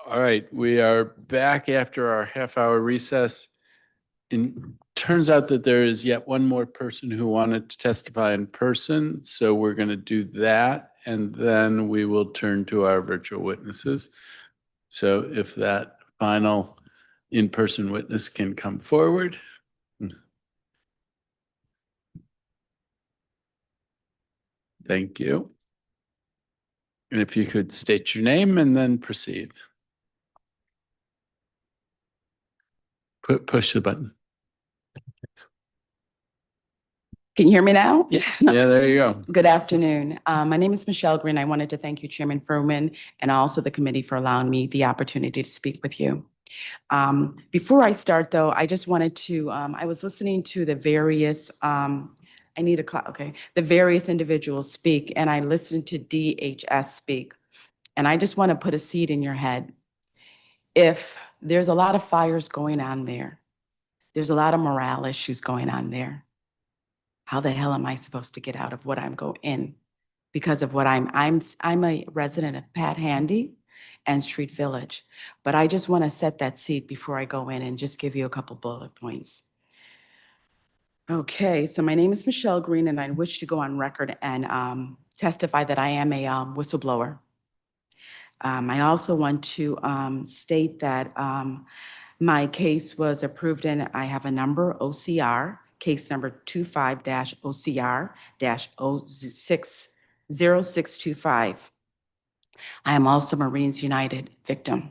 All right, we are back after our half-hour recess. And turns out that there is yet one more person who wanted to testify in person, so we're going to do that, and then we will turn to our virtual witnesses. So if that final in-person witness can come forward. Thank you. And if you could state your name and then proceed. Push the button. Can you hear me now? Yeah, there you go. Good afternoon. My name is Michelle Green. I wanted to thank you, Chairman Fruman, and also the committee for allowing me the opportunity to speak with you. Before I start, though, I just wanted to, I was listening to the various, the various individuals speak, and I listened to DHS speak. And I just want to put a seed in your head. If there's a lot of fires going on there, there's a lot of morale issues going on there. How the hell am I supposed to get out of what I'm going in? Because of what I'm a resident of Pat Handy and Street Village. But I just want to set that seed before I go in and just give you a couple bullet points. Okay, so my name is Michelle Green, and I wish to go on record and testify that I am a whistleblower. I also want to state that my case was approved, and I have a number, OCR, case number 25-OCR-0625. I am also Marines United victim.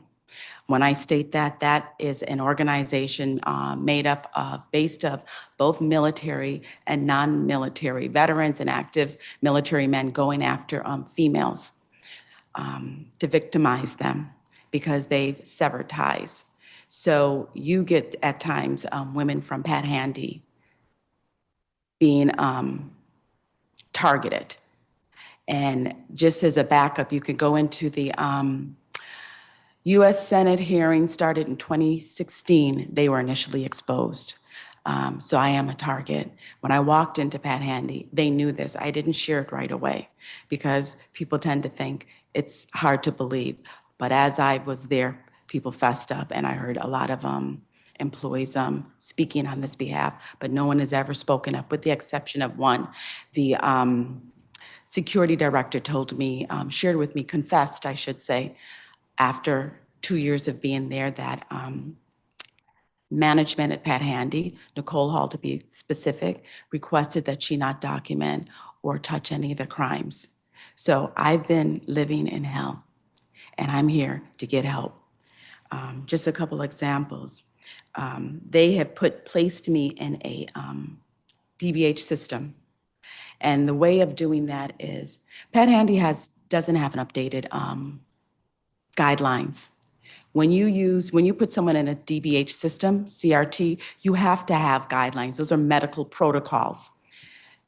When I state that, that is an organization made up of, based of both military and non-military veterans and active military men going after females to victimize them because they've severed ties. So you get at times women from Pat Handy being targeted. And just as a backup, you could go into the US Senate hearing started in 2016. They were initially exposed. So I am a target. When I walked into Pat Handy, they knew this. I didn't share it right away because people tend to think it's hard to believe. But as I was there, people fessed up, and I heard a lot of employees speaking on this behalf, but no one has ever spoken up with the exception of one. The security director told me, shared with me, confessed, I should say, after 2 years of being there, that management at Pat Handy, Nicole Hall to be specific, requested that she not document or touch any of the crimes. So I've been living in hell, and I'm here to get help. Just a couple examples. They have placed me in a DBH system. And the way of doing that is, Pat Handy doesn't have an updated guidelines. When you put someone in a DBH system, CRT, you have to have guidelines. Those are medical protocols.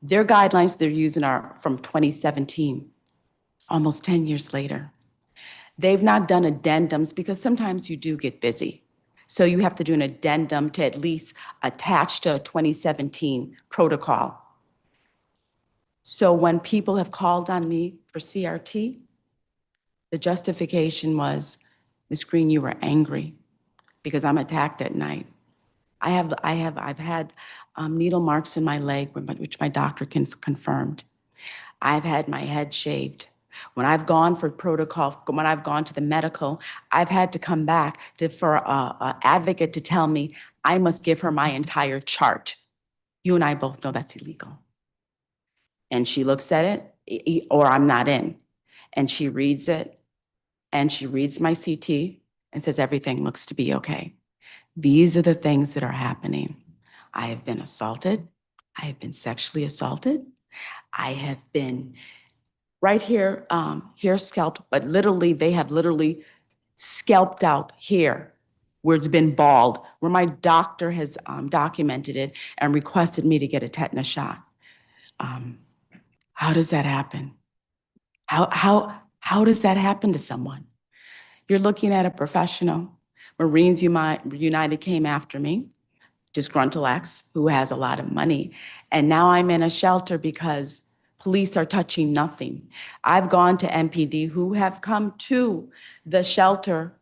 Their guidelines they're using are from 2017, almost 10 years later. They've not done addendums because sometimes you do get busy. So you have to do an addendum to at least attach to a 2017 protocol. So when people have called on me for CRT, the justification was, Ms. Green, you were angry because I'm attacked at night. I've had needle marks in my leg, which my doctor confirmed. I've had my head shaved. When I've gone for protocol, when I've gone to the medical, I've had to come back for an advocate to tell me I must give her my entire chart. You and I both know that's illegal. And she looks at it, or I'm not in. And she reads it, and she reads my CT and says everything looks to be okay. These are the things that are happening. I have been assaulted. I have been sexually assaulted. I have been right here, here scalped, but literally, they have literally scalped out here where it's been bald, where my doctor has documented it and requested me to get a tetanus shot. How does that happen? How does that happen to someone? You're looking at a professional. Marines United came after me, disgruntled ex who has a lot of money. And now I'm in a shelter because police are touching nothing. I've gone to MPD who have come to the shelter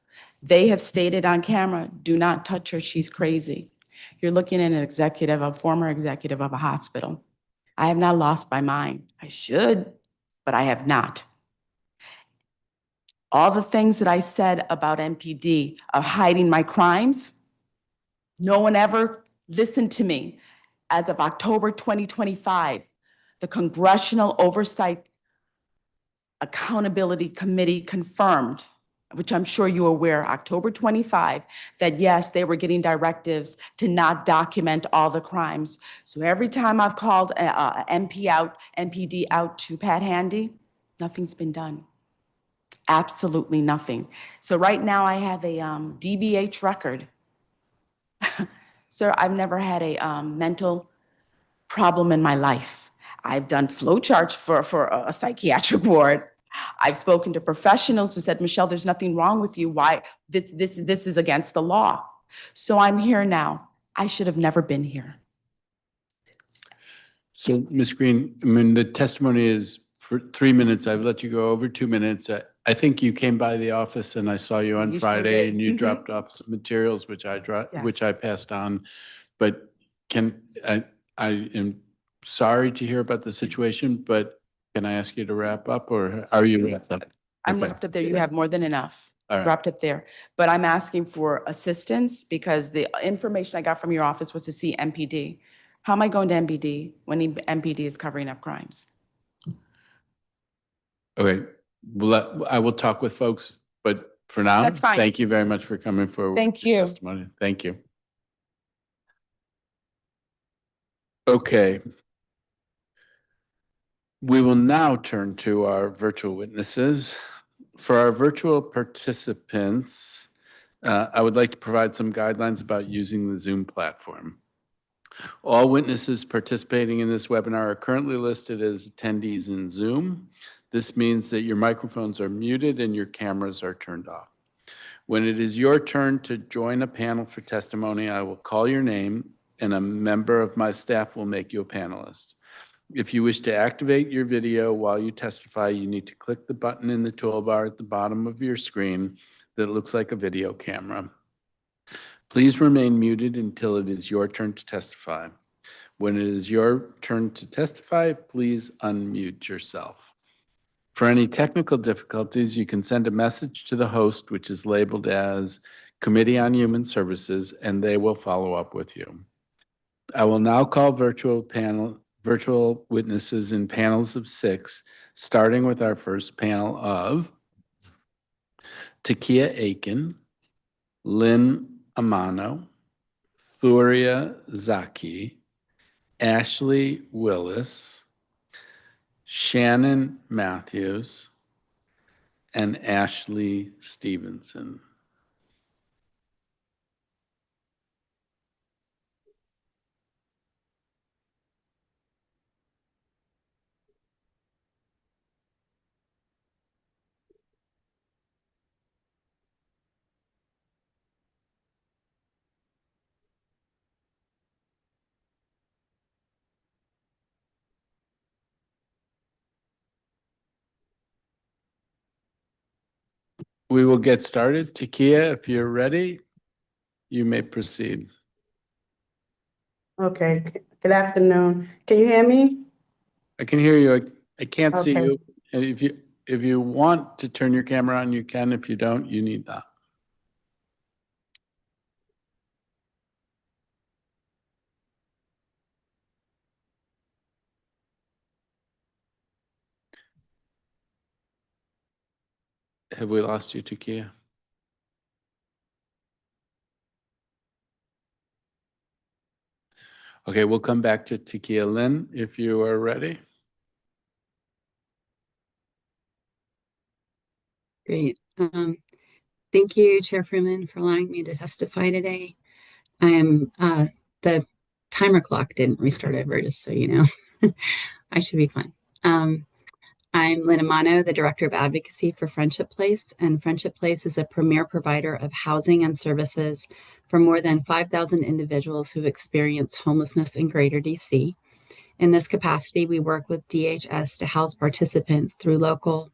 They have stated on camera, do not touch her, she's crazy. You're looking at an executive, a former executive of a hospital. I have not lost my mind. I should, but I have not. All the things that I said about MPD, of hiding my crimes, no one ever listened to me. As of October 2025, the Congressional Oversight Accountability Committee confirmed, which I'm sure you're aware, October 25, that yes, they were getting directives to not document all the crimes. So every time I've called MPD out to Pat Handy, nothing's been done. Absolutely nothing. So right now I have a DBH record. Sir, I've never had a mental problem in my life. I've done flow charts for a psychiatric ward. I've spoken to professionals who said, Michelle, there's nothing wrong with you. Why? This is against the law. So I'm here now. I should have never been here. So, Ms. Green, I mean, the testimony is for 3 minutes. I've let you go over 2 minutes. I think you came by the office and I saw you on You sure Friday did. and you Mhm. dropped off some materials, which Yes. I passed on. But I am sorry to hear about the situation, but can I ask you to wrap up or are you wrapped up? I'm Okay. wrapped up there. You have more than enough. All right. Wrapped up there. But I'm asking for assistance because the information I got from your office was to see MPD. How am I going to MPD when MPD is covering up crimes? Okay, I will talk with folks, but for now, That's fine. thank you very much for coming forward. Thank with your you. Testimony. Thank you. Okay. We will now turn to our virtual witnesses. For our virtual participants, I would like to provide some guidelines about using the Zoom platform. All witnesses participating in this webinar are currently listed as attendees in Zoom. This means that your microphones are muted and your cameras are turned off. When it is your turn to join a panel for testimony, I will call your name and a member of my staff will make you a panelist. If you wish to activate your video while you testify, you need to click the button in the toolbar at the bottom of your screen that looks like a video camera. Please remain muted until it is your turn to testify. When it is your turn to testify, please unmute yourself. For any technical difficulties, you can send a message to the host, which is labeled as Committee on Human Services, and they will follow up with you. I will now call virtual witnesses in panels of 6, starting with our first panel of Takia Aiken, Lynn Amano, Thuria Zaki, Ashley Willis, Shannon Matthews, and Ashley Stevenson. We will get started. Takia, if you're ready, you may proceed. Okay, good afternoon. Can you hear me? I can hear you. I can't see Okay. you. And if you want to turn your camera on, you can. If you don't, you need that. Have we lost you, Takia? Okay, we'll come back to Takia. Lynn, if you are ready. Great. Thank you, Chair Freeman, for allowing me to testify today. I am, the timer clock didn't restart over, just so you know. I should be fine. I'm Lynn Amano, the Director of Advocacy for Friendship Place, and Friendship Place is a premier provider of housing and services for more than 5,000 individuals who've experienced homelessness in Greater DC. In this capacity, we work with DHS to house participants through local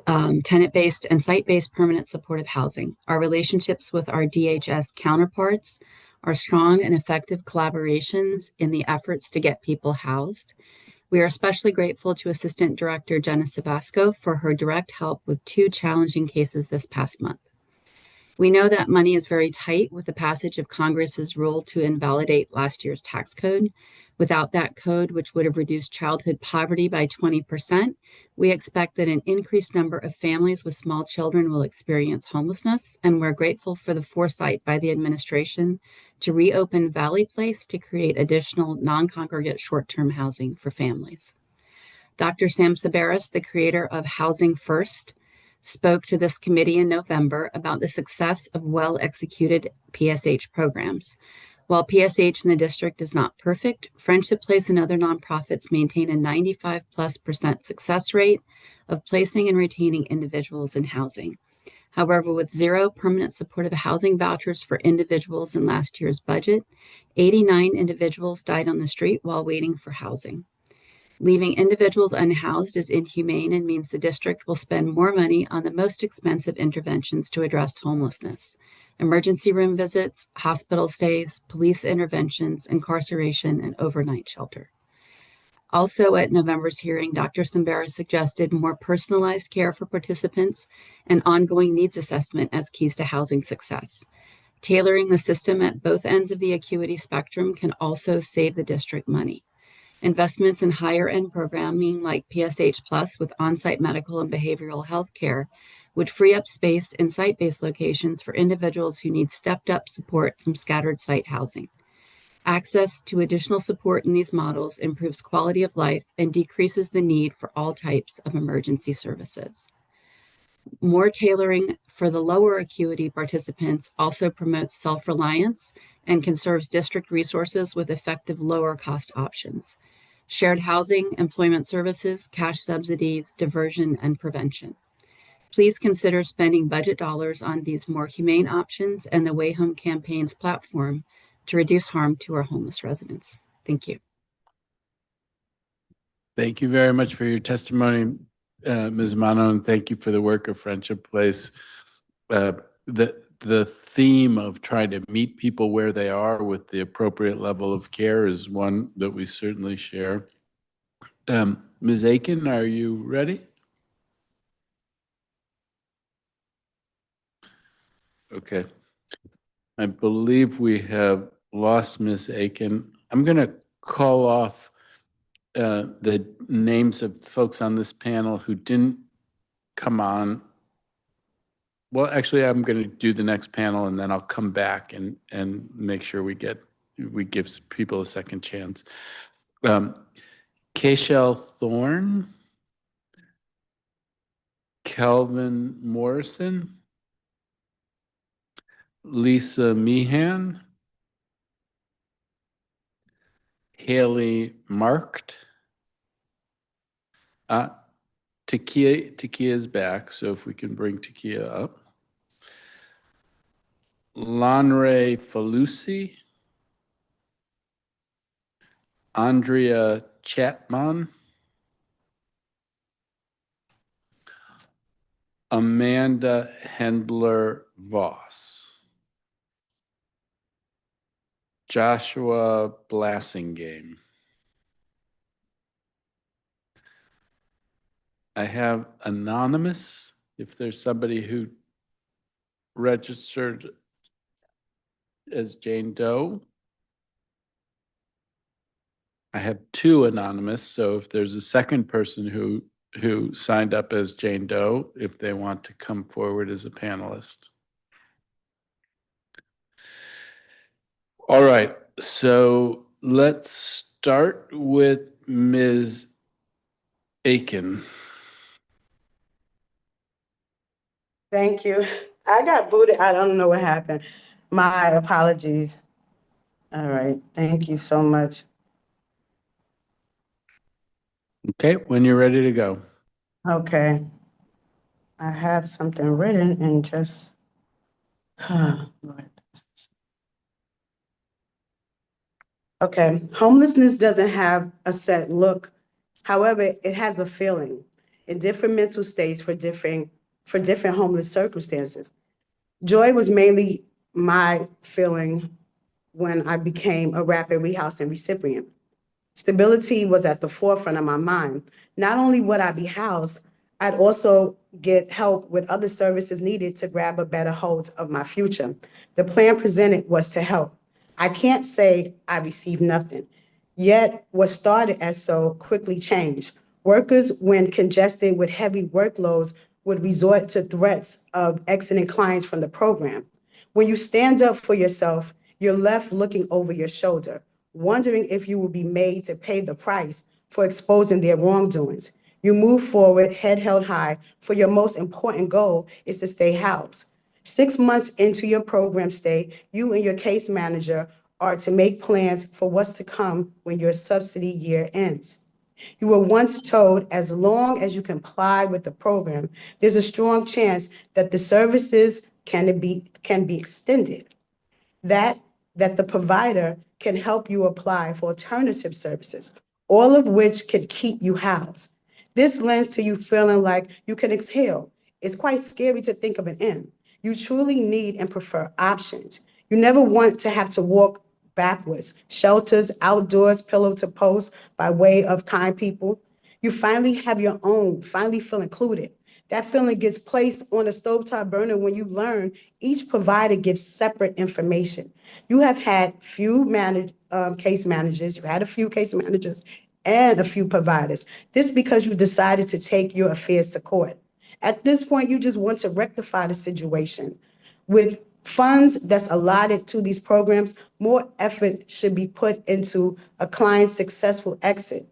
tenant-based and site-based permanent supportive housing. Our relationships with our DHS counterparts are strong and effective collaborations in the efforts to get people housed. We are especially grateful to Assistant Director Jenna Savasco for her direct help with 2 challenging cases this past month. We know that money is very tight with the passage of Congress's rule to invalidate last year's tax code. Without that code, which would have reduced childhood poverty by 20%, we expect that an increased number of families with small children will experience homelessness, and we're grateful for the foresight by the administration to reopen Valley Place to create additional non-congregate short-term housing for families. Dr. Sam Sabaris, the creator of Housing First, spoke to this committee in November about the success of well-executed PSH programs. While PSH in the district is not perfect, Friendship Place and other nonprofits maintain a 95+% success rate of placing and retaining individuals in housing. However, with 0 permanent supportive housing vouchers for individuals in last year's budget, 89 individuals died on the street while waiting for housing. Leaving individuals unhoused is inhumane and means the district will spend more money on the most expensive interventions to address homelessness: emergency room visits, hospital stays, police interventions, incarceration, and overnight shelter. Also at November's hearing, Dr. Sambera suggested more personalized care for participants and ongoing needs assessment as keys to housing success. Tailoring the system at both ends of the acuity spectrum can also save the district money. Investments in higher end programming like PSH Plus with on-site medical and behavioral health care would free up space in site-based locations for individuals who need stepped up support from scattered site housing. Access to additional support in these models improves quality of life and decreases the need for all types of emergency services. More tailoring for the lower acuity participants also promotes self-reliance and conserves district resources with effective lower cost options: shared housing, employment services, cash subsidies, diversion, and prevention. Please consider spending budget dollars on these more humane options and the Way Home campaign's platform to reduce harm to our homeless residents. Thank you. Thank you very much for your testimony, Ms. Mano, and thank you for the work of Friendship Place. The theme of trying to meet people where they are with the appropriate level of care is one that we certainly share. Ms. Aiken, are you ready? Okay. I believe we have lost Ms. Aiken. I'm going to call off the names of folks on this panel who didn't come on. Well, actually, I'm going to do the next panel and then I'll come back and make sure we give people a second chance. Keshel Thorne, Kelvin Morrison, Lisa Meehan, Haley Marked. Takia is back, so if we can bring Takia up. Lanre Falusi, Andrea Chatman, Amanda Hendler Voss, Joshua Blassingame. I have anonymous, if there's somebody who registered as Jane Doe. I have 2 anonymous, so if there's a second person who signed up as Jane Doe, if they want to come forward as a panelist. All right, so let's start with Ms. Aiken. Thank you. I got booted. I don't know what happened. My apologies. All right. Thank you so much. Okay, when you're ready to go. Okay. I have something written and just. Okay. Homelessness doesn't have a set look. However, it has a feeling. in different mental states for different homeless circumstances. Joy was mainly my feeling when I became a rapid rehousing recipient. Stability was at the forefront of my mind. Not only would I be housed, I'd also get help with other services needed to grab a better hold of my future. The plan presented was to help. I can't say I received nothing. Yet what started as so quickly changed. Workers, when congested with heavy workloads, would resort to threats of exiting clients from the program. When you stand up for yourself, you're left looking over your shoulder, wondering if you will be made to pay the price for exposing their wrongdoings. You move forward, head held high, for your most important goal is to stay housed. 6 months into your program stay, you and your case manager are to make plans for what's to come when your subsidy year ends. You were once told as long as you comply with the program, there's a strong chance that the services can be extended. That the provider can help you apply for alternative services, all of which can keep you housed. This lends to you feeling like you can exhale. It's quite scary to think of an end. You truly need and prefer options. You never want to have to walk backwards, shelters, outdoors, pillow to post by way of kind people. You finally have your own, finally feel included. That feeling gets placed on a stovetop burner when you learn each provider gives separate information. You have had case managers, you've had a few case managers and a few providers. This because you decided to take your affairs to court. At this point, you just want to rectify the situation. With funds that's allotted to these programs, more effort should be put into a client's successful exit.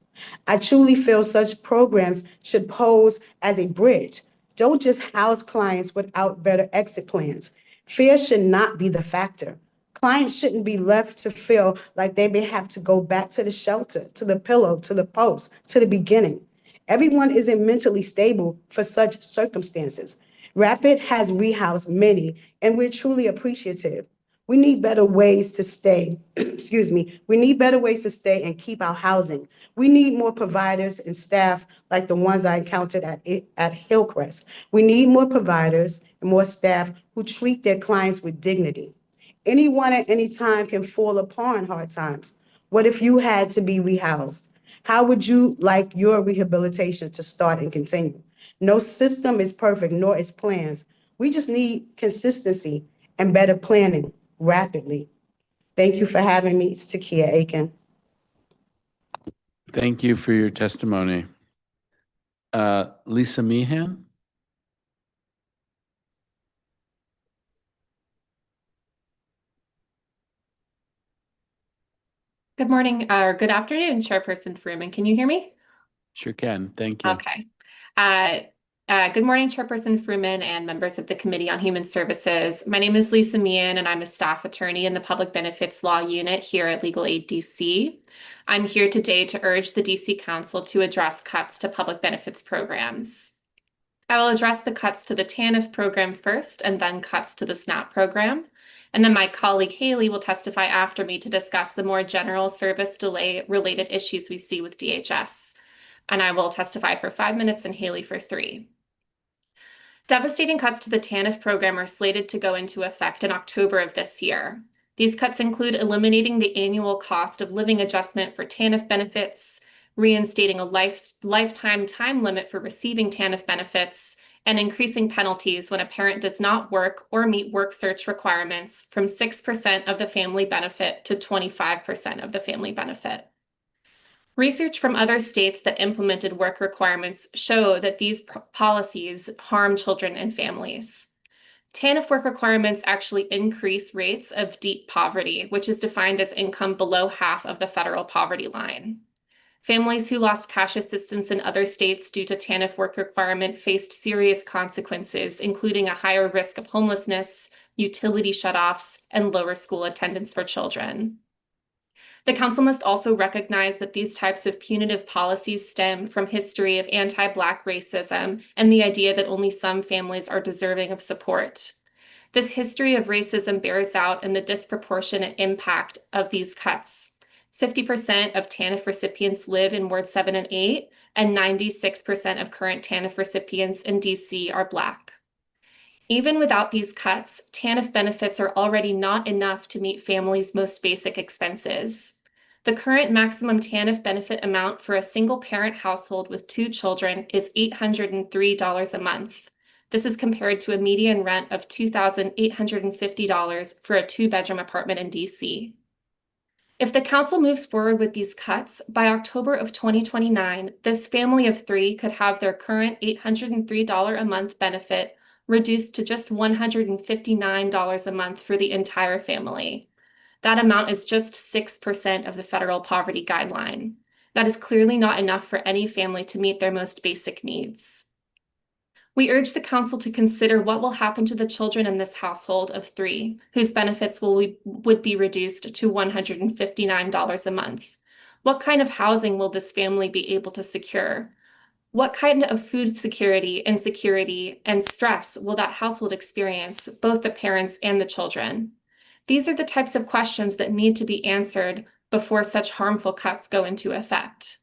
I truly feel such programs should pose as a bridge. Don't just house clients without better exit plans. Fear should not be the factor. Clients shouldn't be left to feel like they may have to go back to the shelter, to the pillow, to the post, to the beginning. Everyone isn't mentally stable for such circumstances. Rapid has rehoused many, and we're truly appreciative. We need better ways to stay, excuse me, we need better ways to stay and keep our housing. We need more providers and staff like the ones I encountered at Hillcrest. We need more providers and more staff who treat their clients with dignity. Anyone at any time can fall upon hard times. What if you had to be rehoused? How would you like your rehabilitation to start and continue? No system is perfect, nor its plans. We just need consistency and better planning rapidly. Thank you for having me. It's Takia Aiken. Thank you for your testimony. Lisa Meehan? Good morning, or good afternoon, Chairperson Freeman. Can you hear me? Sure can. Thank you. Okay. Good morning, Chairperson Freeman and members of the Committee on Human Services. My name is Lisa Meehan, and I'm a staff attorney in the Public Benefits Law Unit here at Legal Aid DC. I'm here today to urge the DC Council to address cuts to public benefits programs. I will address the cuts to the TANF program first, and then cuts to the SNAP program. And then my colleague Haley will testify after me to discuss the more general service delay related issues we see with DHS. And I will testify for 5 minutes and Haley for 3. Devastating cuts to the TANF program are slated to go into effect in October of this year. These cuts include eliminating the annual cost of living adjustment for TANF benefits, reinstating a lifetime time limit for receiving TANF benefits, and increasing penalties when a parent does not work or meet work search requirements from 6% of the family benefit to 25% of the family benefit. Research from other states that implemented work requirements show that these policies harm children and families. TANF work requirements actually increase rates of deep poverty, which is defined as income below half of the federal poverty line. Families who lost cash assistance in other states due to TANF work requirement faced serious consequences, including a higher risk of homelessness, utility shutoffs, and lower school attendance for children. The Council must also recognize that these types of punitive policies stem from history of anti-Black racism and the idea that only some families are deserving of support. This history of racism bears out in the disproportionate impact of these cuts. 50% of TANF recipients live in Ward 7 and 8, and 96% of current TANF recipients in DC are Black. Even without these cuts, TANF benefits are already not enough to meet families' most basic expenses. The current maximum TANF benefit amount for a single-parent household with 2 children is $803 a month. This is compared to a median rent of $2,850 for a 2-bedroom apartment in DC. If the council moves forward with these cuts, by October of 2029, this family of 3 could have their current $803 a month benefit reduced to just $159 a month for the entire family. That amount is just 6% of the federal poverty guideline. That is clearly not enough for any family to meet their most basic needs. We urge the council to consider what will happen to the children in this household of 3, whose benefits would be reduced to $159 a month. What kind of housing will this family be able to secure? What kind of food security and stress will that household experience, both the parents and the children? These are the types of questions that need to be answered before such harmful cuts go into effect.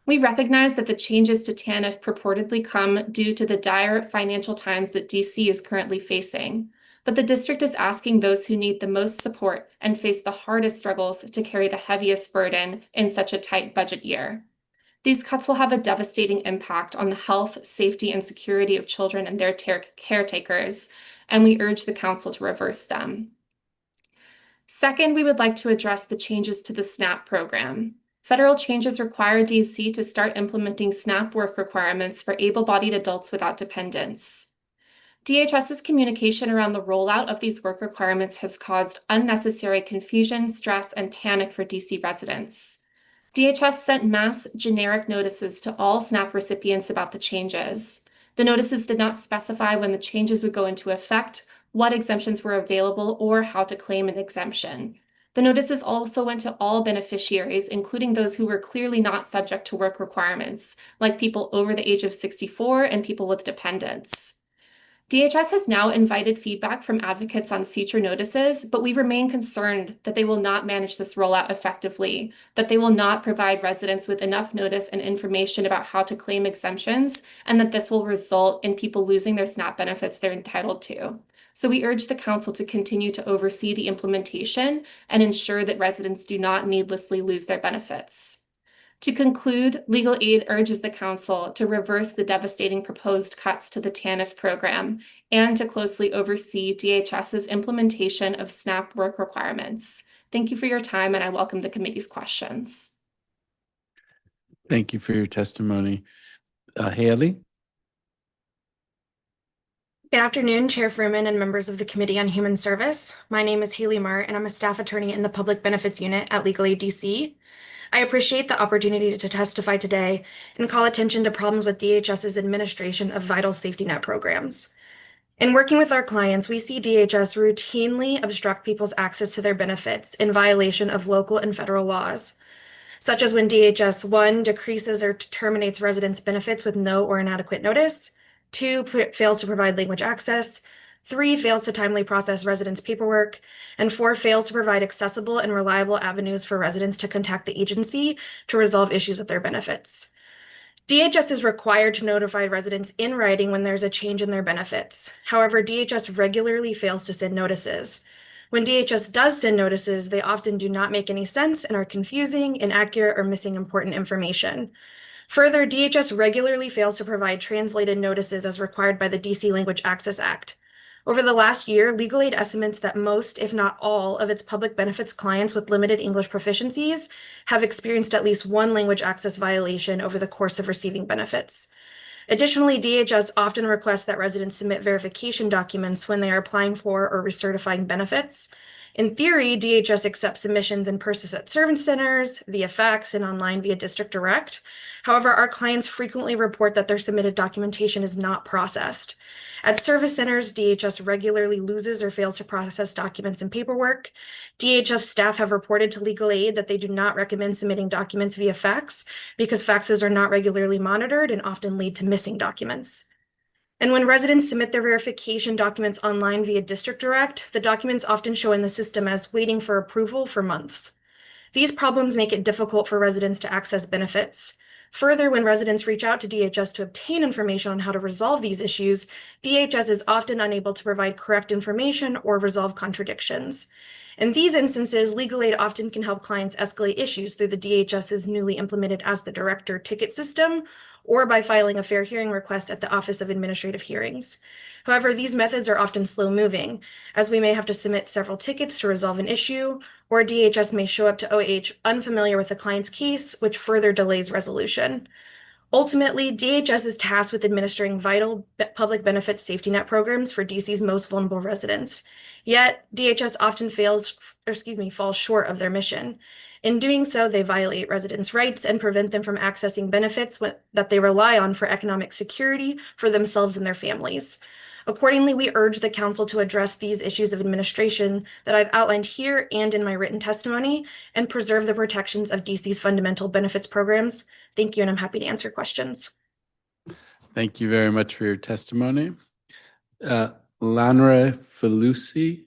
We recognize that the changes to TANF purportedly come due to the dire financial times that DC is currently facing, but the district is asking those who need the most support and face the hardest struggles to carry the heaviest burden in such a tight budget year. These cuts will have a devastating impact on the health, safety, and security of children and their caretakers, and we urge the council to reverse them. Second, we would like to address the changes to the SNAP program. Federal changes require DC to start implementing SNAP work requirements for able-bodied adults without dependents. DHS's communication around the rollout of these work requirements has caused unnecessary confusion, stress, and panic for DC residents. DHS sent mass generic notices to all SNAP recipients about the changes. The notices did not specify when the changes would go into effect, what exemptions were available, or how to claim an exemption. The notices also went to all beneficiaries, including those who were clearly not subject to work requirements, like people over the age of 64 and people with dependents. DHS has now invited feedback from advocates on future notices, but we remain concerned that they will not manage this rollout effectively, that they will not provide residents with enough notice and information about how to claim exemptions, and that this will result in people losing their SNAP benefits they're entitled to. So we urge the council to continue to oversee the implementation and ensure that residents do not needlessly lose their benefits. To conclude, Legal Aid urges the council to reverse the devastating proposed cuts to the TANF program and to closely oversee DHS's implementation of SNAP work requirements. Thank you for your time, and I welcome the committee's questions. Thank you for your testimony. Haley? Good afternoon, Chair Fruman and members of the Committee on Human Service. My name is Haley Mart, and I'm a staff attorney in the Public Benefits Unit at Legal Aid DC. I appreciate the opportunity to testify today and call attention to problems with DHS's administration of vital safety net programs. In working with our clients, we see DHS routinely obstruct people's access to their benefits in violation of local and federal laws, such as when DHS 1 decreases or terminates residents' benefits with no or inadequate notice, 2 fails to provide language access, 3 fails to timely process residents' paperwork, and 4 fails to provide accessible and reliable avenues for residents to contact the agency to resolve issues with their benefits. DHS is required to notify residents in writing when there's a change in their benefits. However, DHS regularly fails to send notices. When DHS does send notices, they often do not make any sense and are confusing, inaccurate, or missing important information. Further, DHS regularly fails to provide translated notices as required by the DC Language Access Act. Over the last year, Legal Aid estimates that most, if not all, of its public benefits clients with limited English proficiencies have experienced at least one language access violation over the course of receiving benefits. Additionally, DHS often requests that residents submit verification documents when they are applying for or recertifying benefits. In theory, DHS accepts submissions in person at service centers, via fax, and online via District Direct. However, our clients frequently report that their submitted documentation is not processed. At service centers, DHS regularly loses or fails to process documents and paperwork. DHS staff have reported to Legal Aid that they do not recommend submitting documents via fax because faxes are not regularly monitored and often lead to missing documents. And when residents submit their verification documents online via District Direct, the documents often show in the system as waiting for approval for months. These problems make it difficult for residents to access benefits. Further, when residents reach out to DHS to obtain information on how to resolve these issues, DHS is often unable to provide correct information or resolve contradictions. In these instances, legal aid often can help clients escalate issues through the DHS's newly implemented Ask the Director ticket system, or by filing a fair hearing request at the Office of Administrative Hearings. However, these methods are often slow-moving, as we may have to submit several tickets to resolve an issue, or DHS may show up to OH unfamiliar with the client's case, which further delays resolution. Ultimately, DHS is tasked with administering vital public benefit safety net programs for DC's most vulnerable residents. Yet, DHS often falls short of their mission. In doing so, they violate residents' rights and prevent them from accessing benefits that they rely on for economic security for themselves and their families. Accordingly, we urge the Council to address these issues of administration that I've outlined here and in my written testimony and preserve the protections of DC's fundamental benefits programs. Thank you, and I'm happy to answer questions. Thank you very much for your testimony. Lanre Felucci.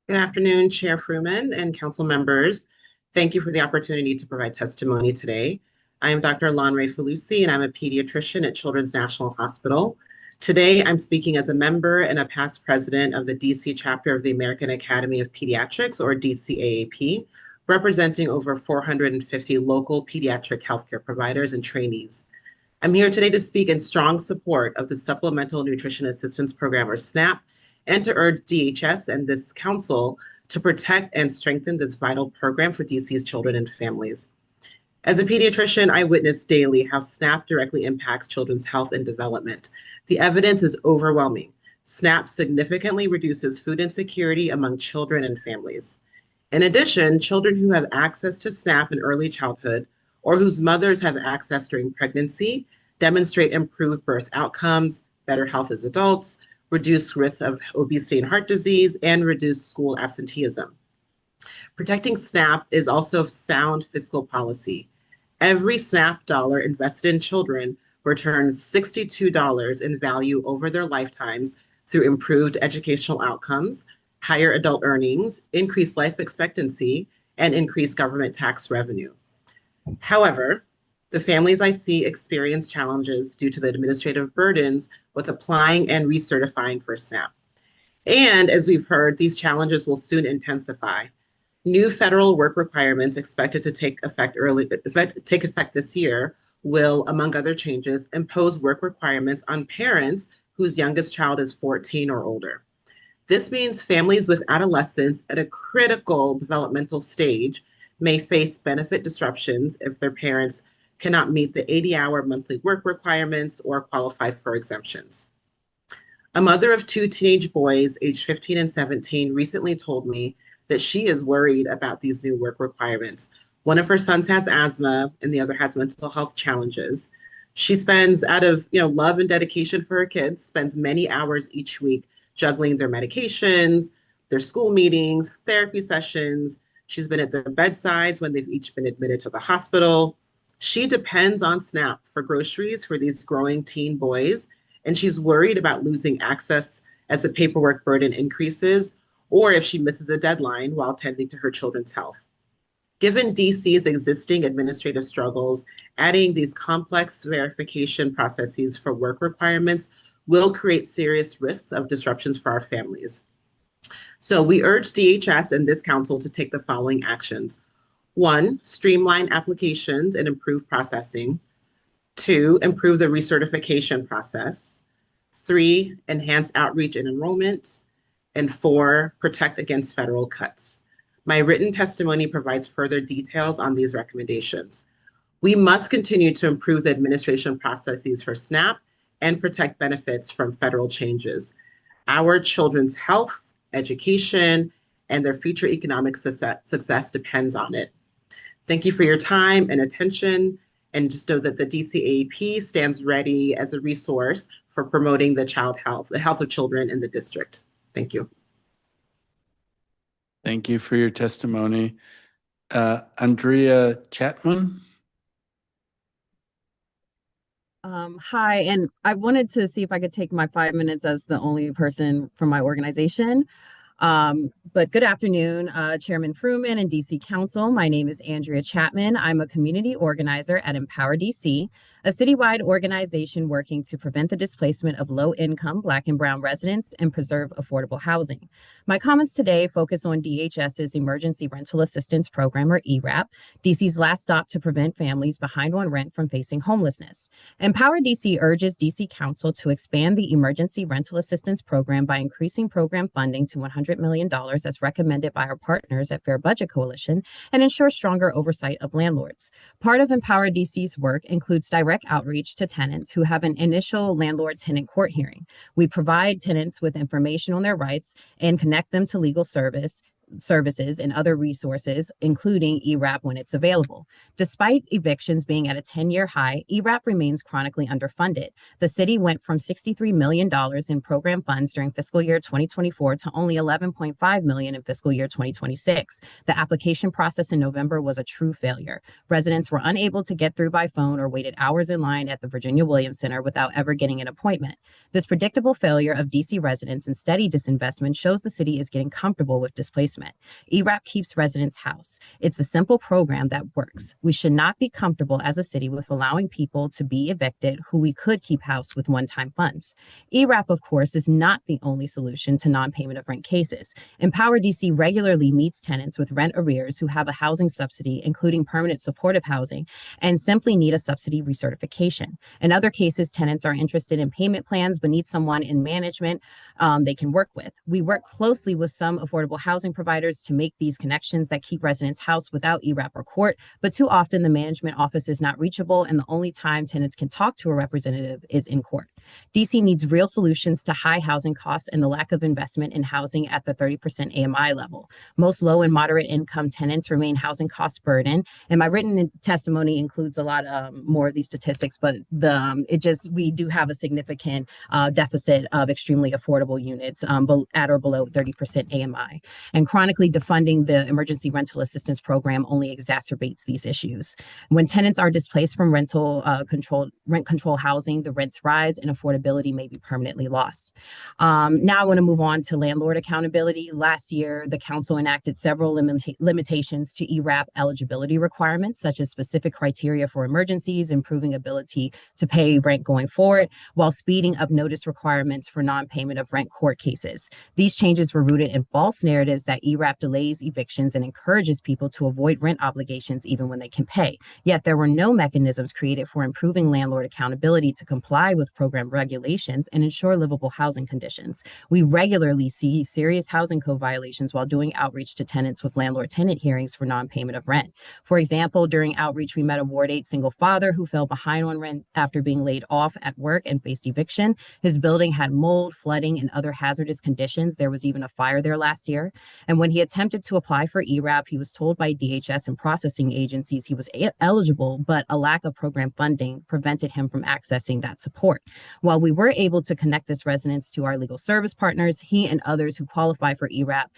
Good afternoon, Chair Fruman and council members. Thank you for the opportunity to provide testimony today. I am Dr. Lanre Felucci, and I'm a pediatrician at Children's National Hospital. Today, I'm speaking as a member and a past president of the DC chapter of the American Academy of Pediatrics, or DCAAP, representing over 450 local pediatric healthcare providers and trainees. I'm here today to speak in strong support of the Supplemental Nutrition Assistance Program, or SNAP, and to urge DHS and this council to protect and strengthen this vital program for DC's children and families. As a pediatrician, I witness daily how SNAP directly impacts children's health and development. The evidence is overwhelming. SNAP significantly reduces food insecurity among children and families. In addition, children who have access to SNAP in early childhood or whose mothers have access during pregnancy demonstrate improved birth outcomes, better health as adults, reduced risk of obesity and heart disease, and reduced school absenteeism. Protecting SNAP is also sound fiscal policy. Every SNAP dollar invested in children returns $62 in value over their lifetimes through improved educational outcomes, higher adult earnings, increased life expectancy, and increased government tax revenue. However, the families I see experience challenges due to the administrative burdens with applying and recertifying for SNAP. And as we've heard, these challenges will soon intensify. New federal work requirements expected to take effect this year will, among other changes, impose work requirements on parents whose youngest child is 14 or older. This means families with adolescents at a critical developmental stage may face benefit disruptions if their parents cannot meet the 80-hour monthly work requirements or qualify for exemptions. A mother of two teenage boys, aged 15 and 17, recently told me that she is worried about these new work requirements. One of her sons has asthma and the other has mental health challenges. She spends, out of love and dedication for her kids, spends many hours each week juggling their medications, their school meetings, therapy sessions. She's been at their bedsides when they've each been admitted to the hospital. She depends on SNAP for groceries for these growing teen boys, and she's worried about losing access as the paperwork burden increases, or if she misses a deadline while tending to her children's health. Given DC's existing administrative struggles, adding these complex verification processes for work requirements will create serious risks of disruptions for our families. So we urge DHS and this council to take the following actions. 1, streamline applications and improve processing. 2, improve the recertification process. 3, enhance outreach and enrollment. And 4, protect against federal cuts. My written testimony provides further details on these recommendations. We must continue to improve the administration processes for SNAP and protect benefits from federal changes. Our children's health, education, and their future economic success depends on it. Thank you for your time and attention, and just know that the DCAAP stands ready as a resource for promoting the health of children in the district. Thank you. Thank you for your testimony. Andrea Chapman. Hi, and I wanted to see if I could take my 5 minutes as the only person from my organization. But good afternoon, Chairman Fruman and DC Council. My name is Andrea Chapman. I'm a community organizer at Empower DC, a citywide organization working to prevent the displacement of low-income Black and Brown residents and preserve affordable housing. My comments today focus on DHS's Emergency Rental Assistance Program, or ERAP, DC's last stop to prevent families behind on rent from facing homelessness. Empower DC urges DC Council to expand the Emergency Rental Assistance Program by increasing program funding to $100 million as recommended by our partners at Fair Budget Coalition and ensure stronger oversight of landlords. Part of Empower DC's work includes direct outreach to tenants who have an initial landlord-tenant court hearing. We provide tenants with information on their rights and connect them to legal services and other resources, including ERAP when it's available. Despite evictions being at a 10-year high, ERAP remains chronically underfunded. The city went from $63 million in program funds during fiscal year 2024 to only $11.5 million in fiscal year 2026. The application process in November was a true failure. Residents were unable to get through by phone or waited hours in line at the Virginia Williams Center without ever getting an appointment. This predictable failure of DC residents and steady disinvestment shows the city is getting comfortable with displacement. ERAP keeps residents house. It's a simple program that works. We should not be comfortable as a city with allowing people to be evicted who we could keep house with one-time funds. ERAP, of course, is not the only solution to non-payment of rent cases. Empower DC regularly meets tenants with rent arrears who have a housing subsidy, including permanent supportive housing, and simply need a subsidy recertification. In other cases, tenants are interested in payment plans but need someone in management they can work with. We work closely with some affordable housing providers to make these connections that keep residents housed without ERAP or court, but too often the management office is not reachable and the only time tenants can talk to a representative is in court. DC needs real solutions to high housing costs and the lack of investment in housing at the 30% AMI level. Most low and moderate income tenants remain housing cost burden, and my written testimony includes a lot more of these statistics, but we do have a significant deficit of extremely affordable units at or below 30% AMI. And chronically defunding the emergency rental assistance program only exacerbates these issues. When tenants are displaced from rent control housing, the rents rise and affordability may be permanently lost. Now I want to move on to landlord accountability. Last year, the council enacted several limitations to ERAP eligibility requirements, such as specific criteria for emergencies, improving ability to pay rent going forward, while speeding up notice requirements for non-payment of rent court cases. These changes were rooted in false narratives that ERAP delays evictions and encourages people to avoid rent obligations even when they can pay. Yet there were no mechanisms created for improving landlord accountability to comply with program regulations and ensure livable housing conditions. We regularly see serious housing code violations while doing outreach to tenants with landlord-tenant hearings for non-payment of rent. For example, during outreach, we met a Ward 8 single father who fell behind on rent after being laid off at work and faced eviction. His building had mold, flooding, and other hazardous conditions. There was even a fire there last year. And when he attempted to apply for ERAP, he was told by DHS and processing agencies he was eligible, but a lack of program funding prevented him from accessing that support. While we were able to connect this residents to our legal service partners, he and others who qualify for ERAP,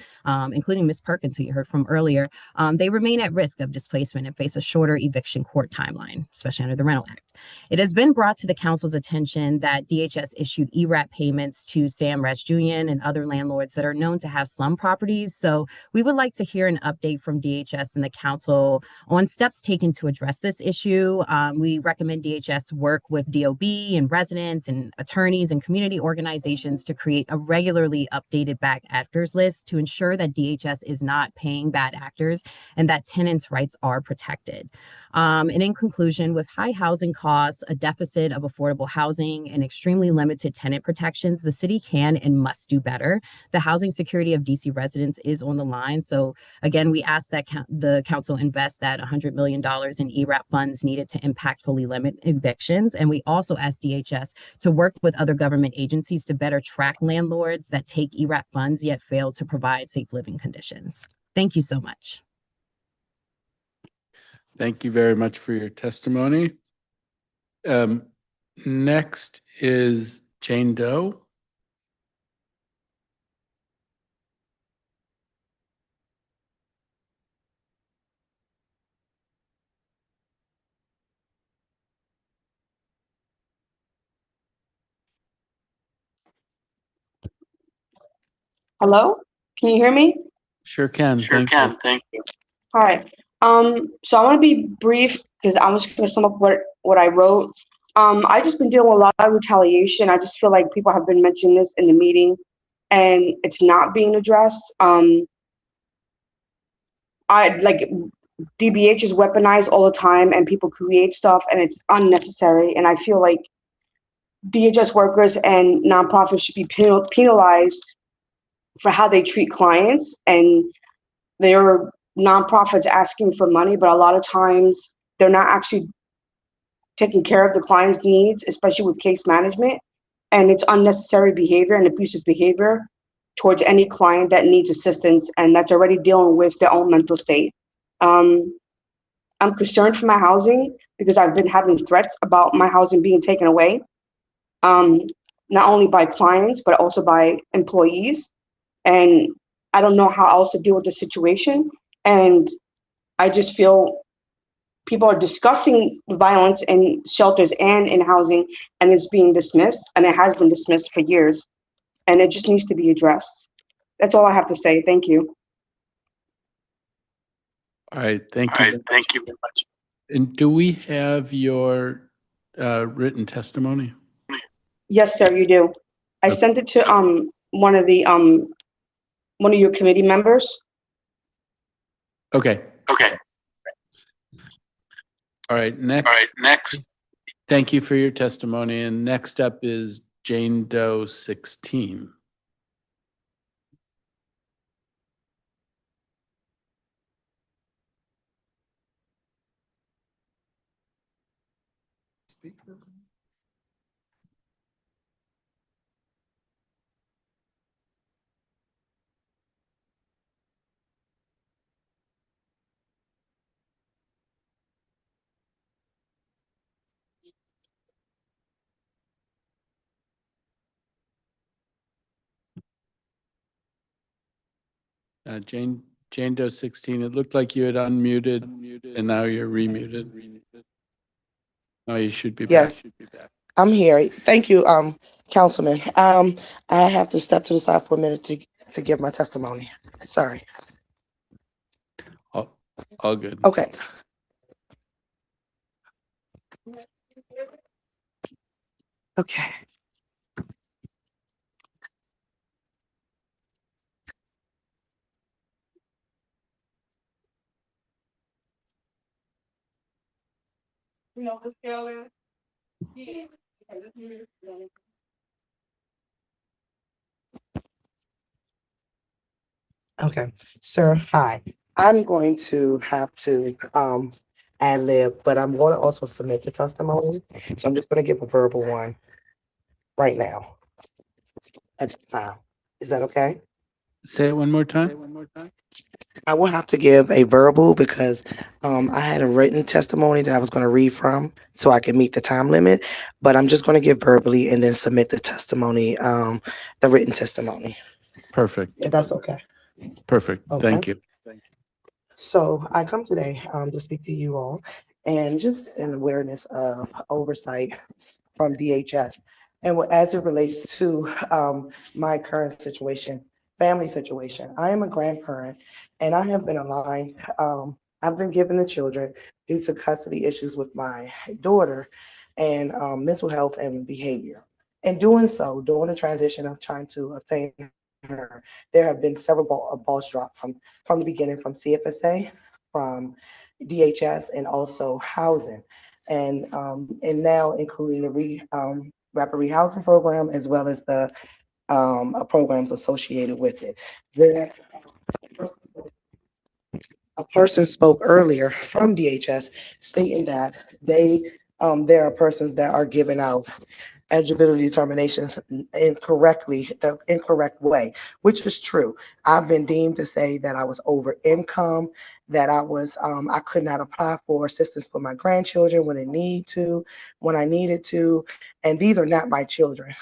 including Ms. Perkins, who you heard from earlier, they remain at risk of displacement and face a shorter eviction court timeline, especially under the Rental Act. It has been brought to the council's attention that DHS issued ERAP payments to Sam Rasjuyan and other landlords that are known to have slum properties. So we would like to hear an update from DHS and the council on steps taken to address this issue. We recommend DHS work with DOB and residents and attorneys and community organizations to create a regularly updated bad actors list to ensure that DHS is not paying bad actors and that tenants' rights are protected. And in conclusion, with high housing costs, a deficit of affordable housing, and extremely limited tenant protections, the city can and must do better. The housing security of DC residents is on the line. So again, we ask that the council invest that $100 million in ERAP funds needed to impactfully limit evictions. And we also ask DHS to work with other government agencies to better track landlords that take ERAP funds yet fail to provide safe living conditions. Thank you so much. Thank you very much for your testimony. Next is Jane Doe. Hello? Can you hear me? Sure can. Thank you. Thank you. Hi. So I want to be brief because I'm just going to sum up what I wrote. I just been dealing with a lot of retaliation. I just feel like people have been mentioning this in the meeting and it's not being addressed. I like DBH is weaponized all the time and people create stuff and it's unnecessary. And I feel like DHS workers and nonprofits should be penalized for how they treat clients. And there are nonprofits asking for money, but a lot of times they're not actually taking care of the client's needs, especially with case management. And it's unnecessary behavior and abusive behavior towards any client that needs assistance and that's already dealing with their own mental state. I'm concerned for my housing because I've been having threats about my housing being taken away, not only by clients, but also by employees. And I don't know how else to deal with the situation. And I just feel people are discussing violence in shelters and in housing, and it's being dismissed, and it has been dismissed for years, and it just needs to be addressed. That's all I have to say. Thank you. All right, thank you. Thank you very much. And do we have your written testimony? Yes, sir, you do. I sent it to one of your committee members. Okay. Okay. All right, next. Thank you for your testimony. And next up is Jane Doe 16. Jane Doe 16, it looked like you had unmuted and now you're remuted. Oh, you should be back. Yes, I'm here. Thank you, Councilman. I have to step to the side for a minute to give my testimony. Sorry. All good. Okay. Okay. Okay, sir, hi. I'm going to have to ad lib, but I'm going to also submit the testimony. So I'm just going to give a verbal one right now at this time. Is that okay? Say it one more time. I will have to give a verbal because I had a written testimony that I was going to read from so I can meet the time limit, but I'm just going to give verbally and then submit the testimony, the written testimony, Perfect. if that's okay. Perfect. Okay. Thank you. So I come today to speak to you all and just in awareness of oversight from DHS and as it relates to my current situation, family situation. I am a grandparent and I have been aligned. I've been given the children due to custody issues with my daughter and mental health and behavior. In doing so, during the transition of trying to obtain her, there have been several balls dropped from the beginning, from CFSA, from DHS, and also housing, and now including the rapid rehousing program as well as the programs associated with it. A person spoke earlier from DHS stating that there are persons that are giving out eligibility determinations incorrectly, the incorrect way, which is true. I've been deemed to say that I was over income, that I could not apply for assistance for my grandchildren when I needed to, and these are not my children.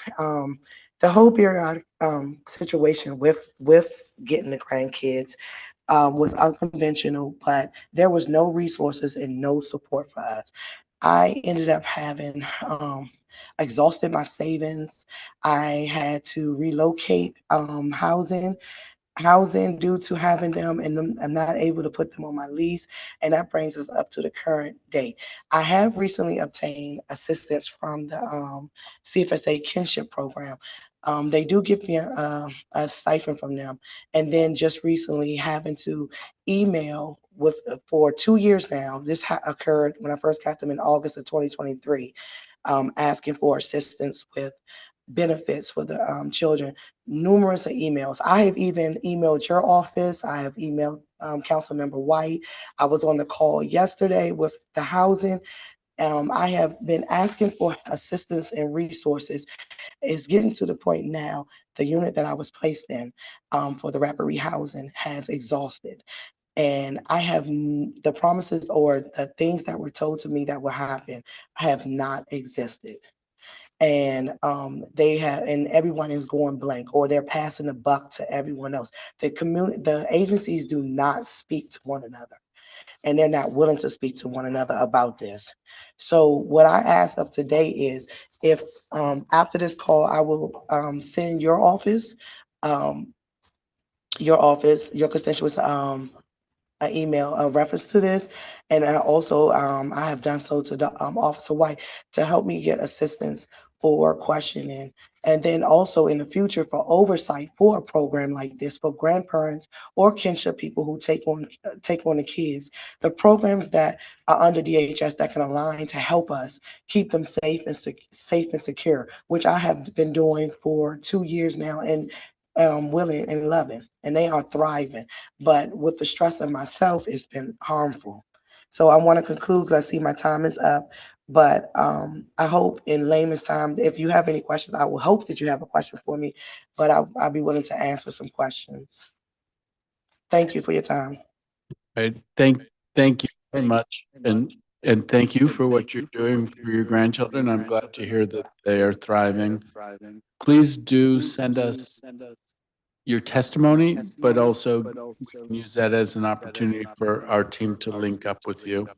The whole periodic situation with getting the grandkids was unconventional, but there was no resources and no support for us. I ended up having exhausted my savings. I had to relocate housing due to having them, and I'm not able to put them on my lease. And that brings us up to the current date. I have recently obtained assistance from the CFSA kinship program. They do give me a stipend from them. And then just recently having to email with for 2 years now. This occurred when I first got them in August of 2023, asking for assistance with benefits for the children, numerous of emails. I have even emailed your office. I have emailed Councilmember White. I was on the call yesterday with the housing. I have been asking for assistance and resources. It's getting to the point now, the unit that I was placed in for the rapid rehousing has exhausted. And I have the promises or the things that were told to me that will happen have not existed. And they have, and everyone is going blank, or they're passing the buck to everyone else. The agencies do not speak to one another, and they're not willing to speak to one another about this. So what I ask of today is, if after this call, I will send your constituents, an email, a reference to this. And I also, I have done so to the Officer White to help me get assistance for questioning. And then also in the future for oversight for a program like this for grandparents or kinship people who take on the kids, the programs that are under DHS that can align to help us keep them safe and secure, which I have been doing for 2 years now, and willing and loving, and they are thriving. But with the stress of myself, it's been harmful. So I want to conclude because I see my time is up. But I hope in layman's time, if you have any questions, I will hope that you have a question for me, but I'll be willing to answer some questions. Thank you for your time. Right. Thank you very much. And thank you for what you're doing for your grandchildren. I'm glad to hear that they are thriving. Please do send us your testimony, but also we can use that as an opportunity for our team to link up with you.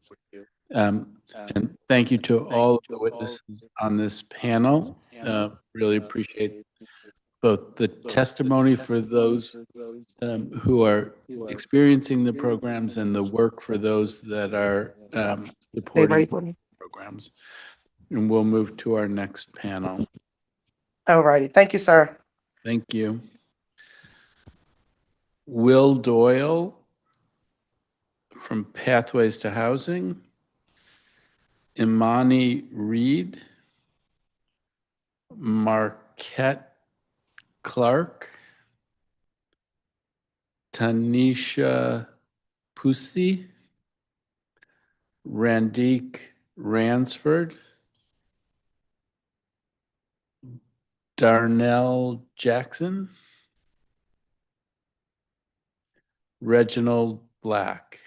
And thank you to all of the witnesses on this panel. Really appreciate both the testimony for those who are experiencing the programs and the work for those that are supporting programs. And we'll move to our next panel. All righty. Thank you, sir. Thank you. Will Doyle from Pathways to Housing. Imani Reed. Marquette Clark. Tanisha Pusi. Randik Ransford. Darnell Jackson. Reginald Black.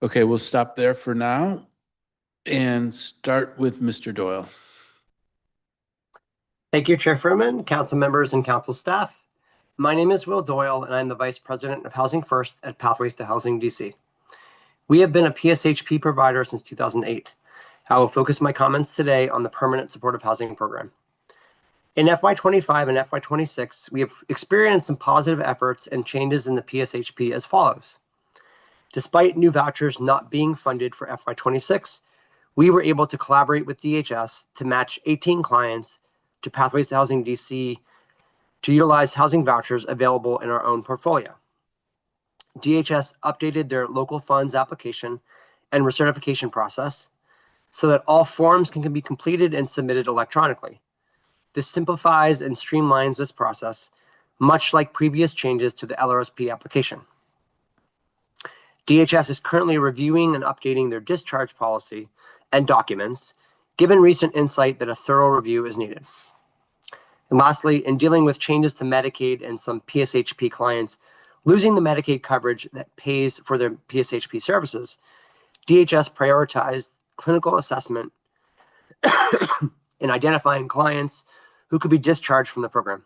Okay, we'll stop there for now and start with Mr. Doyle. Thank you, Chair Furman, council members, and council staff. My name is Will Doyle, and I'm the Vice President of Housing First at Pathways to Housing DC. We have been a PSHP provider since 2008. I will focus my comments today on the Permanent Supportive Housing Program. In FY25 and FY26, we have experienced some positive efforts and changes in the PSHP as follows. Despite new vouchers not being funded for FY26, we were able to collaborate with DHS to match 18 clients to Pathways to Housing DC to utilize housing vouchers available in our own portfolio. DHS updated their local funds application and recertification process so that all forms can be completed and submitted electronically. This simplifies and streamlines this process, much like previous changes to the LRSP application. DHS is currently reviewing and updating their discharge policy and documents, given recent insight that a thorough review is needed. And lastly, in dealing with changes to Medicaid and some PSHP clients losing the Medicaid coverage that pays for their PSHP services, DHS prioritized clinical assessment in identifying clients who could be discharged from the program.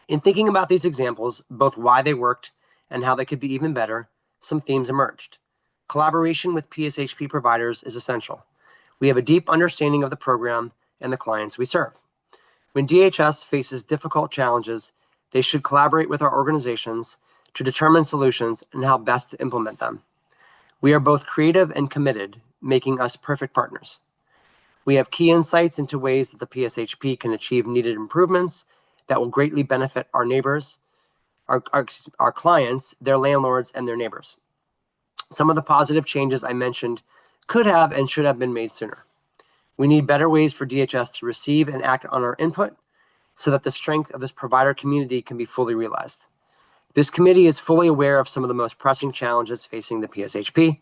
In thinking about these examples, both why they worked and how they could be even better, some themes emerged. Collaboration with PSHP providers is essential. We have a deep understanding of the program and the clients we serve. When DHS faces difficult challenges, they should collaborate with our organizations to determine solutions and how best to implement them. We are both creative and committed, making us perfect partners. We have key insights into ways that the PSHP can achieve needed improvements that will greatly benefit our neighbors, our clients, their landlords, and their neighbors. Some of the positive changes I mentioned could have and should have been made sooner. We need better ways for DHS to receive and act on our input so that the strength of this provider community can be fully realized. This committee is fully aware of some of the most pressing challenges facing the PSHP.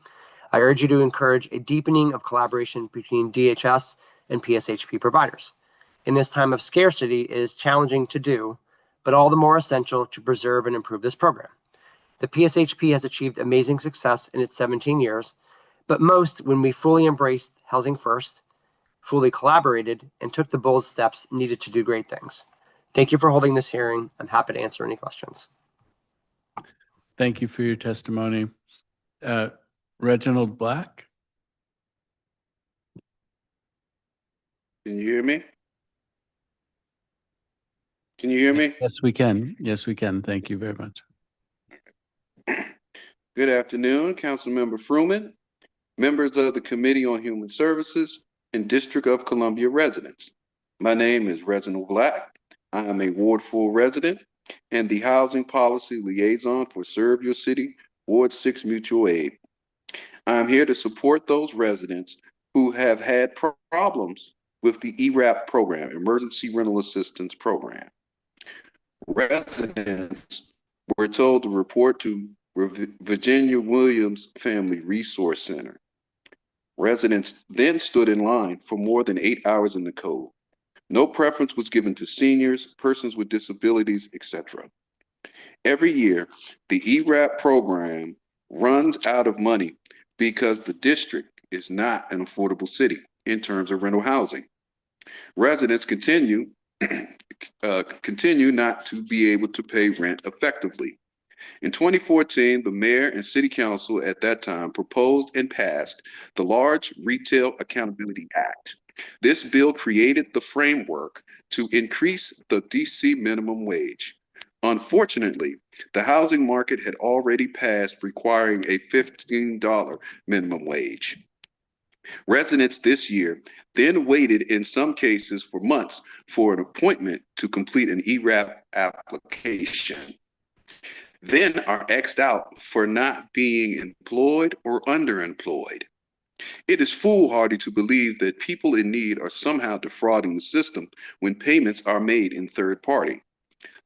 I urge you to encourage a deepening of collaboration between DHS and PSHP providers. In this time of scarcity, it is challenging to do, but all the more essential to preserve and improve this program. The PSHP has achieved amazing success in its 17 years, but most when we fully embraced Housing First, fully collaborated, and took the bold steps needed to do great things. Thank you for holding this hearing. I'm happy to answer any questions. Thank you for your testimony. Reginald Black? Can you hear me? Can you hear me? Yes, we can. Yes, we can. Thank you very much. Good afternoon, Councilmember Fruman, members of the Committee on Human Services, and District of Columbia residents. My name is Reginald Black. I am a Ward 4 resident and the Housing Policy Liaison for Serve Your City, Ward 6 Mutual Aid. I am here to support those residents who have had problems with the ERAP program, Emergency Rental Assistance Program. Residents were told to report to Virginia Williams Family Resource Center. Residents then stood in line for more than 8 hours in the cold. No preference was given to seniors, persons with disabilities, etc. Every year, the ERAP program runs out of money because the district is not an affordable city in terms of rental housing. Residents continue not to be able to pay rent effectively. In 2014, the mayor and city council at that time proposed and passed the Large Retail Accountability Act. This bill created the framework to increase the DC minimum wage. Unfortunately, the housing market had already passed requiring a $15 minimum wage. Residents this year then waited in some cases for months for an appointment to complete an ERAP application. Then are X'd out for not being employed or underemployed. It is foolhardy to believe that people in need are somehow defrauding the system when payments are made in third party.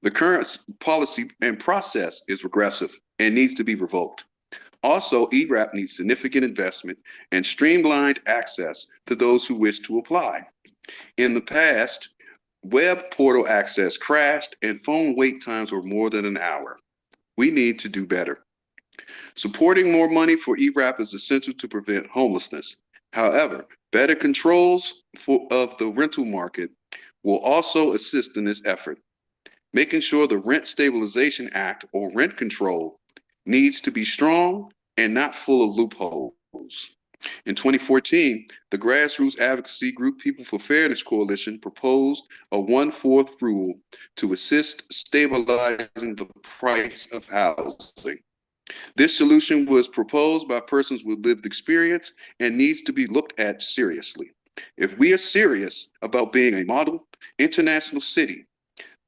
The current policy and process is regressive and needs to be revoked. Also, ERAP needs significant investment and streamlined access to those who wish to apply. In the past, web portal access crashed and phone wait times were more than an hour. We need to do better. Supporting more money for ERAP is essential to prevent homelessness. However, better controls of the rental market will also assist in this effort. Making sure the Rent Stabilization Act or rent control needs to be strong and not full of loopholes. In 2014, the grassroots advocacy group People for Fairness Coalition proposed a 1/4 rule to assist stabilizing the price of housing. This solution was proposed by persons with lived experience and needs to be looked at seriously. If we are serious about being a model international city,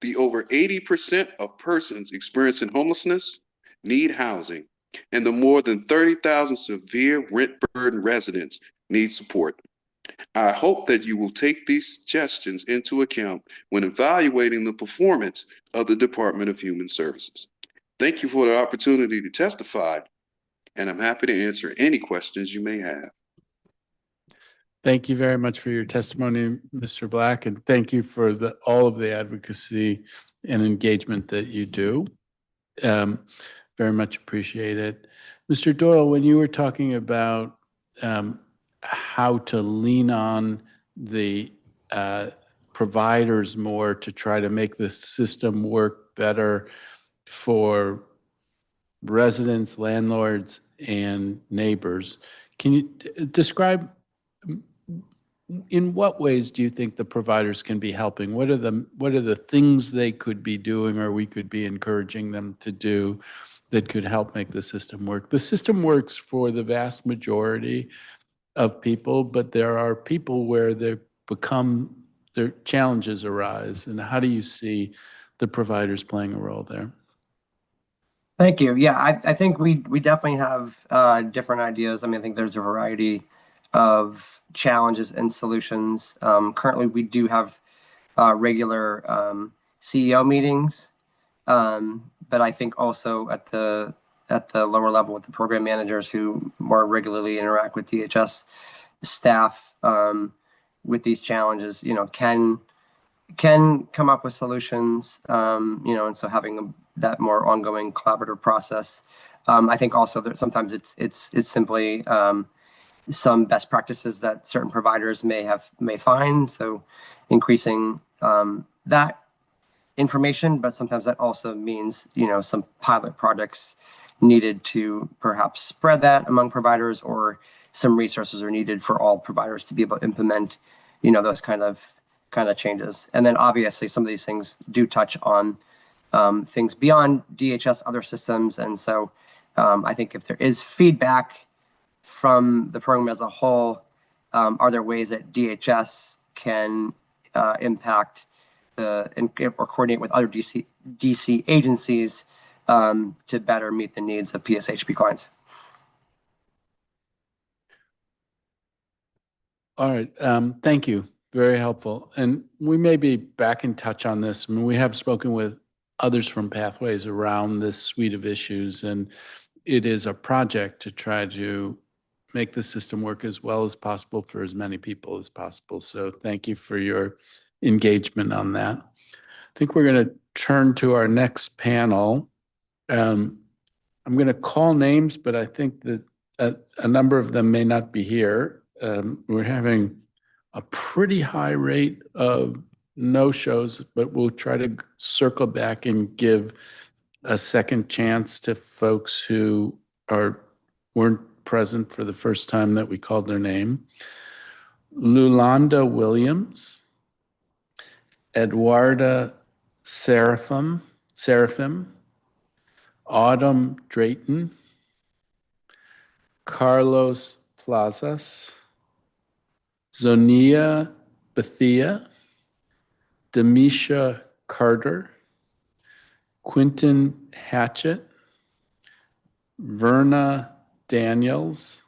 the over 80% of persons experiencing homelessness need housing, and the more than 30,000 severe rent-burdened residents need support. I hope that you will take these suggestions into account when evaluating the performance of the Department of Human Services. Thank you for the opportunity to testify, and I'm happy to answer any questions you may have. Thank you very much for your testimony, Mr. Black, and thank you for all of the advocacy and engagement that you do. Very much appreciate it. Mr. Doyle, when you were talking about how to lean on the providers more to try to make the system work better for residents, landlords, and neighbors, can you describe in what ways do you think the providers can be helping? What are the things they could be doing or we could be encouraging them to do that could help make the system work? The system works for the vast majority of people, but there are people where their challenges arise. And how do you see the providers playing a role there? Thank you. Yeah, I think we definitely have different ideas. I mean, I think there's a variety of challenges and solutions. Currently, we do have regular CEO meetings, but I think also at the lower level with the program managers who more regularly interact with DHS staff with these challenges, can come up with solutions, and so having that more ongoing collaborative process. I think also that sometimes it's simply some best practices that certain providers may find. So increasing that information, but sometimes that also means, some pilot projects needed to perhaps spread that among providers, or some resources are needed for all providers to be able to implement, those kind of changes. And then obviously some of these things do touch on things beyond DHS, other systems. And so I think if there is feedback from the program as a whole, are there ways that DHS can impact or coordinate with other DC agencies to better meet the needs of PSHP clients? All right, thank you. Very helpful. And we may be back in touch on this. I mean, we have spoken with others from Pathways around this suite of issues, and it is a project to try to make the system work as well as possible for as many people as possible. So thank you for your engagement on that. I think we're going to turn to our next panel. I'm going to call names, but I think that a number of them may not be here. We're having a pretty high rate of no-shows, but we'll try to circle back and give a second chance to folks who weren't present for the first time that we called their name. Lulanda Williams, Eduarda Seraphim, Autumn Drayton, Carlos Plazas, Zonia Bethia, Demisha Carter, Quentin Hatchett, Verna Daniels,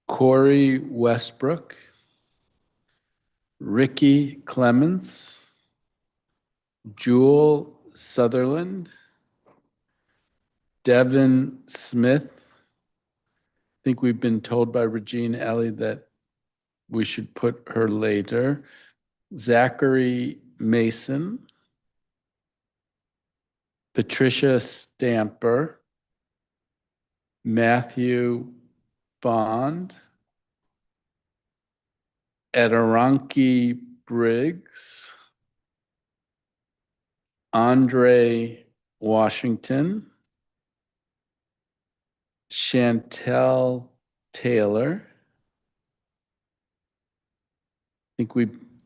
Corey Westbrook, Ricky Clements, Jewel Sutherland, Devin Smith. I think we've been told by Regine Ellie that we should put her later. Zachary Mason, Patricia Stamper, Matthew Bond, Adaranki Briggs, Andre Washington, Chantel Taylor, I think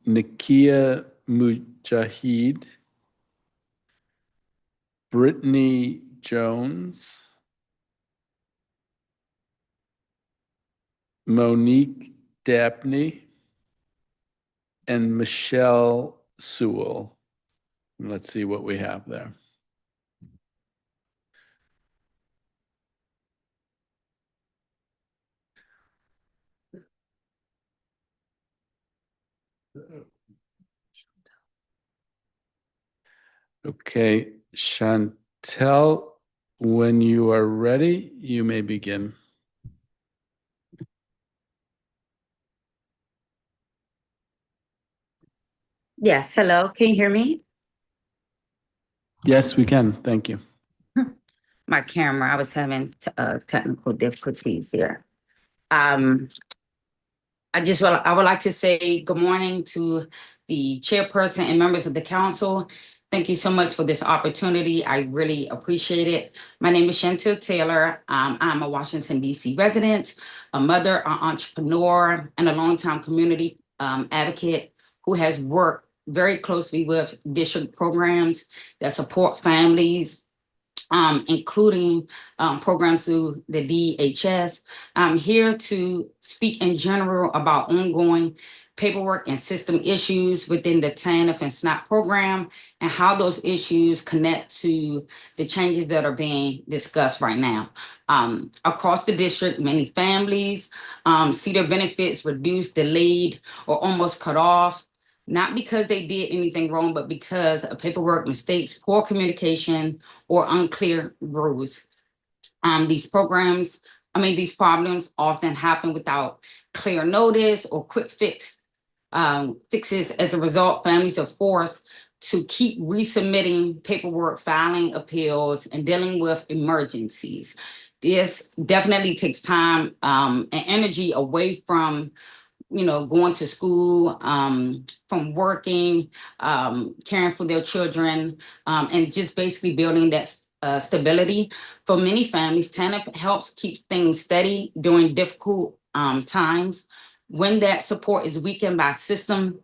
Nakia Mujahid, Brittany Jones, Monique Dabney, and Michelle Sewell. Let's see what we have there. Okay, Chantel, when you are ready, you may begin. Yes, hello, can you hear me? Yes, we can. Thank you. My camera, I was having technical difficulties here. I would like to say good morning to the chairperson and members of the council Thank you so much for this opportunity. I really appreciate it. My name is Chantel Taylor. I'm a Washington, D.C. resident, a mother, an entrepreneur, and a longtime community advocate who has worked very closely with district programs that support families, including programs through the DHS. I'm here to speak in general about ongoing paperwork and system issues within the TANF and SNAP program and how those issues connect to the changes that are being discussed right now. Across the district, many families see their benefits reduced, delayed, or almost cut off, not because they did anything wrong, but because of paperwork mistakes, poor communication, or unclear rules. These problems often happen without clear notice or quick fixes. As a result, families are forced to keep resubmitting paperwork, filing appeals, and dealing with emergencies. This definitely takes time and energy away from going to school, from working, caring for their children, and just basically building that stability. For many families, TANF helps keep things steady during difficult times. When that support is weakened by system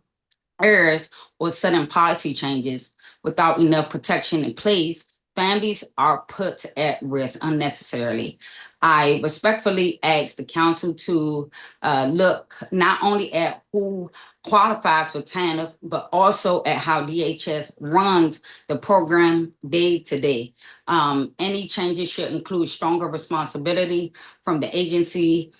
errors or sudden policy changes without enough protection in place, families are put at risk unnecessarily. I respectfully ask the council to look not only at who qualifies for TANF, but also at how DHS runs the program day to day. Any changes should include stronger responsibility from the agency,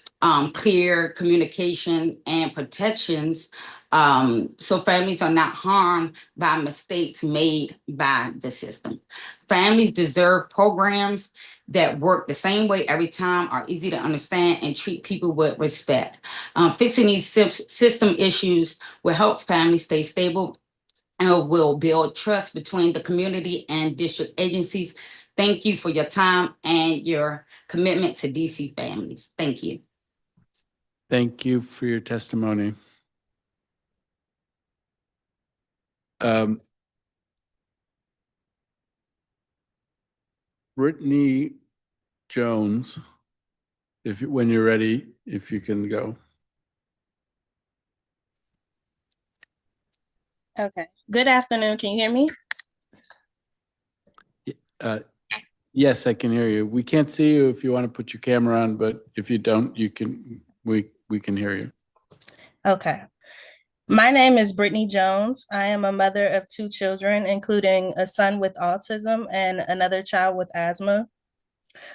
clear communication and protections, so families are not harmed by mistakes made by the system. Families deserve programs that work the same way every time, are easy to understand, and treat people with respect. Fixing these system issues will help families stay stable and will build trust between the community and district agencies. Thank you for your time and your commitment to DC families. Thank you. Thank you for your testimony. Brittany Jones, when you're ready, if you can go. Okay. Good afternoon. Can you hear me? Yes, I can hear you. We can't see you if you want to put your camera on, but if you don't, we can hear you. Okay. My name is Brittany Jones. I am a mother of 2 children, including a son with autism and another child with asthma.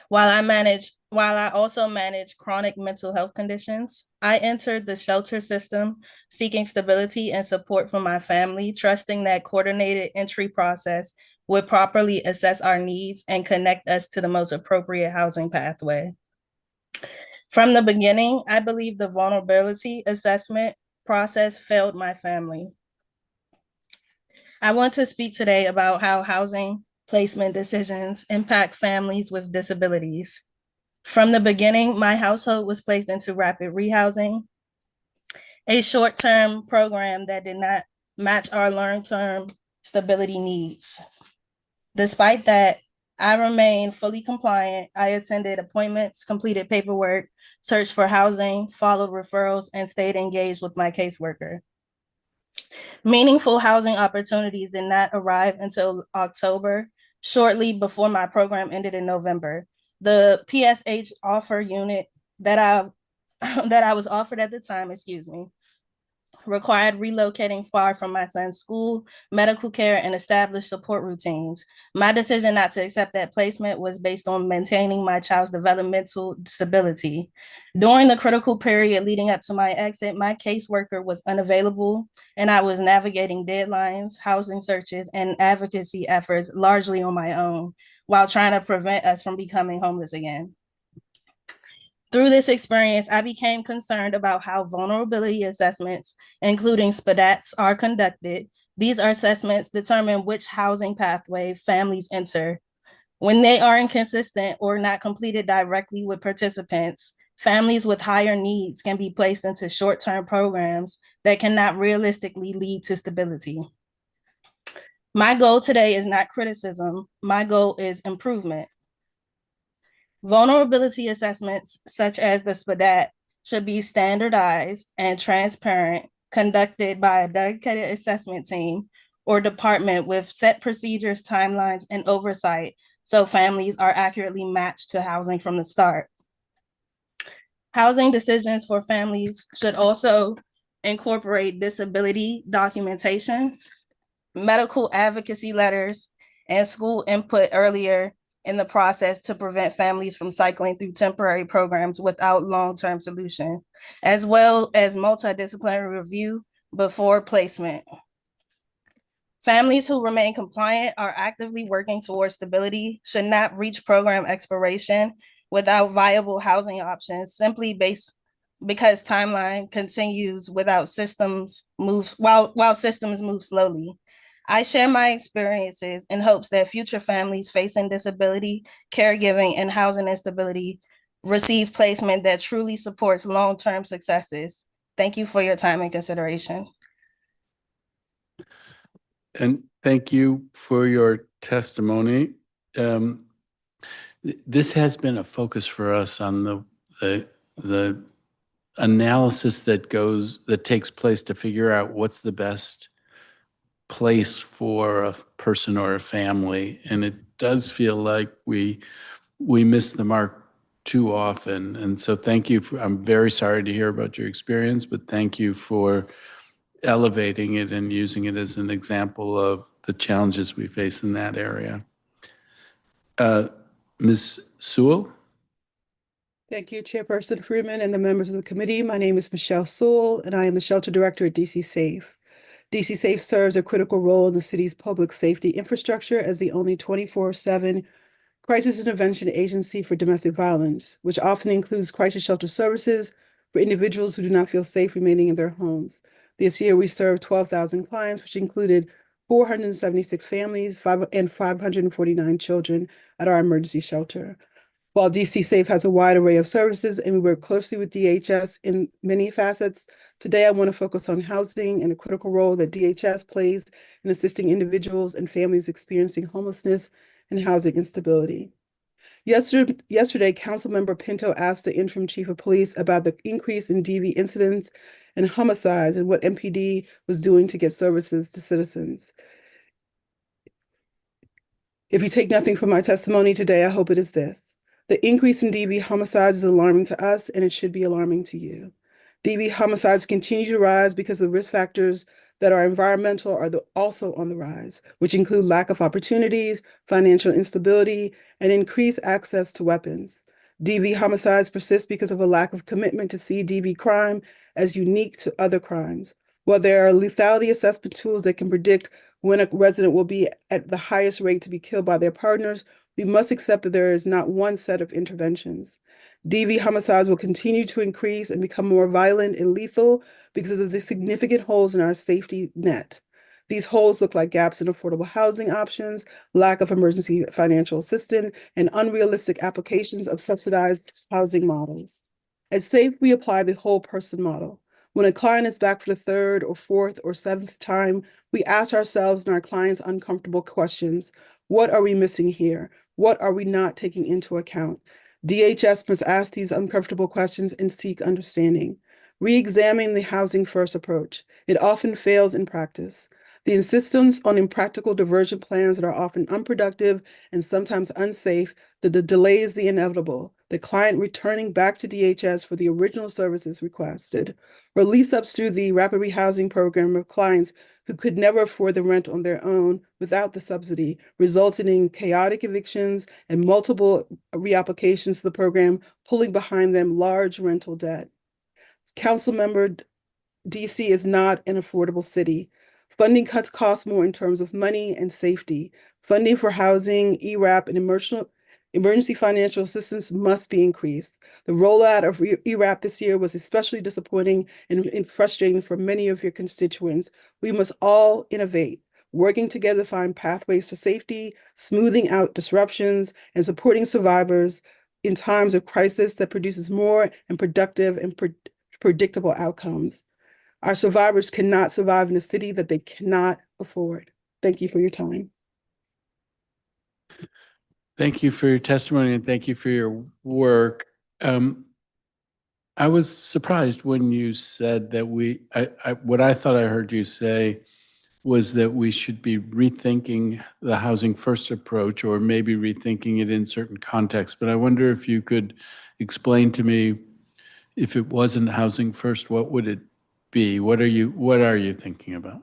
While I also manage chronic mental health conditions, I entered the shelter system seeking stability and support from my family, trusting that coordinated entry process would properly assess our needs and connect us to the most appropriate housing pathway. From the beginning, I believe the vulnerability assessment process failed my family. I want to speak today about how housing placement decisions impact families with disabilities. From the beginning, my household was placed into rapid rehousing, a short-term program that did not match our long-term stability needs. Despite that, I remained fully compliant. I attended appointments, completed paperwork, searched for housing, followed referrals, and stayed engaged with my caseworker. Meaningful housing opportunities did not arrive until October, shortly before my program ended in November. The PSH offer unit that I was offered at the time, required relocating far from my son's school, medical care, and established support routines. My decision not to accept that placement was based on maintaining my child's developmental stability. During the critical period leading up to my exit, my caseworker was unavailable, and I was navigating deadlines, housing searches, and advocacy efforts largely on my own, while trying to prevent us from becoming homeless again. Through this experience, I became concerned about how vulnerability assessments, including SPDATs, are conducted. These assessments determine which housing pathway families enter. When they are inconsistent or not completed directly with participants, families with higher needs can be placed into short-term programs that cannot realistically lead to stability. My goal today is not criticism. My goal is improvement. Vulnerability assessments, such as the SPDAT, should be standardized and transparent, conducted by a dedicated assessment team or department with set procedures, timelines, and oversight so families are accurately matched to housing from the start. Housing decisions for families should also incorporate disability documentation, medical advocacy letters, and school input earlier in the process to prevent families from cycling through temporary programs without long-term solution, as well as multidisciplinary review before placement. Families who remain compliant are actively working towards stability, should not reach program expiration without viable housing options simply because timeline continues without systems moves while systems move slowly. I share my experiences in hopes that future families facing disability, caregiving, and housing instability receive placement that truly supports long-term successes. Thank you for your time and consideration. And thank you for your testimony. This has been a focus for us on the analysis that takes place to figure out what's the best place for a person or a family. And it does feel like we miss the mark too often. And so thank you. I'm very sorry to hear about your experience, but thank you for elevating it and using it as an example of the challenges we face in that area. Ms. Sewell? Thank you, Chairperson Freeman and the members of the committee. My name is Michelle Sewell, and I am the Shelter Director at DC Safe. DC Safe serves a critical role in the city's public safety infrastructure as the only 24/7 crisis intervention agency for domestic violence, which often includes crisis shelter services for individuals who do not feel safe remaining in their homes. This year, we served 12,000 clients, which included 476 families and 549 children at our emergency shelter. While DC Safe has a wide array of services and we work closely with DHS in many facets, today I want to focus on housing and a critical role that DHS plays in assisting individuals and families experiencing homelessness and housing instability. Yesterday, Councilmember Pinto asked the interim chief of police about the increase in DV incidents and homicides and what MPD was doing to get services to citizens. If you take nothing from my testimony today, I hope it is this. The increase in DV homicides is alarming to us, and it should be alarming to you. DV homicides continue to rise because the risk factors that are environmental are also on the rise, which include lack of opportunities, financial instability, and increased access to weapons. DV homicides persist because of a lack of commitment to see DV crime as unique to other crimes. While there are lethality assessment tools that can predict when a resident will be at the highest rate to be killed by their partners, we must accept that there is not one set of interventions. DV homicides will continue to increase and become more violent and lethal because of the significant holes in our safety net. These holes look like gaps in affordable housing options, lack of emergency financial assistance, and unrealistic applications of subsidized housing models. At SAFE, we apply the whole person model. When a client is back for the third or fourth or seventh time, we ask ourselves and our clients uncomfortable questions. What are we missing here? What are we not taking into account? DHS must ask these uncomfortable questions and seek understanding. Re-examine the housing first approach. It often fails in practice. The insistence on impractical diversion plans that are often unproductive and sometimes unsafe, the delay is the inevitable. The client returning back to DHS for the original services requested, or lease-ups through the rapid rehousing program of clients who could never afford the rent on their own without the subsidy, resulting in chaotic evictions and multiple reapplications to the program, pulling behind them large rental debt. Councilmember, DC is not an affordable city. Funding cuts cost more in terms of money and safety. Funding for housing, ERAP, and emergency financial assistance must be increased. The rollout of ERAP this year was especially disappointing and frustrating for many of your constituents. We must all innovate, working together to find pathways to safety, smoothing out disruptions, and supporting survivors in times of crisis that produces more and productive and predictable outcomes. Our survivors cannot survive in a city that they cannot afford. Thank you for your time. Thank you for your testimony and thank you for your work. I was surprised when you said that what I thought I heard you say was that we should be rethinking the housing first approach or maybe rethinking it in certain contexts. But I wonder if you could explain to me, if it wasn't housing first, what would it be? What are you thinking about?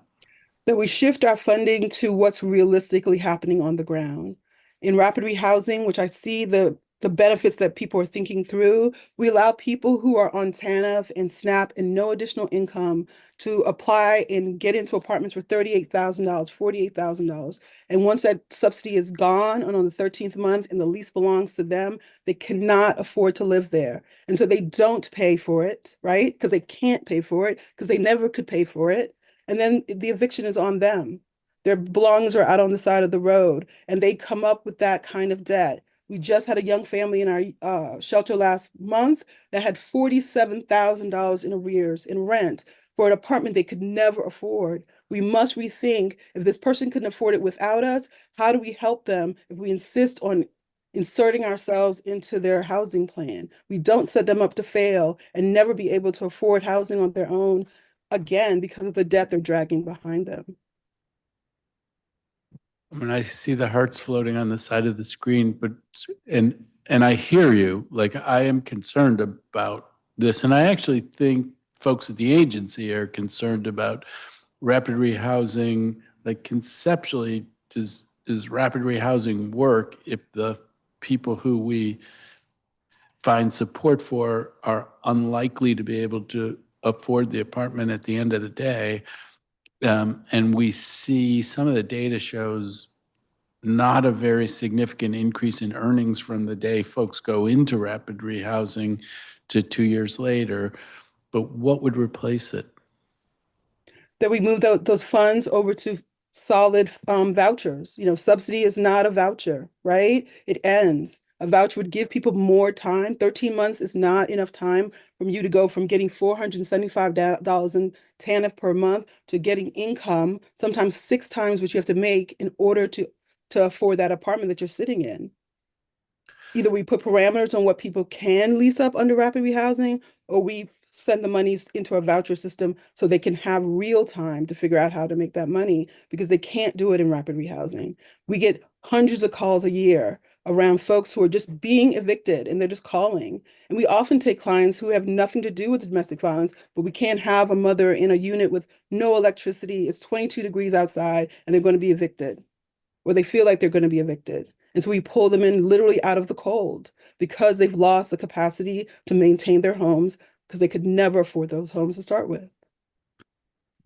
That we shift our funding to what's realistically happening on the ground. In rapid rehousing, which I see the benefits that people are thinking through, we allow people who are on TANF and SNAP and no additional income to apply and get into apartments for $38,000, $48,000. And once that subsidy is gone and on the 13th month and the lease belongs to them, they cannot afford to live there. And so they don't pay for it, right? Because they can't pay for it, because they never could pay for it. And then the eviction is on them. Their belongings are out on the side of the road, and they come up with that kind of debt. We just had a young family in our shelter last month that had $47,000 in arrears in rent for an apartment they could never afford. We must rethink, if this person couldn't afford it without us, how do we help them if we insist on inserting ourselves into their housing plan? We don't set them up to fail and never be able to afford housing on their own again because of the debt they're dragging behind them. When I see the hearts floating on the side of the screen, but and I hear you, like I am concerned about this, and I actually think folks at the agency are concerned about rapid rehousing. Like conceptually, does rapid rehousing work if the people who we find support for are unlikely to be able to afford the apartment at the end of the day? And we see some of the data shows not a very significant increase in earnings from the day folks go into rapid rehousing to 2 years later. But what would replace it? That we move those funds over to solid vouchers. Subsidy is not a voucher, right? It ends. A voucher would give people more time. 13 months is not enough time from you to go from getting $475 in TANF per month to getting income, sometimes 6 times what you have to make in order to afford that apartment that you're sitting in. Either we put parameters on what people can lease up under rapid rehousing, or we send the monies into a voucher system so they can have real time to figure out how to make that money, because they can't do it in rapid rehousing. We get hundreds of calls a year around folks who are just being evicted and they're just calling. And we often take clients who have nothing to do with domestic violence, but we can't have a mother in a unit with no electricity. It's 22 degrees outside and they're going to be evicted, or they feel like they're going to be evicted. And so we pull them in literally out of the cold because they've lost the capacity to maintain their homes because they could never afford those homes to start with.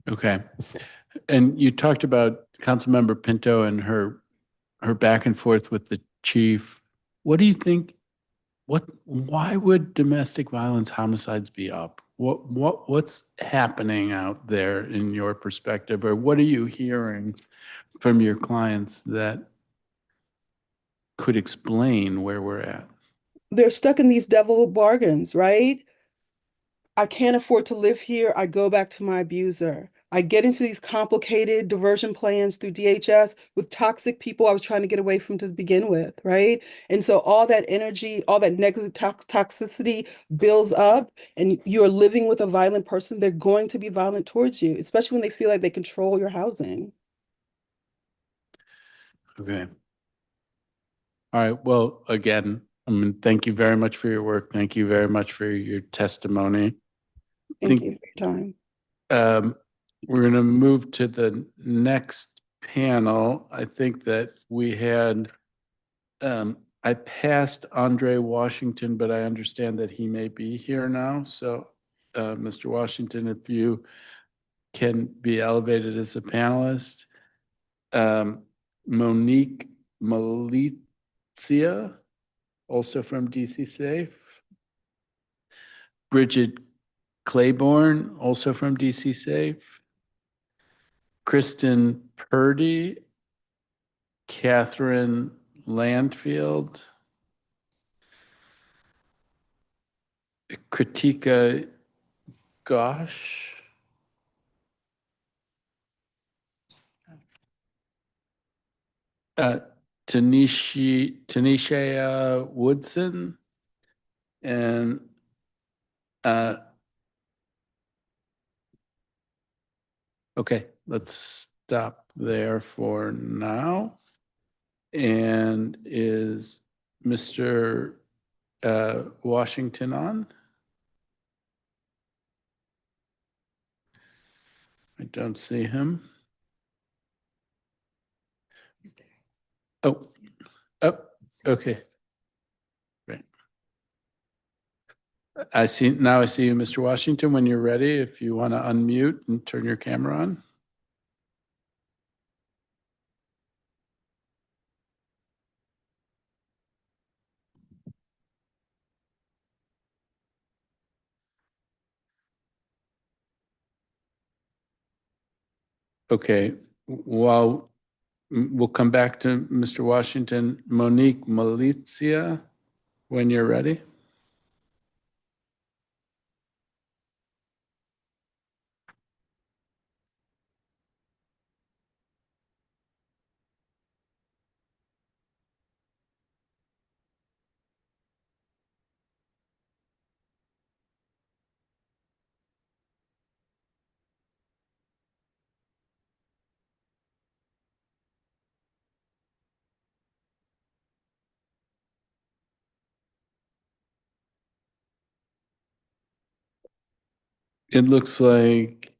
Okay. And you talked about Councilmember Pinto and her back and forth with the chief. What do you think? Why would domestic violence homicides be up? What's happening out there in your perspective, or what are you hearing from your clients that could explain where we're at? They're stuck in these devil bargains, right? I can't afford to live here. I go back to my abuser. I get into these complicated diversion plans through DHS with toxic people I was trying to get away from to begin with, right? And so all that energy, all that negative toxicity builds up, and you're living with a violent person, they're going to be violent towards you, especially when they feel like they control your housing. Okay. All right. Well, again, thank you very much for your work. Thank you very much for your testimony. Thank you for your time. We're going to move to the next panel. I think that we had, I passed Andre Washington, but I understand that he may be here now. So, Mr. Washington, if you can be elevated as a panelist. Monique Malizia, also from DC Safe. Bridget Claiborne, also from DC Safe. Kristen Purdy, Catherine Landfield, Kritika Ghosh, Tanisha Woodson and okay, let's stop there for now. And is Mr. Washington on? I don't see him. Oh, okay. Right. I see you, Mr. Washington, when you're ready, if you want to unmute and turn your camera on. Okay, while we'll come back to Mr. Washington, Monique Malizia, when you're ready. It looks like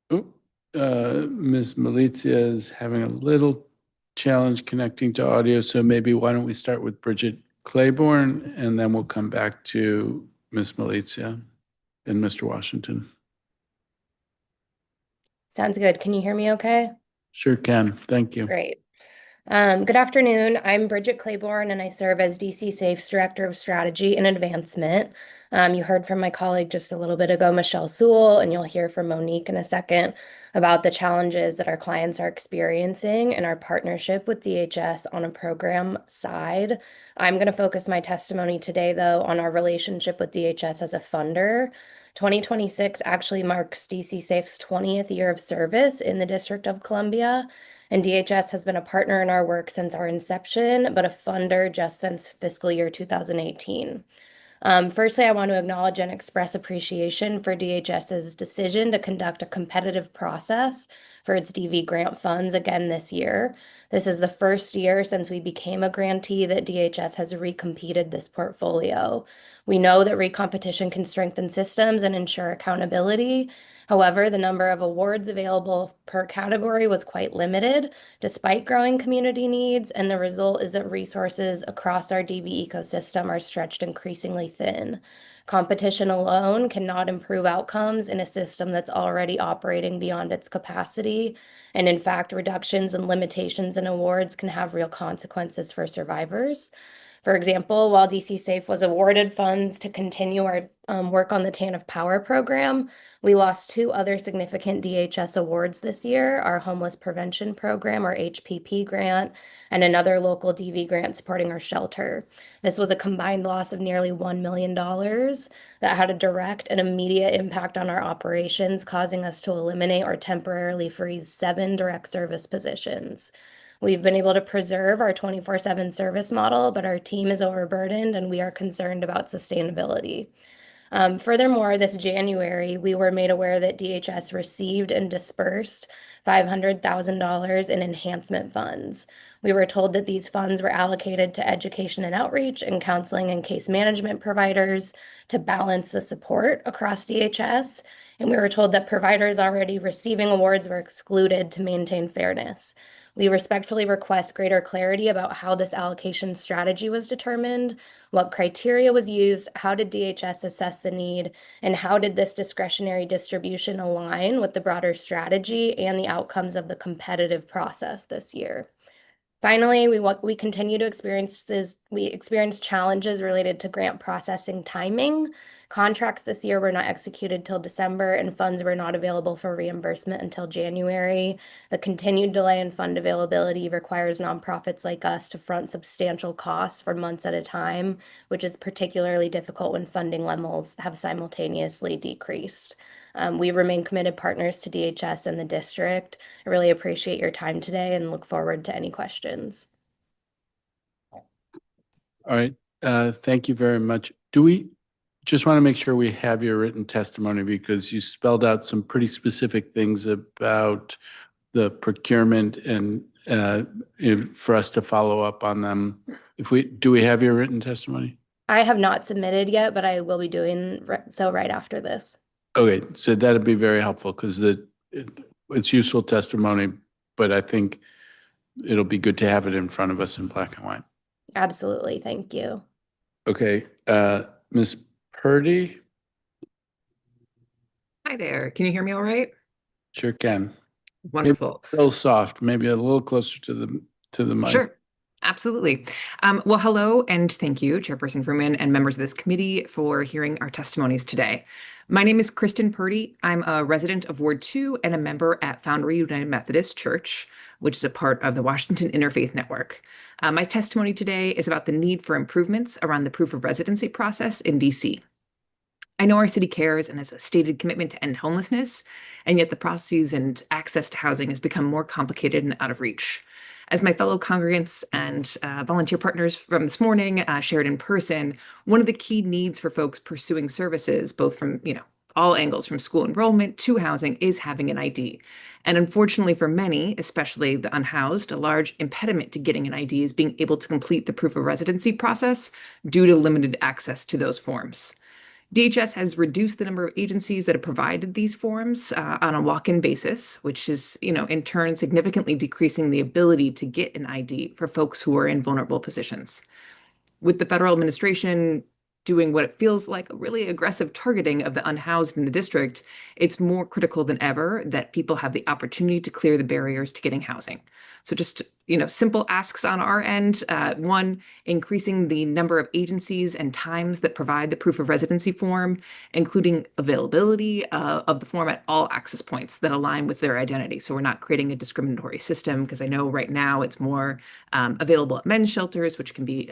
Ms. Malizia is having a little challenge connecting to audio, so maybe why don't we start with Bridget Claiborne, and then we'll come back to Ms. Malizia and Mr. Washington. Sounds good. Can you hear me okay? Sure can. Thank you. Great. Good afternoon. I'm Bridget Claiborne, and I serve as DC Safe's Director of Strategy and Advancement. You heard from my colleague just a little bit ago, Michelle Sewell, and you'll hear from Monique in a second about the challenges that our clients are experiencing in our partnership with DHS on a program side. I'm going to focus my testimony today, though, on our relationship with DHS as a funder. 2026 actually marks DC Safe's 20th year of service in the District of Columbia. And DHS has been a partner in our work since our inception, but a funder just since fiscal year 2018. Firstly, I want to acknowledge and express appreciation for DHS's decision to conduct a competitive process for its DV grant funds again this year. This is the first year since we became a grantee that DHS has recompeted this portfolio. We know that recompetition can strengthen systems and ensure accountability. However, the number of awards available per category was quite limited, despite growing community needs, and the result is that resources across our DV ecosystem are stretched increasingly thin. Competition alone cannot improve outcomes in a system that's already operating beyond its capacity, and in fact, reductions and limitations in awards can have real consequences for survivors. For example, while DC Safe was awarded funds to continue our work on the TANF Power program, we lost two other significant DHS awards this year, our Homeless Prevention Program, or HPP grant, and another local DV grant supporting our shelter. This was a combined loss of nearly $1 million that had a direct and immediate impact on our operations, causing us to eliminate or temporarily freeze 7 direct service positions. We've been able to preserve our 24/7 service model, but our team is overburdened and we are concerned about sustainability. Furthermore, this January, we were made aware that DHS received and dispersed $500,000 in enhancement funds. We were told that these funds were allocated to education and outreach and counseling and case management providers to balance the support across DHS. And we were told that providers already receiving awards were excluded to maintain fairness. We respectfully request greater clarity about how this allocation strategy was determined, what criteria was used, how did DHS assess the need, and how did this discretionary distribution align with the broader strategy and the outcomes of the competitive process this year. Finally, we continue to experience challenges related to grant processing timing. Contracts this year were not executed till December, and funds were not available for reimbursement until January. The continued delay in fund availability requires nonprofits like us to front substantial costs for months at a time, which is particularly difficult when funding levels have simultaneously decreased. We remain committed partners to DHS and the district. I really appreciate your time today and look forward to any questions. All right. Thank you very much. Just want to make sure we have your written testimony because you spelled out some pretty specific things about the procurement and for us to follow up on them. Do we have your written testimony? I have not submitted yet, but I will be doing so right after this. Okay, so that'd be very helpful because it's useful testimony, but I think it'll be good to have it in front of us in black and white. Absolutely. Thank you. Okay, Ms. Purdy? Hi there. Can you hear me all right? Sure can. Wonderful. Maybe a little soft, maybe a little closer to the mic. Sure. Absolutely. Well, hello and thank you, Chairperson Fruman and members of this committee for hearing our testimonies today. My name is Kristen Purdy. I'm a resident of Ward 2 and a member at Foundry United Methodist Church, which is a part of the Washington Interfaith Network. My testimony today is about the need for improvements around the proof of residency process in DC. I know our city cares and has a stated commitment to end homelessness, and yet the processes and access to housing has become more complicated and out of reach. As my fellow congregants and volunteer partners from this morning shared in person, one of the key needs for folks pursuing services, both from all angles, from school enrollment to housing, is having an ID. And unfortunately for many, especially the unhoused, a large impediment to getting an ID is being able to complete the proof of residency process due to limited access to those forms. DHS has reduced the number of agencies that have provided these forms on a walk-in basis, which is, in turn significantly decreasing the ability to get an ID for folks who are in vulnerable positions. With the federal administration doing what it feels like a really aggressive targeting of the unhoused in the district, it's more critical than ever that people have the opportunity to clear the barriers to getting housing. So just, simple asks on our end. One, increasing the number of agencies and times that provide the proof of residency form, including availability of the form at all access points that align with their identity. So we're not creating a discriminatory system, because I know right now it's more available at men's shelters, which can be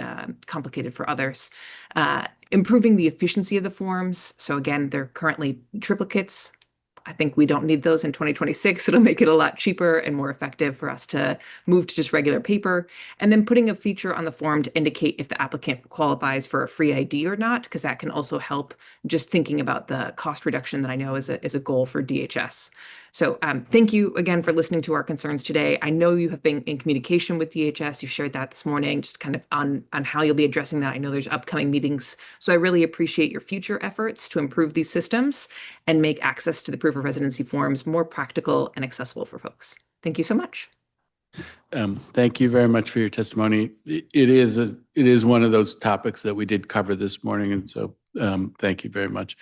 complicated for others. Improving the efficiency of the forms. So again, they're currently triplicates. I think we don't need those in 2026. It'll make it a lot cheaper and more effective for us to move to just regular paper. And then putting a feature on the form to indicate if the applicant qualifies for a free ID or not, because that can also help just thinking about the cost reduction that I know is a goal for DHS. So thank you again for listening to our concerns today. I know you have been in communication with DHS. You shared that this morning, just kind of on how you'll be addressing that. I know there's upcoming meetings. So I really appreciate your future efforts to improve these systems and make access to the proof of residency forms more practical and accessible for folks. Thank you so much. Thank you very much for your testimony. It is one of those topics that we did cover this morning, and so thank you very much.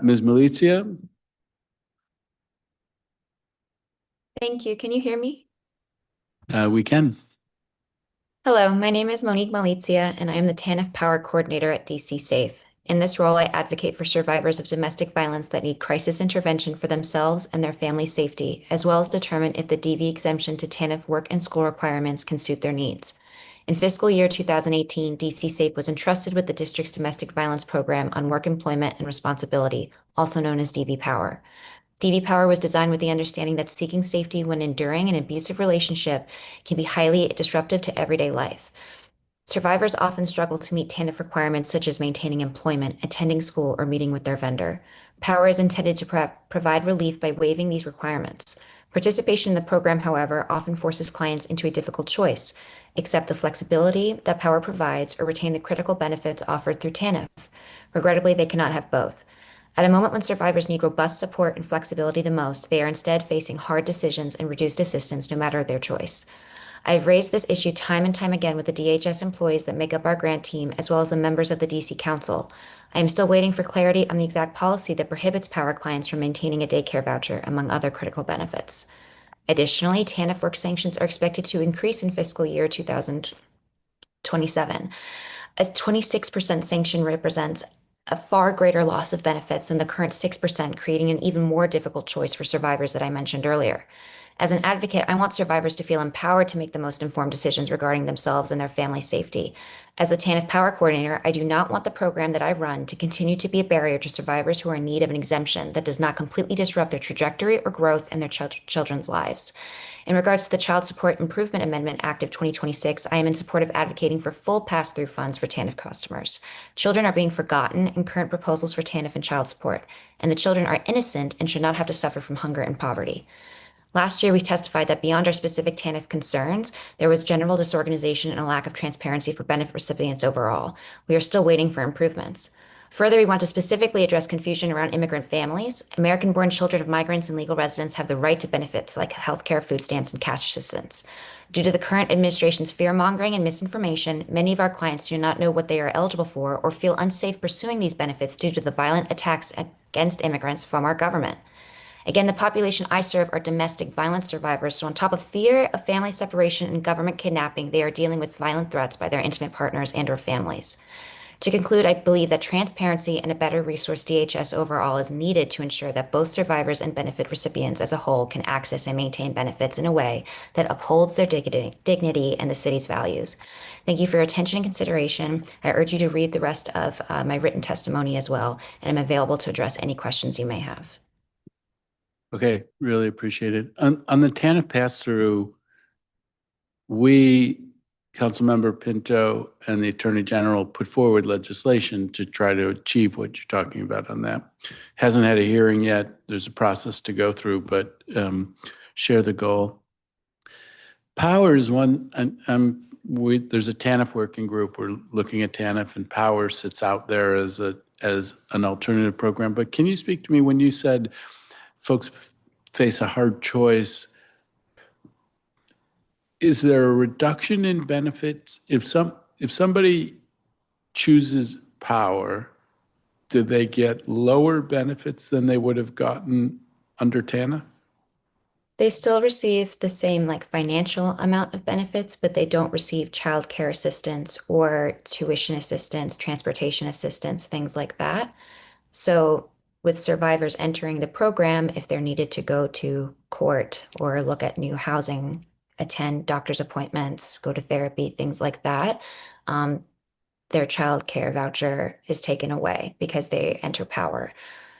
Ms. Malizia? Thank you. Can you hear me? We can. Hello, my name is Monique Malizia, and I am the TANF Power Coordinator at DC Safe. In this role, I advocate for survivors of domestic violence that need crisis intervention for themselves and their family's safety, as well as determine if the DV exemption to TANF work and school requirements can suit their needs. In fiscal year 2018, DC Safe was entrusted with the district's domestic violence program on work employment and responsibility, also known as DV Power. DV Power was designed with the understanding that seeking safety when enduring an abusive relationship can be highly disruptive to everyday life. Survivors often struggle to meet TANF requirements such as maintaining employment, attending school, or meeting with their vendor. Power is intended to provide relief by waiving these requirements. Participation in the program, however, often forces clients into a difficult choice: accept the flexibility that Power provides or retain the critical benefits offered through TANF. Regrettably, they cannot have both. At a moment when survivors need robust support and flexibility the most, they are instead facing hard decisions and reduced assistance no matter their choice. I've raised this issue time and time again with the DHS employees that make up our grant team, as well as the members of the DC Council. I am still waiting for clarity on the exact policy that prohibits Power clients from maintaining a daycare voucher, among other critical benefits. Additionally, TANF work sanctions are expected to increase in fiscal year 2027. A 26% sanction represents a far greater loss of benefits than the current 6%, creating an even more difficult choice for survivors that I mentioned earlier. As an advocate, I want survivors to feel empowered to make the most informed decisions regarding themselves and their family's safety. As the TANF Power Coordinator, I do not want the program that I run to continue to be a barrier to survivors who are in need of an exemption that does not completely disrupt their trajectory or growth in their children's lives. In regards to the Child Support Improvement Amendment Act of 2026, I am in support of advocating for full pass-through funds for TANF customers. Children are being forgotten in current proposals for TANF and child support, and the children are innocent and should not have to suffer from hunger and poverty. Last year, we testified that beyond our specific TANF concerns, there was general disorganization and a lack of transparency for benefit recipients overall. We are still waiting for improvements. Further, we want to specifically address confusion around immigrant families. American-born children of migrants and legal residents have the right to benefits like healthcare, food stamps, and cash assistance. Due to the current administration's fear-mongering and misinformation, many of our clients do not know what they are eligible for or feel unsafe pursuing these benefits due to the violent attacks against immigrants from our government. Again, the population I serve are domestic violence survivors, so on top of fear of family separation and government kidnapping, they are dealing with violent threats by their intimate partners and/or families. To conclude, I believe that transparency and a better resource DHS overall is needed to ensure that both survivors and benefit recipients as a whole can access and maintain benefits in a way that upholds their dignity and the city's values. Thank you for your attention and consideration. I urge you to read the rest of my written testimony as well, and I'm available to address any questions you may have. Okay, really appreciate it. On the TANF pass-through, we, Councilmember Pinto and the Attorney General put forward legislation to try to achieve what you're talking about on that. Hasn't had a hearing yet. There's a process to go through, but share the goal. Power is one, there's a TANF working group. We're looking at TANF, and Power sits out there as an alternative program. But can you speak to me when you said folks face a hard choice? Is there a reduction in benefits if somebody chooses Power? Do they get lower benefits than they would have gotten under TANF? They still receive the same financial amount of benefits, but they don't receive child care assistance or tuition assistance, transportation assistance, things like that. So with survivors entering the program, if they're needed to go to court or look at new housing, attend doctor's appointments, go to therapy, things like that, their child care voucher is taken away because they enter Power.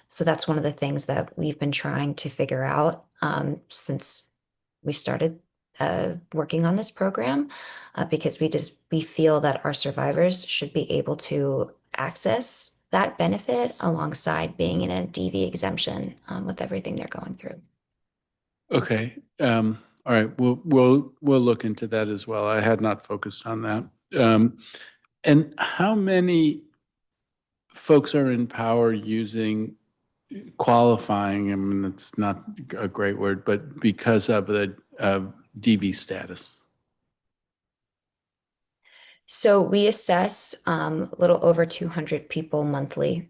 So that's one of the things that we've been trying to figure out since we started working on this program, because we feel that our survivors should be able to access that benefit alongside being in a DV exemption with everything they're going through. Okay. All right. We'll look into that as well. I had not focused on that. And how many folks are in Power using qualifying? I mean, it's not a great word, but because of the DV status. So we assess a little over 200 people monthly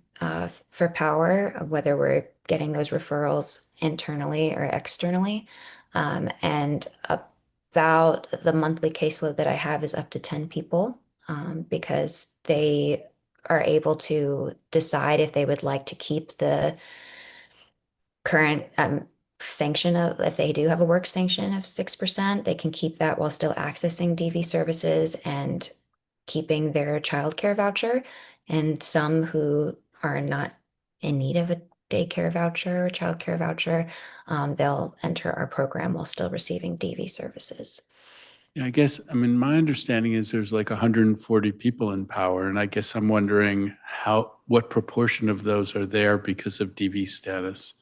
for Power, whether we're getting those referrals internally or externally. And about the monthly caseload that I have is up to 10 people because they are able to decide if they would like to keep the current sanction of, if they do have a work sanction of 6%, they can keep that while still accessing DV services and keeping their childcare voucher. And some who are not in need of a daycare voucher or childcare voucher, they'll enter our program while still receiving DV services. Yeah, I guess, I mean, my understanding is there's like 140 people in Power, and I guess I'm wondering what proportion of those are there because of DV status?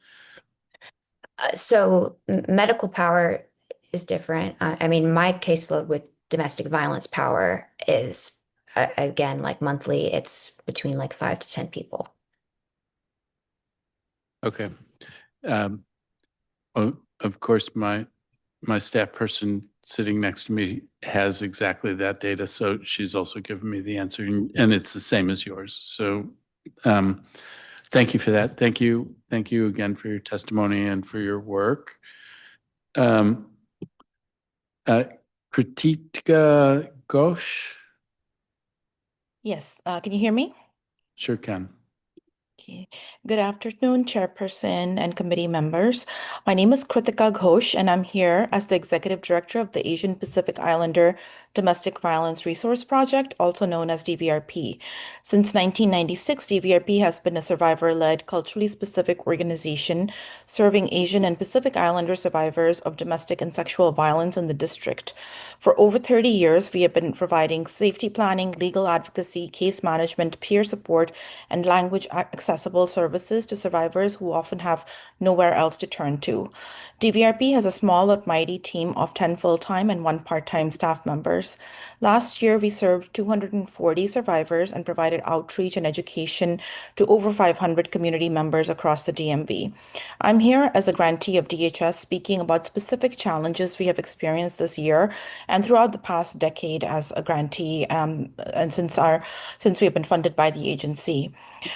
So medical Power is different. I mean, my caseload with domestic violence Power is, again, monthly, it's between 5 to 10 people. Okay. Of course, my staff person sitting next to me has exactly that data, so she's also given me the answer, and it's the same as yours. So thank you for that. Thank you again for your testimony and for your work. Kritika Ghosh? Yes, can you hear me? Sure can. Okay. Good afternoon, Chairperson and committee members. My name is Kritika Ghosh, and I'm here as the Executive Director of the Asian Pacific Islander Domestic Violence Resource Project, also known as DVRP. Since 1996, DVRP has been a survivor-led, culturally specific organization serving Asian and Pacific Islander survivors of domestic and sexual violence in the district. For over 30 years, we have been providing safety planning, legal advocacy, case management, peer support, and language accessible services to survivors who often have nowhere else to turn to. DVRP has a small but mighty team of 10 full-time and 1 part-time staff members. Last year, we served 240 survivors and provided outreach and education to over 500 community members across the DMV. I'm here as a grantee of DHS speaking about specific challenges we have experienced this year and throughout the past decade as a grantee, and since we have been funded by the agency.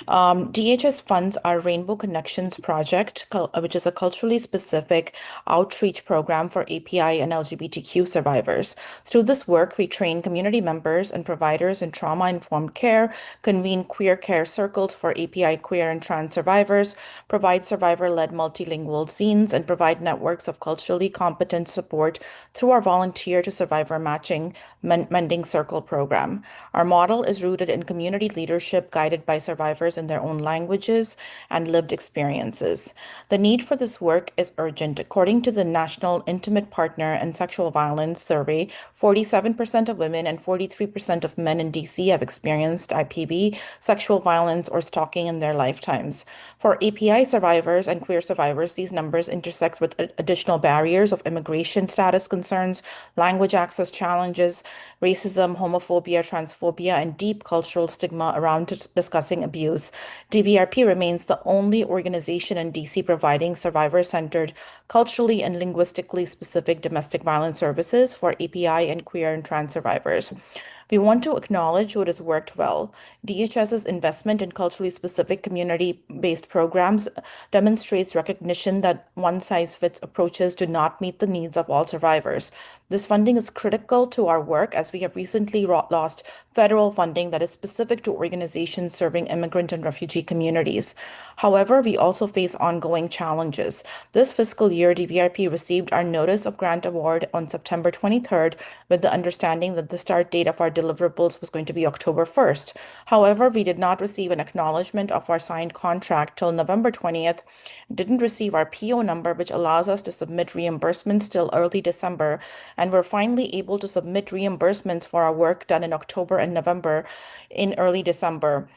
DHS funds our Rainbow Connections project, which is a culturally specific outreach program for API and LGBTQ survivors. Through this work, we train community members and providers in trauma-informed care, convene queer care circles for API queer and trans survivors, provide survivor-led multilingual zines, and provide networks of culturally competent support through our volunteer to survivor matching Mending Circle program. Our model is rooted in community leadership guided by survivors in their own languages and lived experiences. The need for this work is urgent. According to the National Intimate Partner and Sexual Violence Survey, 47% of women and 43% of men in DC have experienced IPV, sexual violence, or stalking in their lifetimes. For API survivors and queer survivors, these numbers intersect with additional barriers of immigration status concerns, language access challenges, racism, homophobia, transphobia, and deep cultural stigma around discussing abuse. DVRP remains the only organization in DC providing survivor-centered, culturally and linguistically specific domestic violence services for API and queer and trans survivors. We want to acknowledge what has worked well. DHS's investment in culturally specific community-based programs demonstrates recognition that one-size-fits approaches do not meet the needs of all survivors. This funding is critical to our work as we have recently lost federal funding that is specific to organizations serving immigrant and refugee communities. However, we also face ongoing challenges. This fiscal year, DVRP received our Notice of Grant Award on September 23rd with the understanding that the start date of our deliverables was going to be October 1st. However, we did not receive an acknowledgement of our signed contract till November 20th, didn't receive our PO number, which allows us to submit reimbursements till early December, and we're finally able to submit reimbursements for our work done in October and November in early December,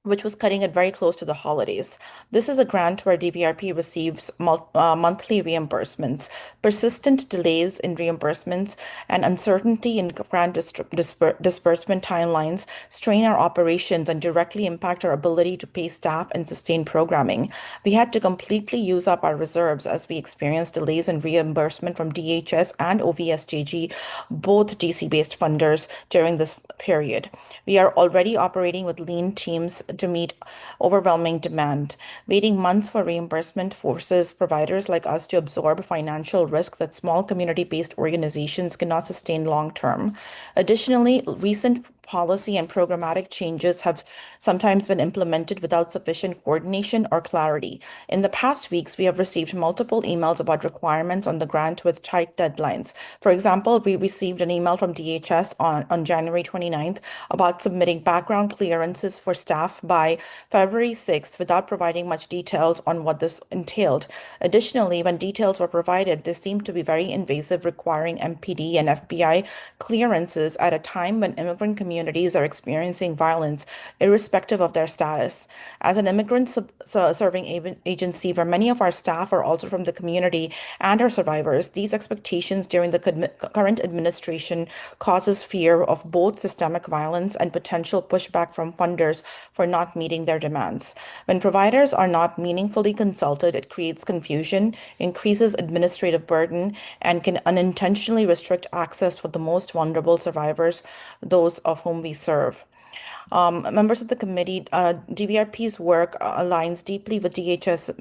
which was cutting it very close to the holidays. This is a grant where DVRP receives monthly reimbursements. Persistent delays in reimbursements and uncertainty in grant disbursement timelines strain our operations and directly impact our ability to pay staff and sustain programming. We had to completely use up our reserves as we experienced delays in reimbursement from DHS and OVSJG, both DC-based funders, during this period. We are already operating with lean teams to meet overwhelming demand. Waiting months for reimbursement forces providers like us to absorb financial risk that small community-based organizations cannot sustain long-term. Additionally, recent policy and programmatic changes have sometimes been implemented without sufficient coordination or clarity. In the past weeks, we have received multiple emails about requirements on the grant with tight deadlines. For example, we received an email from DHS on January 29th about submitting background clearances for staff by February 6th without providing much details on what this entailed. Additionally, when details were provided, they seemed to be very invasive, requiring MPD and FBI clearances at a time when immigrant communities are experiencing violence, irrespective of their status. As an immigrant serving agency where many of our staff are also from the community and are survivors, these expectations during the current administration causes fear of both systemic violence and potential pushback from funders for not meeting their demands. When providers are not meaningfully consulted, it creates confusion, increases administrative burden, and can unintentionally restrict access for the most vulnerable survivors, those of whom we serve. Members of the committee, DBRP's work aligns deeply with DHS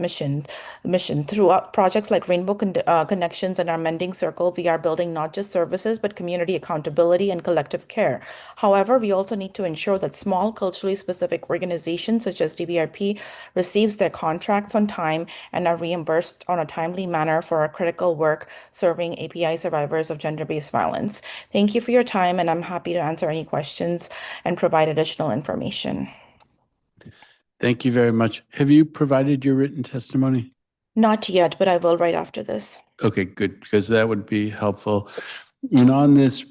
mission. Throughout projects like Rainbow Connections and our Mending Circle, we are building not just services, but community accountability and collective care. However, we also need to ensure that small culturally specific organizations such as DBRP receives their contracts on time and are reimbursed on a timely manner for our critical work serving API survivors of gender-based violence. Thank you for your time, and I'm happy to answer any questions and provide additional information. Thank you very much. Have you provided your written testimony? Not yet, but I will right after this. Okay, good, because that would be helpful. And on this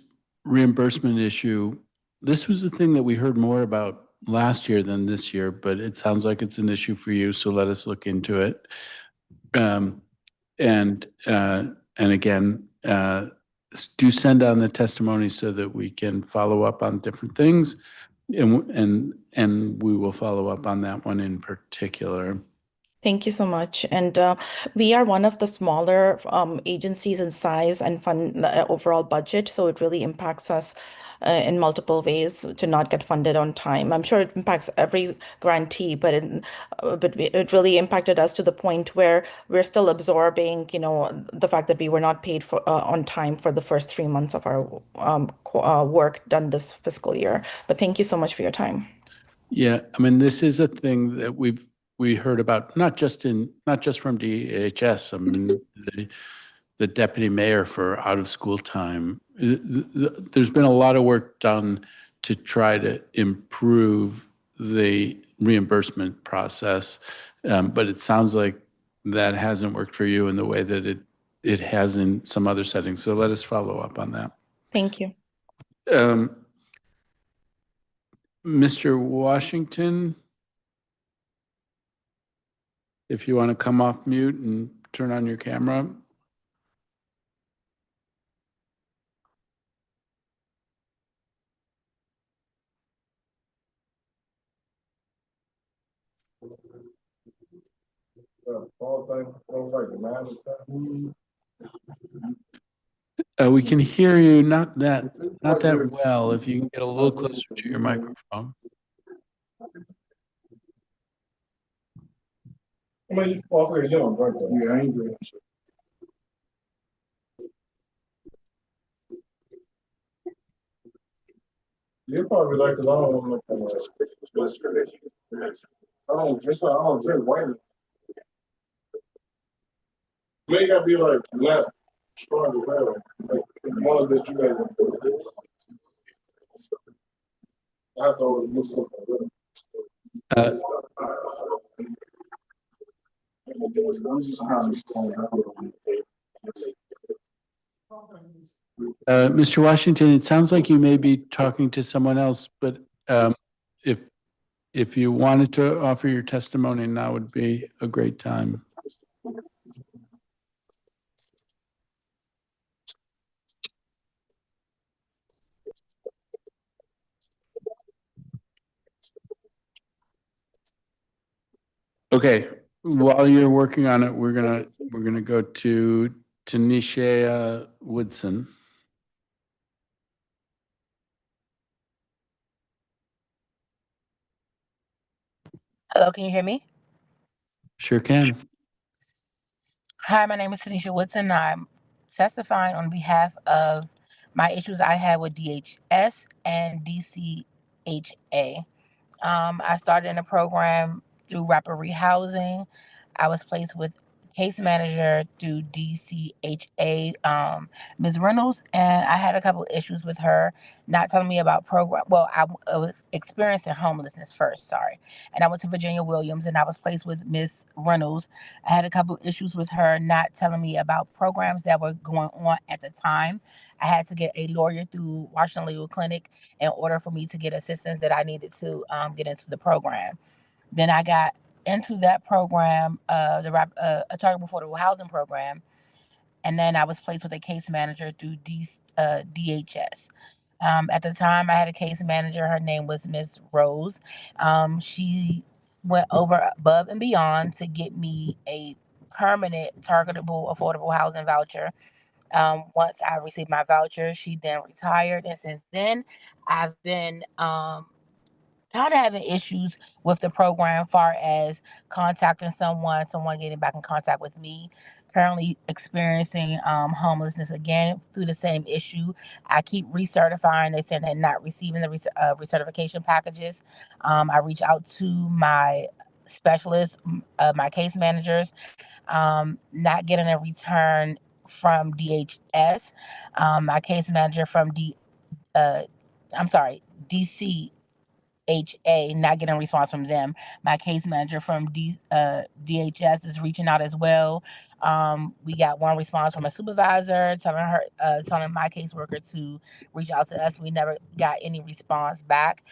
reimbursement issue, this was the thing that we heard more about last year than this year, but it sounds like it's an issue for you, so let us look into it. And again, do send on the testimony so that we can follow up on different things, and we will follow up on that one in particular. Thank you so much. And we are one of the smaller agencies in size and fund overall budget, so it really impacts us in multiple ways to not get funded on time. I'm sure it impacts every grantee, but it really impacted us to the point where we're still absorbing, the fact that we were not paid for on time for the first 3 months of our work done this fiscal year. But thank you so much for your time. Yeah, I mean, this is a thing that we heard about, not just from DHS. I mean, the deputy mayor for out of school time. There's been a lot of work done to try to improve the reimbursement process, but it sounds like that hasn't worked for you in the way that it has in some other settings. So let us follow up on that. Thank you. Mr. Washington, if you want to come off mute and turn on your camera. We can hear you not that well. If you can get a little closer to your microphone. You're probably like, because I don't want to look I don't drink wine. May gotta be like not strong as well. Like one of that you guys I have to always do something. Mr. Washington, it sounds like you may be talking to someone else, but if you wanted to offer your testimony, now would be a great time. Okay, while you're working on it, we're gonna go to Tanisha Woodson. Hello, can you hear me? Sure can. Hi, my name is Tanisha Woodson. I'm testifying on behalf of my issues I had with DHS and DCHA. I started in a program through rapid rehousing. I was placed with case manager through DCHA, Ms. Reynolds, and I had a couple of issues with her not telling me about program. Well, I was experiencing homelessness first, sorry. And I went to Virginia Williams and I was placed with Ms. Reynolds. I had a couple of issues with her not telling me about programs that were going on at the time. I had to get a lawyer through Washington Legal Clinic in order for me to get assistance that I needed to get into the program. Then I got into that program, a target affordable housing program, and then I was placed with a case manager through DHS. At the time, I had a case manager. Her name was Miss Rose. She went over above and beyond to get me a permanent targetable affordable housing voucher. Once I received my voucher, she then retired, and since then, I've been kind of having issues with the program far as contacting someone getting back in contact with me. Currently experiencing homelessness again through the same issue. I keep recertifying. They said they're not receiving the recertification packages. I reach out to my specialists, my case managers, not getting a return from DHS. My case manager from DC HA, not getting a response from them. My case manager from DHS is reaching out as well. We got one response from a supervisor telling my caseworker to reach out to us. We never got any response back.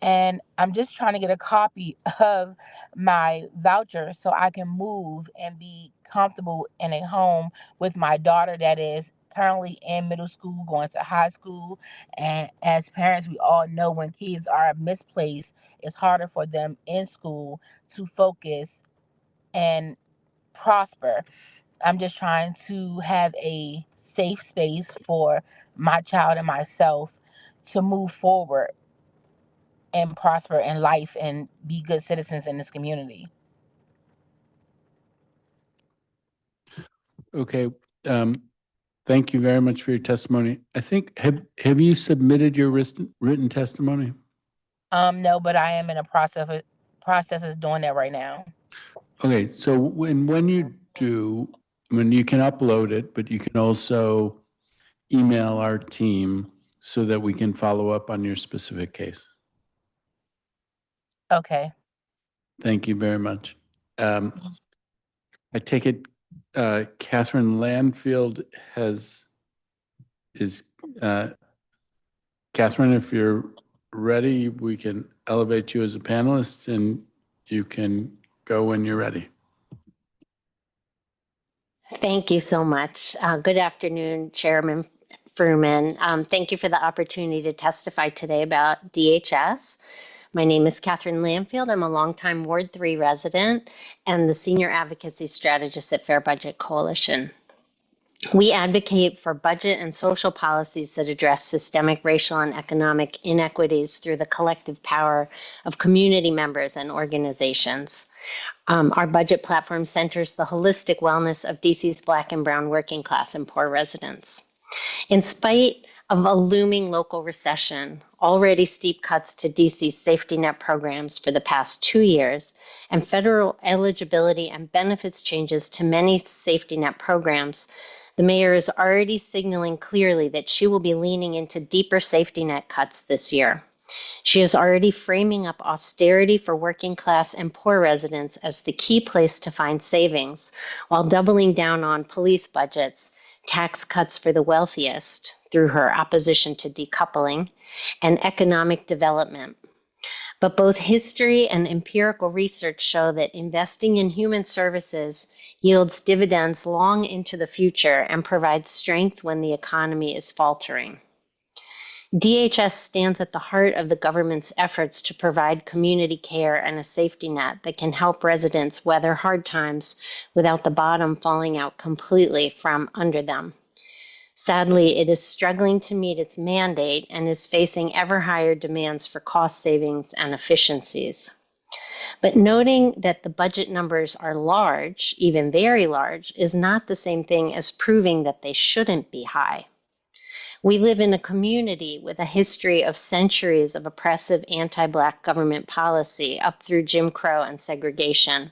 And I'm just trying to get a copy of my voucher so I can move and be comfortable in a home with my daughter that is currently in middle school, going to high school. And as parents, we all know when kids are misplaced, it's harder for them in school to focus and prosper. I'm just trying to have a safe space for my child and myself to move forward and prosper in life and be good citizens in this community. Okay. Thank you very much for your testimony. I think, have you submitted your written testimony? No, but I am in a process of doing that right now. Okay, so when you do, when you can upload it, but you can also email our team so that we can follow up on your specific case. Okay. Thank you very much. I take it Catherine Landfield Catherine, if you're ready, we can elevate you as a panelist and you can go when you're ready. Thank you so much. Good afternoon, Chairman Fruman. Thank you for the opportunity to testify today about DHS. My name is Catherine Landfield. I'm a longtime Ward 3 resident and the Senior Advocacy Strategist at Fair Budget Coalition. We advocate for budget and social policies that address systemic racial and economic inequities through the collective power of community members and organizations. Our budget platform centers the holistic wellness of DC's Black and Brown working class and poor residents. In spite of a looming local recession, already steep cuts to DC's safety net programs for the past 2 years, and federal eligibility and benefits changes to many safety net programs, the mayor is already signaling clearly that she will be leaning into deeper safety net cuts this year. She is already framing up austerity for working class and poor residents as the key place to find savings, while doubling down on police budgets, tax cuts for the wealthiest through her opposition to decoupling, and economic development. But both history and empirical research show that investing in human services yields dividends long into the future and provides strength when the economy is faltering. DHS stands at the heart of the government's efforts to provide community care and a safety net that can help residents weather hard times without the bottom falling out completely from under them. Sadly, it is struggling to meet its mandate and is facing ever higher demands for cost savings and efficiencies. But noting that the budget numbers are large, even very large, is not the same thing as proving that they shouldn't be high. We live in a community with a history of centuries of oppressive anti-Black government policy up through Jim Crow and segregation.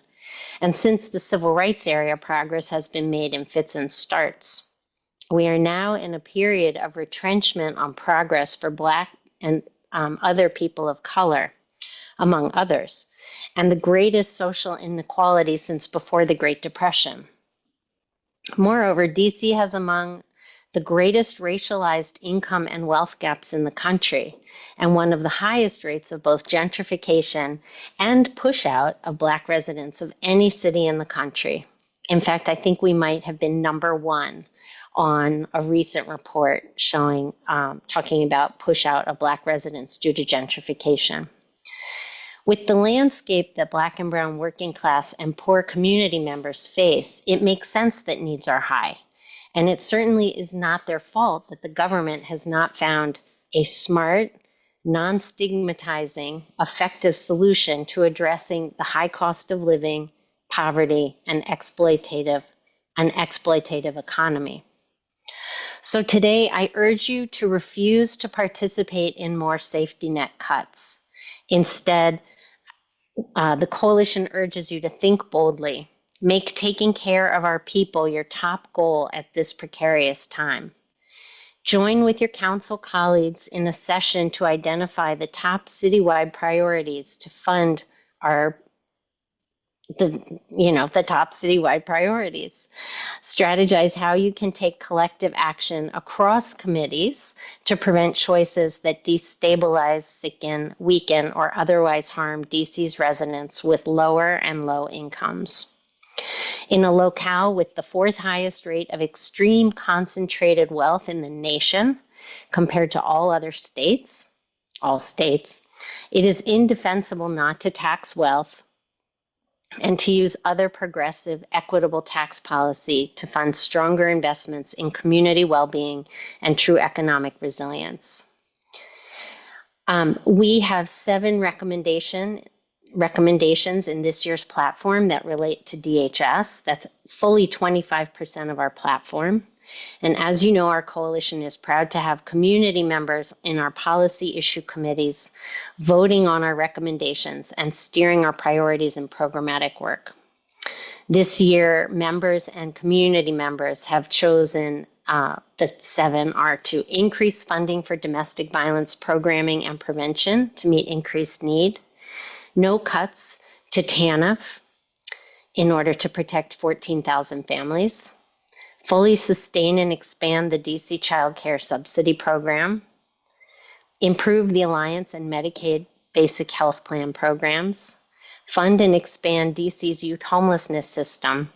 And since the civil rights era, progress has been made in fits and starts. We are now in a period of retrenchment on progress for Black and other people of color, among others, and the greatest social inequality since before the Great Depression. Moreover, DC has among the greatest racialized income and wealth gaps in the country, and one of the highest rates of both gentrification and push-out of Black residents of any city in the country. In fact, I think we might have been #1 on a recent report showing, talking about push-out of Black residents due to gentrification. With the landscape that Black and Brown working class and poor community members face, it makes sense that needs are high. And it certainly is not their fault that the government has not found a smart, non-stigmatizing, effective solution to addressing the high cost of living, poverty, and exploitative economy. So today, I urge you to refuse to participate in more safety net cuts. Instead, the coalition urges you to think boldly. Make taking care of our people your top goal at this precarious time. Join with your council colleagues in a session to identify the top citywide priorities to fund the top citywide priorities. Strategize how you can take collective action across committees to prevent choices that destabilize, sicken, weaken, or otherwise harm DC's residents with lower and low incomes. In a locale with the fourth highest rate of extreme concentrated wealth in the nation compared to all states, it is indefensible not to tax wealth and to use other progressive, equitable tax policy to fund stronger investments in community well-being and true economic resilience. We have 7 recommendations in this year's platform that relate to DHS. That's fully 25% of our platform. And as you know, our coalition is proud to have community members in our policy issue committees voting on our recommendations and steering our priorities and programmatic work. This year, members and community members have chosen the 7 are to increase funding for domestic violence programming and prevention to meet increased need, no cuts to TANF in order to protect 14,000 families, fully sustain and expand the DC Child Care Subsidy Program, improve the Alliance and Medicaid Basic Health Plan programs, fund and expand DC's youth homelessness system,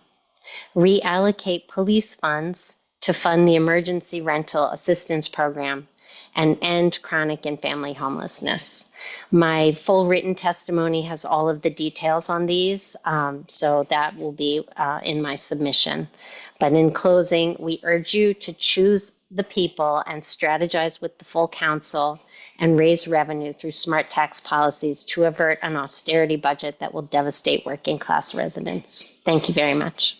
reallocate police funds to fund the Emergency Rental Assistance Program, and end chronic and family homelessness. My full written testimony has all of the details on these, so that will be in my submission. But in closing, we urge you to choose the people and strategize with the full council and raise revenue through smart tax policies to avert an austerity budget that will devastate working class residents. Thank you very much.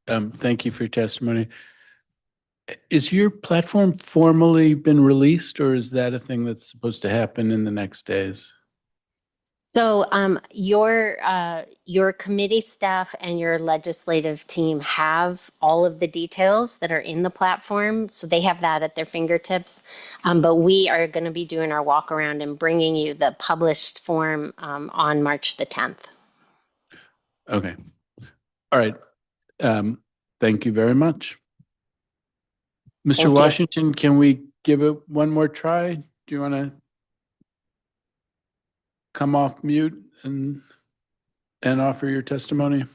Thank you for your testimony. Is your platform formally been released, or is that a thing that's supposed to happen in the next days? So your committee staff and your legislative team have all of the details that are in the platform. So they have that at their fingertips. But we are going to be doing our walk around and bringing you the published form on March the 10th. Okay. All right. Thank you very much. Mr. Washington, can we give it one more try? Do you want to come off mute and offer your testimony?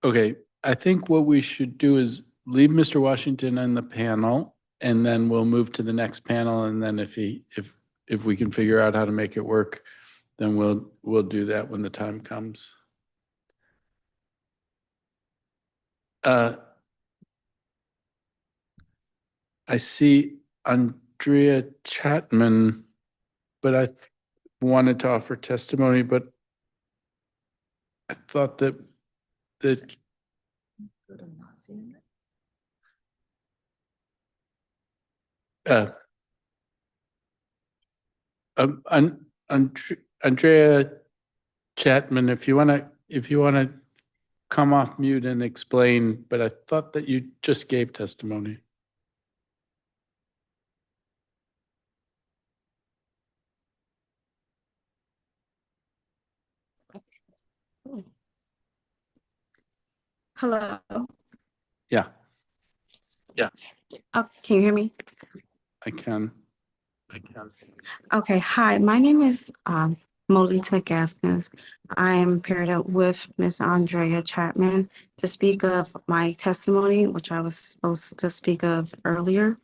Okay, I think what we should do is leave Mr. Washington on the panel, and then we'll move to the next panel. And then if we can figure out how to make it work, then we'll do that when the time comes. I see Andrea Chapman, but I wanted to offer testimony, but I thought that Andrea Chapman, if you wanna come off mute and explain, but I thought that you just gave testimony. Hello. Yeah. Oh, can you hear me? I can. Okay. Hi, my name is Molita Gaskins. I am paired up with Miss Andrea Chapman to speak of my testimony, which I was supposed to speak of earlier.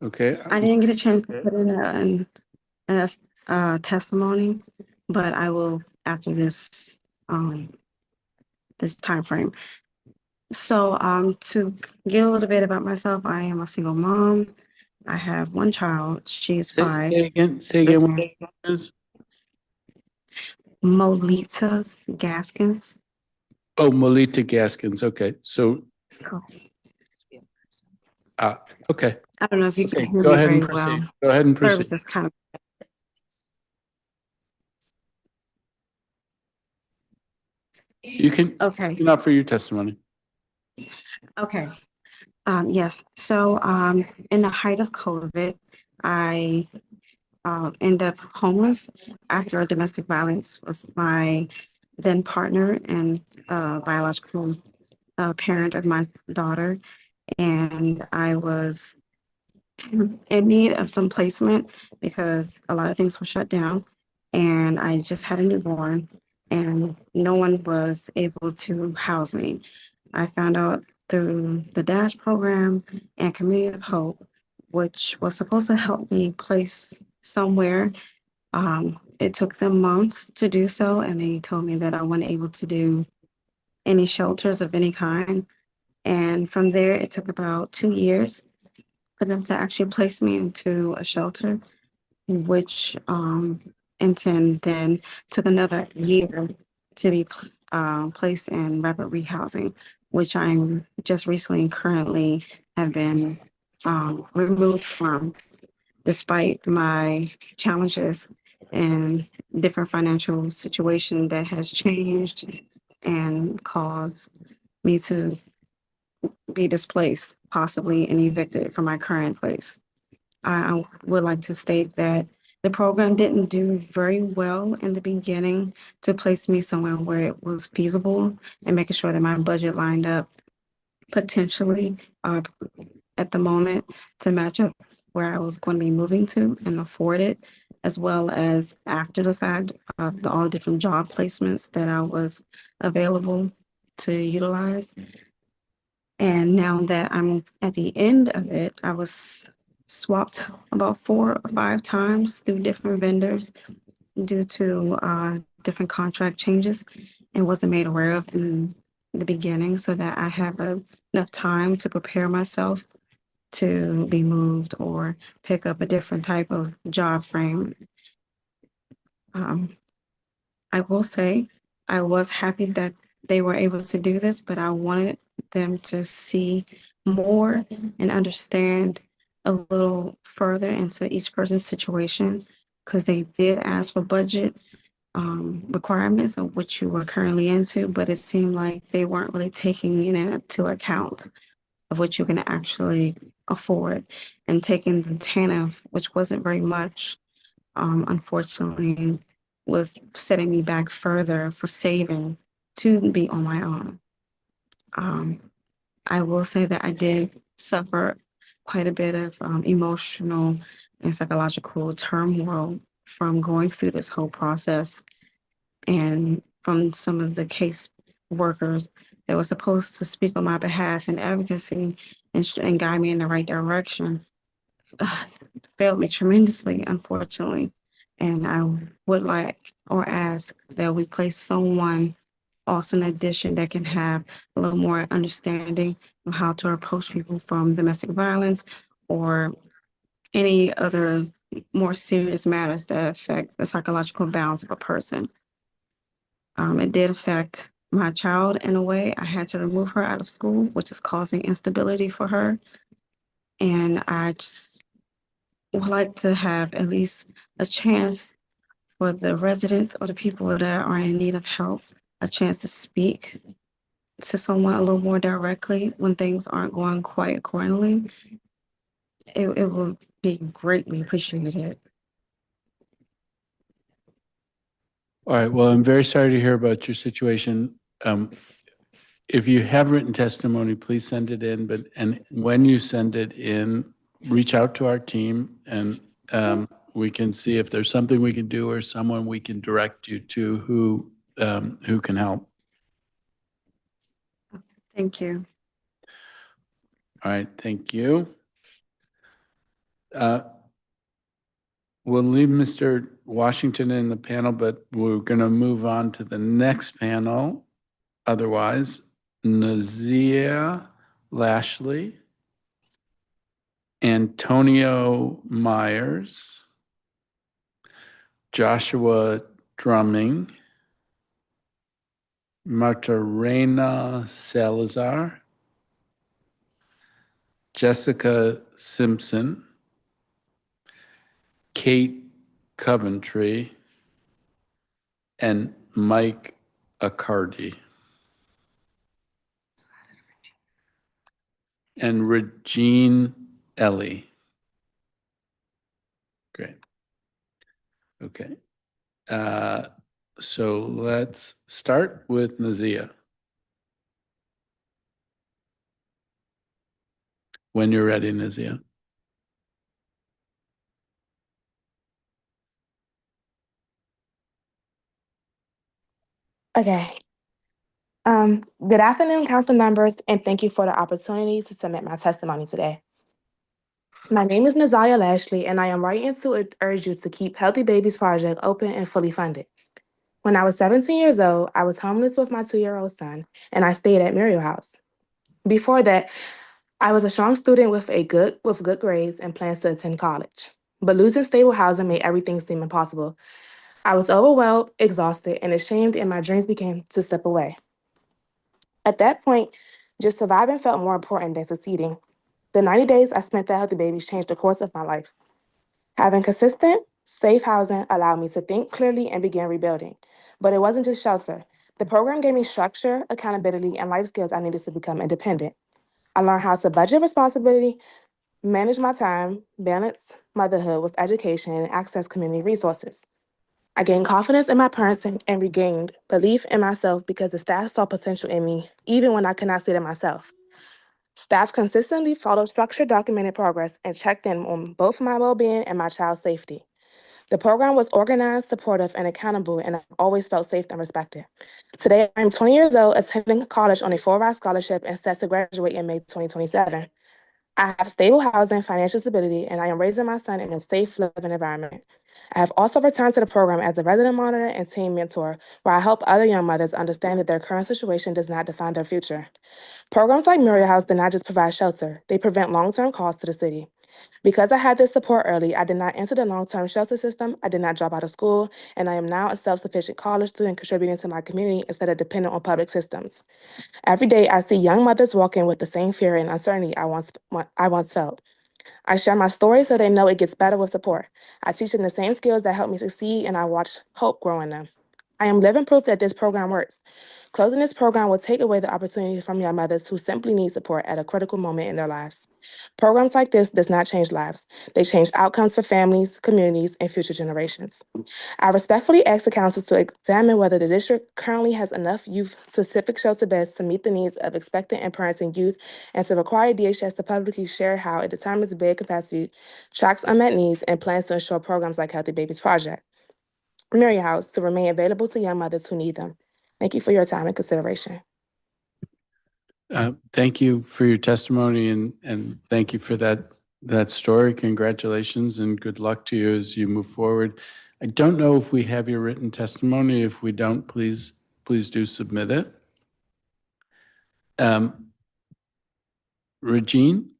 Okay. I didn't get a chance to put in a testimony, but I will after this time frame. So to get a little bit about myself, I am a single mom. I have one child. She is 5. Say again. Say again. What your name is? Molita Gaskins. Oh, Melita Gaskins. Okay. So, okay. I don't know if you can Okay. hear Go me ahead and very proceed. well. Go ahead and proceed. Service is kind of. You can offer your testimony. Okay. Yes. So in the height of COVID, I ended up homeless after a domestic violence with my then partner and biological parent of my daughter. And I was in need of some placement because a lot of things were shut down. And I just had a newborn and no one was able to house me. I found out through the DASH program and Community of Hope, which was supposed to help me place somewhere. It took them months to do so, and they told me that I wasn't able to do any shelters of any kind. And from there, it took about 2 years for them to actually place me into a shelter, which then took another year to be placed in rapid rehousing, which I'm just recently currently have been removed from, despite my challenges and different financial situation that has changed and caused me to be displaced, possibly, and evicted from my current place. I would like to state that the program didn't do very well in the beginning to place me somewhere where it was feasible and making sure that my budget lined up potentially at the moment to match up where I was going to be moving to and afford it, as well as after the fact of all the different job placements that I was available to utilize. And now that I'm at the end of it, I was swapped about 4 or 5 times through different vendors due to different contract changes and wasn't made aware of in the beginning so that I have enough time to prepare myself to be moved or pick up a different type of job frame. I will say I was happy that they were able to do this, but I wanted them to see more and understand a little further into each person's situation because they did ask for budget requirements of which you were currently into, but it seemed like they weren't really taking it into account of what you can actually afford and taking the TANF, which wasn't very much, unfortunately, was setting me back further for saving to be on my own. I will say that I did suffer quite a bit of emotional and psychological turmoil from going through this whole process and from some of the case workers that were supposed to speak on my behalf in advocacy and guide me in the right direction failed me tremendously, unfortunately. And I would like or ask that we place someone also in addition that can have a little more understanding of how to approach people from domestic violence or any other more serious matters that affect the psychological balance of a person. It did affect my child in a way. I had to remove her out of school, which is causing instability for her. And I just would like to have at least a chance for the residents or the people that are in need of help, a chance to speak to someone a little more directly when things aren't going quite accordingly. It will be greatly appreciated. All right. Well, I'm very sorry to hear about your situation. If you have written testimony, please send it in. And when you send it in, reach out to our team and we can see if there's something we can do or someone we can direct you to who can help. Thank you. All right. Thank you. We'll leave Mr. Washington in the panel, but we're going to move on to the next panel. Otherwise, Nazia Lashley, Antonio Myers, Joshua Drumming, Martarena Salazar, Jessica Simpson, Kate Coventry, and Mike Accardi. And Regine Ellie. Great. Okay. So let's start with Nazia. When you're ready, Nazia. Okay. Good afternoon, council members, and thank you for the opportunity to submit my testimony today. My name is Nazia Lashley, and I am writing to urge you to keep Healthy Babies Project open and fully funded. When I was 17 years old, I was homeless with my 2-year-old son, and I stayed at Muriel House. Before that, I was a strong student with good grades and plans to attend college. But losing stable housing made everything seem impossible. I was overwhelmed, exhausted, and ashamed, and my dreams began to slip away. At that point, just surviving felt more important than succeeding. The 90 days I spent at Healthy Babies changed the course of my life. Having consistent, safe housing allowed me to think clearly and begin rebuilding. But it wasn't just shelter. The program gave me structure, accountability, and life skills I needed to become independent. I learned how to budget responsibility, manage my time, balance motherhood with education, and access community resources. I gained confidence in my parents and regained belief in myself because the staff saw potential in me, even when I could not see it in myself. Staff consistently followed structured, documented progress and checked in on both my well-being and my child's safety. The program was organized, supportive, and accountable, and I always felt safe and respected. Today, I'm 20 years old, attending college on a full-ride scholarship and set to graduate in May 2027. I have stable housing, financial stability, and I am raising my son in a safe, living environment. I have also returned to the program as a resident monitor and team mentor, where I help other young mothers understand that their current situation does not define their future. Programs like Muriel House did not just provide shelter, they prevent long-term costs to the city. Because I had this support early, I did not enter the long-term shelter system, I did not drop out of school, and I am now a self-sufficient college student contributing to my community instead of dependent on public systems. Every day, I see young mothers walking with the same fear and uncertainty I once felt. I share my story so they know it gets better with support. I teach them the same skills that help me succeed, and I watch hope grow in them. I am living proof that this program works. Closing this program will take away the opportunity from young mothers who simply need support at a critical moment in their lives. Programs like this does not change lives. They change outcomes for families, communities, and future generations. I respectfully ask the council to examine whether the district currently has enough youth-specific shelter beds to meet the needs of expectant and parenting youth, and to require DHS to publicly share how it determines bed capacity, tracks unmet needs, and plans to ensure programs like Healthy Babies Project, Muriel House, to remain available to young mothers who need them. Thank you for your time and consideration. Thank you for your testimony and thank you for that story. Congratulations and good luck to you as you move forward. I don't know if we have your written testimony. If we don't, please do submit it. Regine?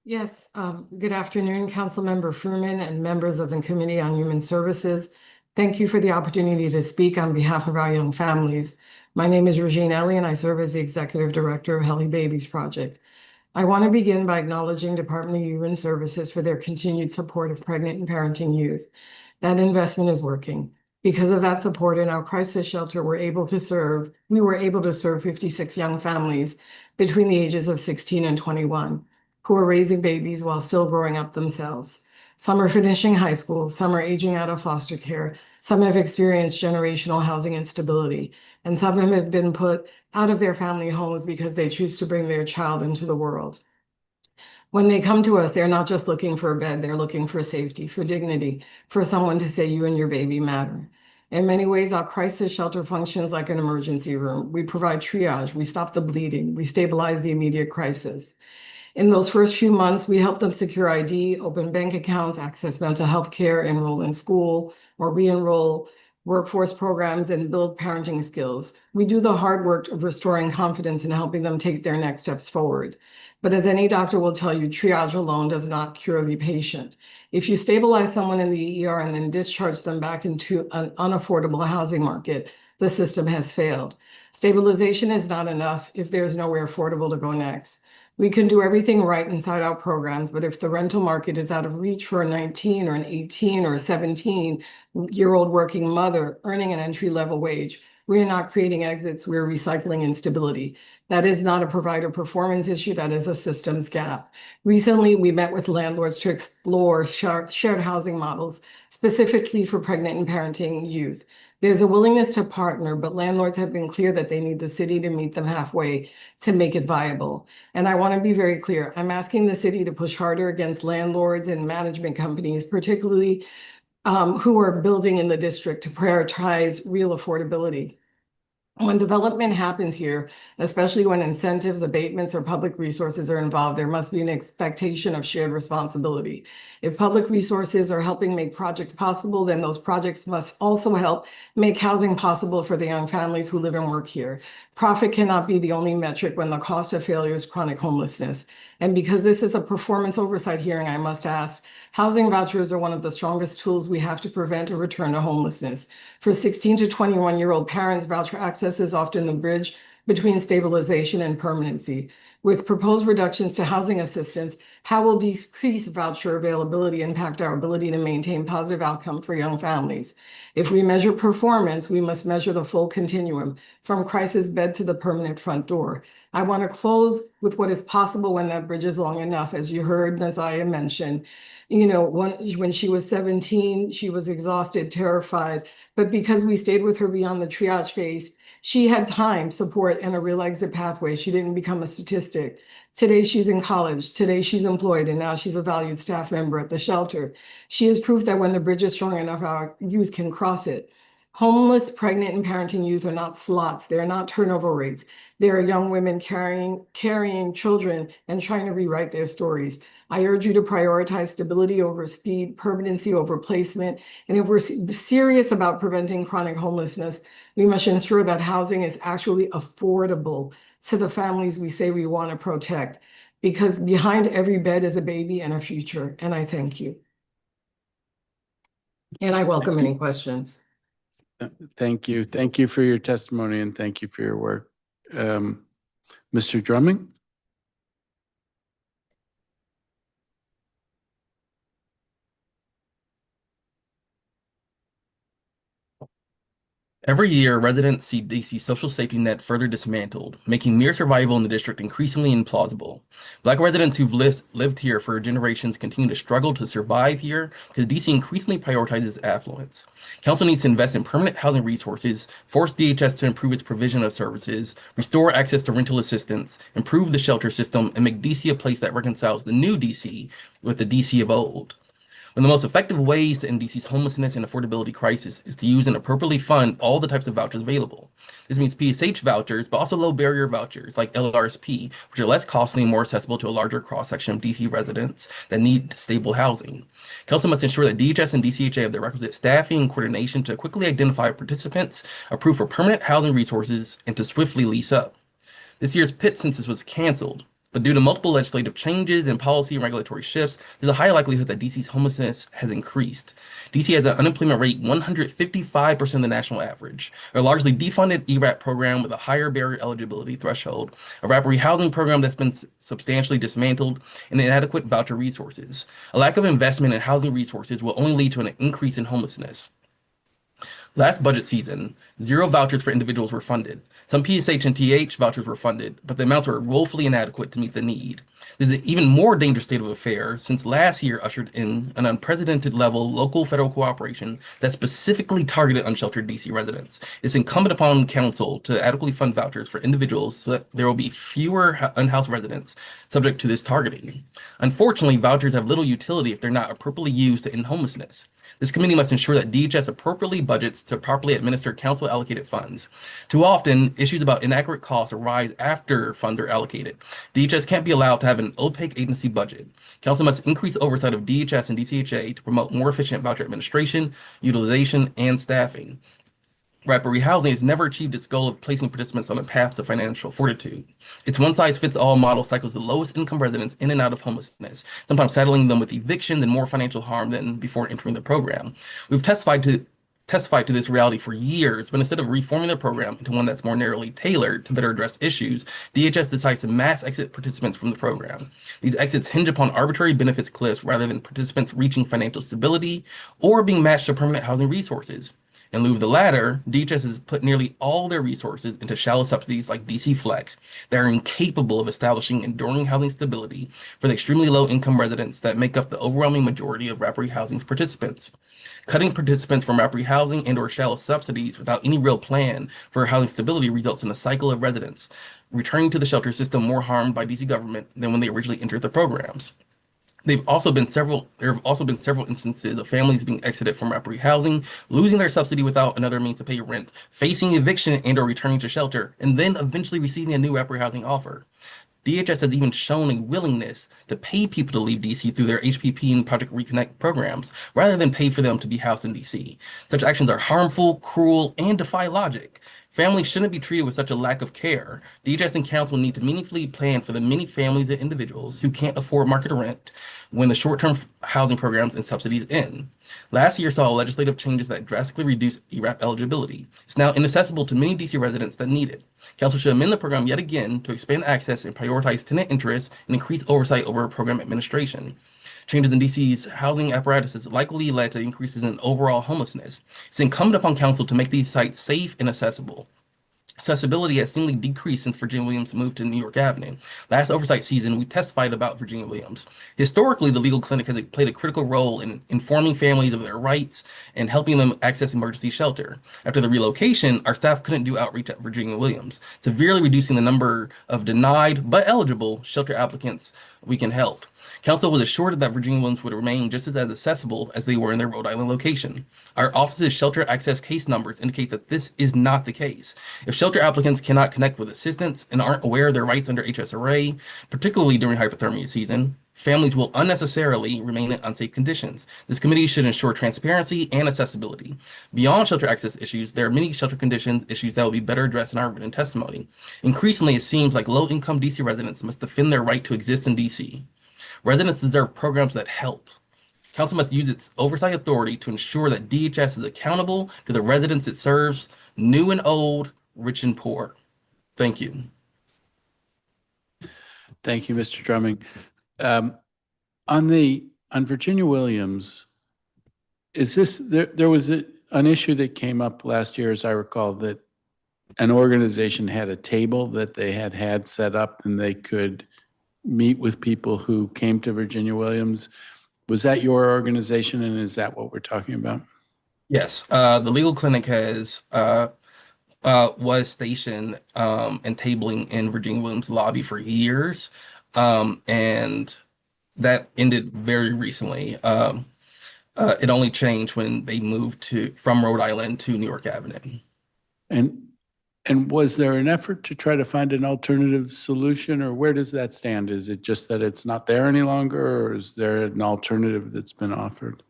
Yes, good afternoon, Councilmember Fruman and members of the Committee on Human Services. Thank you for the opportunity to speak on behalf of our young families. My name is Regine Ellie, and I serve as the Executive Director of Healthy Babies Project. I want to begin by acknowledging Department of Human Services for their continued support of pregnant and parenting youth. That investment is working. Because of that support in our crisis shelter, we were able to serve 56 young families between the ages of 16 and 21 who are raising babies while still growing up themselves. Some are finishing high school, some are aging out of foster care, some have experienced generational housing instability, and some have been put out of their family homes because they choose to bring their child into the world. When they come to us, they're not just looking for a bed, they're looking for safety, for dignity, for someone to say you and your baby matter. In many ways, our crisis shelter functions like an emergency room. We provide triage, we stop the bleeding, we stabilize the immediate crisis. In those first few months, we help them secure ID, open bank accounts, access mental health care, enroll in school or re-enroll, workforce programs, and build parenting skills. We do the hard work of restoring confidence and helping them take their next steps forward. But as any doctor will tell you, triage alone does not cure the patient. If you stabilize someone in the ER and then discharge them back into an unaffordable housing market, the system has failed. Stabilization is not enough if there's nowhere affordable to go next. We can do everything right inside our programs, but if the rental market is out of reach for a 19 or an 18 or a 17-year-old working mother earning an entry-level wage, we are not creating exits, we're recycling instability. That is not a provider performance issue, that is a systems gap. Recently, we met with landlords to explore shared housing models, specifically for pregnant and parenting youth. There's a willingness to partner, but landlords have been clear that they need the city to meet them halfway to make it viable. And I want to be very clear, I'm asking the city to push harder against landlords and management companies, particularly who are building in the district, to prioritize real affordability. When development happens here, especially when incentives, abatements, or public resources are involved, there must be an expectation of shared responsibility. If public resources are helping make projects possible, then those projects must also help make housing possible for the young families who live and work here. Profit cannot be the only metric when the cost of failure is chronic homelessness. And because this is a performance oversight hearing, I must ask, housing vouchers are one of the strongest tools we have to prevent a return to homelessness. For 16 to 21-year-old parents, voucher access is often the bridge between stabilization and permanency. With proposed reductions to housing assistance, how will decreased voucher availability impact our ability to maintain positive outcome for young families? If we measure performance, we must measure the full continuum, from crisis bed to the permanent front door. I want to close with what is possible when that bridge is long enough. As you heard Nazaya mention, when she was 17, she was exhausted, terrified, but because we stayed with her beyond the triage phase, she had time, support, and a real exit pathway. She didn't become a statistic. Today, she's in college. Today, she's employed, and now she's a valued staff member at the shelter. She is proof that when the bridge is strong enough, our youth can cross it. Homeless, pregnant, and parenting youth are not slots. They're not turnover rates. They are young women carrying children and trying to rewrite their stories. I urge you to prioritize stability over speed, permanency over placement. And if we're serious about preventing chronic homelessness, we must ensure that housing is actually affordable to the families we say we want to protect, because behind every bed is a baby and a future. And I thank you. And I welcome any questions. Thank you. Thank you for your testimony and thank you for your work. Mr. Drumming? Every year, residents see DC's social safety net further dismantled, making mere survival in the district increasingly implausible. Black residents who've lived here for generations continue to struggle to survive here because DC increasingly prioritizes affluence. Council needs to invest in permanent housing resources, force DHS to improve its provision of services, restore access to rental assistance, improve the shelter system, and make DC a place that reconciles the new DC with the DC of old. One of the most effective ways to end DC's homelessness and affordability crisis is to use and appropriately fund all the types of vouchers available. This means PSH vouchers, but also low barrier vouchers like LRSP, which are less costly and more accessible to a larger cross-section of DC residents that need stable housing. Council must ensure that DHS and DCHA have the requisite staffing and coordination to quickly identify participants, approve for permanent housing resources, and to swiftly lease up. This year's PIT census was canceled, but due to multiple legislative changes and policy and regulatory shifts, there's a high likelihood that DC's homelessness has increased. DC has an unemployment rate 155% of the national average, a largely defunded ERAP program with a higher barrier eligibility threshold, a rapid rehousing program that's been substantially dismantled, and inadequate voucher resources. A lack of investment in housing resources will only lead to an increase in homelessness. Last budget season, 0 vouchers for individuals were funded. Some PSH and TH vouchers were funded, but the amounts were woefully inadequate to meet the need. This is an even more dangerous state of affairs since last year ushered in an unprecedented level local federal cooperation that specifically targeted unsheltered DC residents. It's incumbent upon council to adequately fund vouchers for individuals so that there will be fewer unhoused residents subject to this targeting. Unfortunately, vouchers have little utility if they're not appropriately used to end homelessness. This committee must ensure that DHS appropriately budgets to properly administer council allocated funds. Too often, issues about inaccurate costs arise after funds are allocated. DHS can't be allowed to have an opaque agency budget. Council must increase oversight of DHS and DCHA to promote more efficient voucher administration, utilization, and staffing. Rapid rehousing has never achieved its goal of placing participants on a path to financial fortitude. Its one-size-fits-all model cycles the lowest income residents in and out of homelessness, sometimes saddling them with evictions and more financial harm than before entering the program. We've testified to this reality for years, but instead of reforming the program into one that's more narrowly tailored to better address issues, DHS decides to mass exit participants from the program. These exits hinge upon arbitrary benefits cliffs rather than participants reaching financial stability or being matched to permanent housing resources. In lieu of the latter, DHS has put nearly all their resources into shallow subsidies like DC Flex that are incapable of establishing enduring housing stability for the extremely low income residents that make up the overwhelming majority of rapid rehousing's participants. Cutting participants from rapid rehousing and/or shallow subsidies without any real plan for housing stability results in a cycle of residents returning to the shelter system more harmed by DC government than when they originally entered the programs. There have also been several instances of families being exited from rapid rehousing, losing their subsidy without another means to pay rent, facing eviction and/or returning to shelter, and then eventually receiving a new rapid housing offer. DHS has even shown a willingness to pay people to leave DC through their HPP and Project Reconnect programs, rather than pay for them to be housed in DC. Such actions are harmful, cruel, and defy logic. Families shouldn't be treated with such a lack of care. DHS and council need to meaningfully plan for the many families and individuals who can't afford market rent when the short-term housing programs and subsidies end. Last year saw legislative changes that drastically reduced ERAP eligibility. It's now inaccessible to many DC residents that need it. Council should amend the program yet again to expand access and prioritize tenant interests and increase oversight over program administration. Changes in DC's housing apparatuses likely led to increases in overall homelessness. It's incumbent upon council to make these sites safe and accessible. Accessibility has seemingly decreased since Virginia Williams moved to New York Avenue. Last oversight season, we testified about Virginia Williams. Historically, the legal clinic has played a critical role in informing families of their rights and helping them access emergency shelter. After the relocation, our staff couldn't do outreach at Virginia Williams, severely reducing the number of denied but eligible shelter applicants we can help. Council was assured that Virginia Williams would remain just as accessible as they were in their Rhode Island location. Our office's shelter access case numbers indicate that this is not the case. If shelter applicants cannot connect with assistance and aren't aware of their rights under HSRA, particularly during hypothermia season, families will unnecessarily remain in unsafe conditions. This committee should ensure transparency and accessibility. Beyond shelter access issues, there are many shelter conditions issues that will be better addressed in our written testimony. Increasingly, it seems like low-income DC residents must defend their right to exist in DC. Residents deserve programs that help. Council must use its oversight authority to ensure that DHS is accountable to the residents it serves, new and old, rich and poor. Thank you. Thank you, Mr. Drumming. On Virginia Williams, is this there was an issue that came up last year, as I recall, that an organization had a table that they had set up and they could meet with people who came to Virginia Williams. Was that your organization, and is that what we're talking about? Yes, the legal clinic was stationed and tabling in Virginia Williams lobby for years, and that ended very recently. It only changed when they moved from Rhode Island to New York Avenue. And was there an effort to try to find an alternative solution, or where does that stand? Is it just that it's not there any longer, or is there an alternative that's been offered?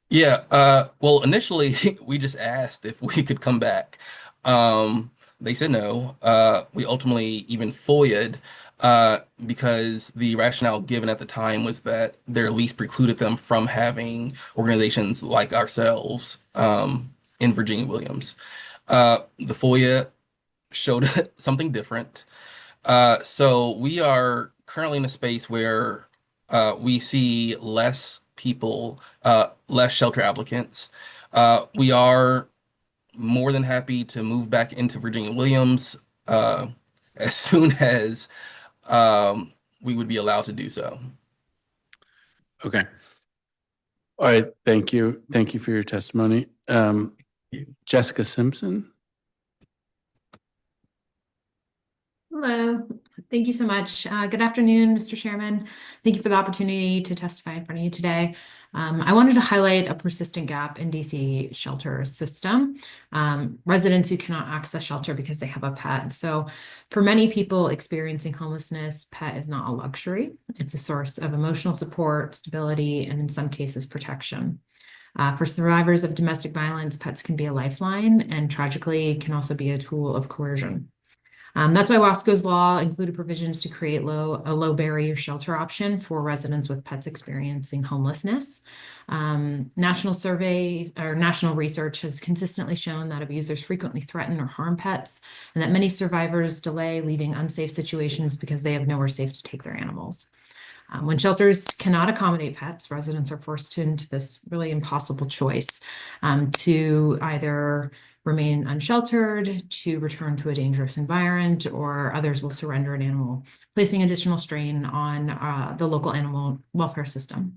Yeah, well, initially we just asked if we could come back. They said no. We ultimately even FOIA'd because the rationale given at the time was that their lease precluded them from having organizations like ourselves in Virginia Williams. The FOIA showed something different. So we are currently in a space where we see less people, less shelter applicants. We are more than happy to move back into Virginia Williams as soon as we would be allowed to do so. Okay. All right. Thank you. Thank you for your testimony. Jessica Simpson. Hello. Thank you so much. Good afternoon, Mr. Chairman. Thank you for the opportunity to testify in front of you today. I wanted to highlight a persistent gap in DC shelter system. Residents who cannot access shelter because they have a pet. So for many people experiencing homelessness, pet is not a luxury. It's a source of emotional support, stability, and in some cases, protection. For survivors of domestic violence, pets can be a lifeline and tragically can also be a tool of coercion. That's why Wasco's law included provisions to create a low barrier shelter option for residents with pets experiencing homelessness. National surveys or national research has consistently shown that abusers frequently threaten or harm pets, and that many survivors delay leaving unsafe situations because they have nowhere safe to take their animals. When shelters cannot accommodate pets, residents are forced into this really impossible choice to either remain unsheltered, to return to a dangerous environment, or others will surrender an animal, placing additional strain on the local animal welfare system.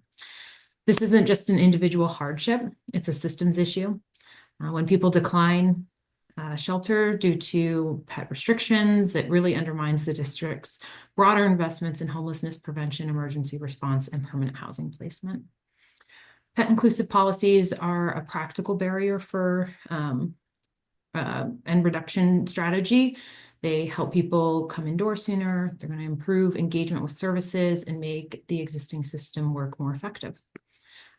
This isn't just an individual hardship, it's a systems issue. When people decline shelter due to pet restrictions, it really undermines the district's broader investments in homelessness prevention, emergency response, and permanent housing placement. Pet inclusive policies are a practical barrier for and reduction strategy. They help people come indoors sooner. They're going to improve engagement with services and make the existing system work more effective.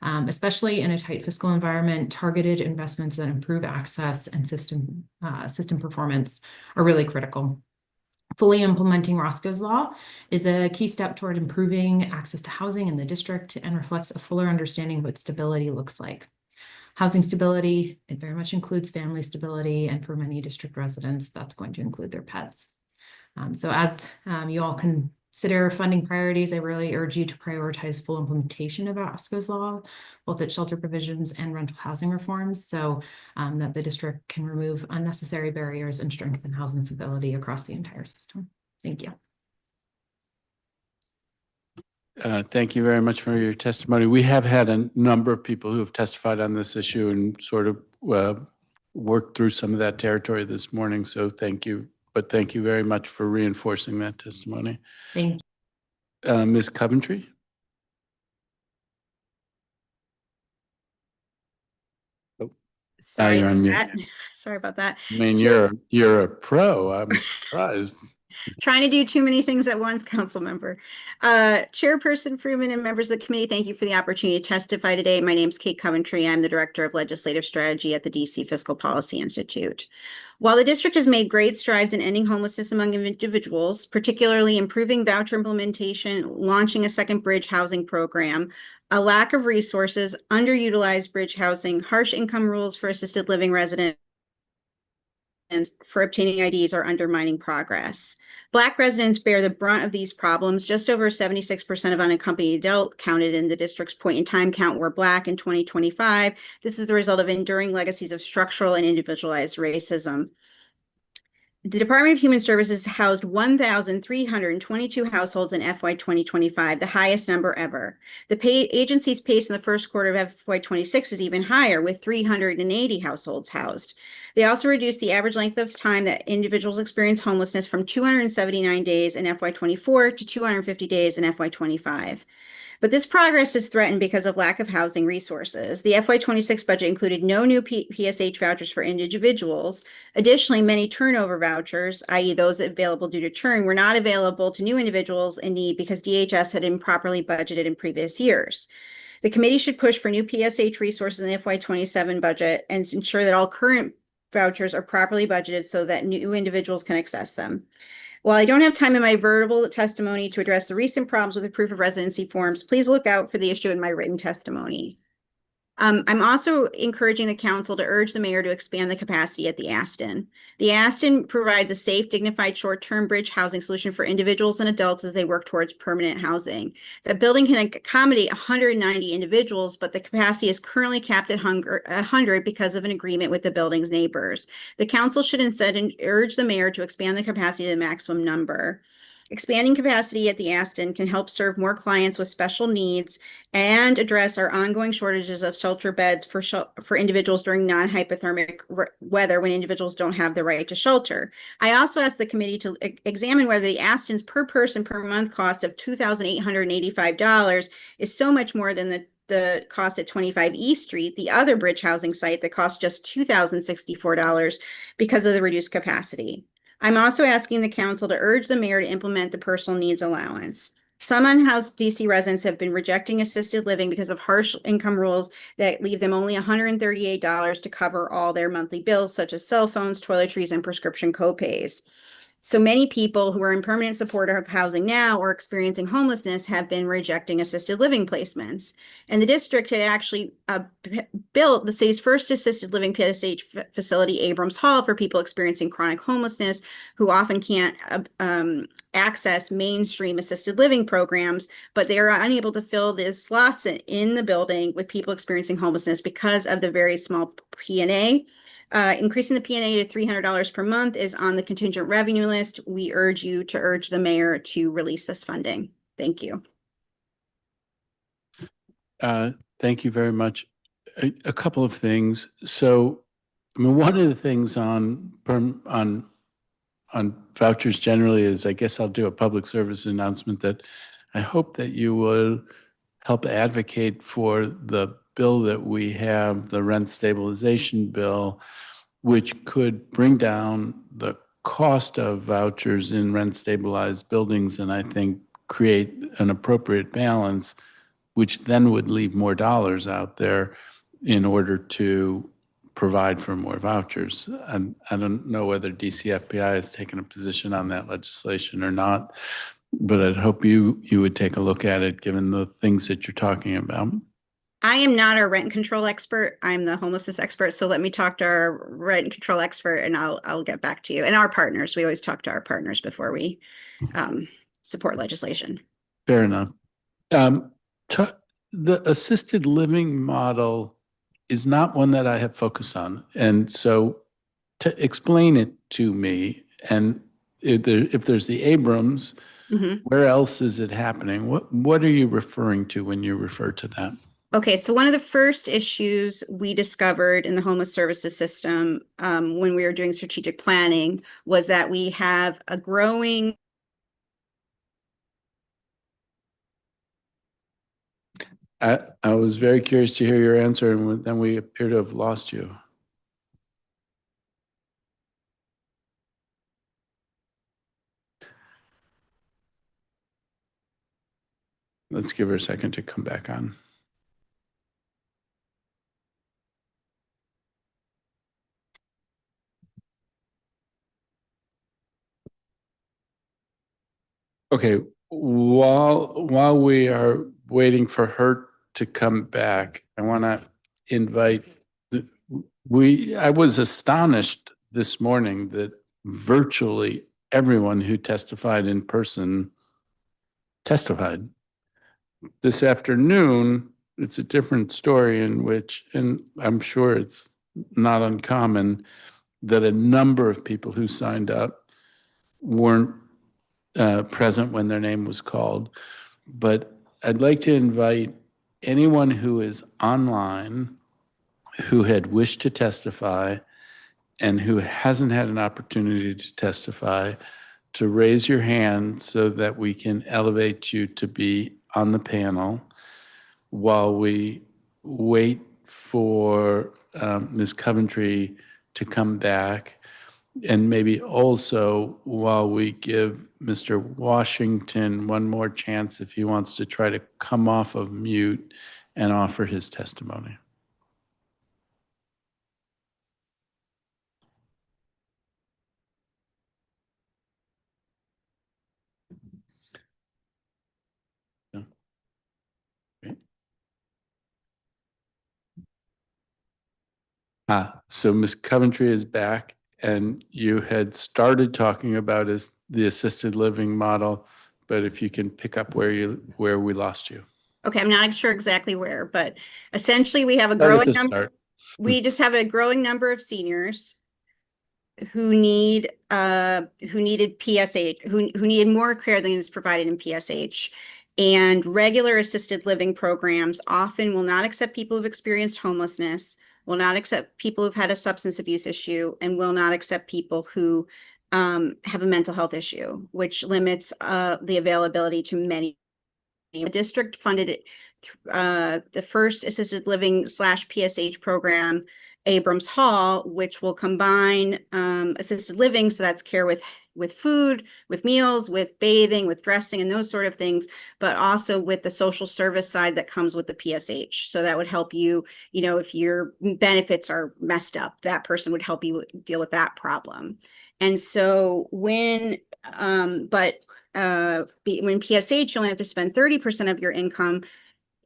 Especially in a tight fiscal environment, targeted investments that improve access and system performance are really critical. Fully implementing Roscoe's law is a key step toward improving access to housing in the district and reflects a fuller understanding of what stability looks like. Housing stability, it very much includes family stability, and for many district residents, that's going to include their pets. So as you all consider funding priorities, I really urge you to prioritize full implementation of Roscoe's law, both its shelter provisions and rental housing reforms, so that the district can remove unnecessary barriers and strengthen housing stability across the entire system. Thank you. Thank you very much for your testimony. We have had a number of people who have testified on this issue and sort of worked through some of that territory this morning, so thank you. But thank you very much for reinforcing that testimony. Thank you. Ms. Coventry? Oh, Sorry you're on mute. Sorry about that. I mean, you're a pro. I'm surprised. Trying to do too many things at once, council member. Chairperson Fruman and members of the committee, thank you for the opportunity to testify today. My name is Kate Coventry. I'm the Director of Legislative Strategy at the DC Fiscal Policy Institute. While the district has made great strides in ending homelessness among individuals, particularly improving voucher implementation, launching a second bridge housing program, a lack of resources, underutilized bridge housing, harsh income rules for assisted living residents, for obtaining IDs are undermining progress. Black residents bear the brunt of these problems. Just over 76% of unaccompanied adult counted in the district's point-in-time count were Black in 2025. This is the result of enduring legacies of structural and individualized racism. The Department of Human Services housed 1,322 households in FY 2025, the highest number ever. The agency's pace in the first quarter of FY 26 is even higher, with 380 households housed. They also reduced the average length of time that individuals experience homelessness from 279 days in FY 24 to 250 days in FY 25. But this progress is threatened because of lack of housing resources. The FY 26 budget included no new PSH vouchers for individuals. Additionally, many turnover vouchers, i.e. those available due to churn, were not available to new individuals in need because DHS had improperly budgeted in previous years. The committee should push for new PSH resources in the FY 27 budget and ensure that all current vouchers are properly budgeted so that new individuals can access them. While I don't have time in my verbal testimony to address the recent problems with the proof of residency forms, please look out for the issue in my written testimony. I'm also encouraging the council to urge the mayor to expand the capacity at the Aston. The Aston provides a safe, dignified, short-term bridge housing solution for individuals and adults as they work towards permanent housing. The building can accommodate 190 individuals, but the capacity is currently capped at 100 because of an agreement with the building's neighbors. The council should instead urge the mayor to expand the capacity to the maximum number. Expanding capacity at the Aston can help serve more clients with special needs and address our ongoing shortages of shelter beds for individuals during non-hypothermic weather when individuals don't have the right to shelter. I also asked the committee to examine whether the Aston's per person per month cost of $2,885 is so much more than the cost at 25 East Street, the other bridge housing site that costs just $2,064 because of the reduced capacity. I'm also asking the council to urge the mayor to implement the personal needs allowance. Some unhoused DC residents have been rejecting assisted living because of harsh income rules that leave them only $138 to cover all their monthly bills, such as cell phones, toiletries, and prescription copays. So many people who are in permanent supportive housing now or experiencing homelessness have been rejecting assisted living placements. And the district had actually built the city's first assisted living PSH facility, Abrams Hall, for people experiencing chronic homelessness who often can't access mainstream assisted living programs, but they are unable to fill the slots in the building with people experiencing homelessness because of the very small P&A. Increasing the P&A to $300 per month is on the contingent revenue list. We urge you to urge the mayor to release this funding. Thank you. Thank you very much. A couple of things. So, I mean, one of the things on vouchers generally is, I guess I'll do a public service announcement that I hope that you will help advocate for the bill that we have, the rent stabilization bill, which could bring down the cost of vouchers in rent stabilized buildings, and I think create an appropriate balance, which then would leave more dollars out there in order to provide for more vouchers. And I don't know whether DCFPI has taken a position on that legislation or not, but I'd hope you would take a look at it, given the things that you're talking about. I am not a rent control expert. I'm the homelessness expert. So let me talk to our rent control expert and I'll get back to you. And our partners, we always talk to our partners before we support legislation. Fair enough. The assisted living model is not one that I have focused on. And so to explain it to me, and if there's the Abrams, where else is it happening? What are you referring to when you refer to that? Okay, so one of the first issues we discovered in the homeless services system when we were doing strategic planning was that we have a growing I was very curious to hear your answer, and then we appear to have lost you. Let's give her a second to come back on. Okay, while we are waiting for her to come back, I want to invite I was astonished this morning that virtually everyone who testified in person testified. This afternoon, it's a different story in which, and I'm sure it's not uncommon, that a number of people who signed up weren't present when their name was called. But I'd like to invite anyone who is online who had wished to testify and who hasn't had an opportunity to testify to raise your hand so that we can elevate you to be on the panel while we wait for Ms. Coventry to come back, and maybe also while we give Mr. Washington one more chance if he wants to try to come off of mute and offer his testimony. So Ms. Coventry is back, and you had started talking about the assisted living model, but if you can pick up where we lost you. Okay, I'm not sure exactly where, but essentially we have a Start at growing the number. start. We just have a growing number of seniors. who needed PSH, who needed more care than is provided in PSH. And regular assisted living programs often will not accept people who've experienced homelessness, will not accept people who've had a substance abuse issue, and will not accept people who have a mental health issue, which limits the availability to many. The district funded it, the first assisted living / PSH program, Abrams Hall, which will combine assisted living, so that's care with food, with meals, with bathing, with dressing, and those sort of things, but also with the social service side that comes with the PSH. So that would help you, if your benefits are messed up, that person would help you deal with that problem. And so when PSH, you only have to spend 30% of your income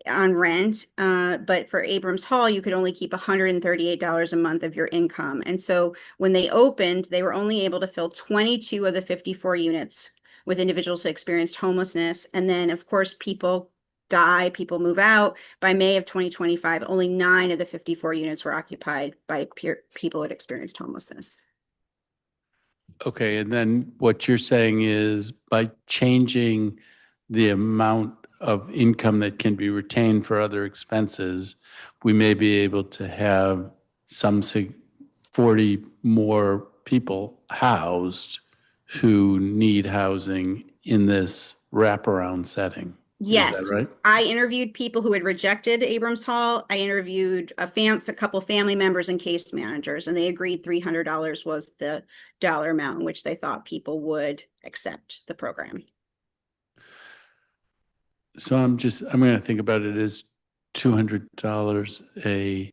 on rent, but for Abrams Hall, you could only keep $138 a month of your income. And so when they opened, they were only able to fill 22 of the 54 units with individuals who experienced homelessness. And then, of course, people die, people move out. By May of 2025, only 9 of the 54 units were occupied by people that experienced homelessness. Okay, and then what you're saying is by changing the amount of income that can be retained for other expenses, we may be able to have 40 more people housed who need housing in this wraparound setting. Yes, Is that right? I interviewed people who had rejected Abrams Hall. I interviewed a couple family members and case managers, and they agreed $300 was the dollar amount in which they thought people would accept the program. So I'm going to think about it as $200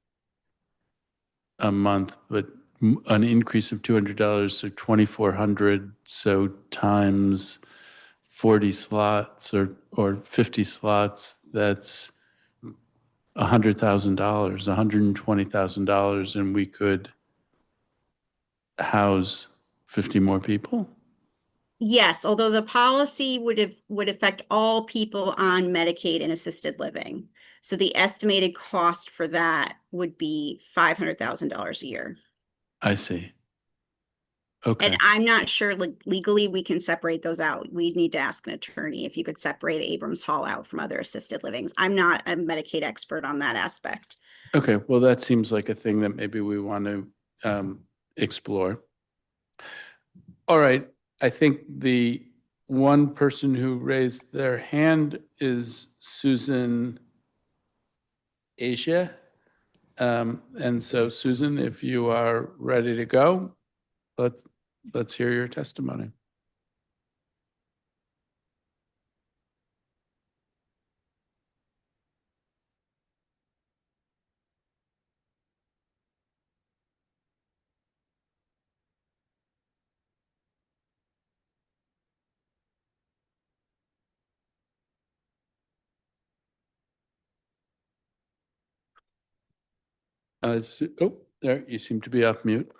a month, but an increase of $200, so $2,400. So times 40 slots or 50 slots, that's $100,000, $120,000, and we could house 50 more people. Yes, although the policy would affect all people on Medicaid and assisted living. So the estimated cost for that would be $500,000 a year. I see. Okay. And I'm not sure legally we can separate those out. We'd need to ask an attorney if you could separate Abrams Hall out from other assisted livings. I'm not a Medicaid expert on that aspect. Okay, well, that seems like a thing that maybe we want to explore. All right, I think the one person who raised their hand is Susan Asia. And so Susan, if you are ready to go, let's hear your testimony. Oh, there, you seem to be off mute.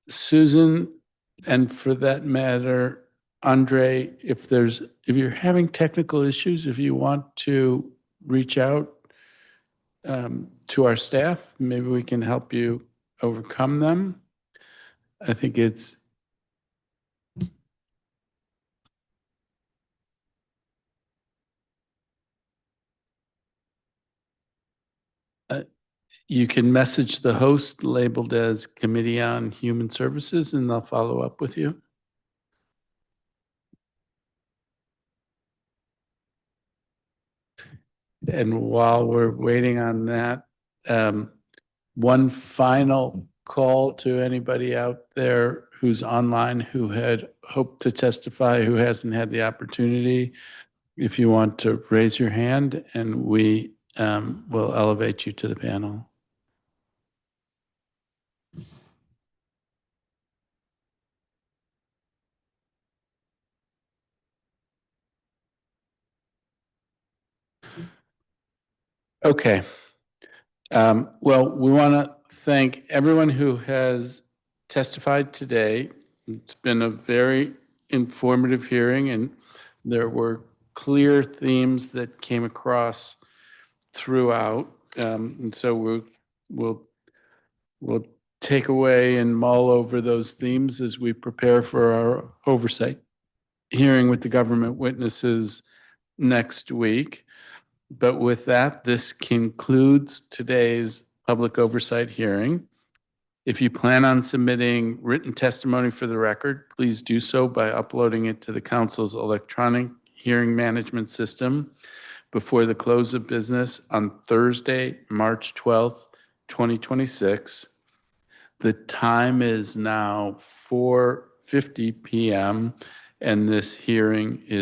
Susan, and for that matter, Andre, if you're having technical issues, if you want to reach out to our staff, maybe we can help you overcome them. I think it's you can message the host labeled as Committee on Human Services, and they'll follow up with you. And while we're waiting on that, one final call to anybody out there who's online who had hoped to testify, who hasn't had the opportunity. If you want to raise your hand, and we will elevate you to the panel. Okay, Well, we want to thank everyone who has testified today. It's been a very informative hearing, and there were clear themes that came across throughout. And so we'll take away and mull over those themes as we prepare for our oversight hearing with the government witnesses next week. But with that, this concludes today's public oversight hearing. If you plan on submitting written testimony for the record, please do so by uploading it to the council's electronic hearing management system before the close of business on Thursday, March 12th, 2026. The time is now 4:50 p.m. and this hearing is